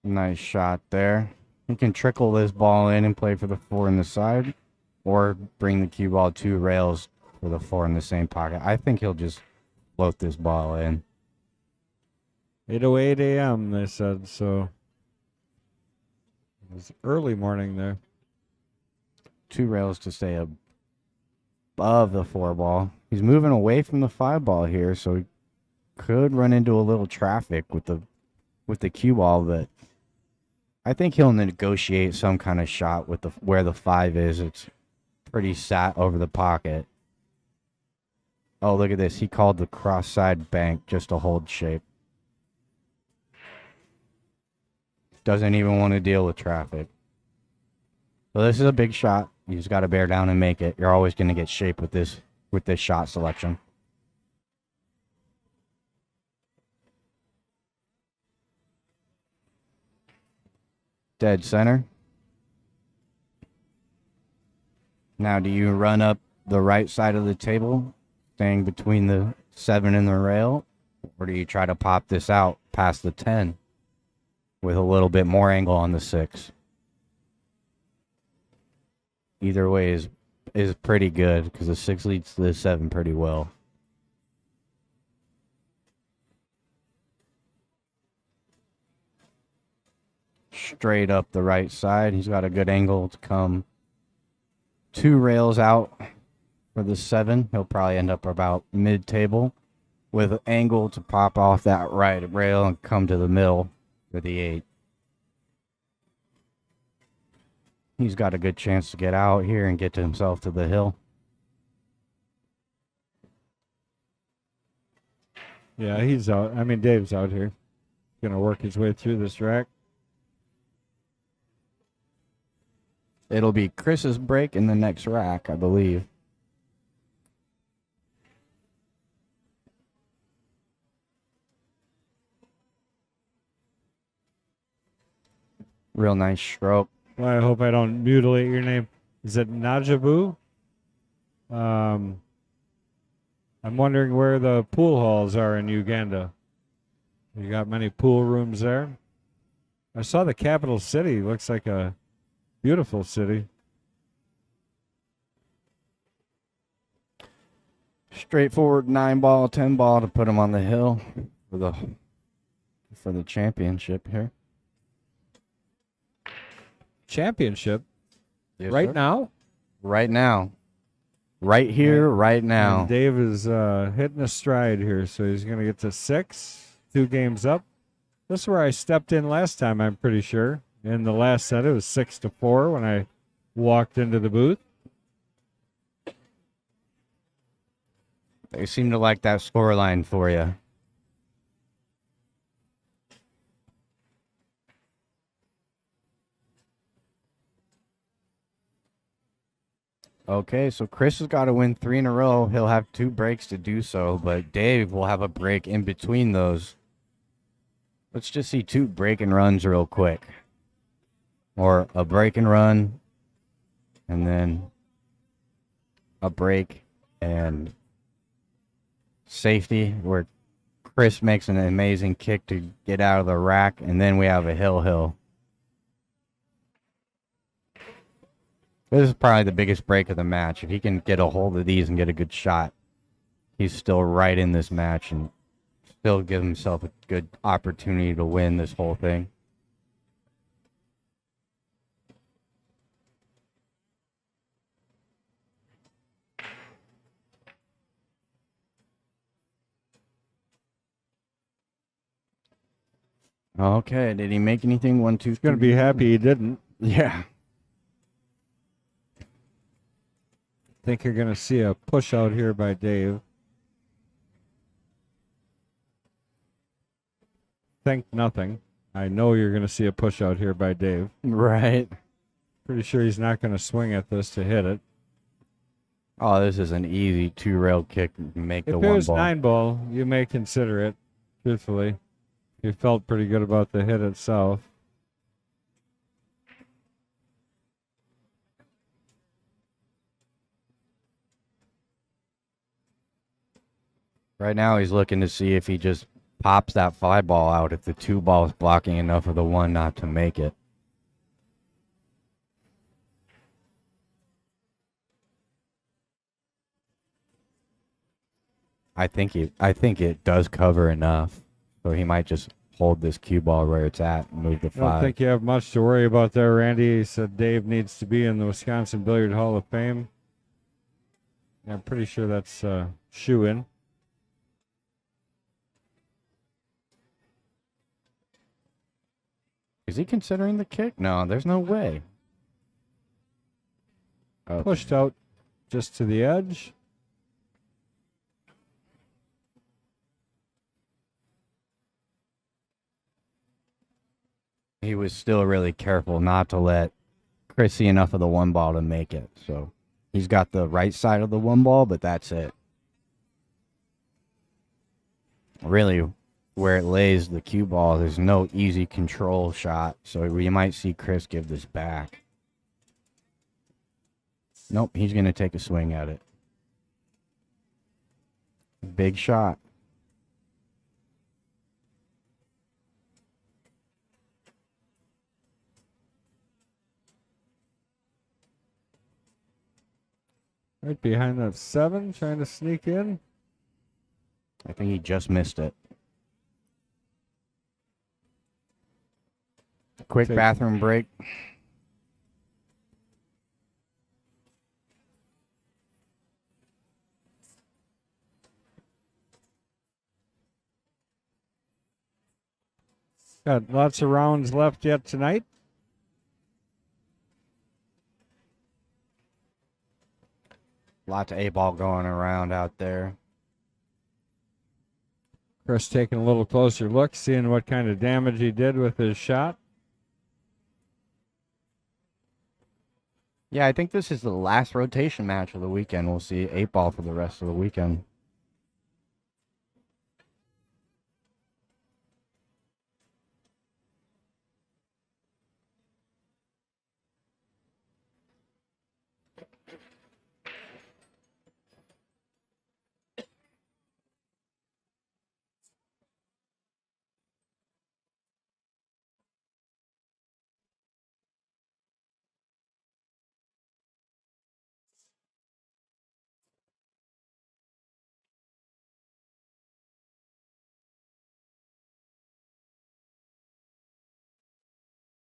Nice shot there. He can trickle this ball in and play for the 4 in the side, or bring the cue ball 2 rails for the 4 in the same pocket. I think he'll just float this ball in. 8:08 a.m. they said, so it was early morning there. 2 rails to stay above the 4 ball. He's moving away from the 5 ball here, so he could run into a little traffic with the cue ball, but I think he'll negotiate some kind of shot with where the 5 is. It's pretty sat over the pocket. Oh, look at this. He called the cross side bank just to hold shape. Doesn't even want to deal with traffic. So this is a big shot. You just got to bear down and make it. You're always going to get shape with this shot selection. Dead center. Now, do you run up the right side of the table, staying between the 7 and the rail, or do you try to pop this out past the 10 with a little bit more angle on the 6? Either way is pretty good because the 6 leads to the 7 pretty well. Straight up the right side. He's got a good angle to come 2 rails out for the 7. He'll probably end up about mid-table with an angle to pop off that right rail and come to the middle for the 8. He's got a good chance to get out here and get to himself to the hill. Yeah, he's out. I mean, Dave's out here. Going to work his way through this rack. It'll be Chris's break in the next rack, I believe. Real nice stroke. Well, I hope I don't mutilate your name. Is it Najabu? I'm wondering where the pool halls are in Uganda. You got many pool rooms there? I saw the capital city. Looks like a beautiful city. Straightforward 9-ball, 10-ball to put him on the hill for the championship here. Championship? Yes, right sir. now? Right now. right here, right now. And Dave is hitting a stride here, so he's going to get to 6, 2 games up. This is where I stepped in last time, I'm pretty sure. In the last set, it was 6-4 when I walked into the booth. They seem to like that scoreline for you. Okay, so Chris has got to win 3 in a row. He'll have 2 breaks to do so, but Dave will have a break in between those. Let's just see 2 break and runs real quick. Or a break and run, and then a break and safety, where Chris makes an amazing kick to get out of the rack, and then we have a hill. This is probably the biggest break of the match. If he can get a hold of these and get a good shot, he's still right in this match and still give himself a good opportunity to win this whole thing. Okay, did he make anything? 1, 2, 3. Going to be happy he didn't. Yeah. Think you're going to see a push out here by Dave. Think nothing. I know you're going to see a push out here by Dave. Right. Pretty sure he's not going to swing at this to hit it. Oh, this is an easy 2-rail kick to make the If it 1 was ball. 9 ball, you may consider it, truthfully. You felt pretty good about the hit itself. Right now he's looking to see if he just pops that 5 ball out, if the 2 ball is blocking enough of the 1 not to make it. I think it does cover enough, so he might just hold this cue ball where it's at and move the I don't 5. think you have much to worry about there, Randy. He said Dave needs to be in the Wisconsin Billiard Hall of Fame. I'm pretty sure that's shoe-in. Is he considering the kick? No, there's no way. Okay. Pushed out just to the edge. He was still really careful not to let Chris see enough of the 1 ball to make it. So he's got the right side of the 1 ball, but that's it. Really, where it lays the cue ball, there's no easy control shot. So we might see Chris give this back. Nope, he's going to take a swing at it. Big shot. Right behind that 7, trying to sneak in. I think he just missed it. Quick bathroom break. Got lots of rounds left yet tonight. Lots of A-ball going around out there. Chris taking a little closer look, seeing what kind of damage he did with his shot. Yeah, I think this is the last rotation match of the weekend. We'll see 8-ball for the rest of the weekend.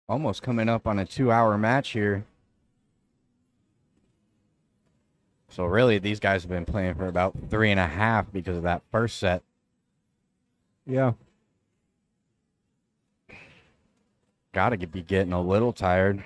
Almost coming up on a 2-hour match here. So really, these guys have been playing for about 3.5 because of that first set. Yeah. Gotta be getting a little tired.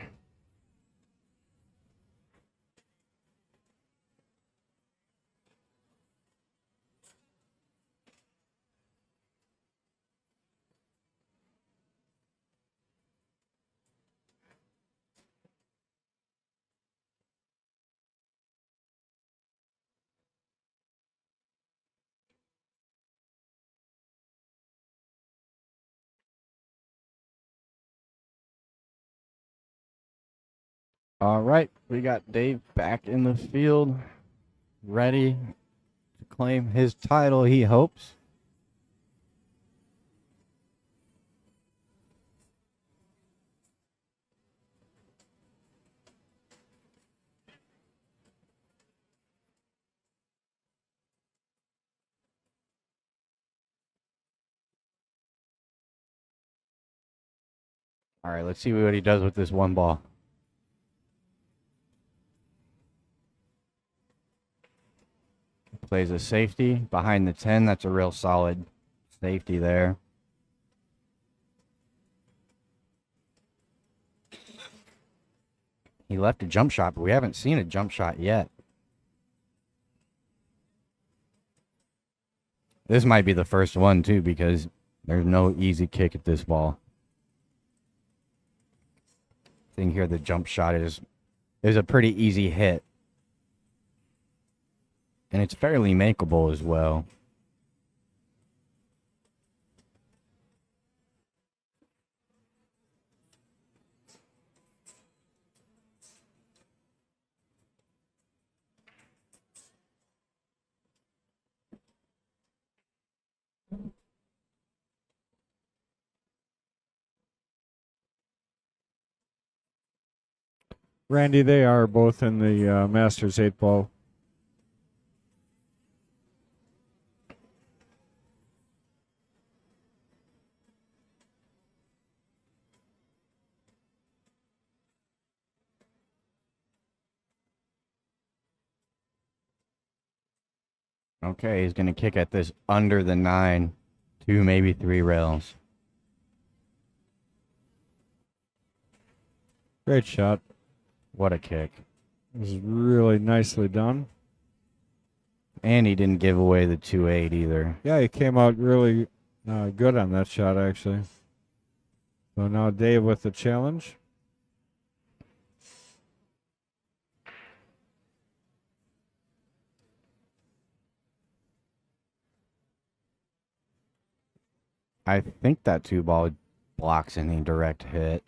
All right, we got Dave back in the field, ready to claim his title, he hopes. All right, let's see what he does with this one ball. Plays a safety behind the 10. That's a real solid safety there. He left a jump shot, but we haven't seen a jump shot yet. This might be the first one, too, because there's no easy kick at this ball. I think here the jump shot is a pretty easy hit. And it's fairly makeable as well. Randy, they are both in the Masters 8 ball. Okay, he's going to kick at this under the 9, 2, maybe 3 rails. Great shot. What a kick. It was really nicely done. And he didn't give away the 2-8 either. Yeah, he came out really good on that shot, actually. So now Dave with the challenge. I think that 2 ball blocks any direct hit.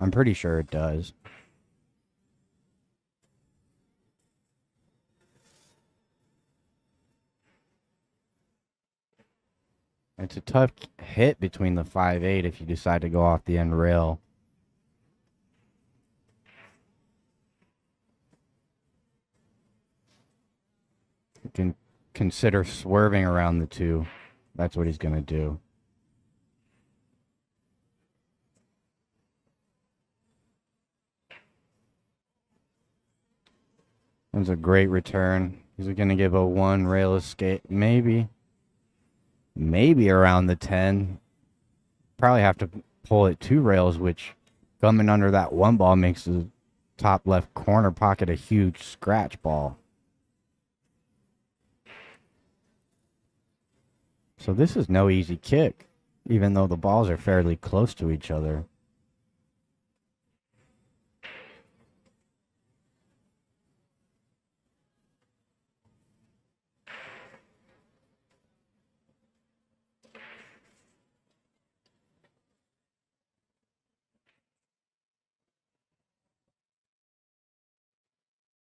I'm pretty sure it does. It's a tough hit between the 5-8 if you decide to go off the end rail. You can consider swerving around the 2. That's what he's going to do. That's a great return. He's going to give a 1 rail escape, maybe around the 10. Probably have to pull it 2 rails, which coming under that 1 ball makes the top left corner pocket a huge scratch ball. So this is no easy kick, even though the balls are fairly close to each other.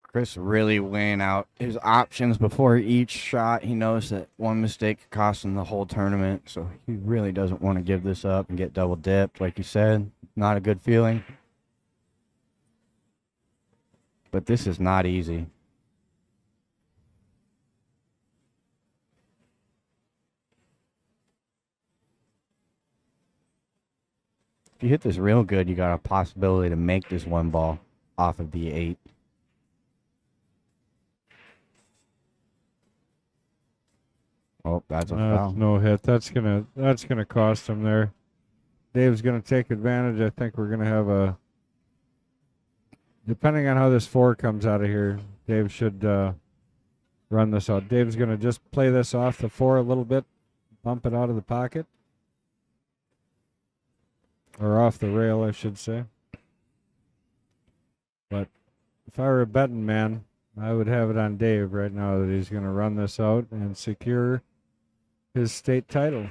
Chris really weighing out his options before each shot. He knows that one mistake could cost him the whole tournament, so he really doesn't want to give this up and get double dipped, like you said. Not a good feeling. But this is not easy. If you hit this real good, you got a possibility to make this 1 ball off of the 8. Oh, that's a That's foul. no hit. That's gonna cost him there. Dave's gonna take advantage. I think we're gonna have a. Depending on how this 4 comes out of here, Dave should run this out. Dave's gonna just play this off the 4 a little bit, bump it out of the pocket, or off the rail, I should say. But if I were a betting man, I would have it on Dave right now that he's gonna run this out and secure his state title.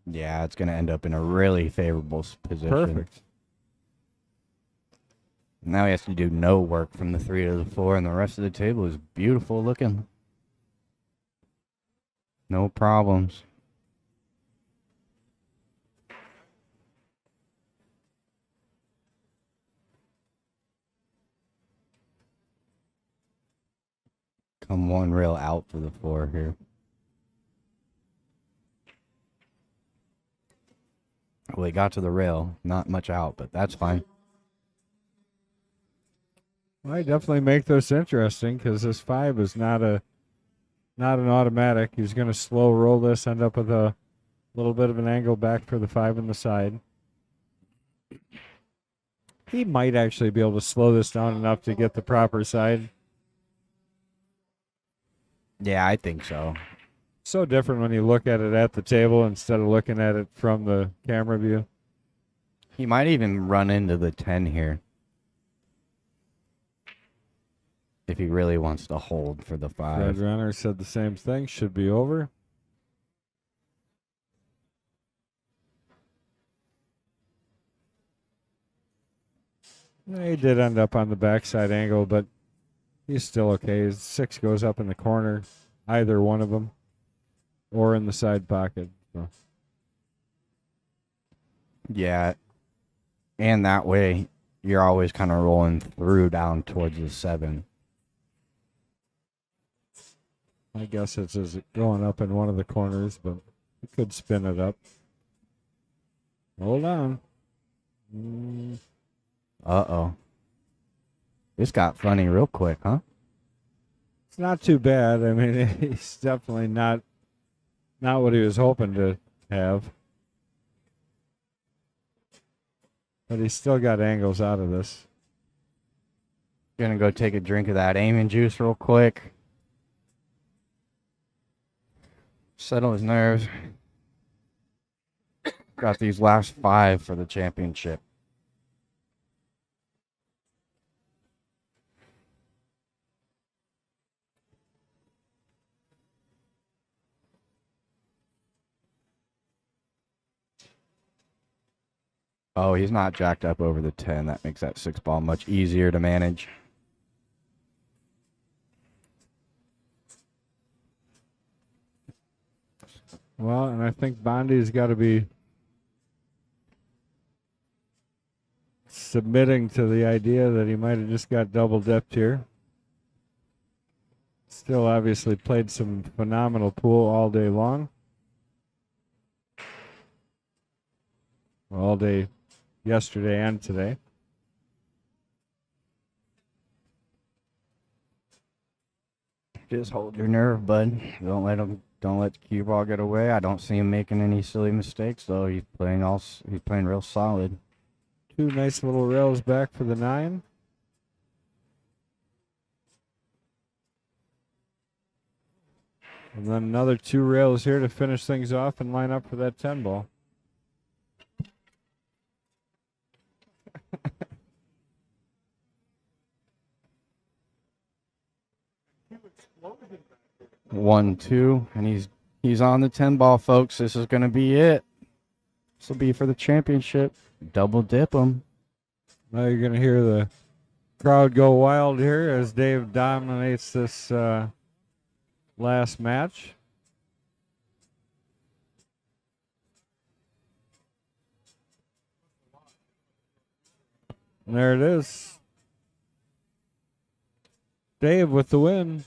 Yeah, it's going to end up in a really favorable position. Perfect. Now he has to do no work from the 3 to the 4, and the rest of the table is beautiful looking. No problems. Come one rail out for the 4 here. Well, he got to the rail. Not much out, but that's fine. I definitely make this interesting because this 5 is not an automatic. He's going to slow roll this, end up with a little bit of an angle back for the 5 on the side. He might actually be able to slow this down enough to get the proper side. Yeah, I think so. So different when you look at it at the table instead of looking at it from the camera view. He might even run into the 10 here. If he really wants to hold for the 5. Red Runner said the same thing. Should be over. He did end up on the backside angle, but he's still okay. His 6 goes up in the corner, either one of them, or in the side pocket. So. Yeah. And that way, you're always kind of rolling through down towards the 7. I guess it's going up in one of the corners, but you could spin it up. Hold on. Uh-oh. This got funny real quick, huh? It's not too bad. I mean, he's definitely not what he was hoping to have. But he's still got angles out of this. Gonna go take a drink of that aiming juice real quick. Settle his nerves. Got these last 5 for the championship. Oh, he's not jacked up over the 10. That makes that 6 ball much easier to manage. Well, and I think Bondi's got to be submitting to the idea that he might have just got double dipped here. Still obviously played some phenomenal pool all day long. All day yesterday and today. Just hold your nerve, bud. Don't let the cue ball get away. I don't see him making any silly mistakes, though. He's playing real solid. 2 nice little rails back for the 9. And then another 2 rails here to finish things off and line up for that 10 ball. One, 2, and he's on the 10 ball, folks. This is gonna be it. This will be for the championship. Double dip him. Now you're going to hear the crowd go wild here as Dave dominates this last match. And there it is. Dave with the win.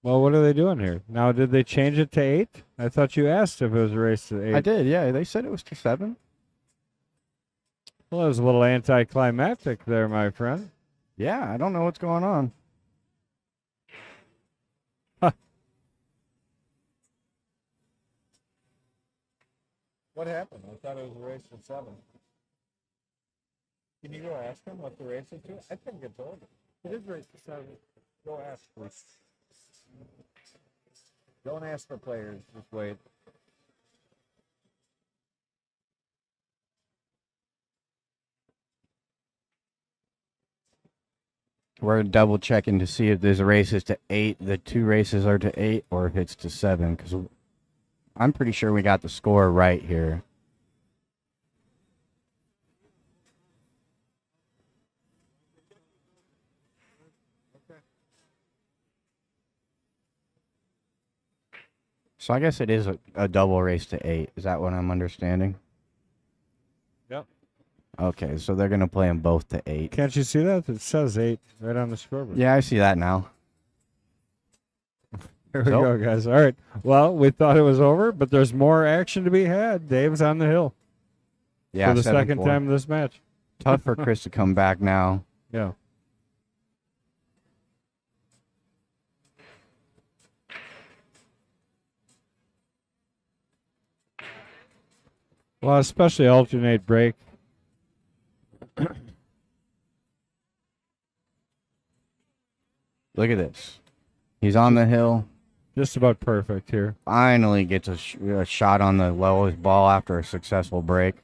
Well, what are they doing here? Now, did they change it to 8? I thought you asked if it was a race to 8. I did, yeah. They said it was to 7. Well, that was a little anticlimactic there, my friend. Yeah, I don't know what's going on. What happened? I thought it was a race to 7. Can you go ask him what the race is to? I think it's over. It is race to 7. Go ask, please. Don't ask for players. Just wait. We're double checking to see if this race is to 8, the 2 races are to 8, or if it's to 7, because I'm pretty sure we got the score right here. So I guess it is a double race to 8. Is that what I'm understanding? Yep. Okay, so they're going to play them both to 8. Can't you see that? It says 8 right on the scoreboard. Yeah, I see that now. Here we go, guys. All right. Well, we thought it was over, but there's more action to be had. Dave's on the hill Yeah, for the second 7-4. time this match. Tough for Chris to come back now. Yeah. Well, especially alternate break. Look at this. He's on the hill. Just about perfect here. Finally gets a shot on the lowest ball after a successful break.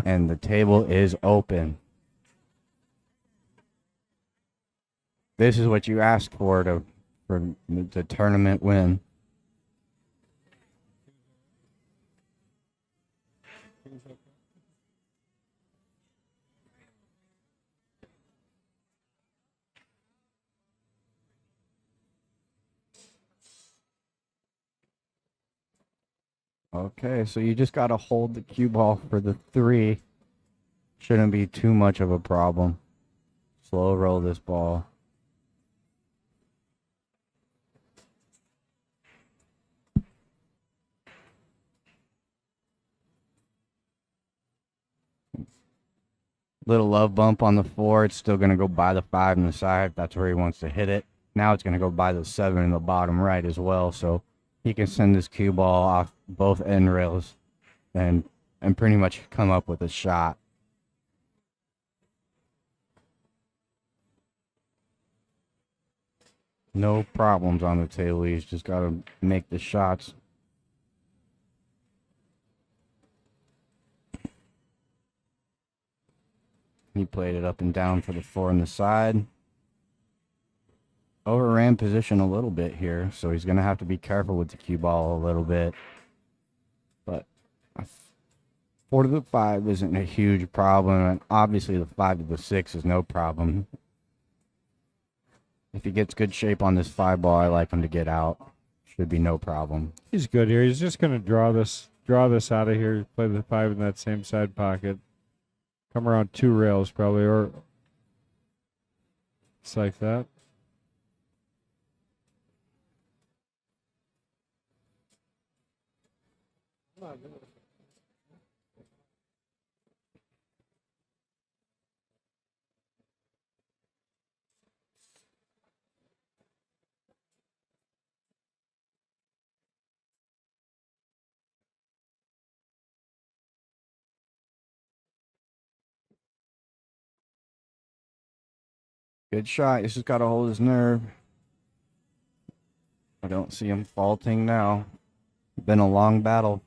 And the table is open. This is what you asked for the tournament win. Okay, so you just got to hold the cue ball for the 3. Shouldn't be too much of a problem. Slow roll this ball. Little love bump on the 4. It's still going to go by the 5 in the side. That's where he wants to hit it. Now it's going to go by the 7 in the bottom right as well. So he can send this cue ball off both end rails and pretty much come up with a shot. No problems on the table. He's just got to make the shots. He played it up and down for the 4 on the side. Overran position a little bit here, so he's going to have to be careful with the cue ball a little bit. But 4 to the 5 isn't a huge problem, and obviously the 5 to the 6 is no problem. If he gets good shape on this 5 ball, I like him to get out. Should be no problem. He's good here. He's just going to draw this out of here. Play the 5 in that same side pocket. Come around 2 rails probably, or it's like that. Good shot. He's just got to hold his nerve. I don't see him faulting now. Been a long battle.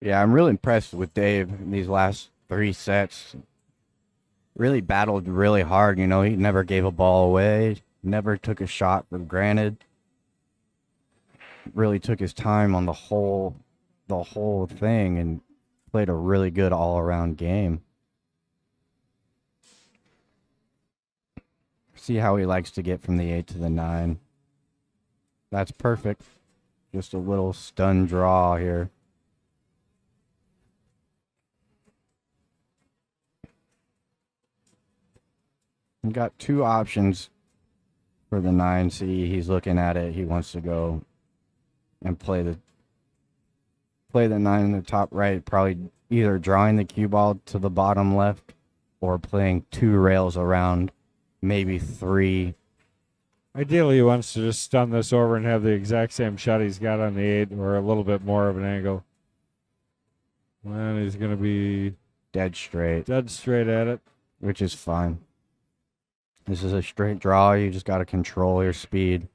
Yeah, I'm really impressed with Dave in these last 3 sets. Really battled really hard, you know. He never gave a ball away, never took a shot for granted. Really took his time on the whole thing and played a really good all-around game. See how he likes to get from the 8 to the 9. That's perfect. Just a little stun draw here. We got two options for the 9C. He's looking at it. He wants to go and play the 9 in the top right, probably either drawing the cue ball to the bottom left or playing 2 rails around, maybe 3. Ideally, he wants to just stun this over and have the exact same shot he's got on the 8 or a little bit more of an angle. And he's going to be Dead straight, dead straight at it. which is fine. This is a straight draw. You just got to control your speed.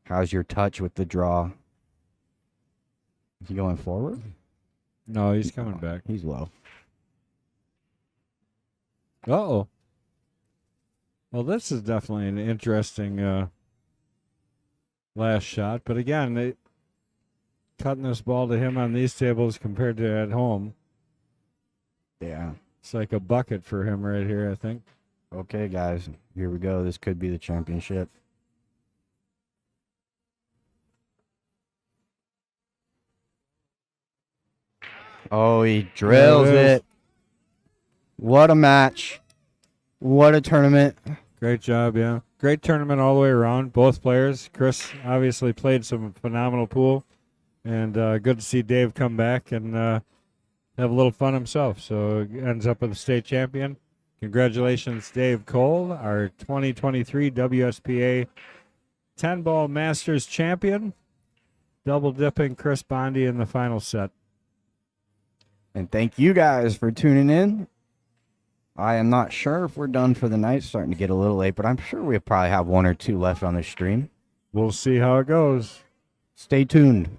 How's your touch with the draw? Is he going forward? No, he's coming back. He's low. Uh-oh. Well, this is definitely an interesting last shot. But again, cutting this ball to him on these tables compared to at home, Yeah. it's like a bucket for him right here, I think. Okay, guys. Here we go. This could be the championship. Oh, he drills There it is. it. What a match. What a tournament. Great job, yeah. Great tournament all the way around. Both players. Chris obviously played some phenomenal pool. And good to see Dave come back and have a little fun himself. So ends up with a state champion. Congratulations, Dave Cole, our 2023 WSPA 10-ball Masters champion. Double dipping Chris Bondi in the final set. And thank you guys for tuning in. I am not sure if we're done for the night. It's starting to get a little late, but I'm sure we'll probably have 1 or 2 left on the stream. We'll see how it goes. Stay tuned.